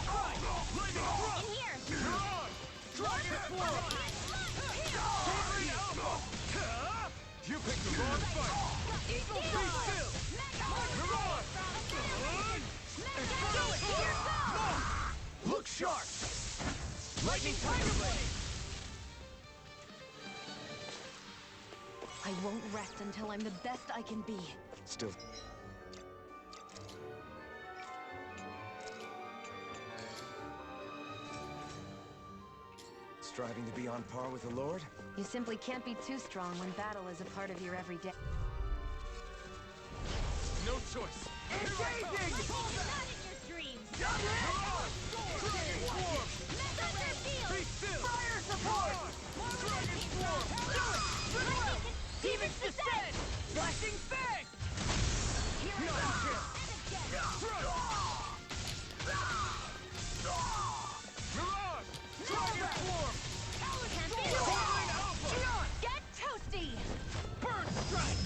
Speaker 12: Lightning thrust!
Speaker 11: In here.
Speaker 12: Mirage! Dragon Form! Sword Rain Alpha! You picked the wrong fight!
Speaker 11: Eagle
Speaker 12: Be
Speaker 11: Fly.
Speaker 12: still! Mirage!
Speaker 11: Do it. Here goes.
Speaker 12: Look sharp! Lightning Tiger Blade!
Speaker 4: I won't rest until I'm the best I can be.
Speaker 13: Still. Striving to be on par with the Lord?
Speaker 4: You simply can't be too strong when battle is a part of your everyday.
Speaker 12: No choice!
Speaker 11: Engaging. Not in your dreams.
Speaker 12: Mirage! Dragon Form!
Speaker 11: Thunder Field.
Speaker 12: Be still!
Speaker 11: Fire support.
Speaker 12: Dragon Form!
Speaker 11: Demon's Descent.
Speaker 12: Flashing Fang!
Speaker 11: Here we go. And again.
Speaker 12: Mirage! Dragon Form!
Speaker 11: Can't be lost. Get toasty.
Speaker 12: Burn Strike!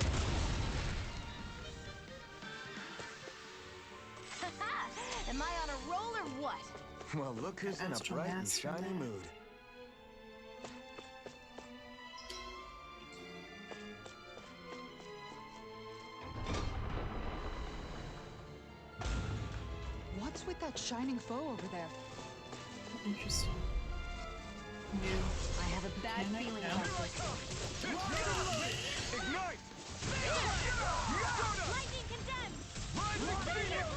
Speaker 11: Am I on a roll or what?
Speaker 13: Well, look who's in a
Speaker 1: Astral
Speaker 13: bright and
Speaker 1: Mass for
Speaker 13: shiny
Speaker 1: that.
Speaker 13: mood.
Speaker 6: What's with that shining foe over there?
Speaker 1: Interesting. New.
Speaker 4: I have a bad
Speaker 1: Can I
Speaker 4: feeling
Speaker 1: go?
Speaker 4: about this.
Speaker 12: Ignite!
Speaker 11: Lightning condemned.
Speaker 12: Rising Phoenix!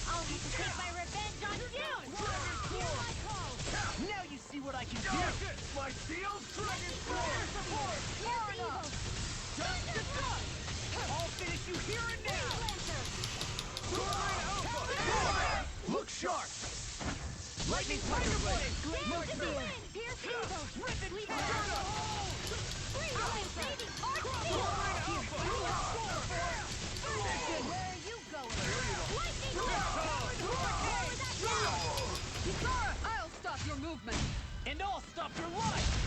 Speaker 11: I'll have to take my revenge on Dune. Here I call.
Speaker 5: Now you see what I can do!
Speaker 12: That's it! My shield! Dragon Form!
Speaker 11: Support. Far enough.
Speaker 12: Just done!
Speaker 5: I'll finish you here and now!
Speaker 12: Sword Rain Alpha! Look sharp! Lightning Tiger Blade!
Speaker 11: Dance in the wind. Pierce Eagles.
Speaker 5: Rip it
Speaker 11: We've
Speaker 5: through!
Speaker 11: got Free Flame Saving Arc Where are you going? Lightning
Speaker 6: Kisara, I'll stop your movement.
Speaker 5: And I'll stop your life!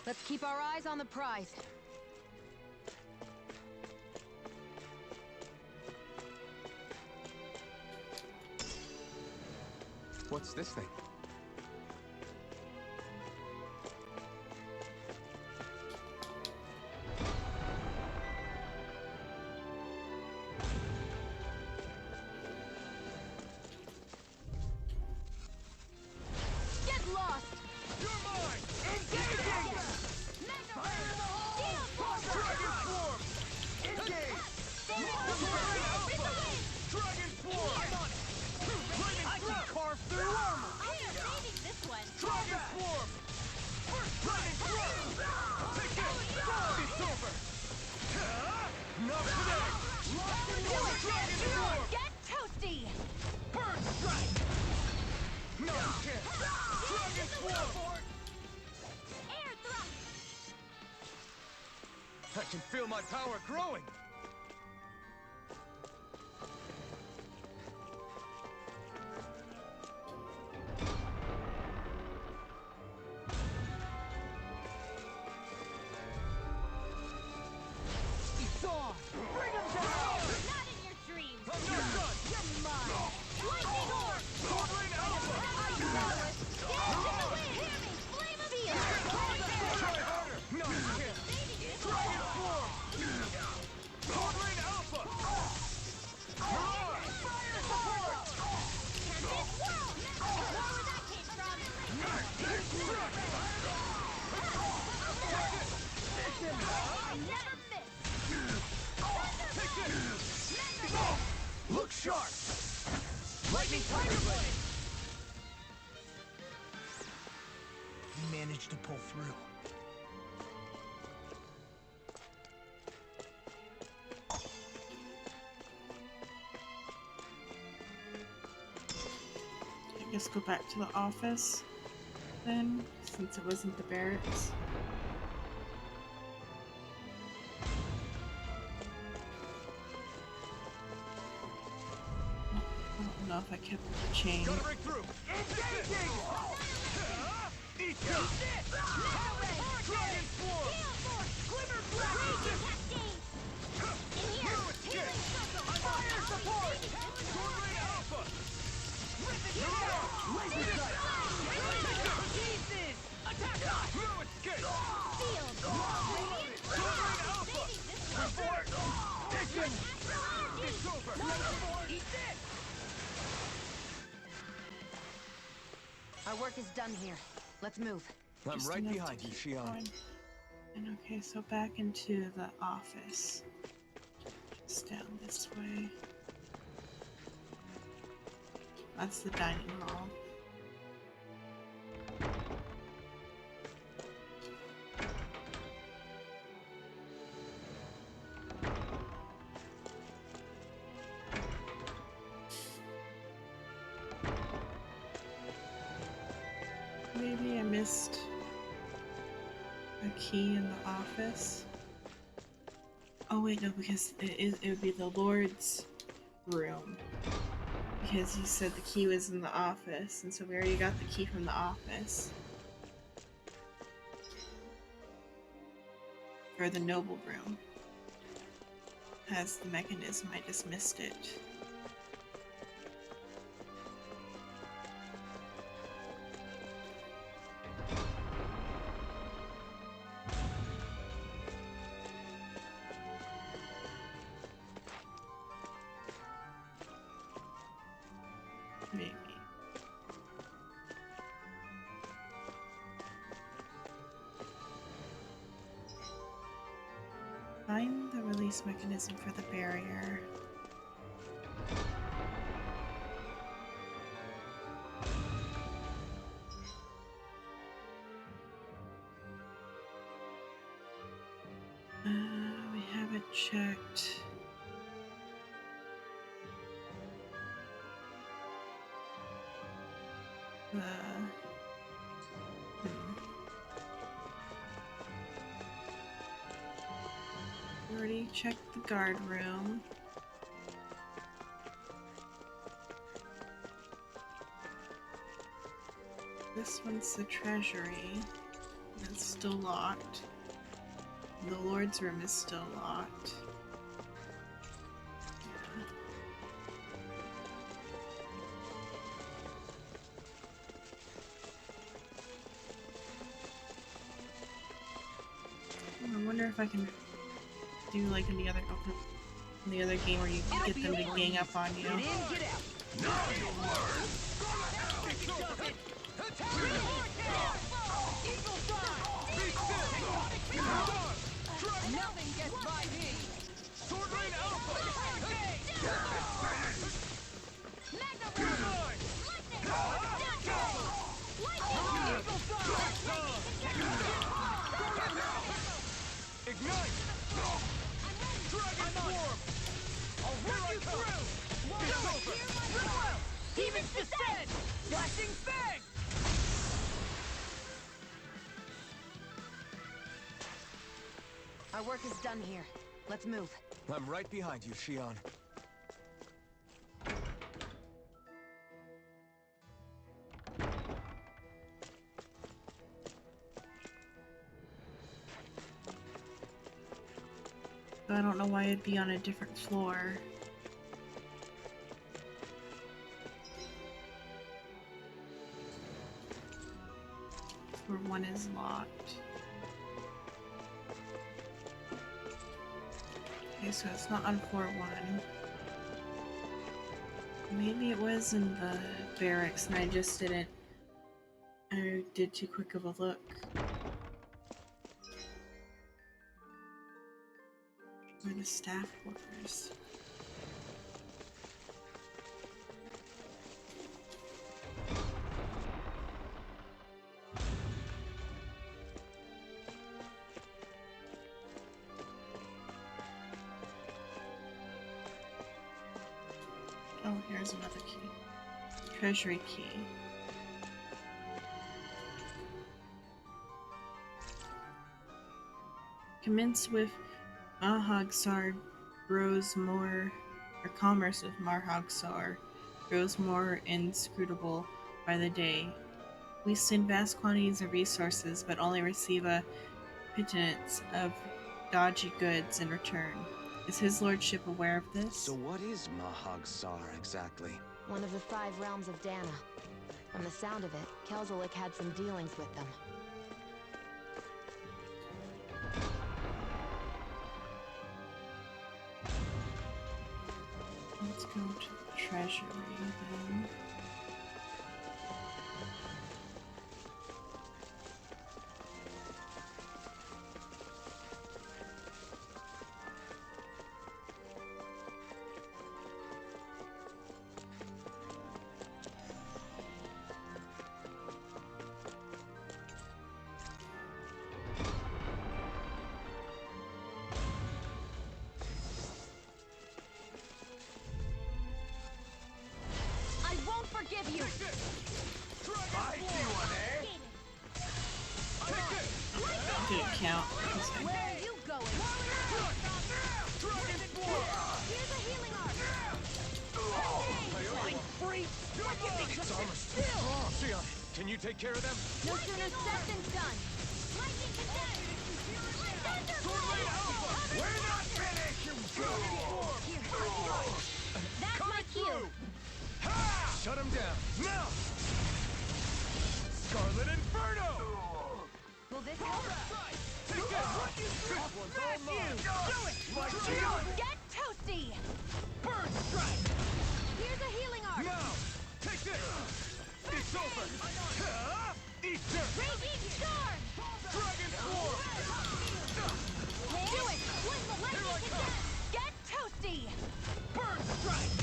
Speaker 4: Let's keep our eyes on the prize.
Speaker 3: What's this thing?
Speaker 11: Get lost! You're mine! Engaging! Mega Ray! Steel Force! Dragon Form! Engage! Dragon Form! I'm on it! I can carve through armor! I am saving this one! Dragon Form! Dragon Form! Take it! It's over! Not today! Dragon Form! Get toasty! Bird Strike! No chance! Dragon Form! Air thrust!
Speaker 14: I can feel my power growing!
Speaker 11: It's on! Bring him down! Not in your dreams! I'm not done! You're mine! Lightning Orb! Covering Alpha! I know it! Dance in the wind! Hear me! Flame of Steel!
Speaker 14: Try harder! No chance! Dragon Form! Covering Alpha!
Speaker 11: Fire support! Tempest Whirl! Where where that came from? I never miss!
Speaker 14: Look sharp! Lightning Tiger Blade!
Speaker 5: We managed to pull through.
Speaker 1: I guess go back to the office then, since it wasn't the barracks. I don't know if I kept the chain.
Speaker 14: Gotta break through! Engaging! Eat this! Dragon Form!
Speaker 11: Steel Force! Glimmer Blast! Raging Cascade! In here! Healing Circle! Fire support!
Speaker 14: Covering Alpha!
Speaker 11: Laser Sight!
Speaker 14: Jesus! Attack! No escape!
Speaker 11: Field! Radiant!
Speaker 14: Covering Alpha! Report! Taken!
Speaker 11: Astral
Speaker 14: It's over! Eat this!
Speaker 4: Our work is done here. Let's move.
Speaker 3: I'm
Speaker 1: Just
Speaker 3: right
Speaker 1: enough to
Speaker 3: behind you,
Speaker 1: keep
Speaker 3: Shion.
Speaker 1: going. And okay, so back into the office. Just down this way. That's the dining hall. Maybe I missed a key in the office. Oh wait, no, because it would be the Lord's room. Because he said the key was in the office, and so we already got the key from the office. For the noble room. Has the mechanism, I just missed it. Maybe. Find the release mechanism for the barrier. We haven't checked. Already checked the guard room. This one's the treasury. It's still locked. The Lord's room is still locked. Yeah. if I can do like in the other game where you get them to gang up on you.
Speaker 12: Get in, get out. Now you'll learn. Eagle Fly. Be still. Nothing gets by me. Sword Rain Alpha. Mega Ray. Eagle Fly. Ignite. Dragon Swarm. I'll rip you through. It's over. Demons descend. Flashing Fang.
Speaker 4: Our work is done here. Let's move.
Speaker 3: I'm right behind you, Shion.
Speaker 1: I don't know why it'd be on a different floor. Floor 1 is locked. Okay, so it's not on floor 1. Maybe it was in the barracks and I just didn't... I did too quick of a look. Or the staff quarters. Oh, here's another key. Treasury key. Commence with Mahagsar grows more, or commerce with Marhagsar grows more inscrutable by the day. We send vast quantities of resources, but only receive a pittance of dodgy goods in return. Is his lordship aware of this?
Speaker 3: So what is Mahagsar exactly?
Speaker 4: One of the 5 realms of Dana. From the sound of it, Kelzelik had some dealings with them.
Speaker 1: Let's go to the treasury then.
Speaker 11: Forgive you.
Speaker 1: Did it count?
Speaker 11: Where are you going? Here's a healing arc. Free.
Speaker 3: It's almost Shion, can you take care of them?
Speaker 11: No sooner said than done. Lightning condensed.
Speaker 12: We're not finished, you fool!
Speaker 11: That's my cue.
Speaker 3: Shut him down.
Speaker 12: Now! Scarlet Inferno!
Speaker 11: Will this help?
Speaker 12: Take this! This one's all mine! Do it! My shield!
Speaker 11: Get toasty!
Speaker 12: Burn strike!
Speaker 11: Here's a healing arc.
Speaker 12: Now! Take this! It's over! Eat dirt!
Speaker 11: Raging storm!
Speaker 12: Dragon Swarm!
Speaker 11: Do it! With the lightning condensed! Get toasty!
Speaker 12: Burn strike!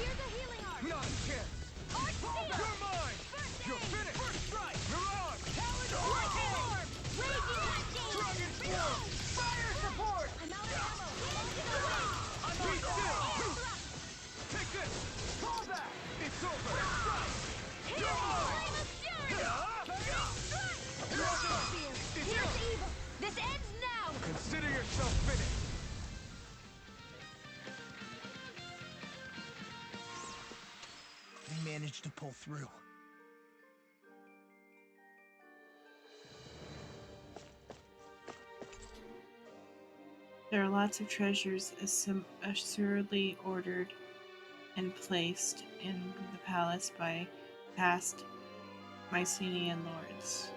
Speaker 11: Here's a healing arc.
Speaker 12: Not a chance!
Speaker 11: Arc seal!
Speaker 12: You're mine! You're finished! First strike! Mirage!
Speaker 11: Lightning storm! Raging lightning!
Speaker 12: Dragon Swarm! Fire support!
Speaker 11: I'm out of ammo. Into the wind!
Speaker 12: Be still! Take this! Fall back! It's over! Strike!
Speaker 11: Here! Flame of fury! Here's evil! This ends now!
Speaker 12: Consider yourself finished!
Speaker 5: They managed to pull through.
Speaker 1: There are lots of treasures assuredly ordered and placed in the palace by past Mycenaean lords.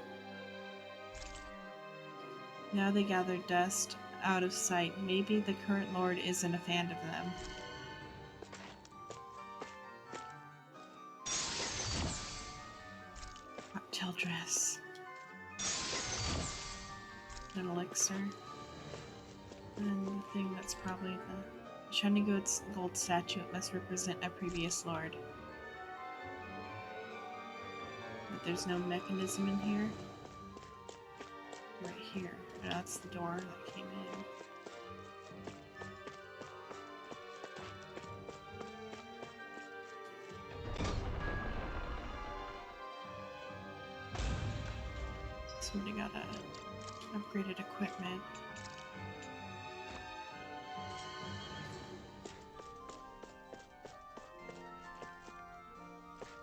Speaker 1: Now they gather dust out of sight. Maybe the current lord isn't a fan of them. Cocktail dress. An elixir. And the thing that's probably the shiny gold statue. It must represent a previous lord. But there's no mechanism in here. Right here. That's the door that came in. Somebody got upgraded equipment.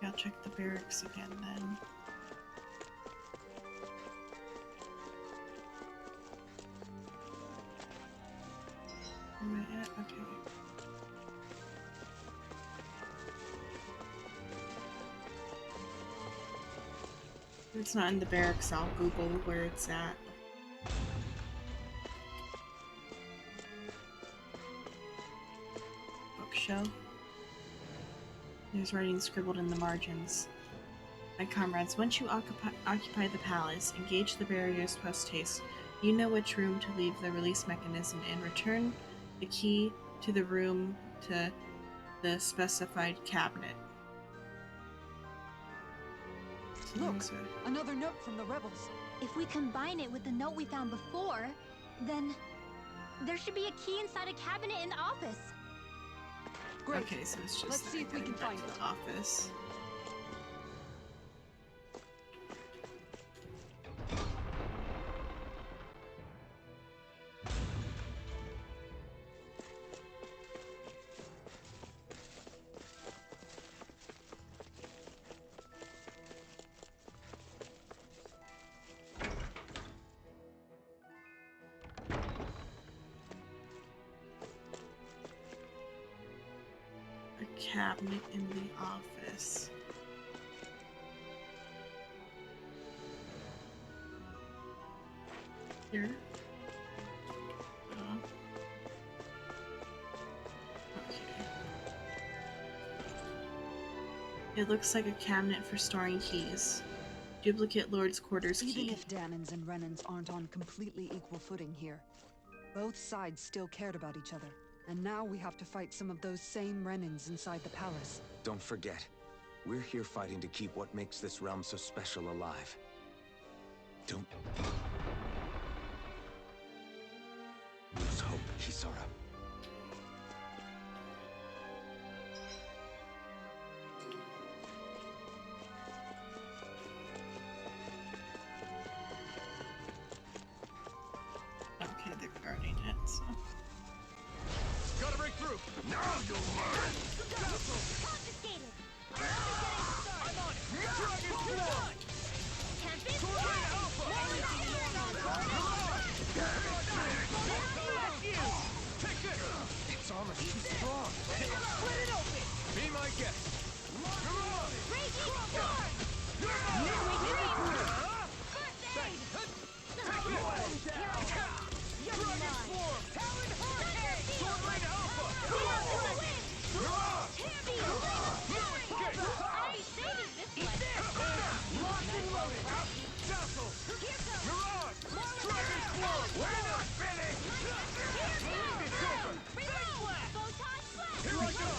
Speaker 1: I'll check the barracks again then. Am I at? Okay. If it's not in the barracks, I'll Google where it's at. Bookshelf. There's writing scribbled in the margins. My comrades, once you occupy the palace, engage the barriers post haste. You know which room to leave the release mechanism in. Return the key to the room to the specified cabinet.
Speaker 6: Look, another note from the rebels.
Speaker 2: If we combine it with the note we found before, then there should be a key inside a cabinet in the office.
Speaker 6: Great.
Speaker 1: Okay, so it's just
Speaker 6: Let's see if we can find
Speaker 1: the office. Cabinet in the office. Here. Okay. It looks like a cabinet for storing keys. Duplicate Lord's quarters key.
Speaker 7: Even if Danans and Renans aren't on completely equal footing here, both sides still cared about each other. And now we have to fight some of those same Renans inside the palace.
Speaker 13: Don't forget, we're here fighting to keep what makes this realm so special alive. Don't lose hope, Kisara.
Speaker 1: Okay, they're guarding it, so...
Speaker 14: Gotta break through! Now you'll learn!
Speaker 11: Confiscated! I'm on it! Dragon Blood! Tempest!
Speaker 14: Alpha! Take this!
Speaker 3: Its armor's too strong.
Speaker 14: Split it open! Be my guest!
Speaker 11: Raging Storm! Midway through! First aid! You're mine!
Speaker 14: Talon Hurricane! Swordblade Alpha!
Speaker 11: You're on! Heavy! I'll be saving this one!
Speaker 14: Locked and loaded! Jostle!
Speaker 11: Here comes!
Speaker 14: You're on! Dragon Swarm! We're not finished! It's over!
Speaker 11: Reload! Photon Blast!
Speaker 14: Here I go!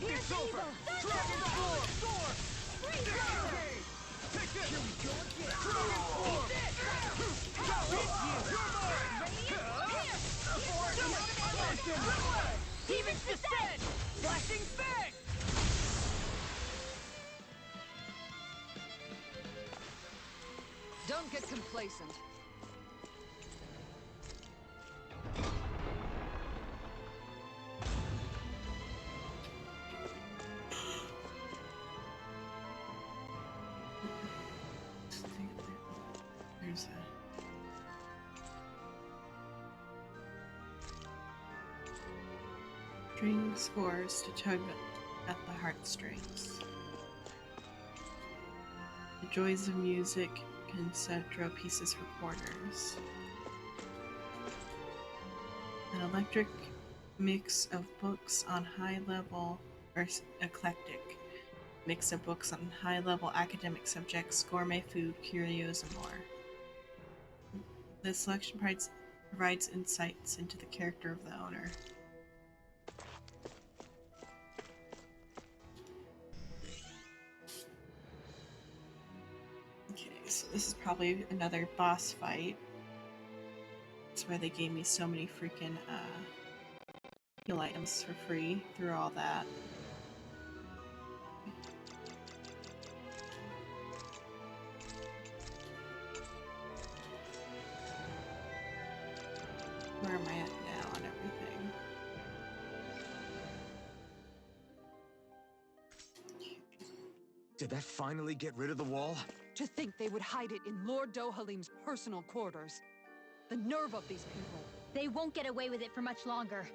Speaker 14: It's over! Dragon Swarm! Soar!
Speaker 11: Freeze roll!
Speaker 14: Take this! Here we go again! Dragon Swarm! Jostle! You're mine!
Speaker 11: Demon's Descent!
Speaker 14: Flashing Fang!
Speaker 6: Don't get complacent.
Speaker 1: There's a... String scores to tug at the heartstrings. The joys of music, Concentro pieces for quarters. An eclectic mix of books on high level, or eclectic mix of books on high level academic subjects, gourmet food, curios, and more. This selection provides insights into the character of the owner. Okay, so this is probably another boss fight. That's why they gave me so many freaking heal items for free through all that. Where am I at now on everything?
Speaker 3: Did that finally get rid of the wall?
Speaker 6: To think they would hide it in Lord Dohalim's personal quarters. The nerve of these people.
Speaker 2: They won't get away with it for much longer.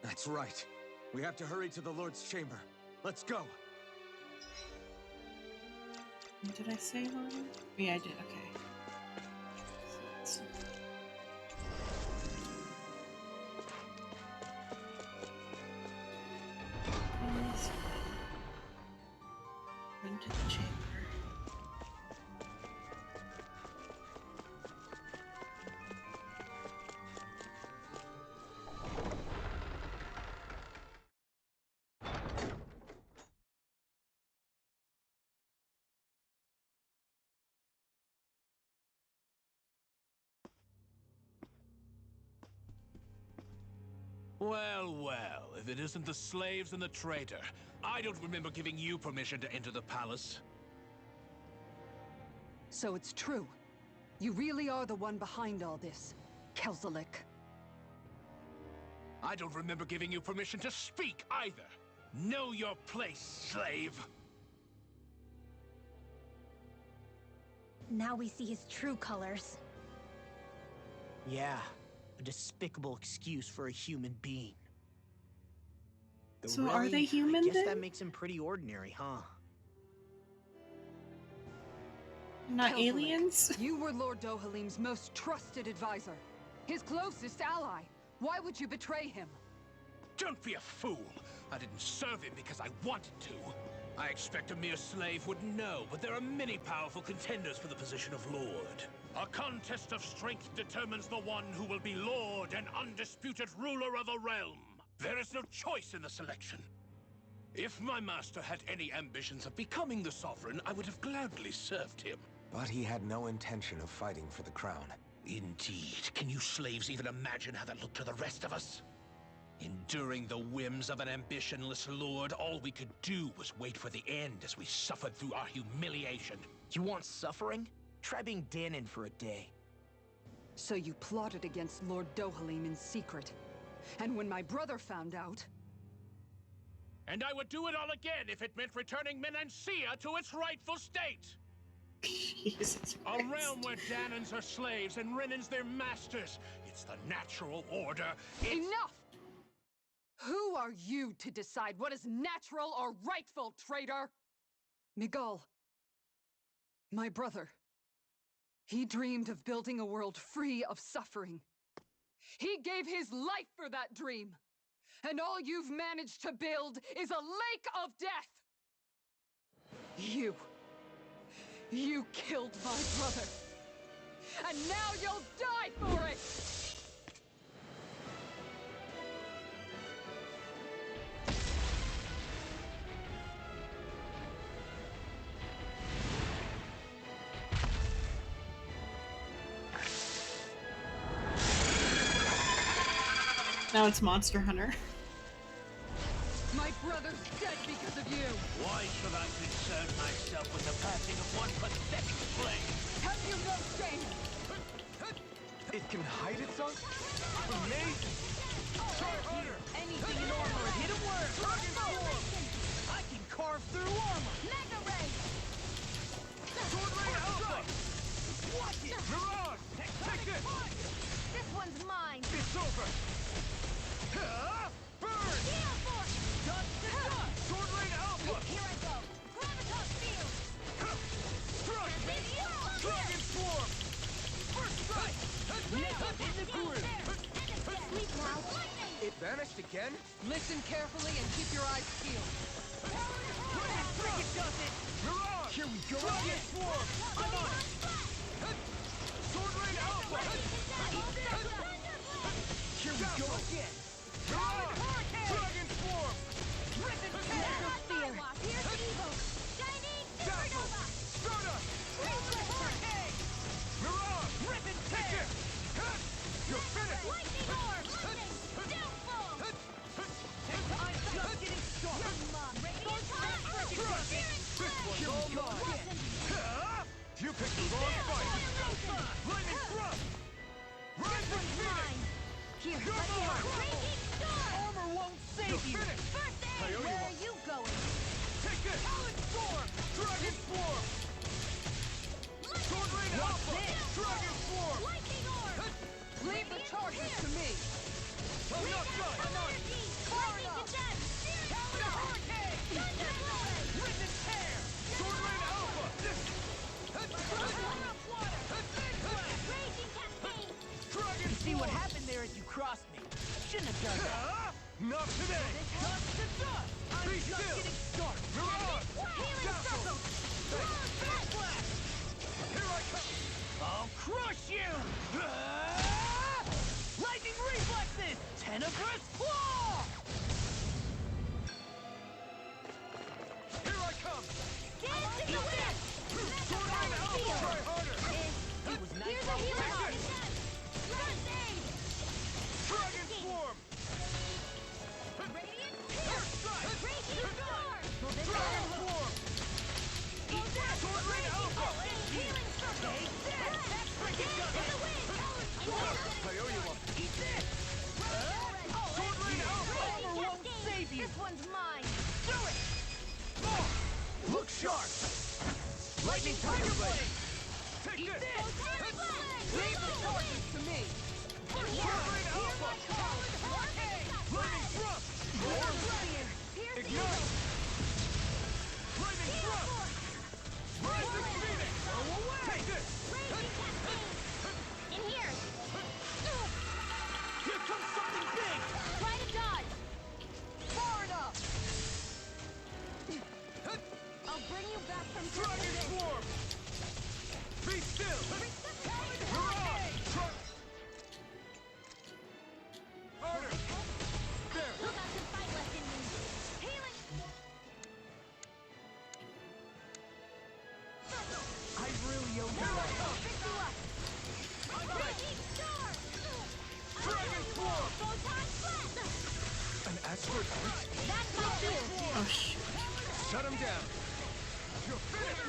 Speaker 3: That's right. We have to hurry to the Lord's chamber. Let's go.
Speaker 1: Did I say Lord? Yeah, I did. Okay. So, into the chamber.
Speaker 9: Well, well, if it isn't the slaves and the traitor. I don't remember giving you permission to enter the palace.
Speaker 6: So it's true. You really are the one behind all this, Kelzelik.
Speaker 9: I don't remember giving you permission to speak either. Know your place, slave.
Speaker 2: Now we see his true colors.
Speaker 5: Yeah, a despicable excuse for a human being. Though
Speaker 1: So are they
Speaker 5: really,
Speaker 1: human
Speaker 5: I guess
Speaker 1: then?
Speaker 5: that makes him pretty ordinary, huh?
Speaker 1: Not
Speaker 6: Kelzelik,
Speaker 1: aliens?
Speaker 6: You were Lord Dohalim's most trusted advisor. His closest ally. Why would you betray him?
Speaker 9: Don't be a fool. I didn't serve him because I wanted to. I expect a mere slave wouldn't know, but there are many powerful contenders for the position of Lord. A contest of strength determines the one who will be Lord and undisputed ruler of a realm. There is no choice in the selection. If my master had any ambitions of becoming the sovereign, I would have gladly served him.
Speaker 13: But he had no intention of fighting for the crown.
Speaker 9: Indeed. Can you slaves even imagine how that looked to the rest of us? Enduring the whims of an ambitionless lord, all we could do was wait for the end as we suffered through our humiliation.
Speaker 5: You want suffering? Try being Danon for a day.
Speaker 6: So you plotted against Lord Dohalim in secret. And when my brother found out...
Speaker 9: And I would do it all again if it meant returning Menancia to its rightful state!
Speaker 1: Jesus
Speaker 9: A
Speaker 1: Christ.
Speaker 9: realm where Danons are slaves and Renans their masters. It's the natural order.
Speaker 6: Enough! Who are you to decide what is natural or rightful, traitor? Miguel. My brother. He dreamed of building a world free of suffering. He gave his life for that dream. And all you've managed to build is a lake of death! You killed my brother. And now you'll die for it!
Speaker 1: Now it's Monster Hunter.
Speaker 6: My brother's dead because of you!
Speaker 9: Why should I concern myself with the passing of one pathetic slave?
Speaker 6: Have you no shame?
Speaker 14: It can hide itself? Amazing!
Speaker 5: Try harder! Anything in armor, hit him where it hurts! I can carve through armor!
Speaker 11: Mega Ray!
Speaker 14: Sword Rain Alpha!
Speaker 5: Watch it!
Speaker 14: Mirage! Take this!
Speaker 11: This one's mine!
Speaker 14: It's over! Burn!
Speaker 11: Heal Force!
Speaker 14: Dust to dust! Sword Rain Alpha!
Speaker 11: Here I go! Gravitas Field!
Speaker 14: Strike!
Speaker 11: Here!
Speaker 14: Dragon Swarm! First strike!
Speaker 11: Now!
Speaker 14: In the groove!
Speaker 11: sleep now. Lightning!
Speaker 14: It vanished again?
Speaker 6: Listen carefully and keep your eyes peeled.
Speaker 12: Cricket does it!
Speaker 14: Mirage!
Speaker 12: Here we go
Speaker 14: Dragon
Speaker 12: again!
Speaker 14: Swarm!
Speaker 12: I'm on it!
Speaker 14: Sword Rain Alpha!
Speaker 12: Here we go again!
Speaker 14: Mirage! Dragon Swarm!
Speaker 12: Rip and
Speaker 11: Fear!
Speaker 12: tear!
Speaker 11: Here's the evil! Shining
Speaker 14: Dazzle!
Speaker 11: Supernova!
Speaker 14: Stardust!
Speaker 12: Hurricane!
Speaker 14: Mirage!
Speaker 12: Rip and tear!
Speaker 14: You're finished!
Speaker 11: Lightning orb! Lightning! Downfall!
Speaker 12: I'm just getting started!
Speaker 11: Radiant touch!
Speaker 14: This one's all mine! You picked the wrong fight! Lightning Thrust! Rising Phoenix!
Speaker 11: Here,
Speaker 14: You're
Speaker 11: let me
Speaker 14: mine!
Speaker 11: help. Breaking storm!
Speaker 12: Armor won't save
Speaker 14: You're
Speaker 12: you!
Speaker 14: finished!
Speaker 11: First aid!
Speaker 14: I owe you
Speaker 11: Where
Speaker 14: one.
Speaker 11: are you going?
Speaker 14: Take this!
Speaker 12: Talon Storm!
Speaker 14: Dragon Swarm! Sword Rain Alpha! Dragon Swarm!
Speaker 11: Lightning orb!
Speaker 6: Leave the charges to me.
Speaker 14: I'm not done!
Speaker 11: I'm on your team! Lightning condemned!
Speaker 12: Talon Hurricane!
Speaker 11: Thunder blade!
Speaker 12: Rip and tear!
Speaker 14: Sword Rain Alpha!
Speaker 12: Power of water! Big blast!
Speaker 11: Raging cascade!
Speaker 14: Dragon
Speaker 12: You see what
Speaker 14: Swarm!
Speaker 12: happened there as you crossed me? Shouldn't have done that.
Speaker 14: Not today!
Speaker 12: Dust to dust! I'm
Speaker 14: Be
Speaker 12: just
Speaker 14: still.
Speaker 12: getting started!
Speaker 14: Mirage!
Speaker 11: Healing
Speaker 14: Dazzle!
Speaker 11: circle!
Speaker 12: Big blast!
Speaker 14: Here I come!
Speaker 12: I'll crush you! Lightning reflexes! Tenebrous claw!
Speaker 14: Here I come!
Speaker 11: Dance in the wind!
Speaker 14: Sword Rain Alpha! Try harder!
Speaker 12: It was nice
Speaker 11: Here's a healing
Speaker 14: Take
Speaker 11: orb!
Speaker 14: this.
Speaker 11: First aid!
Speaker 14: Dragon Swarm!
Speaker 11: Radiant
Speaker 14: First strike!
Speaker 11: Raging storm!
Speaker 14: Dragon Swarm! Sword Rain Alpha!
Speaker 11: Healing circle!
Speaker 12: Take this! That freaking
Speaker 11: Dance in the wind!
Speaker 14: I owe you one.
Speaker 12: Eat this!
Speaker 14: Sword Rain Alpha!
Speaker 12: Armor won't save you!
Speaker 11: This one's mine!
Speaker 12: Do it!
Speaker 14: Look sharp!
Speaker 12: Lightning Tiger Blade!
Speaker 14: Take
Speaker 12: Eat
Speaker 14: this!
Speaker 12: this! Leave the charges to me!
Speaker 14: Sword Rain Alpha! Lightning Thrust! Ignite! Lightning Thrust! Rising Phoenix! Take this!
Speaker 11: In here!
Speaker 12: Here comes something big!
Speaker 11: Try to dodge!
Speaker 12: Far enough!
Speaker 11: I'll bring you back from
Speaker 14: Dragon Swarm! Be still! Mirage! Harder! There!
Speaker 11: You got some fight left in me! Healing!
Speaker 12: I really owe you
Speaker 11: Now
Speaker 12: one.
Speaker 11: I'll pick you up! Raging storm!
Speaker 14: Dragon Swarm!
Speaker 11: Photon blast!
Speaker 3: An Aspert Art?
Speaker 11: That's my field!
Speaker 1: Oh shoot.
Speaker 14: Shut him down! You're finished!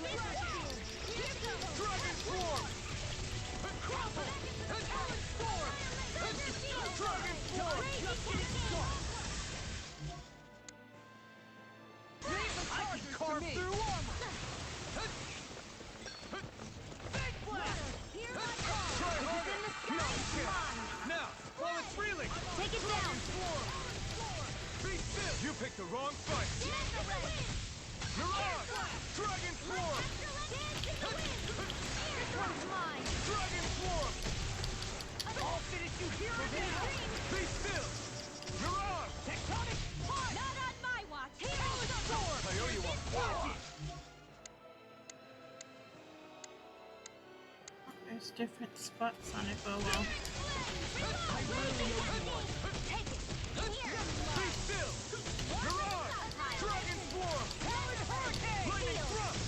Speaker 14: Dragon Swarm! Talon Storm! Dragon Swarm!
Speaker 12: I can carve through armor! Big blast!
Speaker 14: Try harder! No chance! Now, while it's reeling!
Speaker 11: Take it down!
Speaker 14: Be still! You picked the wrong fight! Mirage! Dragon Swarm!
Speaker 11: This one's mine!
Speaker 14: Dragon Swarm!
Speaker 12: I'll finish you here and now!
Speaker 14: Be still! Mirage!
Speaker 12: Tectonic punch!
Speaker 11: Not on my watch!
Speaker 12: Talon Storm!
Speaker 14: I owe you one.
Speaker 12: Watch it!
Speaker 1: There's different spots on it. Oh well.
Speaker 12: I really owe you one.
Speaker 11: Take it! Here!
Speaker 14: Be still! Mirage! Dragon Swarm!
Speaker 12: Talon Hurricane!
Speaker 14: Lightning Thrust!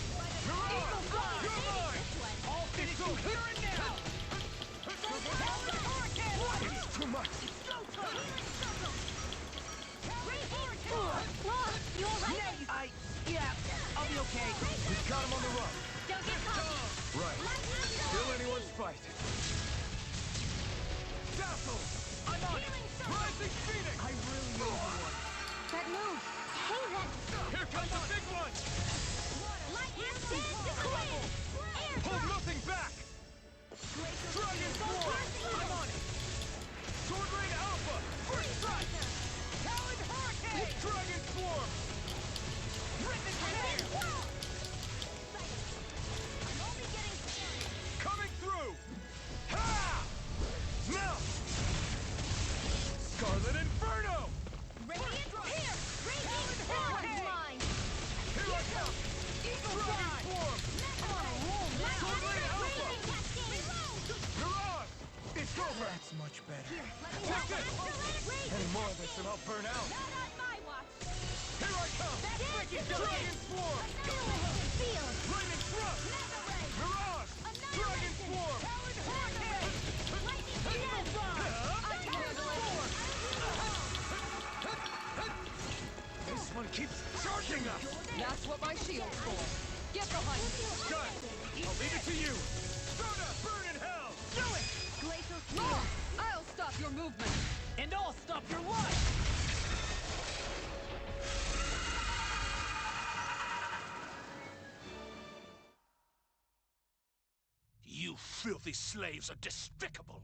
Speaker 14: Mirage! You're mine!
Speaker 12: I'll finish you here and now! Talon Hurricane!
Speaker 14: It's too much!
Speaker 11: You alright?
Speaker 12: Yeah, I'll be okay.
Speaker 14: We've got him on the run!
Speaker 11: Don't get caught!
Speaker 14: Right. Still anyone's fight. Dazzle!
Speaker 12: I'm on it!
Speaker 14: Rising Phoenix!
Speaker 12: I really owe you one.
Speaker 11: That move! Hey, that...
Speaker 14: Here comes the big one!
Speaker 11: Lightning dance in the wind! Air
Speaker 14: Hold
Speaker 11: strike!
Speaker 14: nothing back! Dragon Swarm!
Speaker 12: I'm on it!
Speaker 14: Sword Rain Alpha!
Speaker 12: First strike! Talon Hurricane!
Speaker 14: Dragon Swarm!
Speaker 12: Rip and tear!
Speaker 11: I'm only getting started!
Speaker 14: Coming through! Ha! Now! Scarlet Inferno!
Speaker 11: Radiant here! Radiant Hurricane! Mine!
Speaker 14: Here I come!
Speaker 11: Eagle
Speaker 14: Dragon
Speaker 11: Fly!
Speaker 14: Form! Turbulent Alpha! Mirage! It's over!
Speaker 5: That's much better.
Speaker 11: Here, let me help.
Speaker 14: Any more of this and I'll burn out!
Speaker 11: Not on my watch!
Speaker 14: Here I come! Dragon Form!
Speaker 11: Annihilation Field!
Speaker 14: Lightning Thrust!
Speaker 11: Mega Ray!
Speaker 14: Mirage! Dragon Form!
Speaker 11: Powered Hurricane! Lightning Eagle Fly! I can handle it!
Speaker 14: This one keeps charging us!
Speaker 6: That's what my shield's for. Get behind me.
Speaker 14: Gun! I'll leave it to you! Soda! Burn in hell! Do it!
Speaker 11: Glacial
Speaker 6: No!
Speaker 11: Field!
Speaker 6: I'll stop your movement.
Speaker 5: And I'll stop your life!
Speaker 9: You filthy slaves are despicable!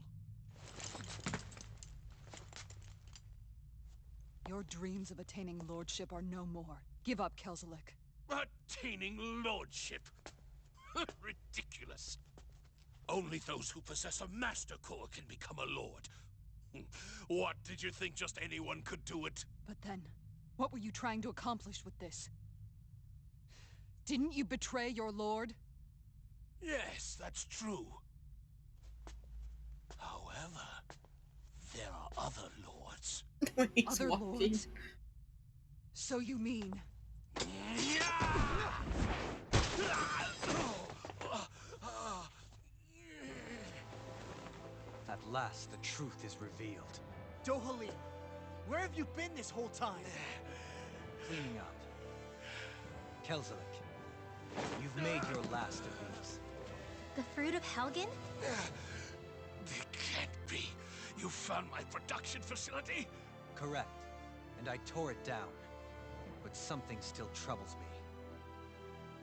Speaker 7: Your dreams of attaining lordship are no more. Give up, Kelzelik.
Speaker 9: Attaining lordship! Ridiculous! Only those who possess a master core can become a lord. What, did you think just anyone could do it?
Speaker 7: But then, what were you trying to accomplish with this? Didn't you betray your lord?
Speaker 9: Yes, that's true. However, there are other lords.
Speaker 1: He's
Speaker 7: Other
Speaker 1: walking.
Speaker 7: lords? So you mean...
Speaker 8: At last, the truth is revealed.
Speaker 5: Dohalim, where have you been this whole time?
Speaker 8: Cleaning up. Kelzelik, you've made your last of these.
Speaker 2: The fruit of Helgen?
Speaker 9: It can't be. You found my production facility?
Speaker 8: Correct. And I tore it down. But something still troubles me.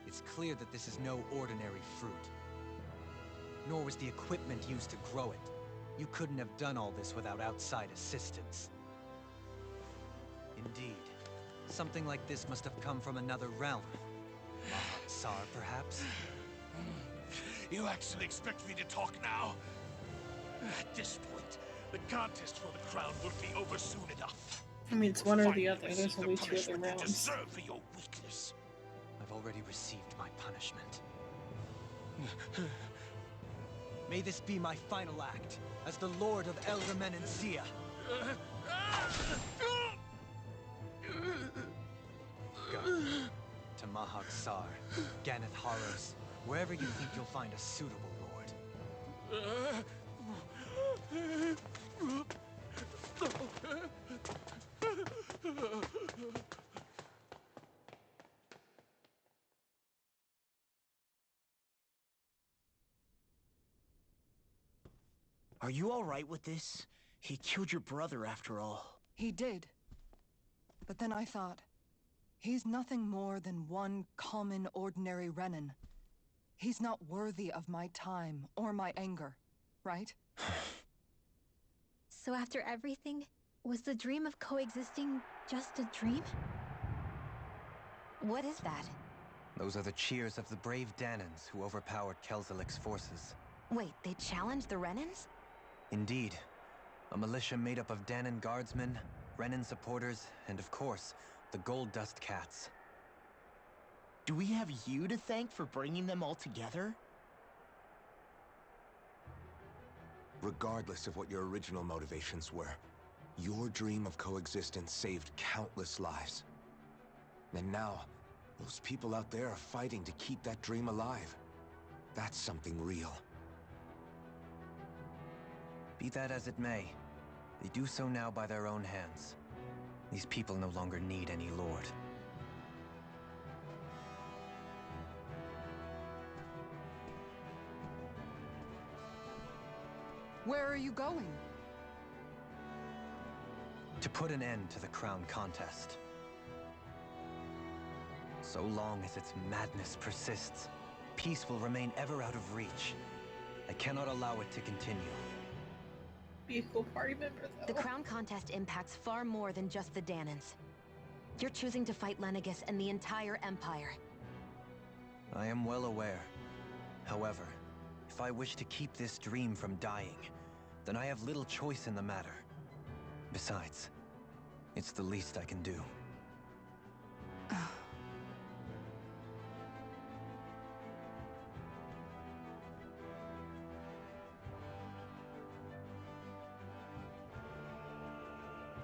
Speaker 8: It's clear that this is no ordinary fruit. Nor was the equipment used to grow it. You couldn't have done all this without outside assistance. Indeed. Something like this must have come from another realm. Tsar, perhaps?
Speaker 9: You actually expect me to talk now? At this point, the contest for the crown will be over soon enough.
Speaker 1: I mean, it's
Speaker 9: You'll
Speaker 1: one or
Speaker 9: finally
Speaker 1: the other.
Speaker 9: receive
Speaker 1: There's
Speaker 9: the
Speaker 1: only two other
Speaker 9: punishment you
Speaker 1: rounds.
Speaker 9: deserve for your weakness.
Speaker 8: I've already received my punishment. May this be my final act as the Lord of Elder Menancia. Go to Mahag Sar, Ganeth Harros, wherever you think you'll find a suitable lord.
Speaker 5: Are you all right with this? He killed your brother after all.
Speaker 7: He did. But then I thought, he's nothing more than one common, ordinary Renin. He's not worthy of my time or my anger, right?
Speaker 2: So after everything, was the dream of coexisting just a dream?
Speaker 4: What is that?
Speaker 8: Those are the cheers of the brave Danans who overpowered Kelzelik's forces.
Speaker 4: Wait, they challenged the Renans?
Speaker 8: Indeed. A militia made up of Danan guardsmen, Renan supporters, and of course, the Gold Dust Cats.
Speaker 5: Do we have you to thank for bringing them all together?
Speaker 13: Regardless of what your original motivations were, your dream of coexistence saved countless lives. And now, those people out there are fighting to keep that dream alive. That's something real.
Speaker 8: Be that as it may, they do so now by their own hands. These people no longer need any lord.
Speaker 7: Where are you going?
Speaker 8: To put an end to the crown contest. So long as its madness persists, peace will remain ever out of reach. I cannot allow it to continue.
Speaker 1: Be a cool party member, though.
Speaker 4: The crown contest impacts far more than just the Danans. You're choosing to fight Lenegus and the entire Empire.
Speaker 8: I am well aware. However, if I wish to keep this dream from dying, then I have little choice in the matter. Besides, it's the least I can do.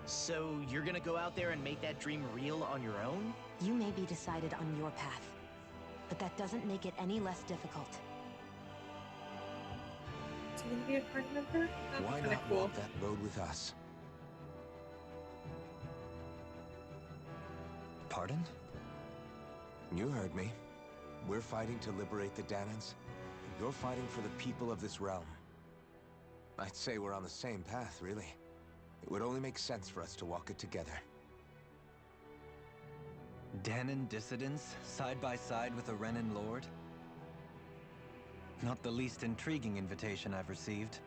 Speaker 5: So you're gonna go out there and make that dream real on your own?
Speaker 4: You may be decided on your path, but that doesn't make it any less difficult.
Speaker 1: Is he gonna be a party member? That's
Speaker 13: Why
Speaker 1: kinda
Speaker 13: not
Speaker 1: cool.
Speaker 13: walk that road with us?
Speaker 8: Pardon?
Speaker 13: You heard me. We're fighting to liberate the Danans. You're fighting for the people of this realm. I'd say we're on the same path, really. It would only make sense for us to walk it together.
Speaker 8: Danan dissidents, side by side with a Renan lord? Not the least intriguing invitation I've received.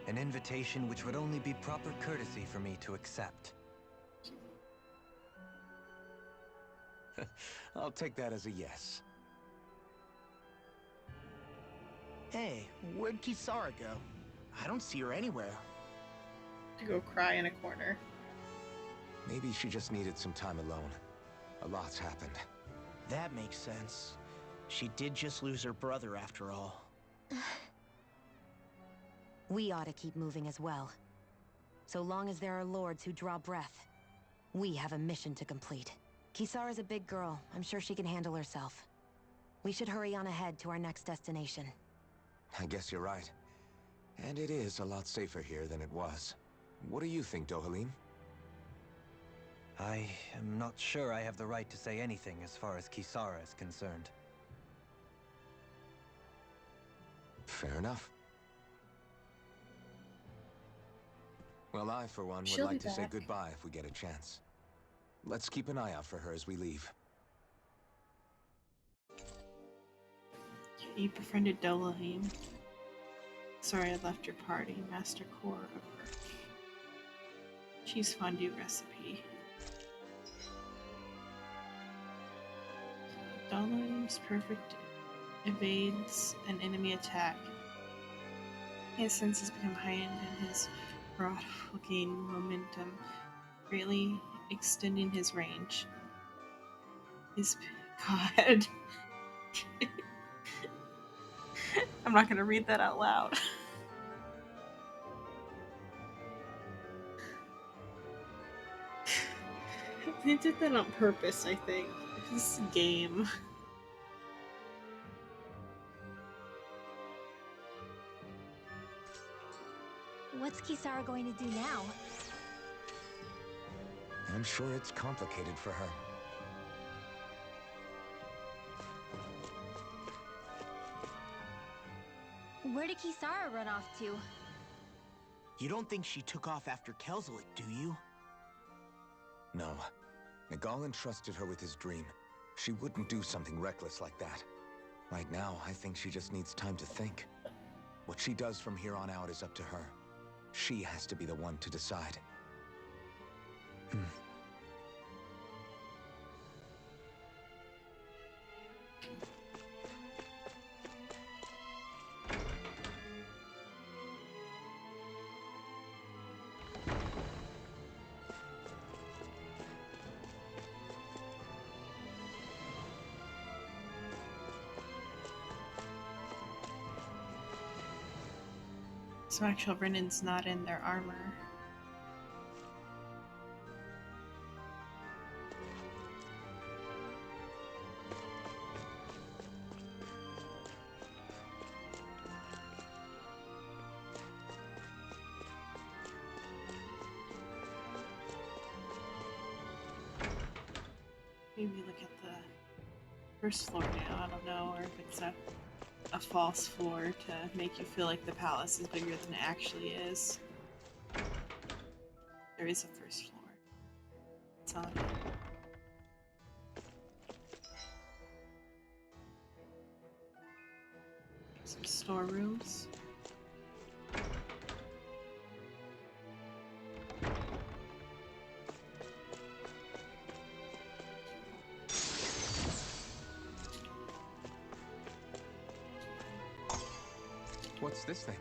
Speaker 8: An invitation which would only be proper courtesy for me to accept.
Speaker 13: I'll take that as a yes.
Speaker 5: Hey, where'd Kisara go? I don't see her anywhere.
Speaker 1: To go cry in a corner.
Speaker 13: Maybe she just needed some time alone. A lot's happened.
Speaker 5: That makes sense. She did just lose her brother after all.
Speaker 4: We ought to keep moving as well. So long as there are lords who draw breath, we have a mission to complete. Kisara's a big girl. I'm sure she can handle herself. We should hurry on ahead to our next destination.
Speaker 13: I guess you're right. And it is a lot safer here than it was. What do you think, Dohalim?
Speaker 8: I am not sure I have the right to say anything as far as Kisara is concerned.
Speaker 13: Fair enough. Well, I, for one, would
Speaker 1: She'll
Speaker 13: like
Speaker 1: be
Speaker 13: to say
Speaker 1: back.
Speaker 13: goodbye if we get a chance. Let's keep an eye out for her as we leave.
Speaker 1: You befriended Dohalim. Sorry I left your party, Master Core of Earth. Cheese fondue recipe. Dohalim's perfect evades an enemy attack. His senses become heightened and his rod will gain momentum, greatly extending his range. His god. I'm not gonna read that out loud. They did that on purpose, I think. This game.
Speaker 2: What's Kisara going to do now?
Speaker 13: I'm sure it's complicated for her.
Speaker 2: Where did Kisara run off to?
Speaker 5: You don't think she took off after Kelzelik, do you?
Speaker 13: No. Nagal entrusted her with his dream. She wouldn't do something reckless like that. Right now, I think she just needs time to think. What she does from here on out is up to her. She has to be the one to decide.
Speaker 1: So actual Renan's not in their armor. Maybe look at the first floor now. I don't know, or if it's a false floor to make you feel like the palace is bigger than it actually is. There is a first floor. It's on it. Some storerooms.
Speaker 13: What's this thing?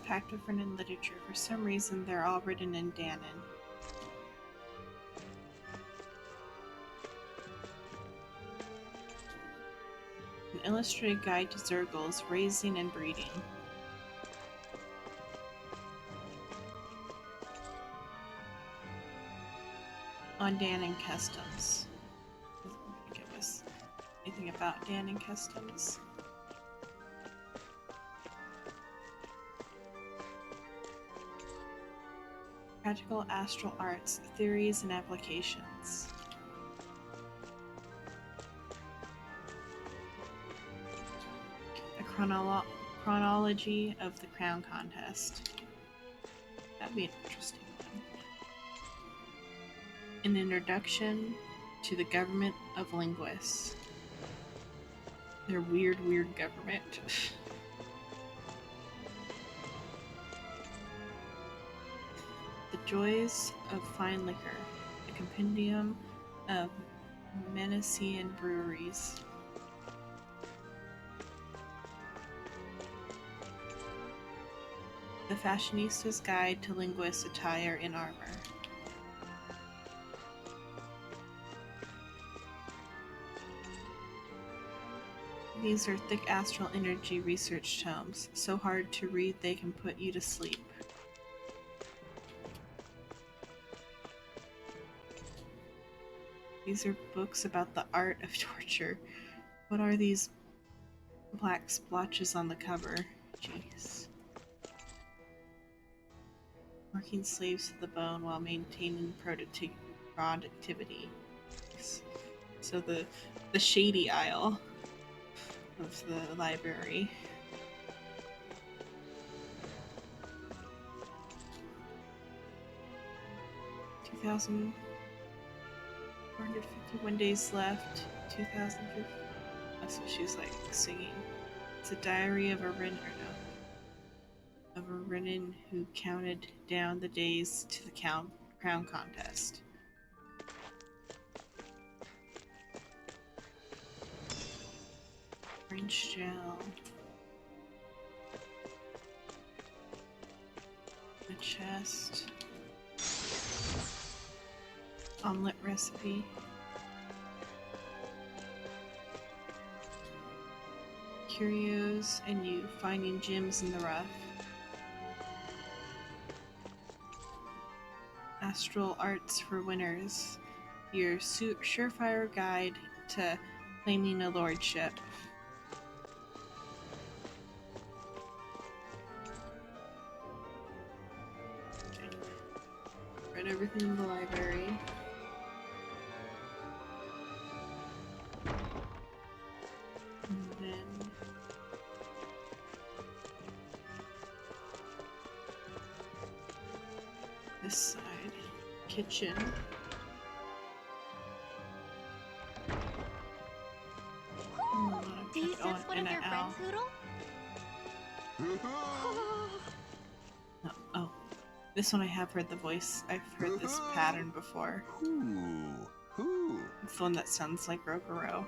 Speaker 1: is packed with Renin literature. For some reason, they're all written in Danon. An illustrated guide to Zergles, raising and breeding. On Danon customs. I don't think it was anything about Danon customs. Practical astral arts, theories and applications. A chronology of the crown contest. That'd be an interesting one. An introduction to the government of linguists. Their weird government. The Joys of Fine Liquor, a compendium of Menician breweries. The Fashionista's Guide to Linguist Attire in Armor. These are thick astral energy research tomes, so hard to read they can put you to sleep. These are books about the art of torture. What are these black splotches on the cover? Jeez. Working slaves to the bone while maintaining productivity. So the shady aisle of the library. $2,451 days left. 2050. Oh, so she's like singing. It's a diary of a Renin, Renin who counted down the days to the crown contest. Orange gel. A chest. Omelet recipe. Curios and you finding gems in the rough. Astral arts for winners. Your surefire guide to claiming a lordship. Okay. Read everything in the library. And then this side. Kitchen.
Speaker 2: Do you sense one of your friends, Hoodle?
Speaker 1: No, oh. This one I have heard the voice. I've heard this pattern before. It's the one that sounds like Rogoro.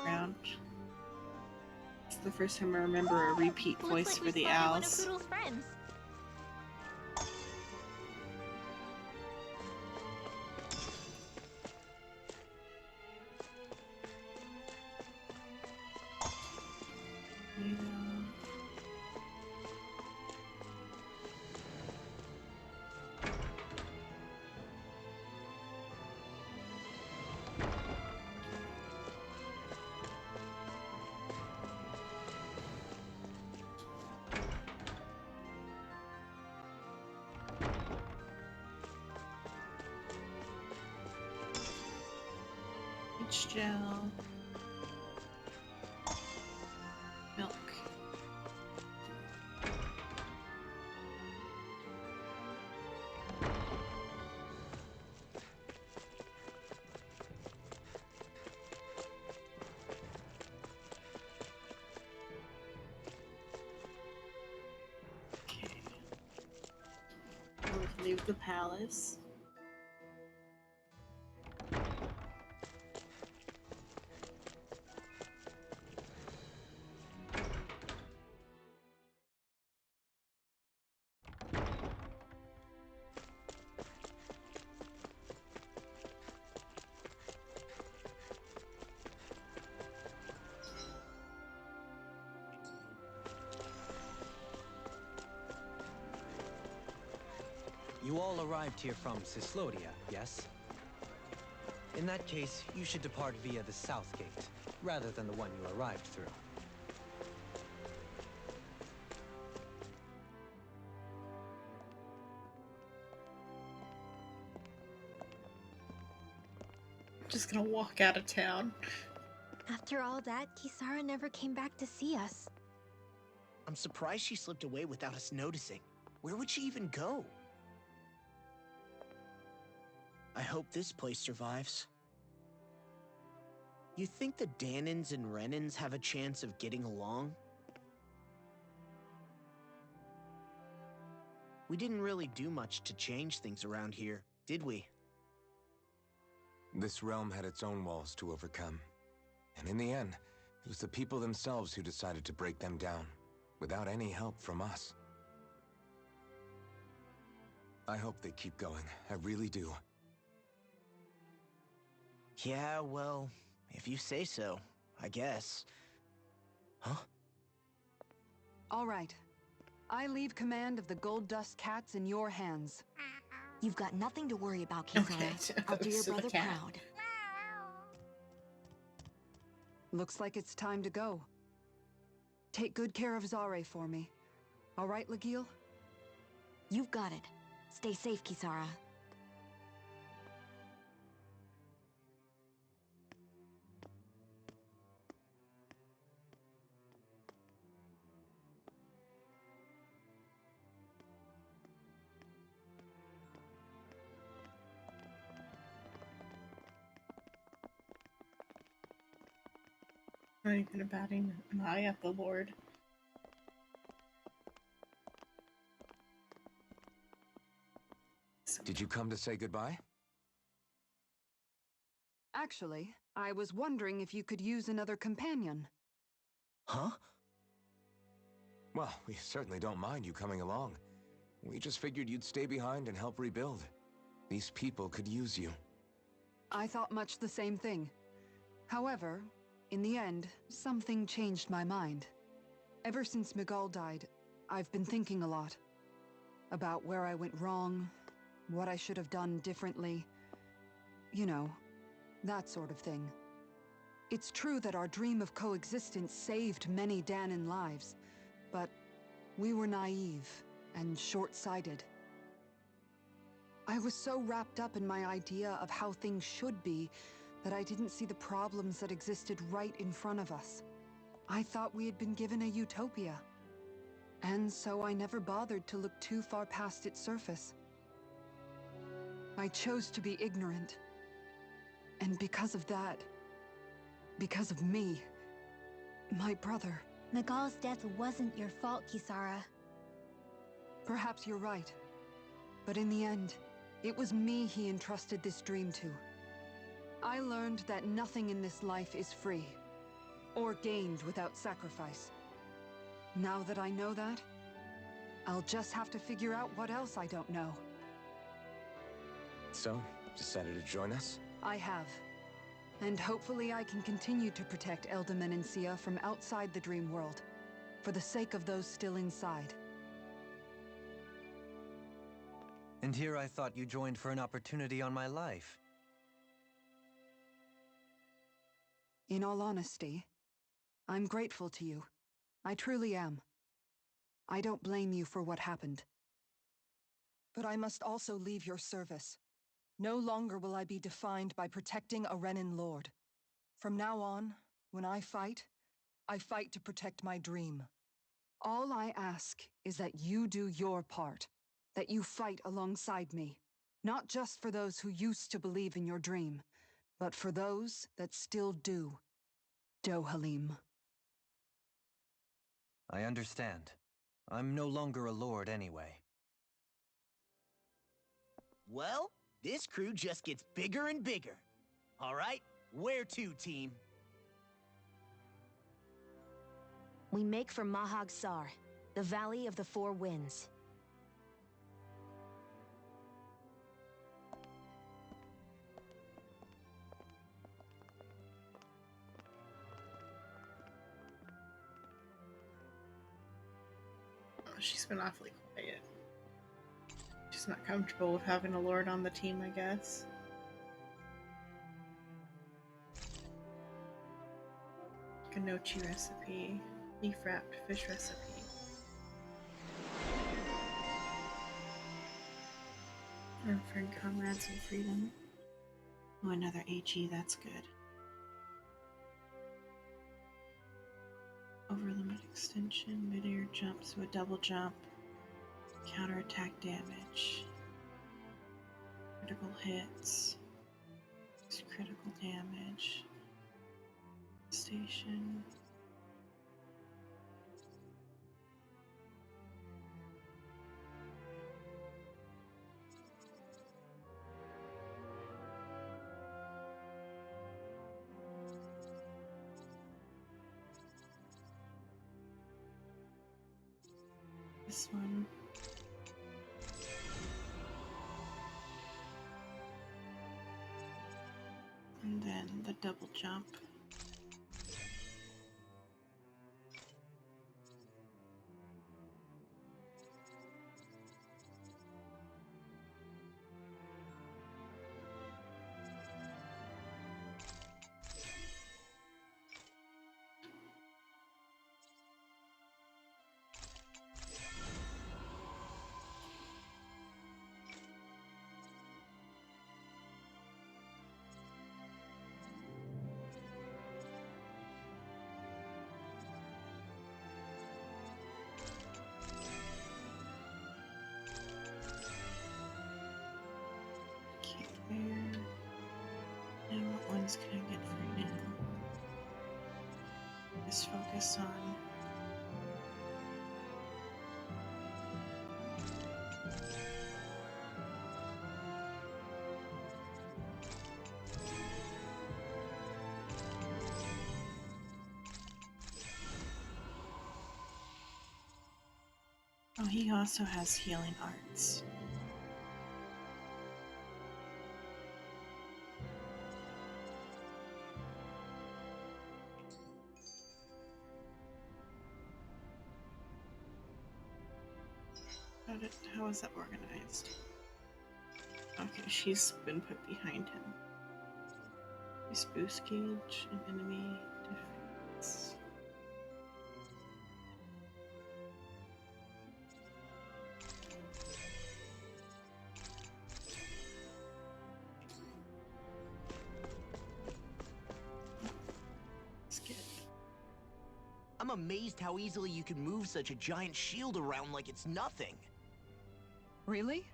Speaker 1: Round. It's the first time I remember a repeat voice for the owls.
Speaker 2: One of Hoodle's friends. Gel. Milk. Okay. Now we can leave the palace.
Speaker 8: You all arrived here from Cyslodia, yes? In that case, you should depart via the south gate, rather than the one you arrived through.
Speaker 1: Just gonna walk out of town.
Speaker 2: After all that, Kisara never came back to see us.
Speaker 5: I'm surprised she slipped away without us noticing. Where would she even go? I hope this place survives. You think the Dahnans and Renans have a chance of getting along? We didn't really do much to change things around here, did we?
Speaker 13: This realm had its own walls to overcome. And in the end, it was the people themselves who decided to break them down, without any help from us. I hope they keep going. I really do.
Speaker 5: Yeah, well, if you say so, I guess. Huh?
Speaker 7: All right. I leave command of the Gold Dust Cats in your hands.
Speaker 4: You've got nothing to worry about, Kisara.
Speaker 1: Okay,
Speaker 4: I'll do your
Speaker 1: so the
Speaker 4: brother
Speaker 1: cat.
Speaker 4: proud.
Speaker 7: Looks like it's time to go. Take good care of Zare for me. All right, Lagiel?
Speaker 4: You've got it. Stay safe, Kisara.
Speaker 1: Not even batting an eye at the Lord.
Speaker 13: Did you come to say goodbye?
Speaker 7: Actually, I was wondering if you could use another companion.
Speaker 5: Huh?
Speaker 13: Well, we certainly don't mind you coming along. We just figured you'd stay behind and help rebuild. These people could use you.
Speaker 7: I thought much the same thing. However, in the end, something changed my mind. Ever since Miguel died, I've been thinking a lot. About where I went wrong, what I should have done differently. You know, that sort of thing. It's true that our dream of coexistence saved many Dahnan lives, but we were naive and short-sighted. I was so wrapped up in my idea of how things should be that I didn't see the problems that existed right in front of us. I thought we had been given a utopia. And so I never bothered to look too far past its surface. I chose to be ignorant. And because of that, because of me, my brother...
Speaker 2: Miguel's death wasn't your fault, Kisara.
Speaker 7: Perhaps you're right. But in the end, it was me he entrusted this dream to. I learned that nothing in this life is free, or gained without sacrifice. Now that I know that, I'll just have to figure out what else I don't know.
Speaker 13: So, decided to join us?
Speaker 7: I have. And hopefully I can continue to protect Elde Menancia from outside the dream world, for the sake of those still inside.
Speaker 8: And here I thought you joined for an opportunity on my life.
Speaker 7: In all honesty, I'm grateful to you. I truly am. I don't blame you for what happened. But I must also leave your service. No longer will I be defined by protecting a Renan lord. From now on, when I fight to protect my dream. All I ask is that you do your part, that you fight alongside me, not just for those who used to believe in your dream, but for those that still do. Dohalim.
Speaker 8: I understand. I'm no longer a lord anyway.
Speaker 5: Well, this crew just gets bigger and bigger. All right, where to, team?
Speaker 4: We make for Mahag Sar, the Valley of the Four Winds.
Speaker 1: Oh, she's been awfully quiet. She's just not comfortable with having a lord on the team, I guess. Kanochi recipe. Beef wrapped fish recipe. Our friend comrades in freedom. Oh, another HE, that's good. Over limit extension, mid-air jump, so a double jump. Counterattack damage. Critical hits. Critical damage. Station. This one. And then the double jump. And what ones can I get for now? Just focus on oh, he also has healing arts. How is that organized? Okay, she's been put behind him. His boost gauge and enemy defense. Skip.
Speaker 5: I'm amazed how easily you can move such a giant shield around like it's nothing.
Speaker 7: Really?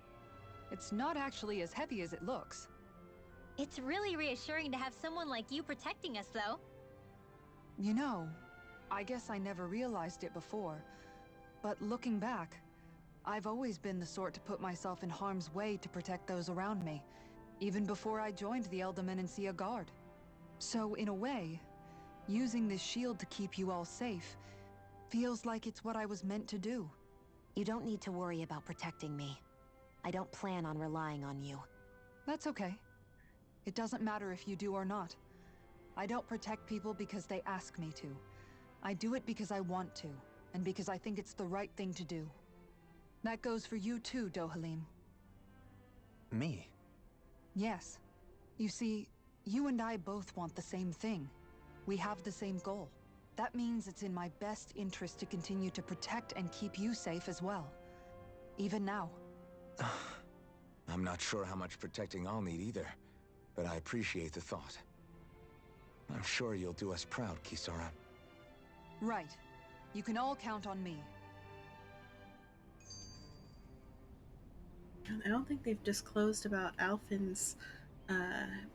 Speaker 7: It's not actually as heavy as it looks.
Speaker 2: It's really reassuring to have someone like you protecting us, though.
Speaker 7: You know, I guess I never realized it before. But looking back, I've always been the sort to put myself in harm's way to protect those around me, even before I joined the Elder Guard. So in a way, using this shield to keep you all safe feels like it's what I was meant to do.
Speaker 4: You don't need to worry about protecting me. I don't plan on relying on you.
Speaker 7: That's okay. It doesn't matter if you do or not. I don't protect people because they ask me to. I do it because I want to, and because I think it's the right thing to do. That goes for you too, Dohalim.
Speaker 8: Me?
Speaker 7: Yes. You see, you and I both want the same thing. We have the same goal. That means it's in my best interest to continue to protect and keep you safe as well. Even now.
Speaker 3: I'm not sure how much protecting I'll need either, but I appreciate the thought. I'm sure you'll do us proud, Kisara.
Speaker 7: Right. You can all count on me.
Speaker 1: I don't think they've disclosed about Alphen's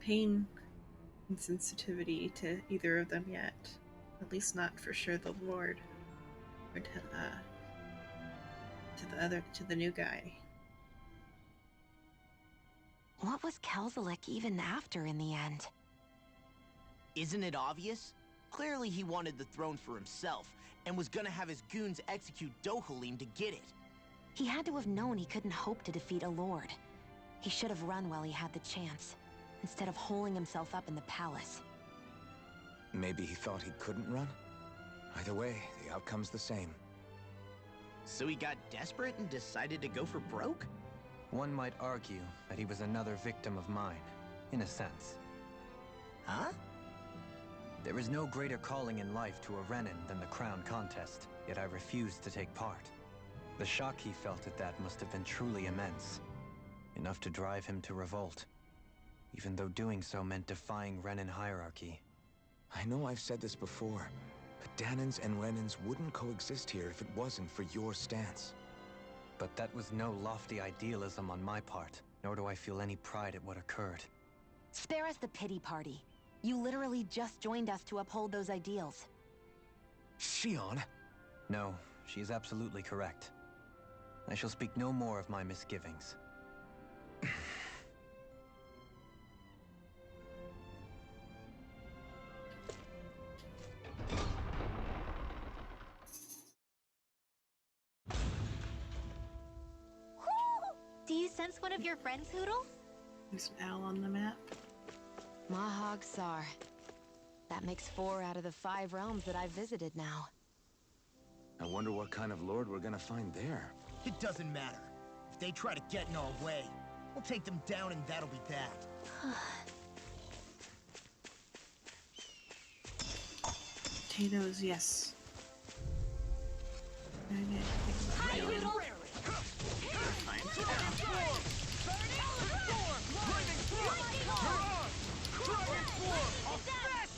Speaker 1: pain insensitivity to either of them yet. At least not for sure the Lord. Or to the new guy.
Speaker 4: What was Kelzalik even after in the end?
Speaker 5: Isn't it obvious? Clearly he wanted the throne for himself, and was gonna have his goons execute Dohalim to get it.
Speaker 4: He had to have known he couldn't hope to defeat a lord. He should have run while he had the chance, instead of holding himself up in the palace.
Speaker 3: Maybe he thought he couldn't run? Either way, the outcome's the same.
Speaker 5: So he got desperate and decided to go for broke?
Speaker 8: One might argue that he was another victim of mine, in a sense.
Speaker 5: Huh?
Speaker 8: There is no greater calling in life to a Renin than the crown contest, yet I refused to take part. The shock he felt at that must have been truly immense. Enough to drive him to revolt. Even though doing so meant defying Renin hierarchy.
Speaker 13: I know I've said this before, but Dahnans and Renins wouldn't coexist here if it wasn't for your stance.
Speaker 8: But that was no lofty idealism on my part, nor do I feel any pride at what occurred.
Speaker 4: Spare us the pity party. You literally just joined us to uphold those ideals.
Speaker 13: Shion?
Speaker 8: No, she is absolutely correct. I shall speak no more of my misgivings.
Speaker 2: Do you sense one of your friends, Hootle?
Speaker 1: There's an owl on the map.
Speaker 4: Mahag Sar. That makes 4 out of the 5 realms that I've visited now.
Speaker 13: I wonder what kind of lord we're gonna find there.
Speaker 5: It doesn't matter. If they try to get in our way, we'll take them down and that'll be that.
Speaker 1: Potatoes, yes. I need to think about healing.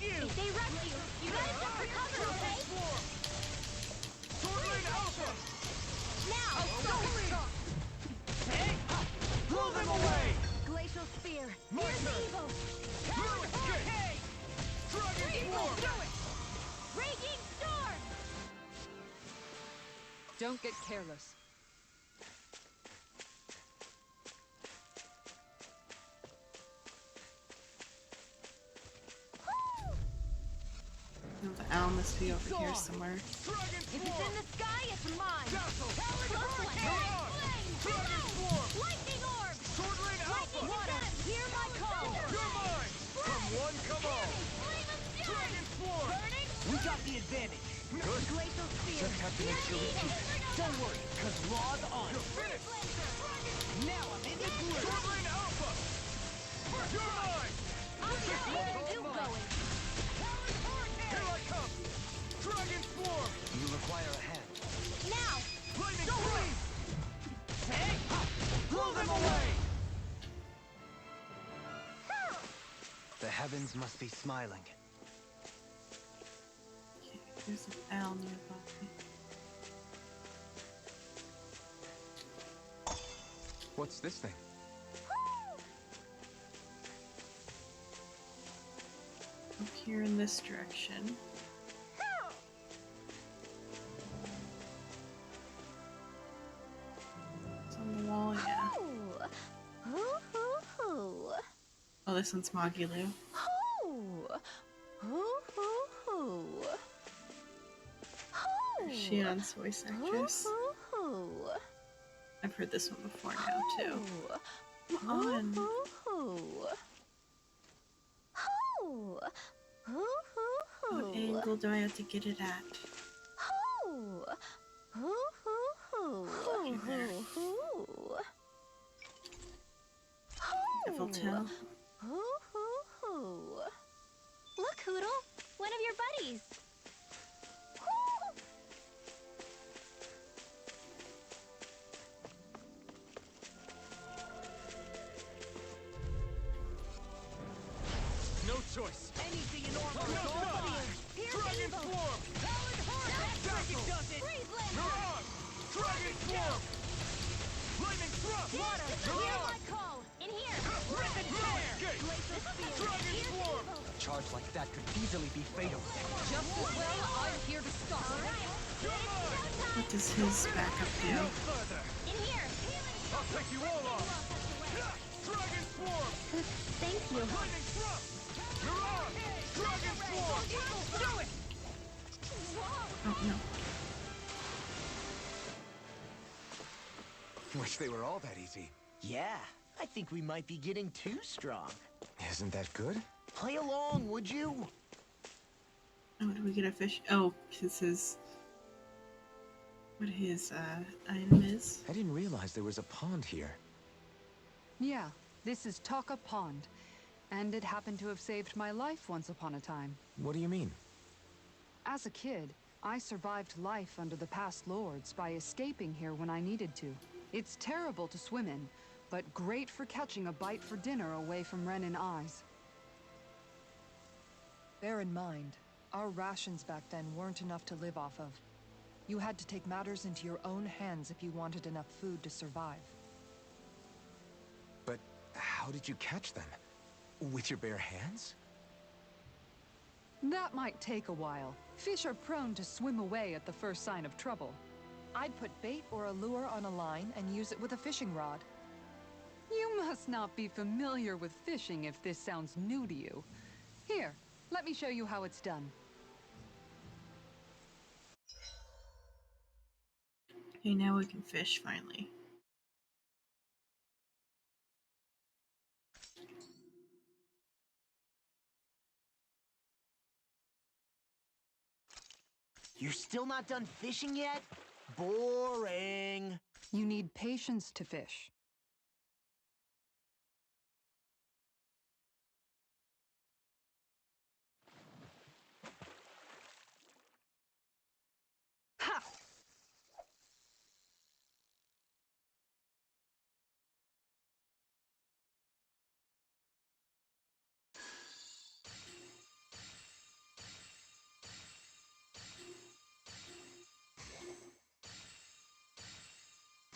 Speaker 11: If they rush you, you gotta jump for cover, okay? Now, go!
Speaker 12: Hey! Blow them away!
Speaker 11: Glacial Spear,
Speaker 12: My
Speaker 11: here's
Speaker 12: turn.
Speaker 11: evil!
Speaker 12: Hurricane! Dragon Swarm!
Speaker 11: Raging Storm!
Speaker 6: Don't get careless.
Speaker 1: No, the owl must be over here somewhere.
Speaker 11: If it's in the sky, it's mine!
Speaker 12: Dazzle!
Speaker 11: Close one! Flame!
Speaker 12: Dragon
Speaker 11: Below!
Speaker 12: Swarm!
Speaker 11: Lightning Orb!
Speaker 12: Sword Rain Alpha!
Speaker 11: Lightning Venom! Hear my call!
Speaker 12: You're mine! Come one, come all!
Speaker 11: Flame of Fury!
Speaker 12: Dragon Swarm!
Speaker 11: Burning!
Speaker 5: We got the advantage.
Speaker 12: Good.
Speaker 11: Glacial Spear!
Speaker 5: Just have to make sure we keep it. Don't worry, cause Law's on.
Speaker 12: You're finished!
Speaker 5: Now I'm in the blue.
Speaker 12: Sword Rain Alpha! You're mine!
Speaker 11: I'll be keeping you going!
Speaker 12: Here I come! Dragon Swarm!
Speaker 8: You require a hand.
Speaker 11: Now!
Speaker 12: Lightning Freeze! Hey! Blow them away!
Speaker 8: The heavens must be smiling.
Speaker 1: Okay, there's an owl nearby.
Speaker 13: What's this thing?
Speaker 1: Up here in this direction. It's on the wall, yeah. Oh, this one's Magilou. Shion's voice actress. I've heard this one before now, too. Come on. What angle do I have to get it at? Okay, there. Devil tail.
Speaker 2: Look, Hootle! One of your buddies!
Speaker 12: No choice!
Speaker 5: Anything in order.
Speaker 12: Dragon Swarm! Dazzle! Mirage! Dragon Swarm! Lightning Thrust!
Speaker 11: Hear my call! In here!
Speaker 12: Escape! Dragon Swarm!
Speaker 8: A charge like that could easily be fatal.
Speaker 6: Just as well, I'm here to stop it.
Speaker 1: What does his backup do?
Speaker 12: No further!
Speaker 11: In here!
Speaker 12: I'll take you all off! Dragon Swarm!
Speaker 2: Thank you.
Speaker 12: Lightning Thrust! Mirage! Dragon Swarm! Do it!
Speaker 1: Oh, no.
Speaker 13: Wish they were all that easy.
Speaker 5: Yeah, I think we might be getting too strong.
Speaker 13: Isn't that good?
Speaker 5: Play along, would you?
Speaker 1: Oh, do we get a fish? Oh, this is what his item is.
Speaker 13: I didn't realize there was a pond here.
Speaker 7: Yeah, this is Taka Pond. And it happened to have saved my life once upon a time.
Speaker 13: What do you mean?
Speaker 7: As a kid, I survived life under the past lords by escaping here when I needed to. It's terrible to swim in, but great for catching a bite for dinner away from Renin eyes. Bear in mind, our rations back then weren't enough to live off of. You had to take matters into your own hands if you wanted enough food to survive.
Speaker 13: But how did you catch them? With your bare hands?
Speaker 7: That might take a while. Fish are prone to swim away at the first sign of trouble. I'd put bait or a lure on a line and use it with a fishing rod. You must not be familiar with fishing if this sounds new to you. Here, let me show you how it's done.
Speaker 1: Okay, now we can fish finally.
Speaker 5: You're still not done fishing yet? Boring.
Speaker 7: You need patience to fish. Ha!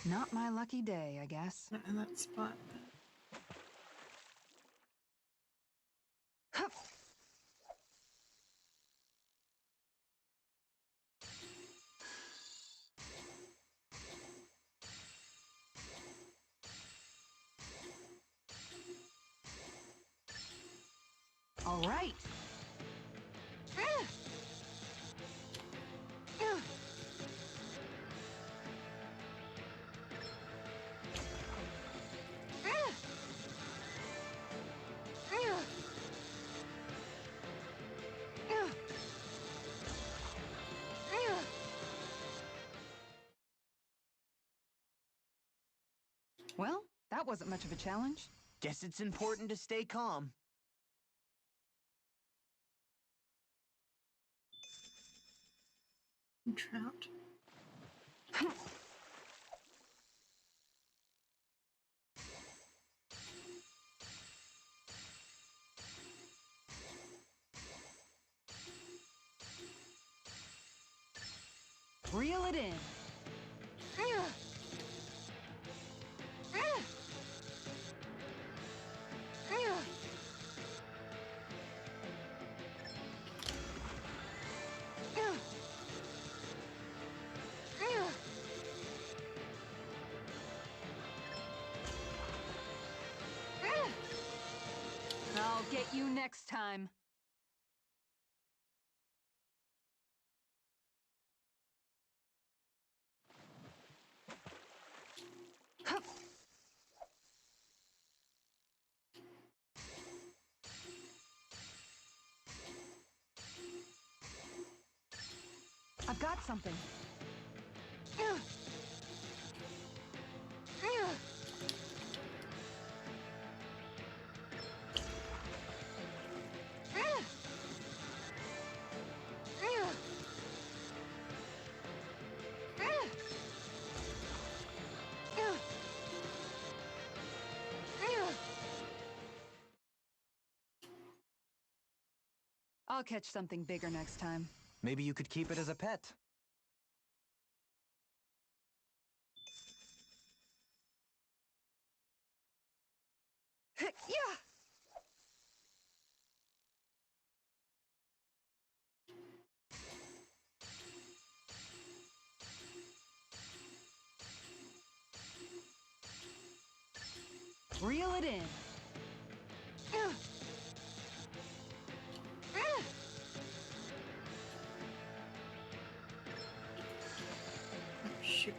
Speaker 7: Not my lucky day, I guess.
Speaker 1: Not in that spot.
Speaker 7: Hup. All right. Well, that wasn't much of a challenge.
Speaker 5: Guess it's important to stay calm.
Speaker 1: Trout.
Speaker 7: Reel it in. I'll get you next time. Hup. I've got something. I'll catch something bigger next time.
Speaker 8: Maybe you could keep it as a pet.
Speaker 7: Yeah! Reel it in.
Speaker 1: Shoot.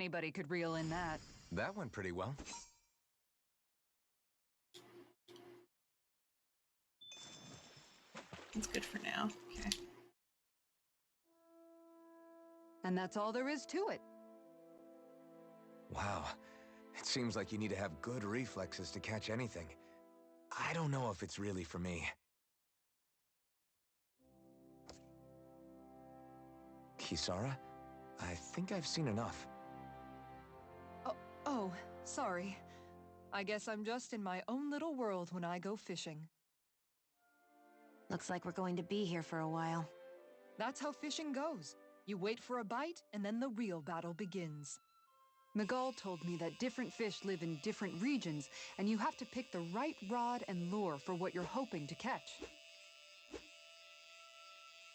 Speaker 7: Anybody could reel in that.
Speaker 3: That went pretty well.
Speaker 1: It's good for now. Okay.
Speaker 7: And that's all there is to it.
Speaker 3: Wow. It seems like you need to have good reflexes to catch anything. I don't know if it's really for me. Kisara? I think I've seen enough.
Speaker 7: Oh, sorry. I guess I'm just in my own little world when I go fishing.
Speaker 4: Looks like we're going to be here for a while.
Speaker 7: That's how fishing goes. You wait for a bite, and then the real battle begins. Miguel told me that different fish live in different regions, and you have to pick the right rod and lure for what you're hoping to catch.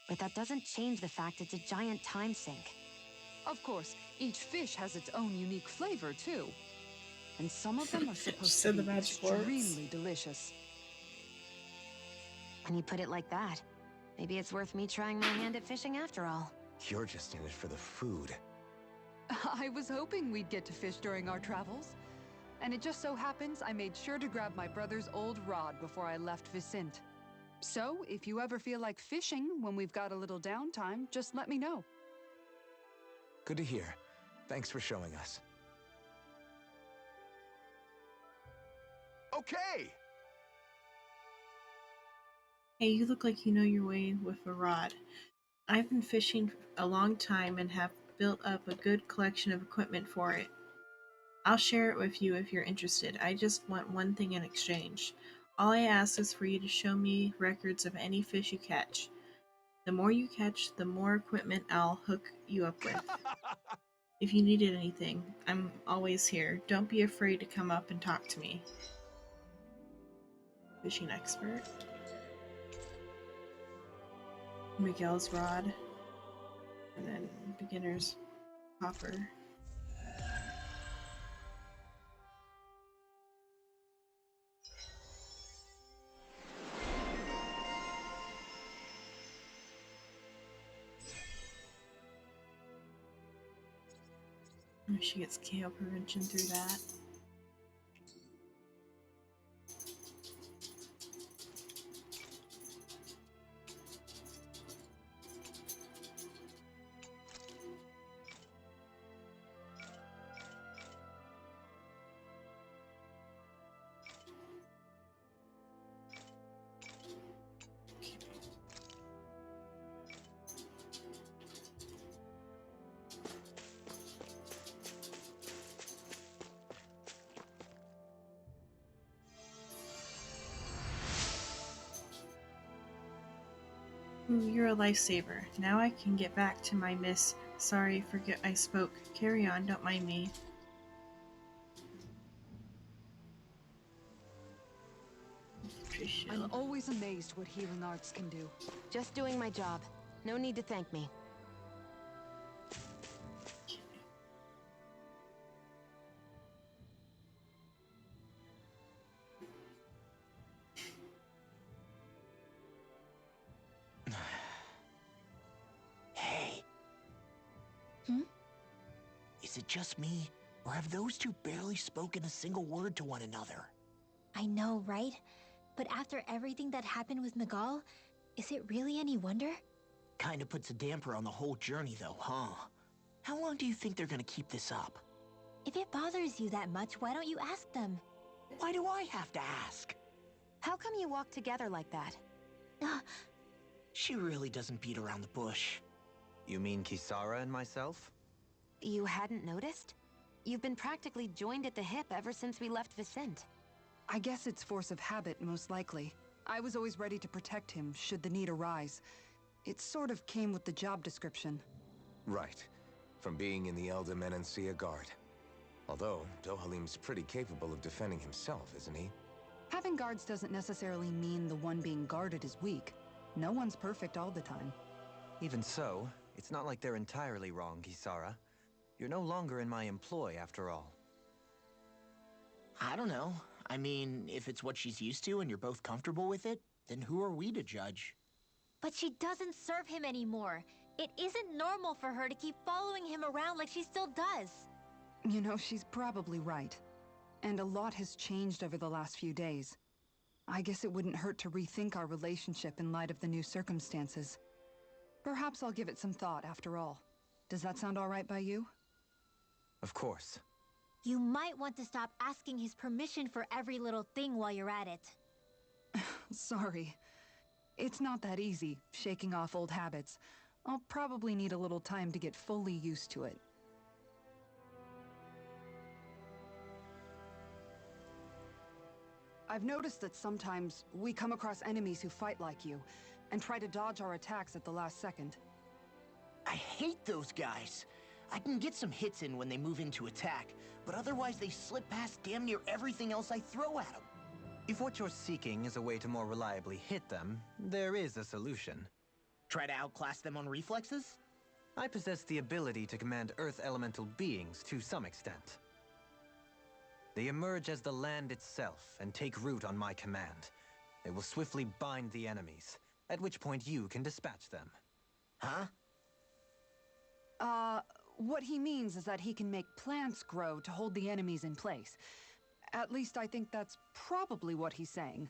Speaker 4: But that doesn't change the fact it's a giant time sink.
Speaker 7: Of course, each fish has its own unique flavor, too. And some of them are supposed to
Speaker 1: Said the
Speaker 7: be
Speaker 1: magic words.
Speaker 7: extremely delicious.
Speaker 4: When you put it like that, maybe it's worth me trying my hand at fishing after all.
Speaker 3: You're just in it for the food.
Speaker 7: I was hoping we'd get to fish during our travels. And it just so happens I made sure to grab my brother's old rod before I left Vicente. So, if you ever feel like fishing when we've got a little downtime, just let me know.
Speaker 3: Good to hear. Thanks for showing us.
Speaker 14: Okay!
Speaker 1: Hey, you look like you know your way with a rod. I've been fishing a long time and have built up a good collection of equipment for it. I'll share it with you if you're interested. I just want one thing in exchange. All I ask is for you to show me records of any fish you catch. The more you catch, the more equipment I'll hook you up with. If you needed anything, I'm always here. Don't be afraid to come up and talk to me. Fishing expert. Miguel's rod. And then beginner's hopper. She gets KO prevention through that. You're a lifesaver. Now I can get back to my miss. Sorry, forget I spoke. Carry on, don't mind me.
Speaker 7: I'm always amazed what healing arts can do.
Speaker 4: Just doing my job. No need to thank me.
Speaker 5: Hey.
Speaker 2: Hmm?
Speaker 5: Is it just me, or have those two barely spoken a single word to one another?
Speaker 2: I know, right? But after everything that happened with Miguel, is it really any wonder?
Speaker 5: Kinda puts a damper on the whole journey though, huh? How long do you think they're gonna keep this up?
Speaker 2: If it bothers you that much, why don't you ask them?
Speaker 5: Why do I have to ask?
Speaker 4: How come you walk together like that?
Speaker 5: She really doesn't beat around the bush.
Speaker 8: You mean Kisara and myself?
Speaker 4: You hadn't noticed? You've been practically joined at the hip ever since we left Vicente.
Speaker 7: I guess it's force of habit, most likely. I was always ready to protect him, should the need arise. It sort of came with the job description.
Speaker 3: Right. From being in the Elda Menancia Guard. Although, Dohalim's pretty capable of defending himself, isn't he?
Speaker 7: Having guards doesn't necessarily mean the one being guarded is weak. No one's perfect all the time.
Speaker 8: Even so, it's not like they're entirely wrong, Kisara. You're no longer in my employ, after all.
Speaker 5: I don't know. I mean, if it's what she's used to and you're both comfortable with it, then who are we to judge?
Speaker 2: But she doesn't serve him anymore. It isn't normal for her to keep following him around like she still does.
Speaker 7: You know, she's probably right. And a lot has changed over the last few days. I guess it wouldn't hurt to rethink our relationship in light of the new circumstances. Perhaps I'll give it some thought after all. Does that sound all right by you?
Speaker 8: Of course.
Speaker 2: You might want to stop asking his permission for every little thing while you're at it.
Speaker 7: Sorry. It's not that easy, shaking off old habits. I'll probably need a little time to get fully used to it. I've noticed that sometimes we come across enemies who fight like you, and try to dodge our attacks at the last second.
Speaker 5: I hate those guys. I can get some hits in when they move into attack, but otherwise they slip past damn near everything else I throw at them.
Speaker 8: If what you're seeking is a way to more reliably hit them, there is a solution.
Speaker 5: Try to outclass them on reflexes?
Speaker 8: I possess the ability to command Earth elemental beings to some extent. They emerge as the land itself and take root on my command. They will swiftly bind the enemies, at which point you can dispatch them.
Speaker 5: Huh?
Speaker 7: What he means is that he can make plants grow to hold the enemies in place. At least I think that's probably what he's saying.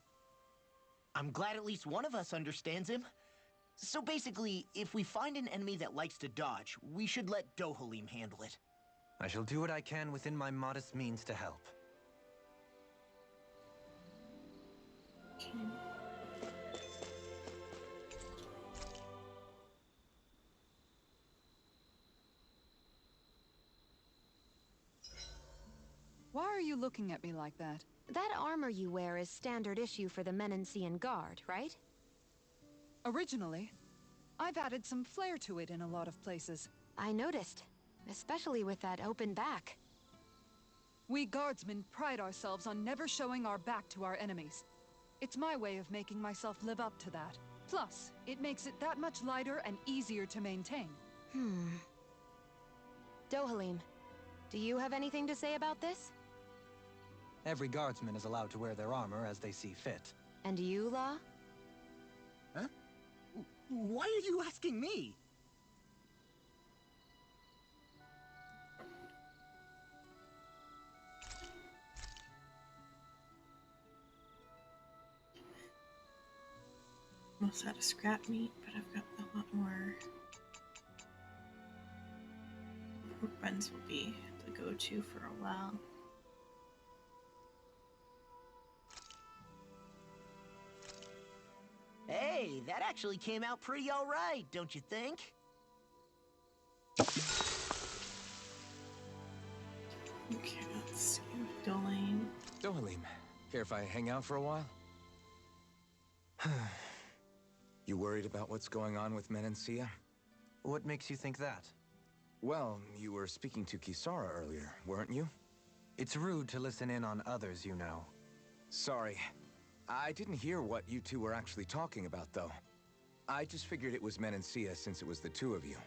Speaker 5: I'm glad at least one of us understands him. So basically, if we find an enemy that likes to dodge, we should let Dohalim handle it.
Speaker 8: I shall do what I can within my modest means to help.
Speaker 1: Okay.
Speaker 7: Why are you looking at me like that?
Speaker 4: That armor you wear is standard issue for the Menancian Guard, right?
Speaker 7: Originally, I've added some flair to it in a lot of places.
Speaker 4: I noticed, especially with that open back.
Speaker 7: We guardsmen pride ourselves on never showing our back to our enemies. It's my way of making myself live up to that. Plus, it makes it that much lighter and easier to maintain.
Speaker 4: Dohalim, do you have anything to say about this?
Speaker 8: Every guardsman is allowed to wear their armor as they see fit.
Speaker 4: And you, Law?
Speaker 5: Huh? Why are you asking me?
Speaker 1: Almost out of scrap meat, but I've got a lot more. Pork buns will be the go-to for a while.
Speaker 5: Hey, that actually came out pretty alright, don't you think?
Speaker 1: Okay, let's see. Dohalim.
Speaker 3: Dohalim, care if I hang out for a while? You worried about what's going on with Menancia?
Speaker 8: What makes you think that?
Speaker 3: Well, you were speaking to Kisara earlier, weren't you?
Speaker 8: It's rude to listen in on others, you know.
Speaker 3: Sorry. I didn't hear what you two were actually talking about, though. I just figured it was Menancia since it was the two of you.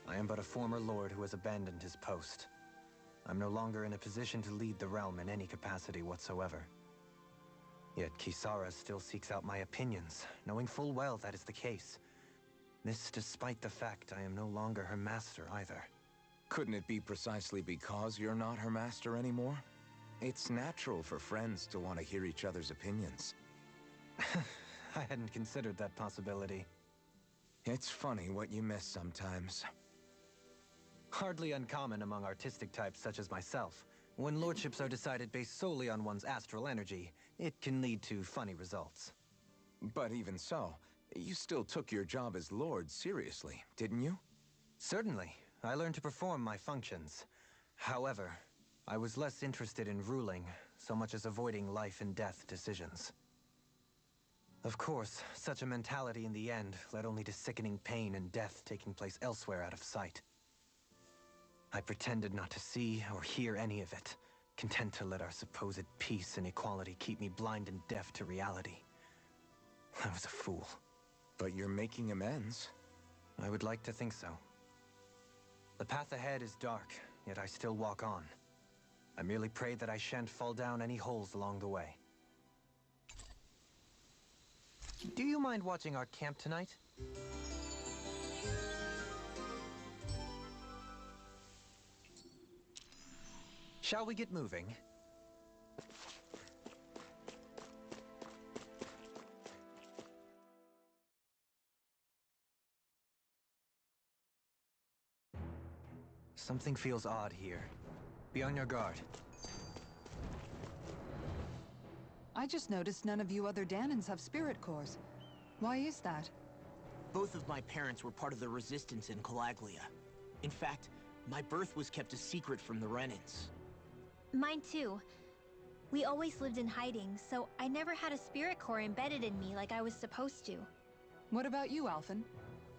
Speaker 8: I am but a former lord who has abandoned his post. I'm no longer in a position to lead the realm in any capacity whatsoever. Yet Kisara still seeks out my opinions, knowing full well that is the case. This despite the fact I am no longer her master either.
Speaker 3: Couldn't it be precisely because you're not her master anymore? It's natural for friends to want to hear each other's opinions.
Speaker 8: I hadn't considered that possibility.
Speaker 3: It's funny what you miss sometimes.
Speaker 8: Hardly uncommon among artistic types such as myself. When lordships are decided based solely on one's astral energy, it can lead to funny results.
Speaker 3: But even so, you still took your job as lord seriously, didn't you?
Speaker 8: Certainly. I learned to perform my functions. However, I was less interested in ruling, so much as avoiding life and death decisions. Of course, such a mentality in the end led only to sickening pain and death taking place elsewhere out of sight. I pretended not to see or hear any of it, content to let our supposed peace and equality keep me blind and deaf to reality. I was a fool.
Speaker 3: But you're making amends.
Speaker 8: I would like to think so. The path ahead is dark, yet I still walk on. I merely pray that I shan't fall down any holes along the way. Do you mind watching our camp tonight? Shall we get moving? Something feels odd here. Be on your guard.
Speaker 7: I just noticed none of you other Danans have spirit cores. Why is that?
Speaker 5: Both of my parents were part of the resistance in Calaglia. In fact, my birth was kept a secret from the Renans.
Speaker 2: Mine too. We always lived in hiding, so I never had a spirit core embedded in me like I was supposed to.
Speaker 7: What about you, Alphen?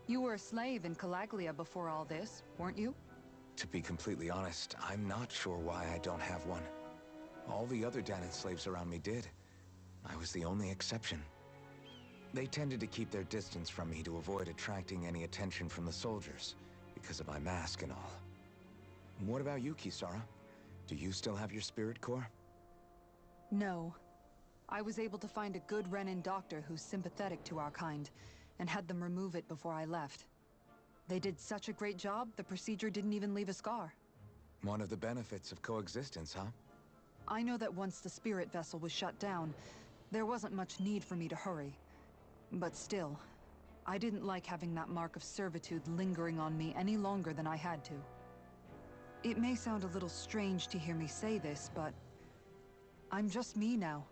Speaker 7: You were a slave in Calaglia before all this, weren't you?
Speaker 13: To be completely honest, I'm not sure why I don't have one. All the other Danan slaves around me did. I was the only exception. They tended to keep their distance from me to avoid attracting any attention from the soldiers, because of my mask and all. What about you, Kisara? Do you still have your spirit core?
Speaker 7: No. I was able to find a good Renan doctor who's sympathetic to our kind, and had them remove it before I left. They did such a great job, the procedure didn't even leave a scar.
Speaker 13: One of the benefits of coexistence, huh?
Speaker 7: I know that once the spirit vessel was shut down, there wasn't much need for me to hurry. But still, I didn't like having that mark of servitude lingering on me any longer than I had to. It may sound a little strange to hear me say this, but I'm just me now.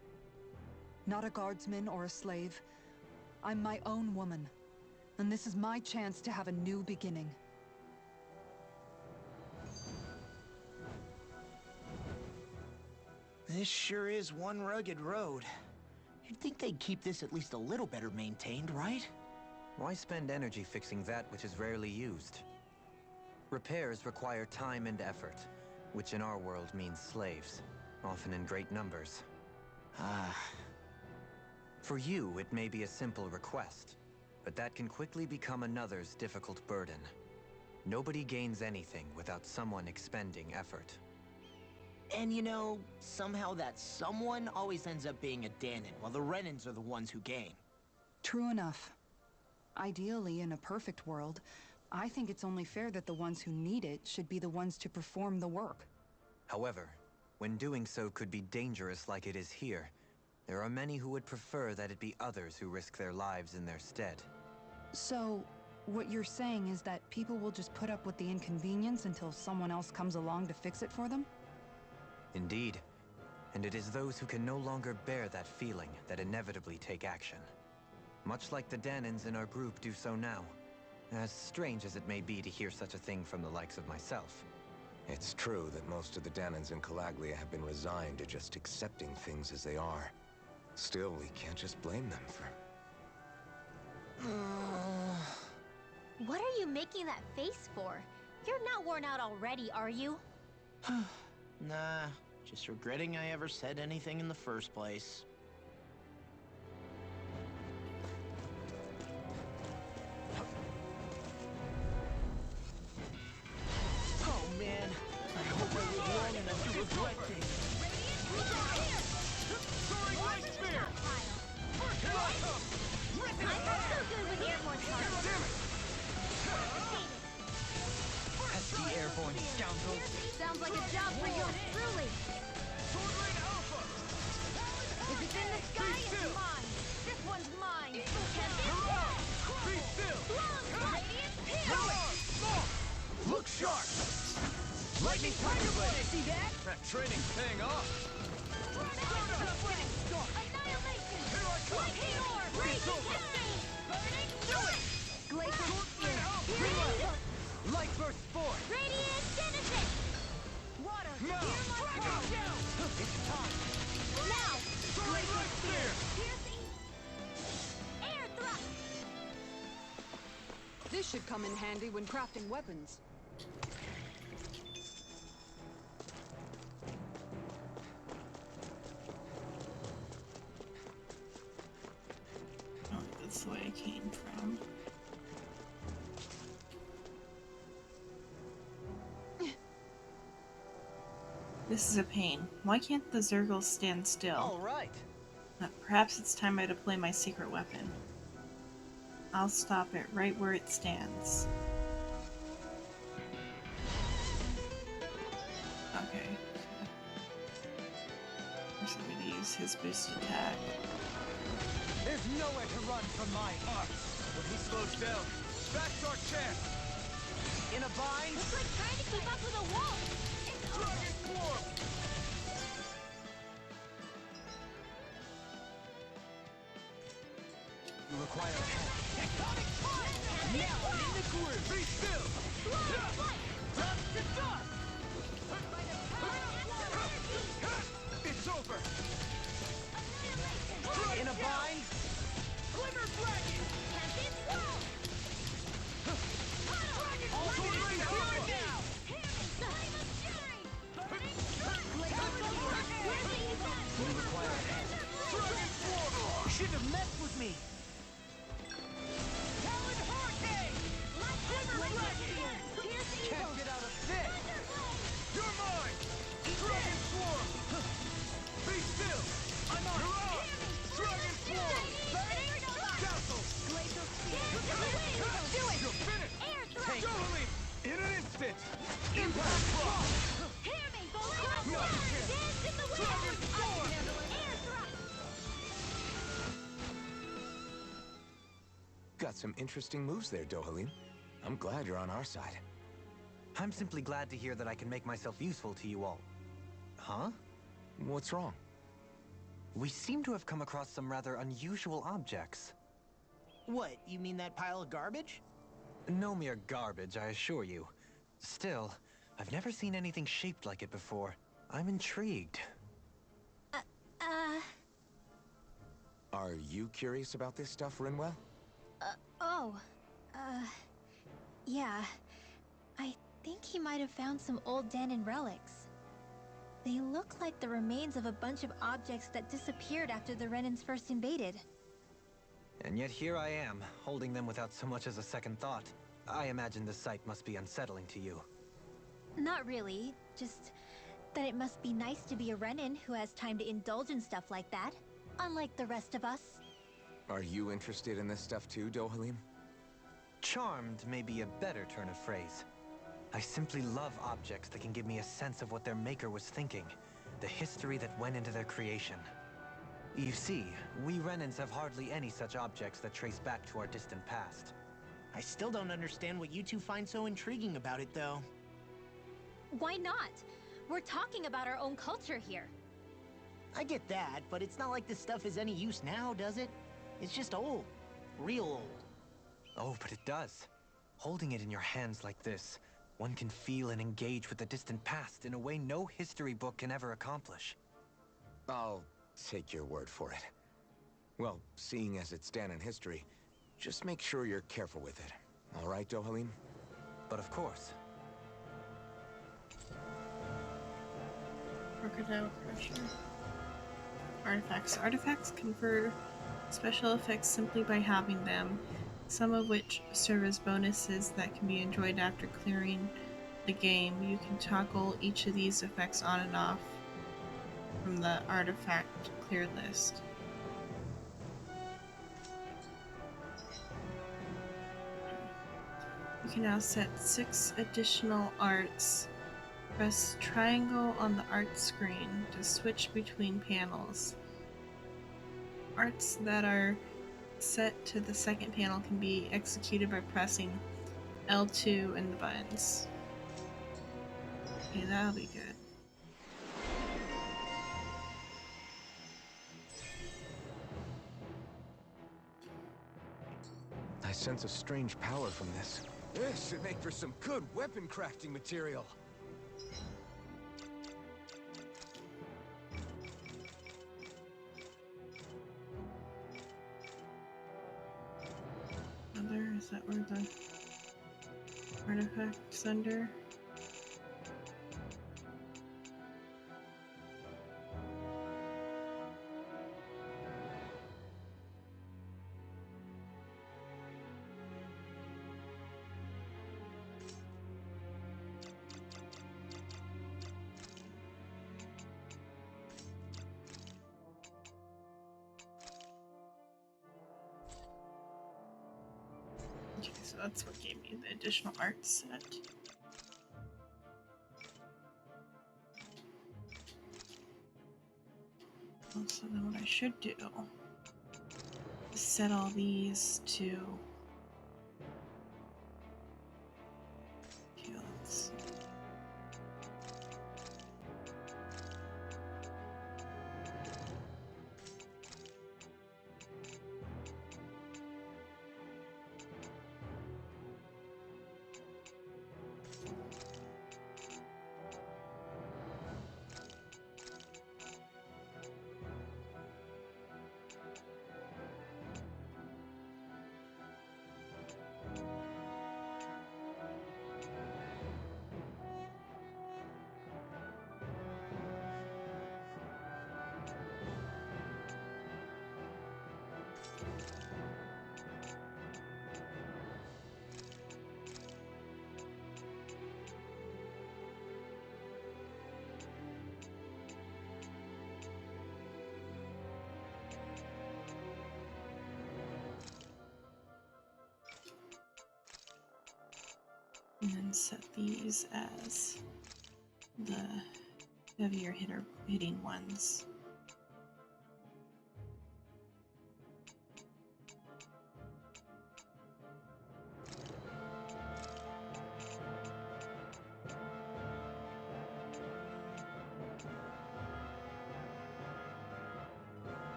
Speaker 7: Not a guardsman or a slave. I'm my own woman. And this is my chance to have a new beginning.
Speaker 5: This sure is one rugged road. You'd think they'd keep this at least a little better maintained, right?
Speaker 8: Why spend energy fixing that which is rarely used? Repairs require time and effort, which in our world means slaves, often in great numbers. For you, it may be a simple request, but that can quickly become another's difficult burden. Nobody gains anything without someone expending effort.
Speaker 5: And you know, somehow that someone always ends up being a Danan, while the Renans are the ones who gain.
Speaker 7: True enough. Ideally, in a perfect world, I think it's only fair that the ones who need it should be the ones to perform the work.
Speaker 8: However, when doing so could be dangerous like it is here, there are many who would prefer that it be others who risk their lives in their stead.
Speaker 7: So, what you're saying is that people will just put up with the inconvenience until someone else comes along to fix it for them?
Speaker 8: Indeed. And it is those who can no longer bear that feeling that inevitably take action. Much like the Danans in our group do so now. As strange as it may be to hear such a thing from the likes of myself.
Speaker 13: It's true that most of the Danans in Calaglia have been resigned to just accepting things as they are. Still, we can't just blame them for...
Speaker 2: What are you making that face for? You're not worn out already, are you?
Speaker 5: Nah, just regretting I ever said anything in the first place. Oh man, I hope I live long enough to regret things.
Speaker 12: Soaring Light Spear! Here I come!
Speaker 2: I'm not so good with airborne targets.
Speaker 12: Damn it!
Speaker 8: Pesky airborne scoundrels!
Speaker 2: Sounds like a job for yours truly.
Speaker 12: Sword Rain Alpha!
Speaker 2: If it's in the sky, it's mine. This one's mine.
Speaker 12: Be still!
Speaker 2: Radiant
Speaker 12: Look sharp! Lightning Tiger Blade! See that? That training's paying off!
Speaker 2: Annihilation!
Speaker 12: Here I come!
Speaker 2: Lightning Orb! Raging Cascade! Burning Sword! Glacier Spear!
Speaker 8: Light Burst Spore!
Speaker 2: Radiant Genesis! Water!
Speaker 12: Now!
Speaker 2: Dragon Shell!
Speaker 8: It's time!
Speaker 2: Now!
Speaker 12: Soaring Light Spear!
Speaker 2: Piercing! Air Thrust!
Speaker 6: This should come in handy when crafting weapons.
Speaker 1: Oh, that's the way I came from. This is a pain. Why can't the Zergles stand still?
Speaker 5: All right.
Speaker 1: Perhaps it's time I deploy my secret weapon. I'll stop it right where it stands. Okay. his boost attack.
Speaker 14: There's nowhere to run from my arc. When he slows down, that's our chance. In a bind.
Speaker 11: It's like trying to keep up with a wolf.
Speaker 14: Dragon form. You require a hand. Tectonic punch. Now in the groove. Be still. Dust to dust. It's over. In a bind. Glimmer dragon.
Speaker 11: Tempted swirl.
Speaker 14: All for rain alpha.
Speaker 11: Now. Flame of fury. Burning strike.
Speaker 14: You require a hand. Dragon form. Should have messed with me. Talon hurricane. Glimmer dragon. Can't get out of this. You're mine. Dragon swarm. Be still. I'm on. You're on. Dragon swarm. Dazzle.
Speaker 11: Do it.
Speaker 14: You're finished.
Speaker 11: Air thrust.
Speaker 14: Dohalim. In an instant. Impact frost.
Speaker 11: Hear me, Volcano.
Speaker 14: No chance.
Speaker 11: Dance in the wind.
Speaker 14: Dragon swarm.
Speaker 11: Air thrust.
Speaker 13: Got some interesting moves there, Dohalim. I'm glad you're on our side.
Speaker 8: I'm simply glad to hear that I can make myself useful to you all. Huh?
Speaker 13: What's wrong?
Speaker 8: We seem to have come across some rather unusual objects.
Speaker 5: What, you mean that pile of garbage?
Speaker 8: No mere garbage, I assure you. Still, I've never seen anything shaped like it before. I'm intrigued.
Speaker 13: Are you curious about this stuff, Rinwell?
Speaker 2: Yeah. I think he might have found some old Danon relics. They look like the remains of a bunch of objects that disappeared after the Renans first invaded.
Speaker 8: And yet here I am, holding them without so much as a second thought. I imagine the sight must be unsettling to you.
Speaker 2: Not really, just that it must be nice to be a Renan who has time to indulge in stuff like that, unlike the rest of us.
Speaker 13: Are you interested in this stuff too, Dohalim?
Speaker 8: Charmed may be a better turn of phrase. I simply love objects that can give me a sense of what their maker was thinking, the history that went into their creation. You see, we Renans have hardly any such objects that trace back to our distant past.
Speaker 5: I still don't understand what you two find so intriguing about it, though.
Speaker 2: Why not? We're talking about our own culture here.
Speaker 5: I get that, but it's not like this stuff is any use now, does it? It's just old. Real old.
Speaker 8: Oh, but it does. Holding it in your hands like this, one can feel and engage with the distant past in a way no history book can ever accomplish.
Speaker 13: I'll take your word for it. Well, seeing as it's Danon history, just make sure you're careful with it. All right, Dohalim?
Speaker 8: But of course.
Speaker 1: Crocodile Crusher. Artifacts. Artifacts confer special effects simply by having them, some of which serve as bonuses that can be enjoyed after clearing the game. You can toggle each of these effects on and off from the artifact clear list. You can now set 6 additional arts. Press triangle on the art screen to switch between panels. Arts that are set to the second panel can be executed by pressing L2 in the buttons. Okay, that'll be good.
Speaker 13: I sense a strange power from this. This should make for some good weapon crafting material.
Speaker 1: Other, is that where the artifact's under? Okay, so that's what gave me the additional art set. So then what I should do is set all these to... Okay, let's see. And then set these as the heavier hitting ones.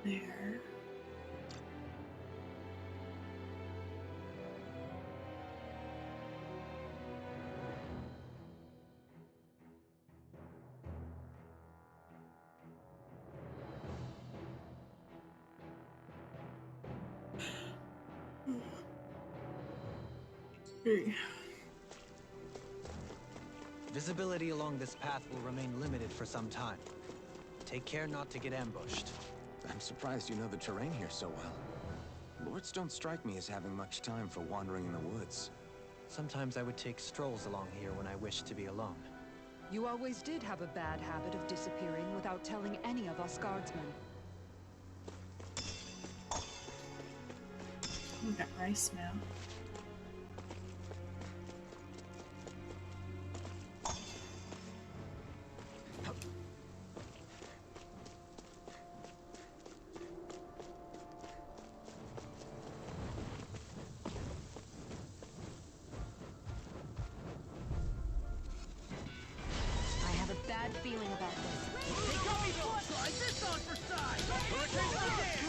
Speaker 1: There.
Speaker 8: Visibility along this path will remain limited for some time. Take care not to get ambushed.
Speaker 3: I'm surprised you know the terrain here so well. Lords don't strike me as having much time for wandering in the woods.
Speaker 8: Sometimes I would take strolls along here when I wished to be alone.
Speaker 7: You always did have a bad habit of disappearing without telling any of us guardsmen.
Speaker 1: We got rice now.
Speaker 4: Feeling about this.
Speaker 14: Try this on for size! Hurricane Grenade!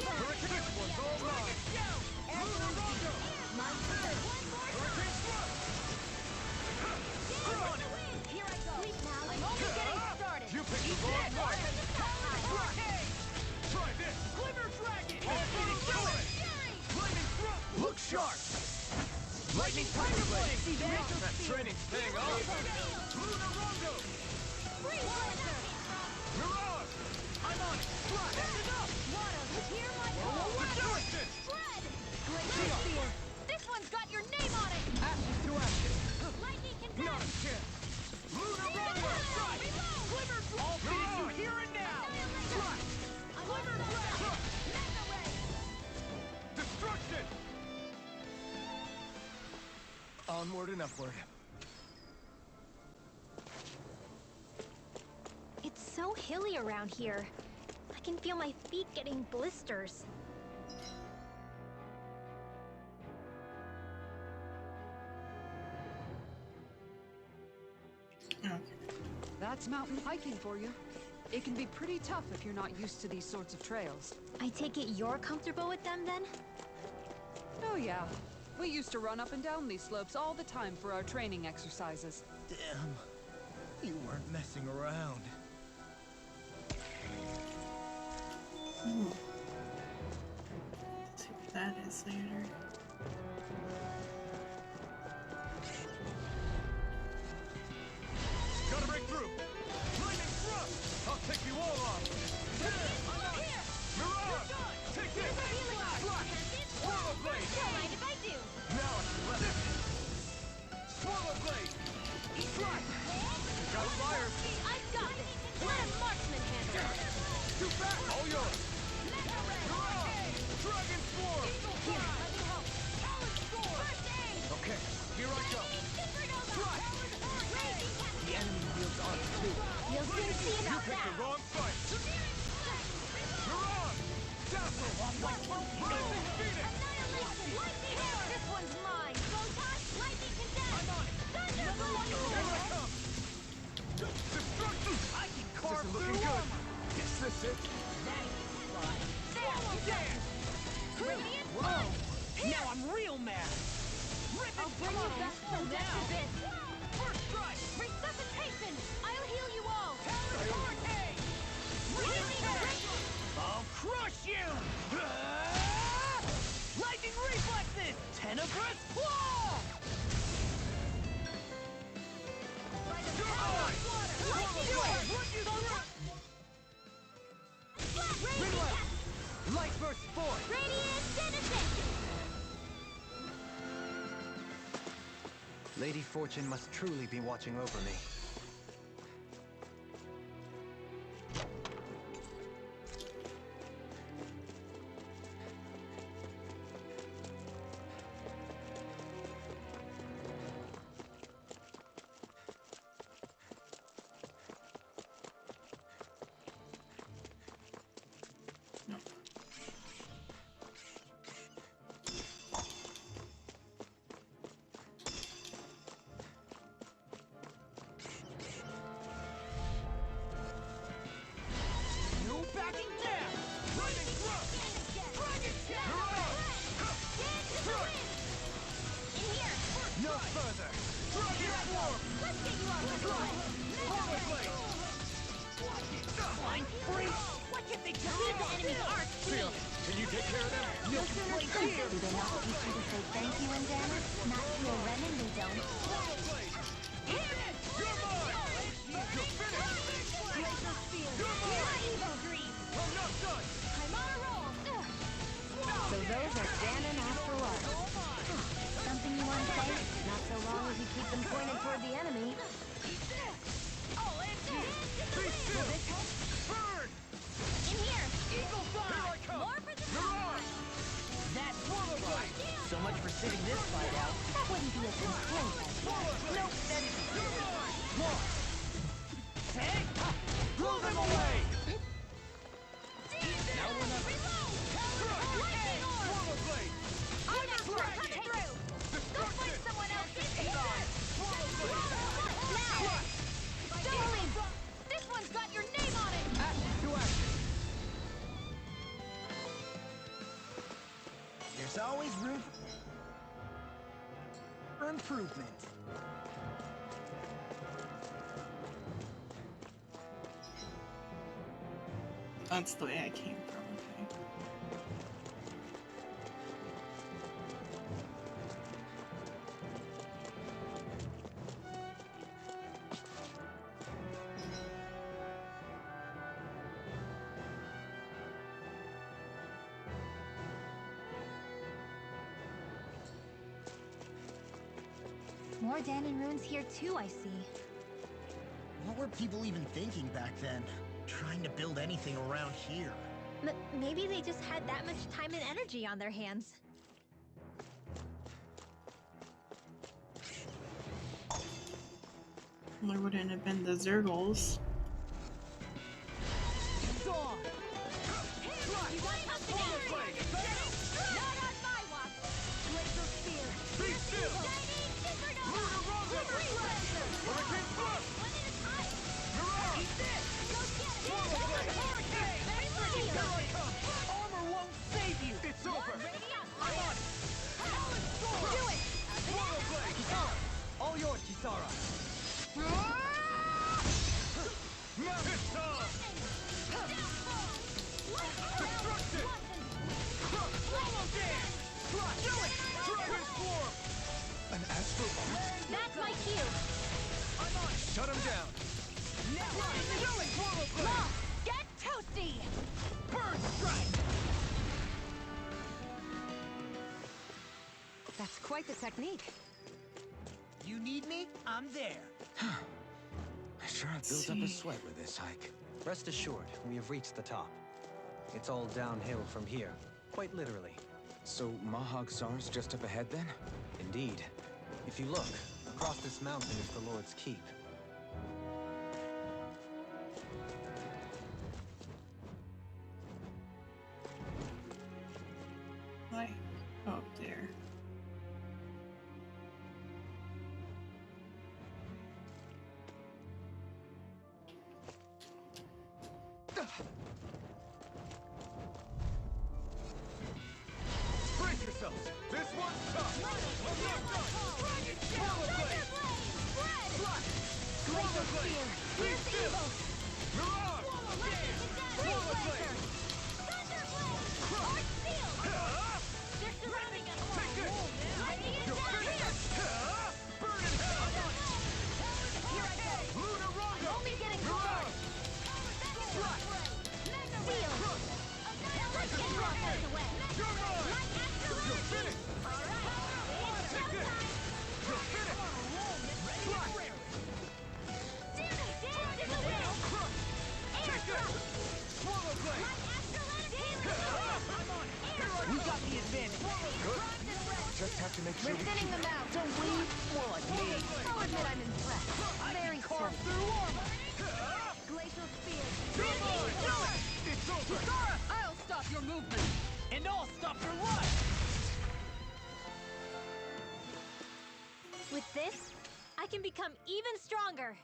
Speaker 14: Hurricane! This one's all mine! Lunar Rondo!
Speaker 11: My turn!
Speaker 14: Hurricane Thrust! Run!
Speaker 11: Here I go! Sleep now! I'm only getting started!
Speaker 14: You picked the wrong one! Hurricane! Try this!
Speaker 11: Glimmer Dragon!
Speaker 14: All-beating Killing! Lightning Thrust! Look sharp! Lightning Tiger Blade! That training's paying off! Lunar Rondo! Mirage! I'm on it! Flash!
Speaker 11: That's enough! Water, hear my call!
Speaker 14: Resurrection!
Speaker 11: Spread! Glacier Spear! This one's got your name on it!
Speaker 14: Ashes to ashes!
Speaker 11: Lightning can
Speaker 14: Not a chance! Lunar Rondo! Strike!
Speaker 11: Glimmer
Speaker 14: I'll finish you here and now! Flash!
Speaker 11: Glimmer Dragon! Mega Ray!
Speaker 14: Destruction! Onward and upward.
Speaker 2: It's so hilly around here. I can feel my feet getting blisters.
Speaker 1: Okay.
Speaker 7: That's mountain hiking for you. It can be pretty tough if you're not used to these sorts of trails.
Speaker 2: I take it you're comfortable with them then?
Speaker 7: Oh yeah. We used to run up and down these slopes all the time for our training exercises.
Speaker 14: Damn. You weren't messing around.
Speaker 1: See what that is later.
Speaker 14: Gotta break through! Lightning
Speaker 12: I'll take you all on! Mirage! Take this! Flash! Swallow Blade!
Speaker 11: Don't mind if I do.
Speaker 12: Now it's left. Swallow Blade! Strike! Got fire!
Speaker 11: I got this. Let a marksman handle it.
Speaker 12: Too fast! All yours! Mirage! Dragon Swarm!
Speaker 11: Here, let me help. First aid.
Speaker 12: Okay, here I go!
Speaker 11: Supernova. Raging Cat.
Speaker 5: The enemy wields armor too.
Speaker 11: You'll soon see
Speaker 12: You
Speaker 11: about
Speaker 12: picked
Speaker 11: that.
Speaker 12: the wrong fight! Mirage! Dazzle! Rising Phoenix!
Speaker 11: Annihilation. Lightning hammer. This one's mine. Photon. Lightning condensed. I'm on it. Thunderbolt.
Speaker 12: Here I come! Destruction!
Speaker 5: I can carve
Speaker 12: This is
Speaker 5: through
Speaker 12: looking good!
Speaker 5: armor.
Speaker 12: Is this it?
Speaker 11: Swallow dagger. Radiant
Speaker 5: Whoa!
Speaker 11: punch.
Speaker 5: Now I'm real mad. Rip
Speaker 11: I'll
Speaker 5: and
Speaker 11: bring you back from that
Speaker 5: down.
Speaker 11: abyss.
Speaker 5: First strike.
Speaker 11: Resuscitation. I'll heal you all.
Speaker 5: Hurricane. I'll crush you. Lightning reflexes. Tenebrous claw. Light burst forth.
Speaker 11: Radiant citizen.
Speaker 8: Lady Fortune must truly be watching over me.
Speaker 12: No backing down! Lightning thrust! Dragon
Speaker 11: In here.
Speaker 12: No further! Dragon Swarm!
Speaker 11: Let's get you off the line.
Speaker 12: Swallow Blade!
Speaker 5: I'm free. What can they do?
Speaker 11: Leave the enemy's arc clean.
Speaker 12: Can you take care of them?
Speaker 11: No sooner here. Do they not teach you to say thank you in damage? Not to a Renin, they don't.
Speaker 12: Swallow Blade! You're mine! You're finished!
Speaker 11: Glacial Spear.
Speaker 12: You're mine!
Speaker 11: Evo Grease.
Speaker 12: I'm not done!
Speaker 11: I'm on a roll.
Speaker 4: So those are Ganon after all.
Speaker 11: Something you want to say?
Speaker 4: Not so long as you keep them pointed toward the enemy.
Speaker 12: Be still! Burn!
Speaker 11: In here.
Speaker 5: Eagle
Speaker 12: Here I
Speaker 5: Fly.
Speaker 12: come!
Speaker 11: More for the
Speaker 12: Mirage!
Speaker 5: That's Swallow Blade. So much for sitting this fight out.
Speaker 11: That wouldn't be a complaint.
Speaker 12: Swallow Blade!
Speaker 5: Nope, that's
Speaker 12: You're mine!
Speaker 5: one. Take. Blow them away. Now we're not.
Speaker 11: Lightning orb.
Speaker 12: Swallow Blade!
Speaker 11: I'm not sure. Cut through. Go find someone else.
Speaker 12: Swallow Blade!
Speaker 11: Now. Doubling. This one's got your name on it.
Speaker 5: To action. There's always room for improvement.
Speaker 1: That's the way I came from. Okay.
Speaker 2: More Danon runes here too, I see.
Speaker 5: What were people even thinking back then? Trying to build anything around here.
Speaker 2: Maybe they just had that much time and energy on their hands.
Speaker 1: There wouldn't have been the Zergles.
Speaker 5: Dawn!
Speaker 11: You want something else? Not on my watch. Glacial Spear.
Speaker 12: Be still!
Speaker 11: Shining Supernova. Reflexer.
Speaker 12: Hurricane Thrust!
Speaker 11: One at a time.
Speaker 12: Mirage!
Speaker 11: Eat this. Go get it.
Speaker 12: Swallow Blade!
Speaker 11: Hurricane.
Speaker 12: Here I come!
Speaker 5: Armor won't save you!
Speaker 12: It's over!
Speaker 11: Ready up.
Speaker 5: I'm on it!
Speaker 11: Do it.
Speaker 12: Swallow Blade!
Speaker 5: Kisara! All yours, Kisara!
Speaker 12: It's on! Destruction! Swallow Dance! Do it! Dragon Swarm! An astral arm?
Speaker 11: That's my cue.
Speaker 12: Shut him down!
Speaker 11: Law, get toasty!
Speaker 12: Burn strike!
Speaker 4: That's quite the technique.
Speaker 5: You need me? I'm there.
Speaker 3: I sure have built up a sweat with this hike.
Speaker 8: Rest assured, we have reached the top. It's all downhill from here, quite literally.
Speaker 3: So Mahag Sar's just up ahead then?
Speaker 8: Indeed. If you look, across this mountain is the Lord's Keep.
Speaker 1: Why? Oh, there.
Speaker 12: Brace yourselves! This one's tough! I'm not done! Swallow blade! Flash! Swallow blade! Be still! Mirage! Swallow blade!
Speaker 11: They're surrounding us!
Speaker 12: Take it!
Speaker 11: Lightning is
Speaker 12: You're
Speaker 11: down
Speaker 12: finished!
Speaker 11: here!
Speaker 12: Burn in hell!
Speaker 11: Here I go!
Speaker 12: Luna Rondo!
Speaker 11: Only getting
Speaker 12: Mirage!
Speaker 11: Flash! Seal! Let's get rockers away!
Speaker 12: You're mine!
Speaker 11: Light
Speaker 12: You're
Speaker 11: astrology!
Speaker 12: finished!
Speaker 11: Alright!
Speaker 12: Take this! You're finished! Flash!
Speaker 11: Dance in the wind! Air
Speaker 12: Take this!
Speaker 11: thrust!
Speaker 12: Swallow blade!
Speaker 11: Light astrology!
Speaker 5: We got the advantage.
Speaker 3: Good. Just have to make sure
Speaker 2: We're
Speaker 3: we
Speaker 2: thinning
Speaker 3: keep
Speaker 2: them out.
Speaker 5: Don't we? More like me.
Speaker 2: I'll admit I'm impressed. Very
Speaker 5: Carve
Speaker 2: steady.
Speaker 5: through armor.
Speaker 2: Glacial spear.
Speaker 12: You're mine! It's over!
Speaker 6: I'll stop your movement!
Speaker 5: And I'll stop your life.
Speaker 2: With this, I can become even stronger.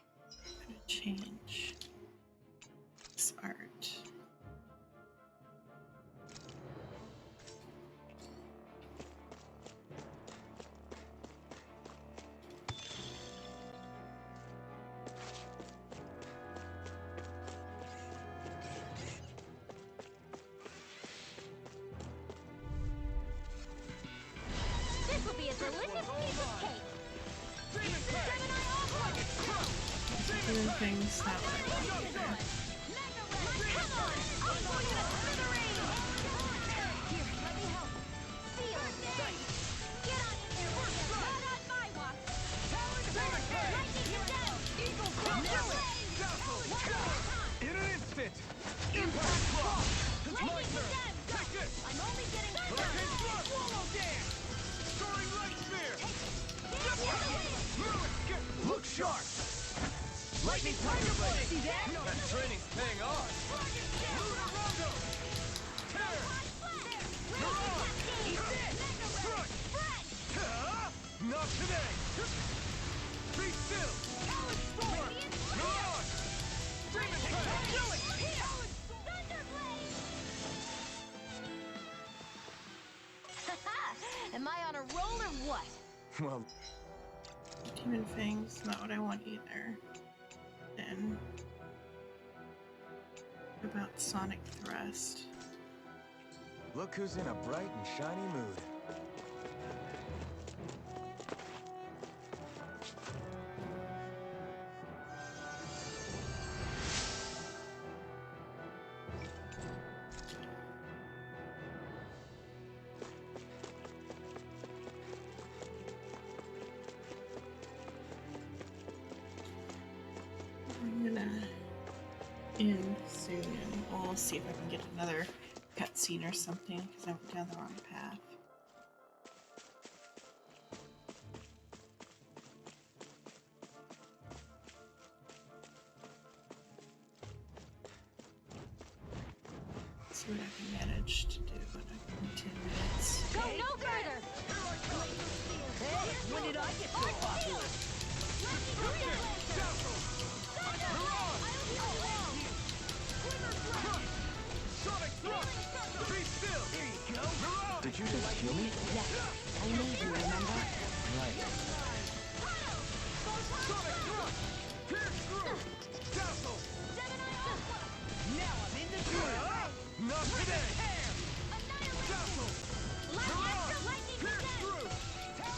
Speaker 1: I'm gonna change this art.
Speaker 2: This will be a delicious piece of cake.
Speaker 12: Demon Tag!
Speaker 11: Gemini onward!
Speaker 1: Doing things that way.
Speaker 11: Mega Ray! Come on! I'll blow you to smithereens! Here, let me help. Seal! Get on in there, work! Not on my watch!
Speaker 12: Demon Tag!
Speaker 11: Lightning you down!
Speaker 12: Eagle
Speaker 11: Flash!
Speaker 12: Dazzle!
Speaker 11: One more time!
Speaker 12: In an instant! Impact Claw! It's my
Speaker 11: Lightning you
Speaker 12: turn!
Speaker 11: down!
Speaker 12: Take this!
Speaker 11: I'm only getting
Speaker 12: Hurricane
Speaker 11: started!
Speaker 12: Thrust! Swallow Dance! Soaring Light Spear!
Speaker 11: Dance in the wind!
Speaker 12: Look sharp! Lightning Tiger Blade! See that? That training's paying off! Luna Rondo! Tear! Mirage! Strike! Not today! Be still! Storm! Mirage! Demon Tag! Do it!
Speaker 11: Am I on a roll or what?
Speaker 3: Well,
Speaker 1: Demon Fang's not what I want either. Then what about Sonic Thrust?
Speaker 3: look who's in a bright and shiny mood.
Speaker 1: I'm gonna end soon and we'll see if I can get another cutscene or something because I went down the wrong path. See what I can manage to do in 10 minutes.
Speaker 11: Go no further!
Speaker 5: Hey, when did I get so popular?
Speaker 12: Sonic Thrust! Be still!
Speaker 5: There you go.
Speaker 12: Mirage!
Speaker 3: Did you just kill me?
Speaker 4: Yes, I made you, remember?
Speaker 3: Right.
Speaker 12: Sonic Thrust! Pierce through! Dazzle!
Speaker 5: Now I'm in the groove.
Speaker 12: Not today! Dazzle! Mirage! Pierce through!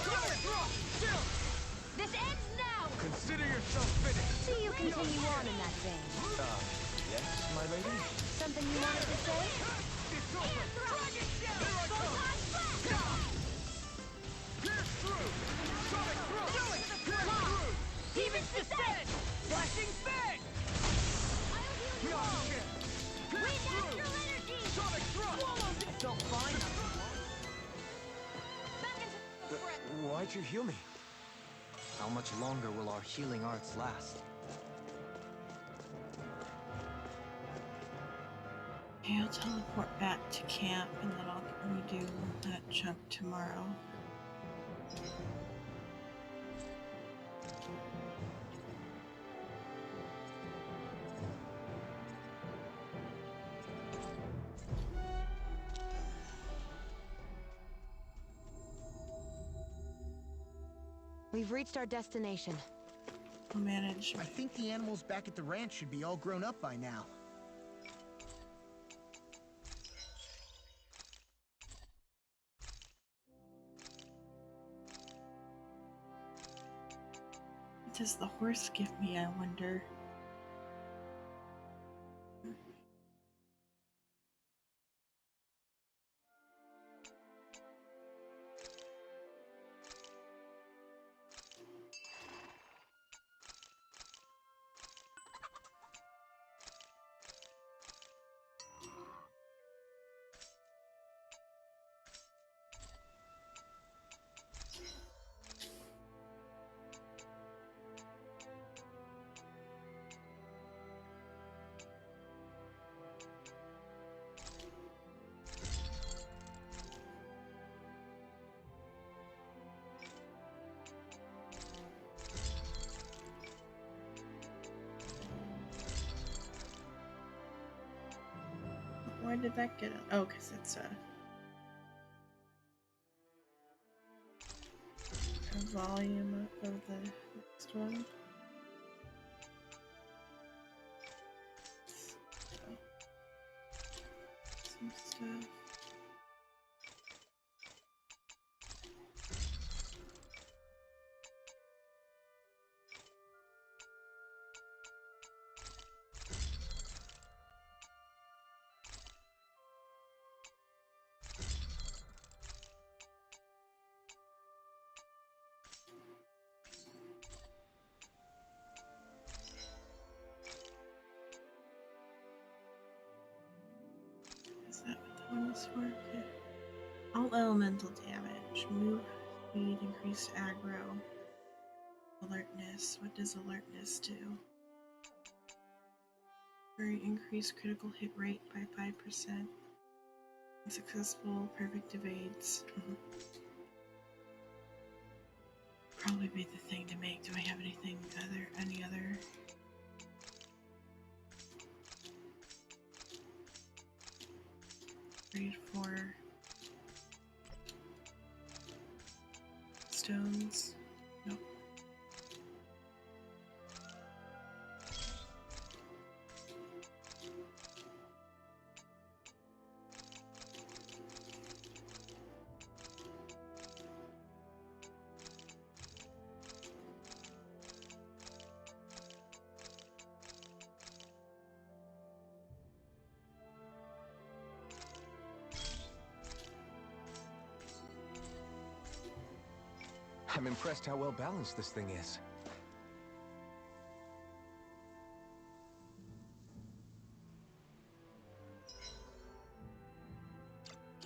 Speaker 12: Sonic Thrust! Still!
Speaker 11: This ends now!
Speaker 12: Consider yourself finished!
Speaker 2: See you can
Speaker 4: continue on in that vein.
Speaker 3: Yes, my lady?
Speaker 4: Something you wanted to say?
Speaker 12: It's over! Dragon Shell! Here I come! Pierce through! Sonic through! Do it! Pierce through!
Speaker 11: Demon's Descent!
Speaker 12: Flashing Fang! Beyond Ship! Pierce through!
Speaker 11: Energy!
Speaker 12: Sonic thrust!
Speaker 11: Swallow this!
Speaker 5: Don't find us.
Speaker 11: Back into the threat!
Speaker 3: Why'd you heal me?
Speaker 8: How much longer will our healing arts last?
Speaker 1: Okay, I'll teleport back to camp and then I'll redo that chunk tomorrow.
Speaker 4: We've reached our destination.
Speaker 1: I'll manage.
Speaker 5: I think the animals back at the ranch should be all grown up by now.
Speaker 1: What does the horse give me, I wonder? Why did that get it? Oh, because it's a volume of the next one. Some stuff. Is that what the one is for? Okay. All elemental damage. Move, speed, increased aggro. Alertness. What does alertness do? Very increased critical hit rate by 5%. Unsuccessful, perfect evades. Probably be the thing to make. Do I have anything any other? Grade 4 stones. Nope.
Speaker 3: I'm impressed how well balanced this thing is.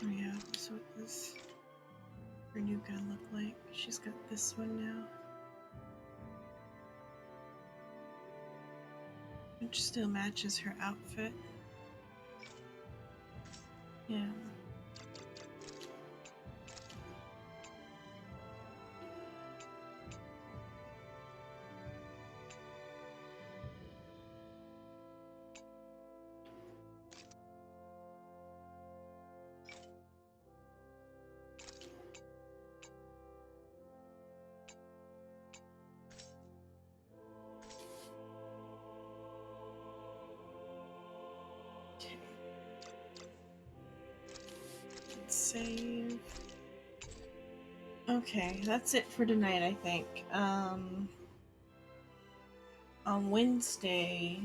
Speaker 1: Oh yeah, so what does her new gun look like? She's got this one now. Which still matches her outfit. Yeah. Save. Okay, that's it for tonight, I think. on Wednesday,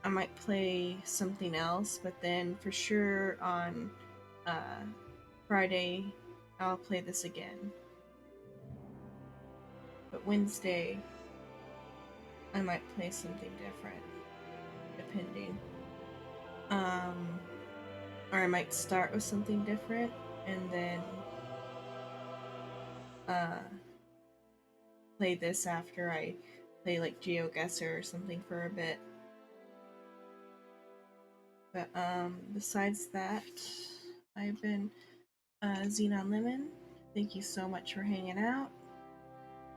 Speaker 1: I might play something else, but then for sure on Friday, I'll play this again. But Wednesday, I might play something different, depending. Or I might start with something different and then play this after I play like GeoGuessr or something for a bit. But besides that, I've been Xenon Lemon. Thank you so much for hanging out.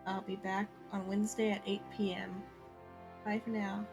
Speaker 1: I'll be back on Wednesday at 8 p.m. Bye for now.